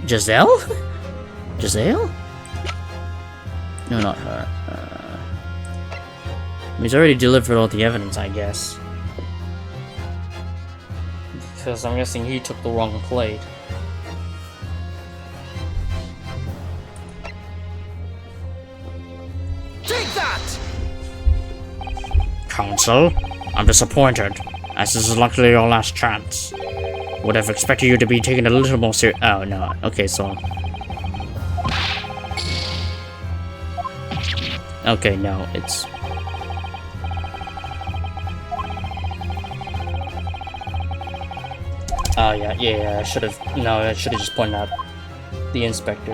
[SPEAKER 4] Giselle? Giselle? No, not her. He's already delivered all the evidence, I guess. Because I'm guessing he took the wrong plate.
[SPEAKER 7] Take that!
[SPEAKER 5] Counsel, I'm disappointed, as this is luckily your last chance. Would have expected you to be taken a little more serious. Oh, no. Okay, so...
[SPEAKER 4] Okay, no, it's... Oh, yeah, I should've... No, I should've just pointed out the inspector.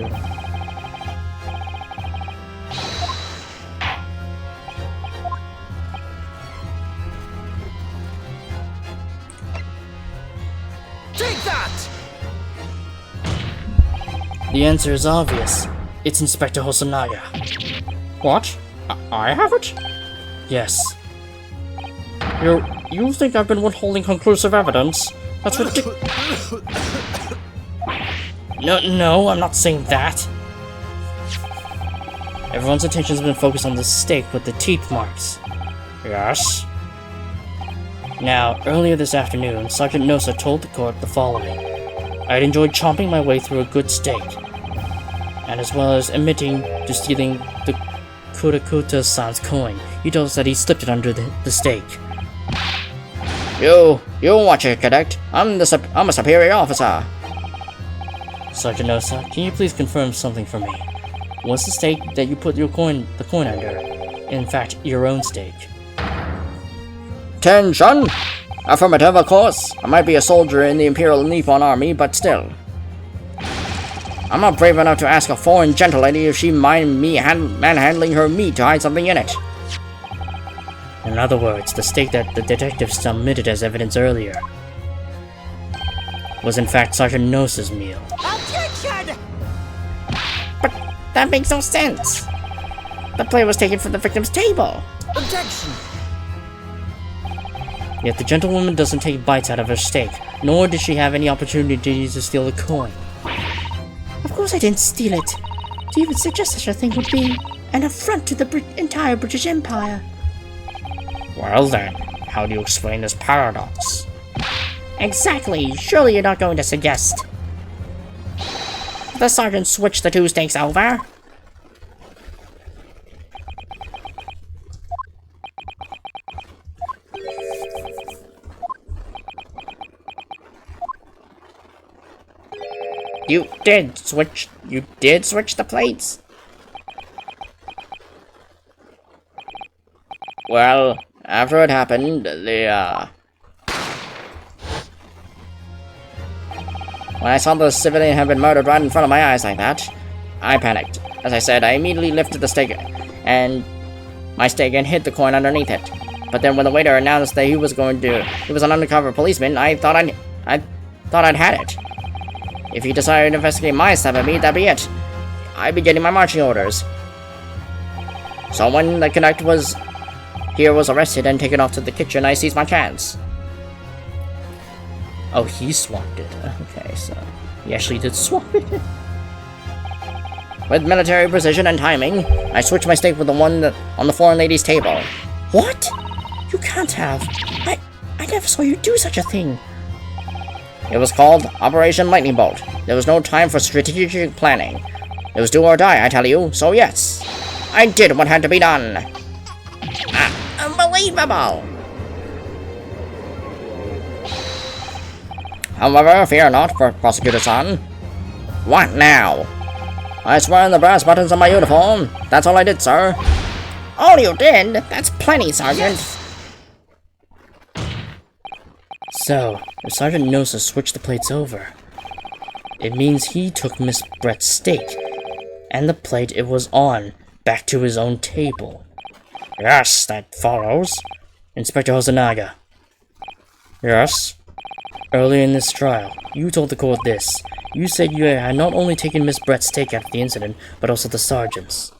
[SPEAKER 7] Take that!
[SPEAKER 4] The answer is obvious. It's Inspector Hosonaga.
[SPEAKER 5] What? I have it?
[SPEAKER 4] Yes.
[SPEAKER 5] You think I've been withholding conclusive evidence? That's ridiculous.
[SPEAKER 4] No, I'm not saying that. Everyone's attention's been focused on the steak with the teeth marks.
[SPEAKER 5] Yes?
[SPEAKER 4] Now, earlier this afternoon, Sergeant Nosa told the court the following. I'd enjoyed chomping my way through a good steak, and as well as admitting to stealing the Kurakuta-san's coin. He told us that he slipped it under the stake.
[SPEAKER 5] You watch it, cadet. I'm a superior officer.
[SPEAKER 4] Sergeant Osa, can you please confirm something for me? Was the stake that you put the coin under, in fact, your own stake?
[SPEAKER 5] Attention! Affirmative, of course. I might be a soldier in the Imperial Nippon Army, but still. I'm not brave enough to ask a foreign gentlelady if she mind me manhandling her meat to hide something in it.
[SPEAKER 4] In other words, the stake that the detective submitted as evidence earlier was in fact Sergeant Nosa's meal.
[SPEAKER 7] Objection!
[SPEAKER 3] That makes no sense. The plate was taken from the victim's table.
[SPEAKER 7] Objection!
[SPEAKER 4] Yet the gentlewoman doesn't take bites out of her steak, nor did she have any opportunity to steal the coin.
[SPEAKER 6] Of course I didn't steal it. To even suggest such a thing would be an affront to the entire British Empire.
[SPEAKER 5] Well then, how do you explain this paradox?
[SPEAKER 3] Exactly. Surely you're not going to suggest the sergeant switched the two steaks over? You did switch the plates?
[SPEAKER 5] Well, after it happened, when I saw the civilian had been murdered right in front of my eyes like that, I panicked. As I said, I immediately lifted the stake and hid the coin underneath it. But then when the waiter announced that he was an undercover policeman, I thought I'd had it. If he decided to investigate my side of me, that'd be it. I'd be getting my marching orders. So when the cadet was arrested and taken off to the kitchen, I seized my chance.
[SPEAKER 4] Oh, he swapped it. Okay, so he actually did swap it.
[SPEAKER 5] With military precision and timing, I switched my stake with the one on the foreign lady's table.
[SPEAKER 6] What? You can't have. I never saw you do such a thing.
[SPEAKER 5] It was called Operation Lightning Bolt. There was no time for strategic planning. It was do or die, I tell you, so yes. I did what had to be done. Unbelievable! However, fear not, Prosecutor-san. What now? I swear on the brass buttons on my uniform. That's all I did, sir.
[SPEAKER 3] All you did? That's plenty, Sergeant.
[SPEAKER 4] So, if Sergeant Nosa switched the plates over, it means he took Miss Brett's steak and the plate it was on back to his own table.
[SPEAKER 5] Yes, that follows.
[SPEAKER 4] Inspector Hosonaga.
[SPEAKER 5] Yes?
[SPEAKER 4] Earlier in this trial, you told the court this. You said you had not only taken Miss Brett's steak after the incident, but also the sergeant's.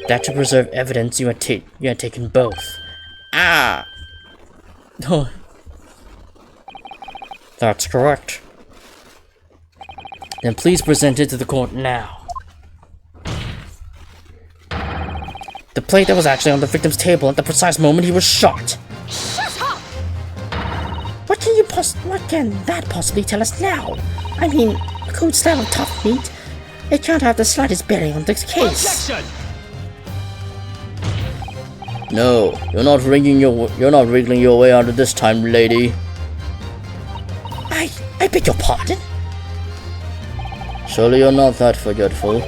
[SPEAKER 4] That to preserve evidence you had taken both.
[SPEAKER 5] Ah!
[SPEAKER 4] Oh.
[SPEAKER 5] That's correct.
[SPEAKER 4] Then please present it to the court now. The plate that was actually on the victim's table at the precise moment he was shot.
[SPEAKER 7] Shut up!
[SPEAKER 6] What can that possibly tell us now? I mean, a cold slab of tough meat. It can't have the slightest bearing on this case.
[SPEAKER 7] Objection!
[SPEAKER 1] No, you're not wriggling your way out of this time, lady.
[SPEAKER 6] I beg your pardon?
[SPEAKER 1] Surely you're not that forgetful.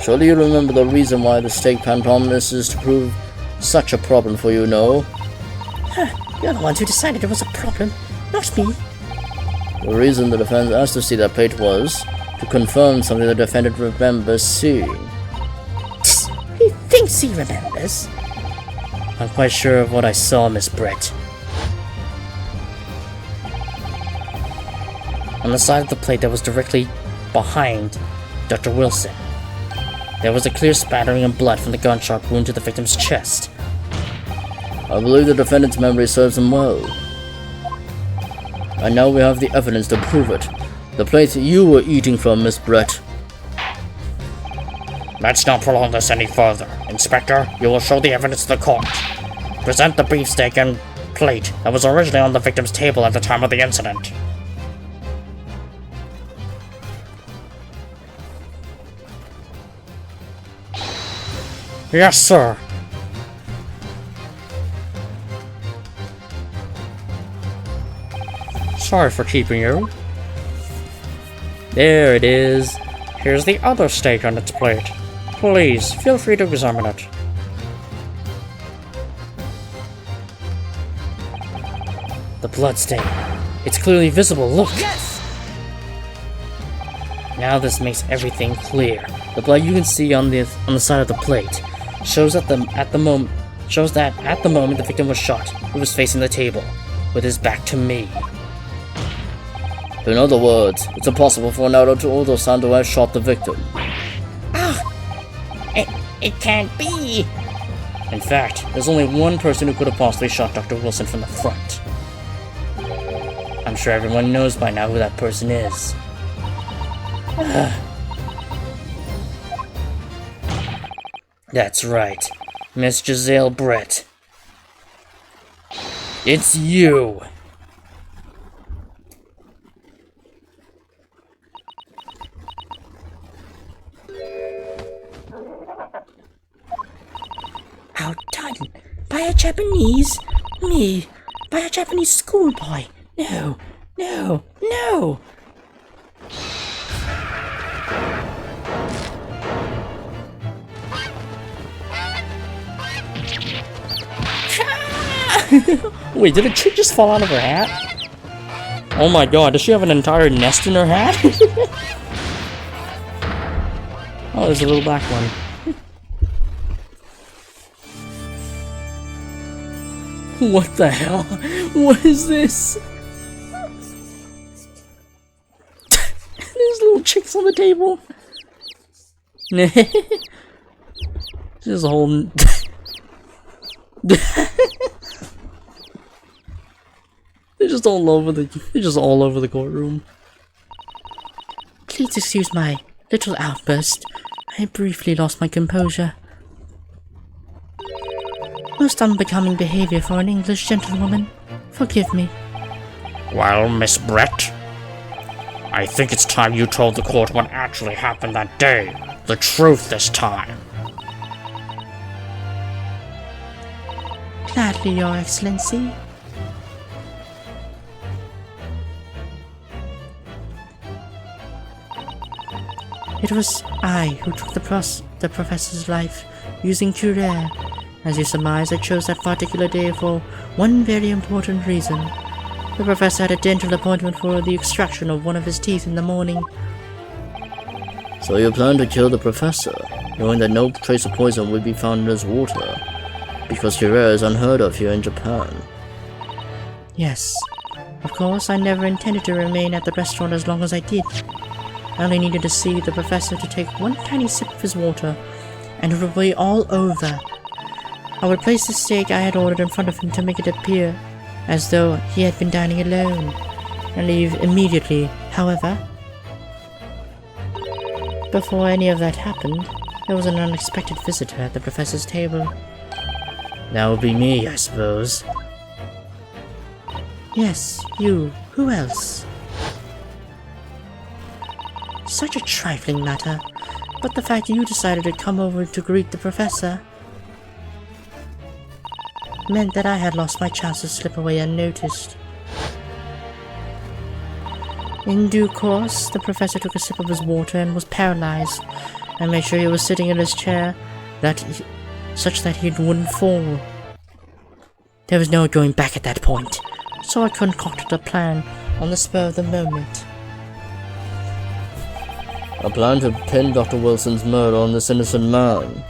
[SPEAKER 1] Surely you remember the reason why the steak pan promises to prove such a problem for you, no?
[SPEAKER 6] You're the ones who decided it was a problem, not me.
[SPEAKER 1] The reason the defense asked to see that plate was to confirm something the defendant remembers seeing.
[SPEAKER 6] He thinks he remembers.
[SPEAKER 4] I'm quite sure of what I saw, Miss Brett. On the side of the plate that was directly behind Dr. Wilson, there was a clear spattering of blood from the gunshot wound to the victim's chest.
[SPEAKER 1] I believe the defendant's memory serves him well. And now we have the evidence to prove it. The plate you were eating from, Miss Brett.
[SPEAKER 5] Let's not prolong this any further. Inspector, you will show the evidence to the court. Present the beefsteak and plate that was originally on the victim's table at the time of the incident. Yes, sir. Sorry for keeping you.
[SPEAKER 1] There it is.
[SPEAKER 5] Here's the other steak on its plate. Please, feel free to examine it.
[SPEAKER 1] The bloodstain. It's clearly visible, look!
[SPEAKER 7] Yes!
[SPEAKER 1] Now this makes everything clear. The blood you can see on the side of the plate shows that at the moment the victim was shot, he was facing the table, with his back to me. In other words, it's impossible for Naruto Odo-san to have shot the victim.
[SPEAKER 3] It can't be.
[SPEAKER 1] In fact, there's only one person who could have possibly shot Dr. Wilson from the front. I'm sure everyone knows by now who that person is. That's right, Miss Giselle Brett. It's you!
[SPEAKER 6] Outdone by a Japanese? Me? By a Japanese schoolboy? No, no, no!
[SPEAKER 1] Wait, did a chick just fall out of her hat? Oh my god, does she have an entire nest in her hat? Oh, there's a little black one. What the hell? What is this? There's little chicks on the table. There's a whole... They're just all over the courtroom.
[SPEAKER 6] Please excuse my little outburst. I briefly lost my composure. Most unbecoming behavior for an English gentlewoman. Forgive me.
[SPEAKER 5] Well, Miss Brett, I think it's time you told the court what actually happened that day. The truth this time.
[SPEAKER 6] Gladly, Your Excellency. It was I who took the professor's life using Curie. As you surmise, I chose that particular day for one very important reason. The professor had a dental appointment for the extraction of one of his teeth in the morning.
[SPEAKER 1] So you plan to kill the professor, knowing that no trace of poison would be found in his water, because Curie is unheard of here in Japan.
[SPEAKER 6] Yes. Of course, I never intended to remain at the restaurant as long as I did. I only needed to see the professor to take one tiny sip of his water, and it would be all over. I would place the steak I had ordered in front of him to make it appear as though he had been dining alone, and leave immediately. However, before any of that happened, there was an unexpected visitor at the professor's table.
[SPEAKER 1] That would be me, I suppose.
[SPEAKER 6] Yes, you. Who else? Such a trifling matter, but the fact you decided to come over to greet the professor meant that I had lost my chance to slip away unnoticed. In due course, the professor took a sip of his water and was paralyzed. I made sure he was sitting in his chair such that he wouldn't fall. There was no going back at that point, so I concocted a plan on the spur of the moment.
[SPEAKER 1] A plan to pin Dr. Wilson's murder on this innocent man.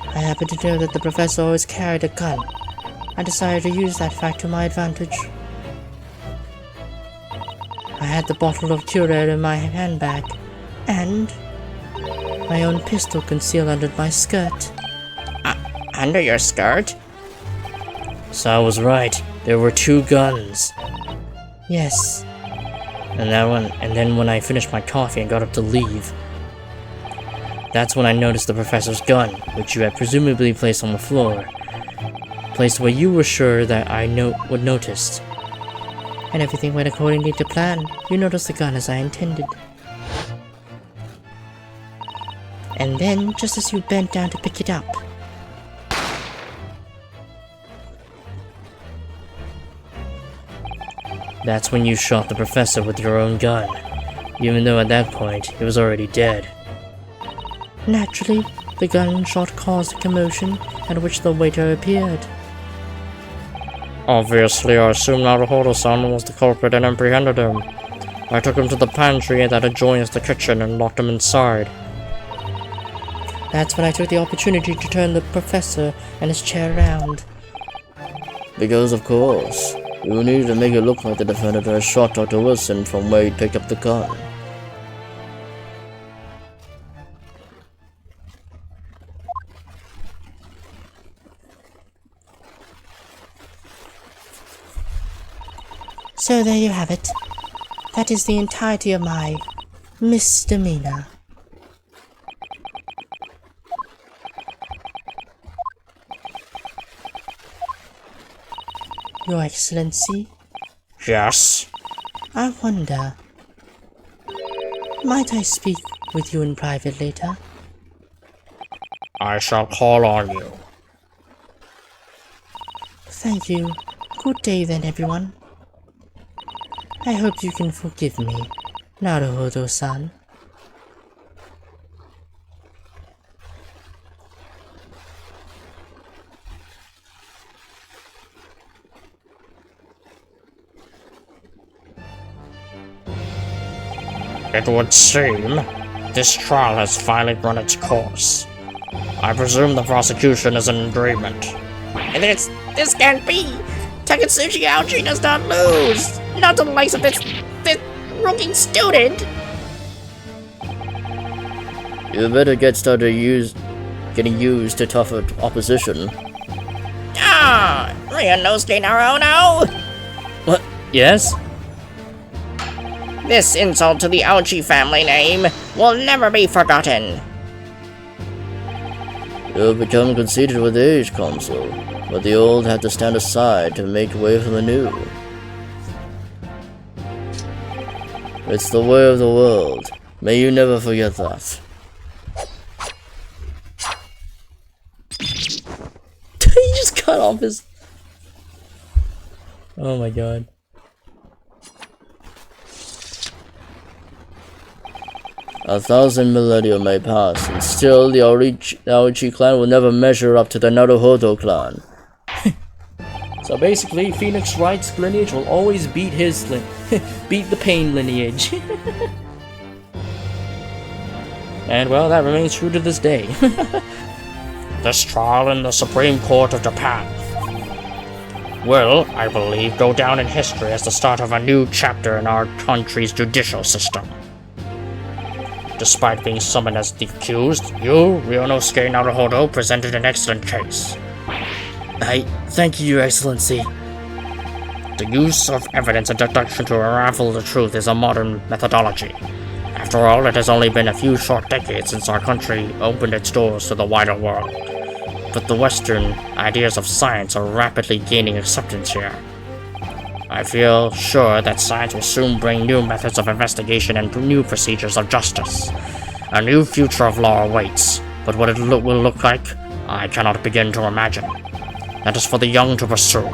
[SPEAKER 6] I happened to know that the professor always carried a gun. I decided to use that fact to my advantage. I had the bottle of Curie in my handbag, and my own pistol concealed under my skirt.
[SPEAKER 3] Under your skirt?
[SPEAKER 1] So I was right. There were two guns.
[SPEAKER 6] Yes,
[SPEAKER 1] And then when I finished my coffee and got up to leave, that's when I noticed the professor's gun, which you had presumably placed on the floor. Placed where you were sure that I would notice.
[SPEAKER 6] and everything went accordingly to plan. You noticed the gun as I intended. And then, just as you bent down to pick it up,
[SPEAKER 4] That's when you shot the professor with your own gun, even though at that point he was already dead.
[SPEAKER 6] naturally, the gunshot caused a commotion, at which the waiter appeared.
[SPEAKER 5] Obviously, I assumed Naruhodo-san was the culprit and apprehended him. I took him to the pantry that adjoins the kitchen and locked him inside.
[SPEAKER 6] That's when I took the opportunity to turn the professor and his chair around.
[SPEAKER 4] Because of course, you needed to make it look like the defendant had shot Dr. Wilson from where he picked up the gun.
[SPEAKER 6] So there you have it. That is the entirety of my misdemeanor. Your Excellency,
[SPEAKER 5] Yes?
[SPEAKER 6] I wonder, might I speak with you in private later?
[SPEAKER 5] I shall call on you.
[SPEAKER 6] Thank you. Good day then, everyone. I hope you can forgive me, Naruhodo-san.
[SPEAKER 5] It would seem this trial has finally run its course. I presume the prosecution is in agreement.
[SPEAKER 3] This can't be! Takatsuchi Aochi does not lose! Not to the likes of this rookie student!
[SPEAKER 4] You better get started getting used to tougher opposition.
[SPEAKER 3] Ah! Ryunosuke Naruhodo!
[SPEAKER 4] What? Yes?
[SPEAKER 3] This insult to the Aochi family name will never be forgotten.
[SPEAKER 4] You've become conceited with age, Consul, but the old have to stand aside to make way for the new. It's the way of the world. May you never forget that. He just cut off his... Oh my god. A thousand millennia may pass, and still the Aochi clan will never measure up to the Naruhodo clan. So basically, Phoenix Wright's lineage will always beat his beat the Pain lineage. And well, that remains true to this day.
[SPEAKER 5] This trial in the Supreme Court of Japan will, I believe, go down in history as the start of a new chapter in our country's judicial system. Despite being summoned as the accused, you, Ryunosuke Naruhodo, presented an excellent case.
[SPEAKER 4] I thank you, Your Excellency.
[SPEAKER 5] The use of evidence and deduction to unravel the truth is a modern methodology. After all, it has only been a few short decades since our country opened its doors to the wider world. But the Western ideas of science are rapidly gaining acceptance here. I feel sure that science will soon bring new methods of investigation and new procedures of justice. A new future of law awaits, but what it will look like, I cannot begin to imagine. That is for the young to pursue.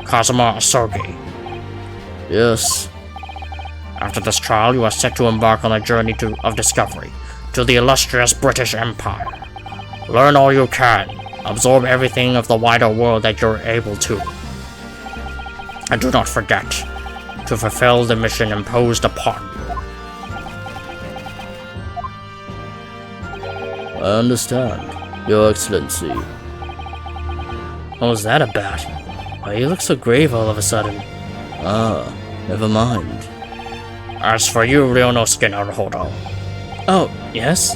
[SPEAKER 5] Kazuma Asogi.
[SPEAKER 4] Yes.
[SPEAKER 5] After this trial, you are set to embark on a journey of discovery to the illustrious British Empire. Learn all you can, absorb everything of the wider world that you're able to. And do not forget to fulfill the mission imposed upon you.
[SPEAKER 4] I understand, Your Excellency.
[SPEAKER 6] What was that about? Why you look so grave all of a sudden?
[SPEAKER 4] Ah, never mind.
[SPEAKER 5] As for you, Ryunosuke Naruhodo,
[SPEAKER 6] Oh, yes?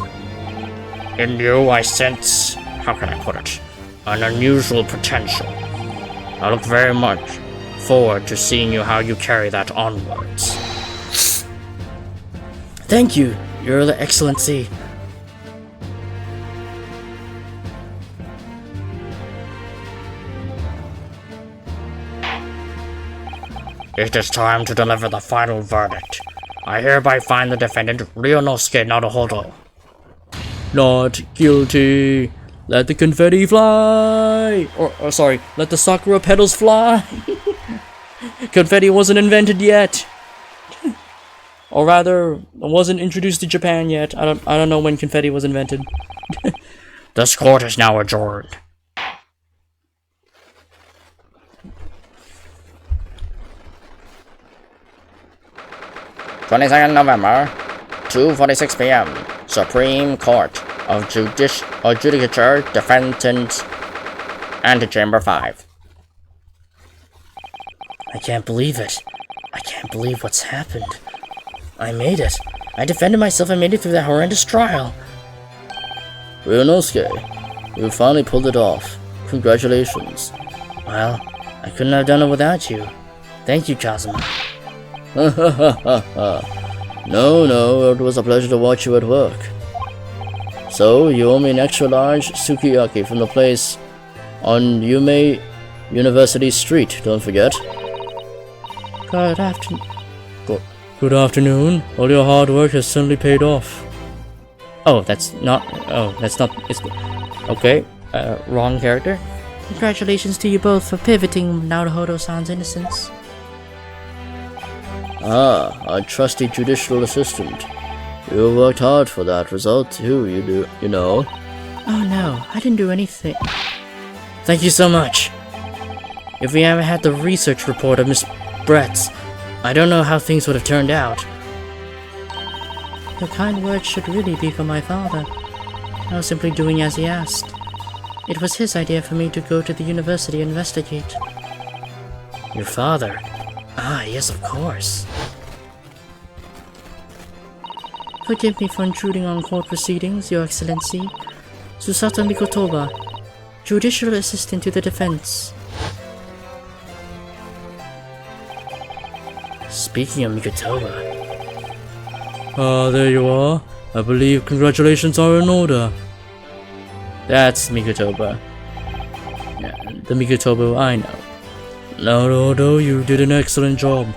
[SPEAKER 5] in you I sense, how can I put it, an unusual potential. I look very much forward to seeing how you carry that onwards.
[SPEAKER 6] Thank you, Your Excellency.
[SPEAKER 5] It is time to deliver the final verdict. I hereby find the defendant Ryunosuke Naruhodo
[SPEAKER 1] Not guilty. Let the confetti fly. Or sorry, let the sakura petals fly. Confetti wasn't invented yet. Or rather, wasn't introduced to Japan yet. I don't know when confetti was invented.
[SPEAKER 5] This court is now adjourned. 22nd November, 2:46 p.m. Supreme Court of Judicature, Defendant, Antechamber 5.
[SPEAKER 4] I can't believe it. I can't believe what's happened. I made it. I defended myself and made it through that horrendous trial.
[SPEAKER 1] Ryunosuke, you finally pulled it off. Congratulations.
[SPEAKER 4] Well, I couldn't have done it without you. Thank you, Kazuma.
[SPEAKER 1] No, it was a pleasure to watch you at work. So, you owe me an extra large sukiyaki from the place on Yume University Street, don't forget.
[SPEAKER 6] Good afternoon.
[SPEAKER 1] Good afternoon. All your hard work has certainly paid off.
[SPEAKER 4] It's okay. Wrong character.
[SPEAKER 6] Congratulations to you both for pivoting Naruhodo-san's innocence.
[SPEAKER 1] Ah, a trusty judicial assistant. You worked hard for that result too, you know.
[SPEAKER 6] Oh no, I didn't do anything.
[SPEAKER 4] Thank you so much. If we hadn't had the research report of Miss Brett's, I don't know how things would have turned out.
[SPEAKER 6] Your kind words should really be for my father. I was simply doing as he asked. It was his idea for me to go to the university and investigate.
[SPEAKER 4] Your father? Ah, yes, of course.
[SPEAKER 6] Forgive me for intruding on court proceedings, Your Excellency. Susato Mikotoba, Judicial Assistant to the Defense.
[SPEAKER 4] Speaking of Mikotoba...
[SPEAKER 1] There you are. I believe congratulations are in order.
[SPEAKER 4] That's Mikotoba.
[SPEAKER 1] Yeah, the Mikotoba I know. Naruhodo, you did an excellent job.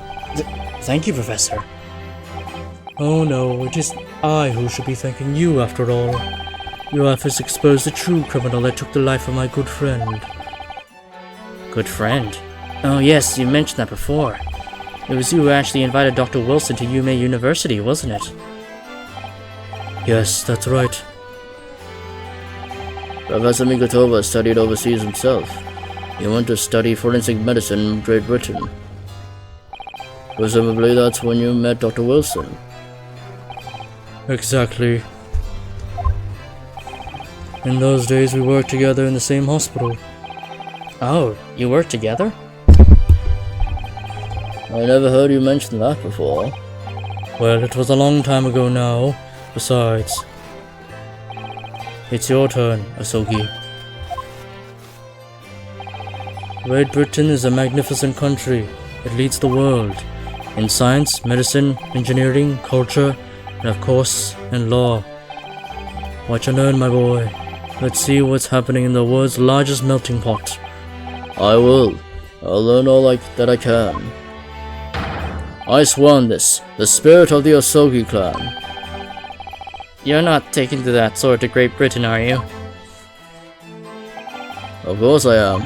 [SPEAKER 4] Thank you, Professor.
[SPEAKER 1] Oh no, it is I who should be thanking you after all. Your efforts exposed the true criminal that took the life of my good friend.
[SPEAKER 4] Good friend? Oh yes, you mentioned that before. It was you who actually invited Dr. Wilson to Yume University, wasn't it?
[SPEAKER 1] Yes, that's right. Professor Mikotoba studied overseas himself. He went to study forensic medicine in Great Britain. Presumably that's when you met Dr. Wilson. Exactly. In those days we worked together in the same hospital.
[SPEAKER 4] Oh, you worked together?
[SPEAKER 1] I never heard you mention that before. Well, it was a long time ago now. Besides, it's your turn, Asogi. Great Britain is a magnificent country. It leads the world in science, medicine, engineering, culture, and of course, in law. Watch and learn, my boy. Let's see what's happening in the world's largest melting pot. I will. I'll learn all that I can. I swear on this, the spirit of the Asogi clan.
[SPEAKER 4] You're not taking to that sword to Great Britain, are you?
[SPEAKER 1] Of course I am.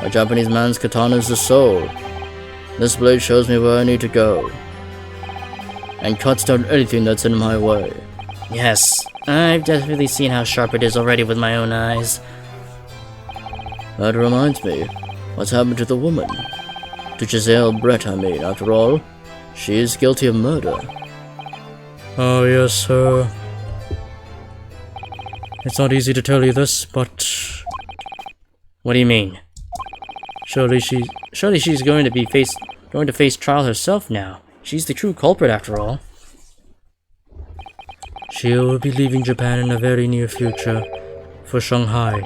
[SPEAKER 1] A Japanese man's katana is the soul. This blade shows me where I need to go, and cuts down anything that's in my way.
[SPEAKER 4] Yes, I've definitely seen how sharp it is already with my own eyes.
[SPEAKER 1] That reminds me, what's happened to the woman? To Giselle Brett, I mean, after all. She is guilty of murder. Oh yes, sir. It's not easy to tell you this, but...
[SPEAKER 4] What do you mean?
[SPEAKER 1] Surely she's going to face trial herself now.
[SPEAKER 4] She's the true culprit after all.
[SPEAKER 1] She will be leaving Japan in a very near future, for Shanghai.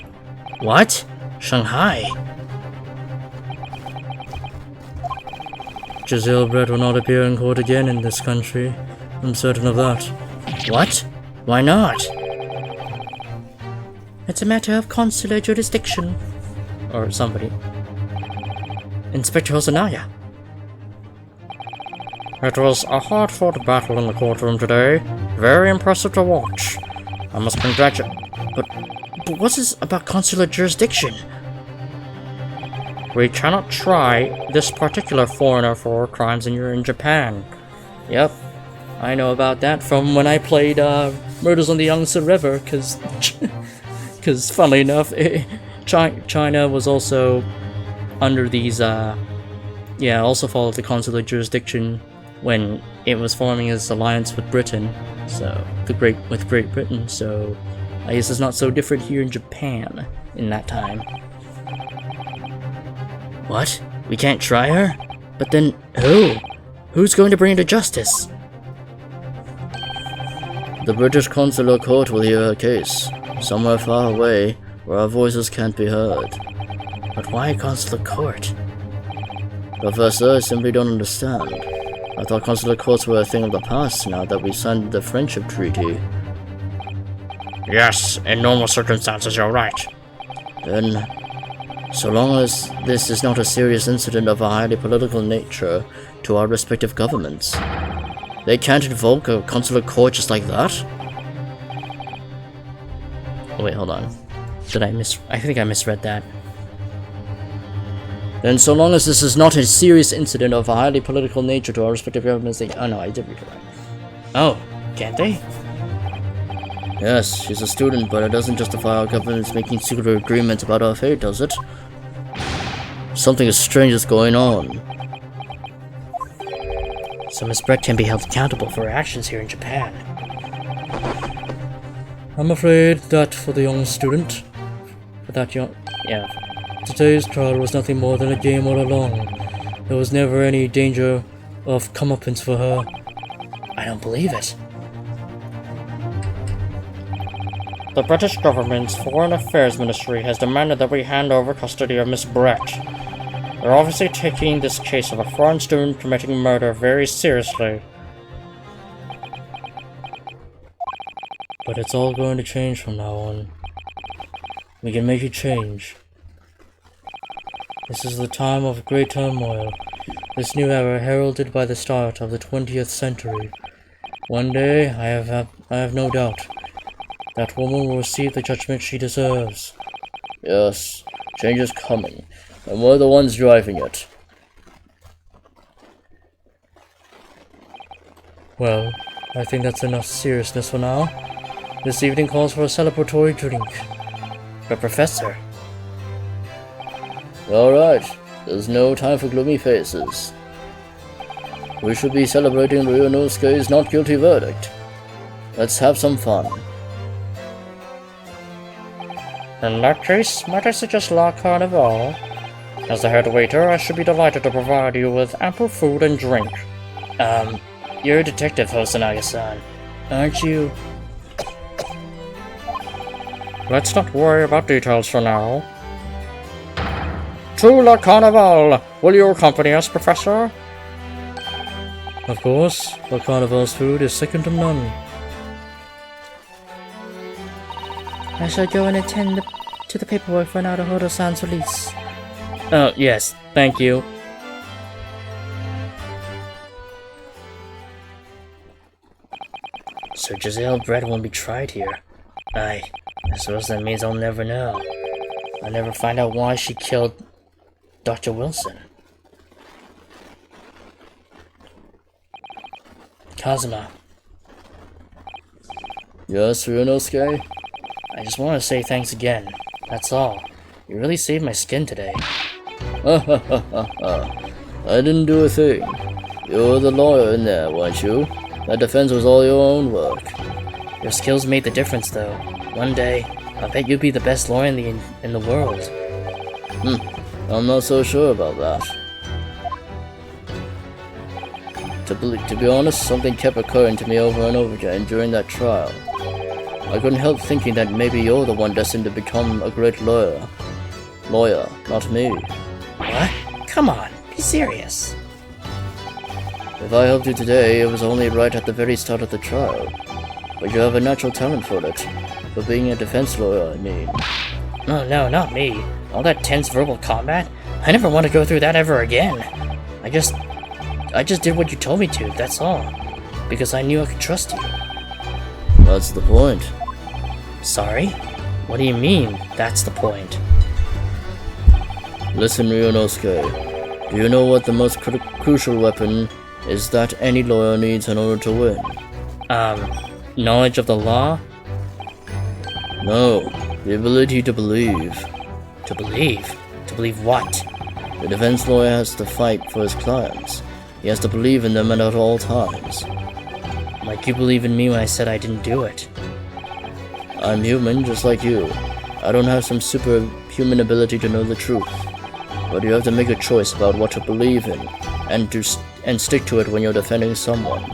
[SPEAKER 4] What? Shanghai?
[SPEAKER 1] Giselle Brett will not appear in court again in this country. I'm certain of that.
[SPEAKER 4] What? Why not?
[SPEAKER 6] It's a matter of consular jurisdiction.
[SPEAKER 4] Or somebody. Inspector Hosanaya.
[SPEAKER 5] It was a hard-fought battle in the courtroom today. Very impressive to watch. I must congratulate.
[SPEAKER 4] But what's this about consular jurisdiction?
[SPEAKER 5] We cannot try this particular foreigner for crimes and you're in Japan.
[SPEAKER 4] Yep, I know about that from when I played Murders on the Yangtze River, because funnily enough, China was also under these, also followed the consular jurisdiction when it was forming its alliance with Britain, so with Great Britain, so I guess it's not so different here in Japan in that time. What? We can't try her? But then who? Who's going to bring her to justice?
[SPEAKER 8] The British Consular Court will hear her case, somewhere far away, where our voices can't be heard.
[SPEAKER 4] But why a consular court?
[SPEAKER 8] Professor, I simply don't understand. I thought consular courts were a thing of the past now that we signed the Friendship Treaty.
[SPEAKER 5] Yes, in normal circumstances you're right.
[SPEAKER 8] Then, so long as this is not a serious incident of a highly political nature to our respective governments, they can't invoke a consular court just like that?
[SPEAKER 4] Oh, wait, hold on. I think I misread that.
[SPEAKER 8] Then so long as this is not a serious incident of a highly political nature to our respective governments, they... Oh no, I did read it right.
[SPEAKER 4] Oh, can't they?
[SPEAKER 8] Yes, she's a student, but it doesn't justify our governments making secret agreements about our fate, does it? Something strange is going on.
[SPEAKER 4] So Miss Brett can be held accountable for her actions here in Japan.
[SPEAKER 6] I'm afraid that for the young student, today's trial was nothing more than a game all along. There was never any danger of comeuppance for her.
[SPEAKER 4] I don't believe it.
[SPEAKER 5] The British government's Foreign Affairs Ministry has demanded that we hand over custody of Miss Brett. They're obviously taking this case of a foreign student committing murder very seriously.
[SPEAKER 6] But it's all going to change from now on. We can make it change. This is the time of great turmoil, this new era heralded by the start of the 20th century. One day, I have no doubt, that woman will receive the judgment she deserves.
[SPEAKER 8] Yes, change is coming, and we're the ones driving it.
[SPEAKER 6] Well, I think that's enough seriousness for now. This evening calls for a celebratory drink.
[SPEAKER 4] But Professor...
[SPEAKER 8] Alright, there's no time for gloomy faces. We should be celebrating Ryunosuke's not guilty verdict. Let's have some fun.
[SPEAKER 5] In that case, might I suggest La Carnival? As the head waiter, I should be delighted to provide you with ample food and drink.
[SPEAKER 4] You're a detective, Hosonaga-san, aren't you?
[SPEAKER 5] Let's not worry about details for now. To La Carnival! Will you accompany us, Professor?
[SPEAKER 6] Of course, La Carnival's food is second to none. I shall go and attend to the paperwork for Naruhodo-san's release.
[SPEAKER 4] Oh, yes, thank you. So Giselle Brett won't be tried here. I suppose that means I'll never know. I'll never find out why she killed Dr. Wilson. Kazuma.
[SPEAKER 8] Yes, Ryunosuke?
[SPEAKER 4] I just want to say thanks again. That's all. You really saved my skin today.
[SPEAKER 8] I didn't do a thing. You were the lawyer in there, weren't you? That defense was all your own work.
[SPEAKER 4] Your skills made the difference, though. One day, I'll bet you'll be the best lawyer in the world.
[SPEAKER 8] I'm not so sure about that. To be honest, something kept occurring to me over and over again during that trial. I couldn't help thinking that maybe you're the one destined to become a great lawyer. Lawyer, not me.
[SPEAKER 4] What? Come on, be serious.
[SPEAKER 8] If I helped you today, it was only right at the very start of the trial. But you have a natural talent for it. For being a defense lawyer, I mean.
[SPEAKER 4] Oh, no, not me. All that tense verbal combat? I never want to go through that ever again. I just did what you told me to, that's all. Because I knew I could trust you.
[SPEAKER 8] That's the point.
[SPEAKER 4] Sorry? What do you mean, that's the point?
[SPEAKER 8] Listen, Ryunosuke. Do you know what the most crucial weapon is that any lawyer needs in order to win?
[SPEAKER 4] Knowledge of the law?
[SPEAKER 8] No, the ability to believe.
[SPEAKER 4] To believe? To believe what?
[SPEAKER 8] The defense lawyer has to fight for his clients. He has to believe in them at all times.
[SPEAKER 4] Like you believe in me when I said I didn't do it.
[SPEAKER 8] I'm human, just like you. I don't have some superhuman ability to know the truth. But you have to make a choice about what to believe in, and stick to it when you're defending someone.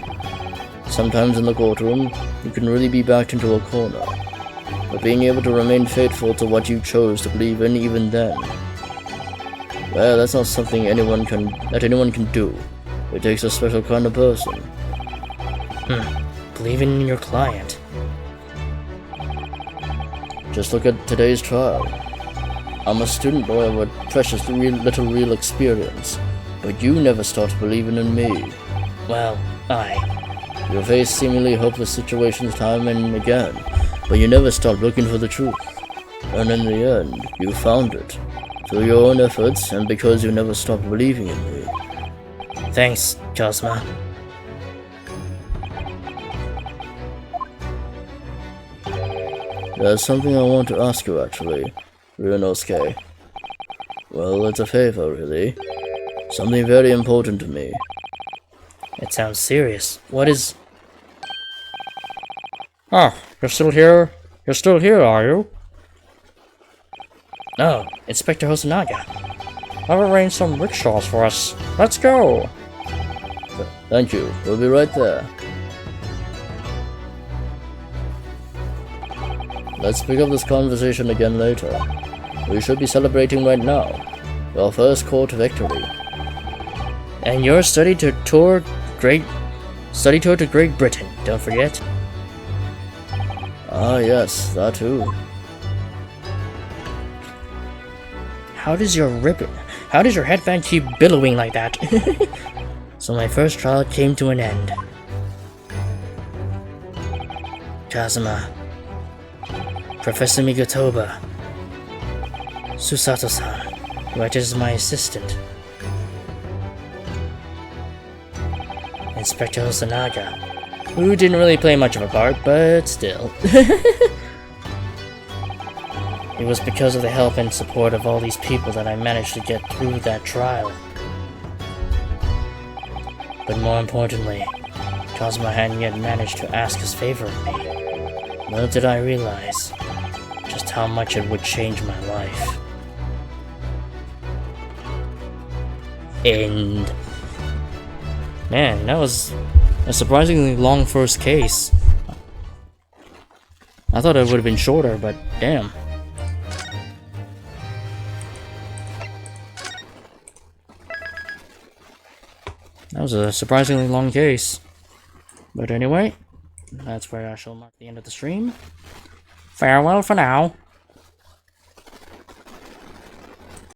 [SPEAKER 8] Sometimes in the courtroom, you can really be backed into a corner. But being able to remain faithful to what you chose to believe in even then, well, that's not something anyone can do. It takes a special kind of person.
[SPEAKER 4] Believing in your client.
[SPEAKER 8] Just look at today's trial. I'm a student lawyer with precious little real experience, but you never stopped believing in me.
[SPEAKER 4] Well,
[SPEAKER 8] You faced seemingly hopeless situations time and again, but you never stopped looking for the truth. And in the end, you found it. Through your own efforts, and because you never stopped believing in me.
[SPEAKER 4] Thanks, Kazuma.
[SPEAKER 8] There's something I want to ask you actually, Ryunosuke. Well, it's a favor, really. Something very important to me.
[SPEAKER 4] It sounds serious. What is...
[SPEAKER 5] Oh, you're still here? You're still here, are you?
[SPEAKER 4] Oh, Inspector Hosonaga.
[SPEAKER 5] I've arranged some rickshaws for us. Let's go!
[SPEAKER 8] Thank you. We'll be right there. Let's pick up this conversation again later. We should be celebrating right now. Your first court victory.
[SPEAKER 4] And your study tour to Great Britain, don't forget.
[SPEAKER 8] Ah yes, that too.
[SPEAKER 4] How does your headband keep billowing like that? So my first trial came to an end. Kazuma. Professor Migatoba. Susato-san, who acted as my assistant. Inspector Hosonaga, who didn't really play much of a part, but still. It was because of the help and support of all these people that I managed to get through that trial. But more importantly, Kazuma hadn't yet managed to ask his favor of me. Little did I realize just how much it would change my life. End. Man, that was a surprisingly long first case. I thought it would have been shorter, but damn. That was a surprisingly long case. But anyway, that's where I shall mark the end of the stream. Farewell for now.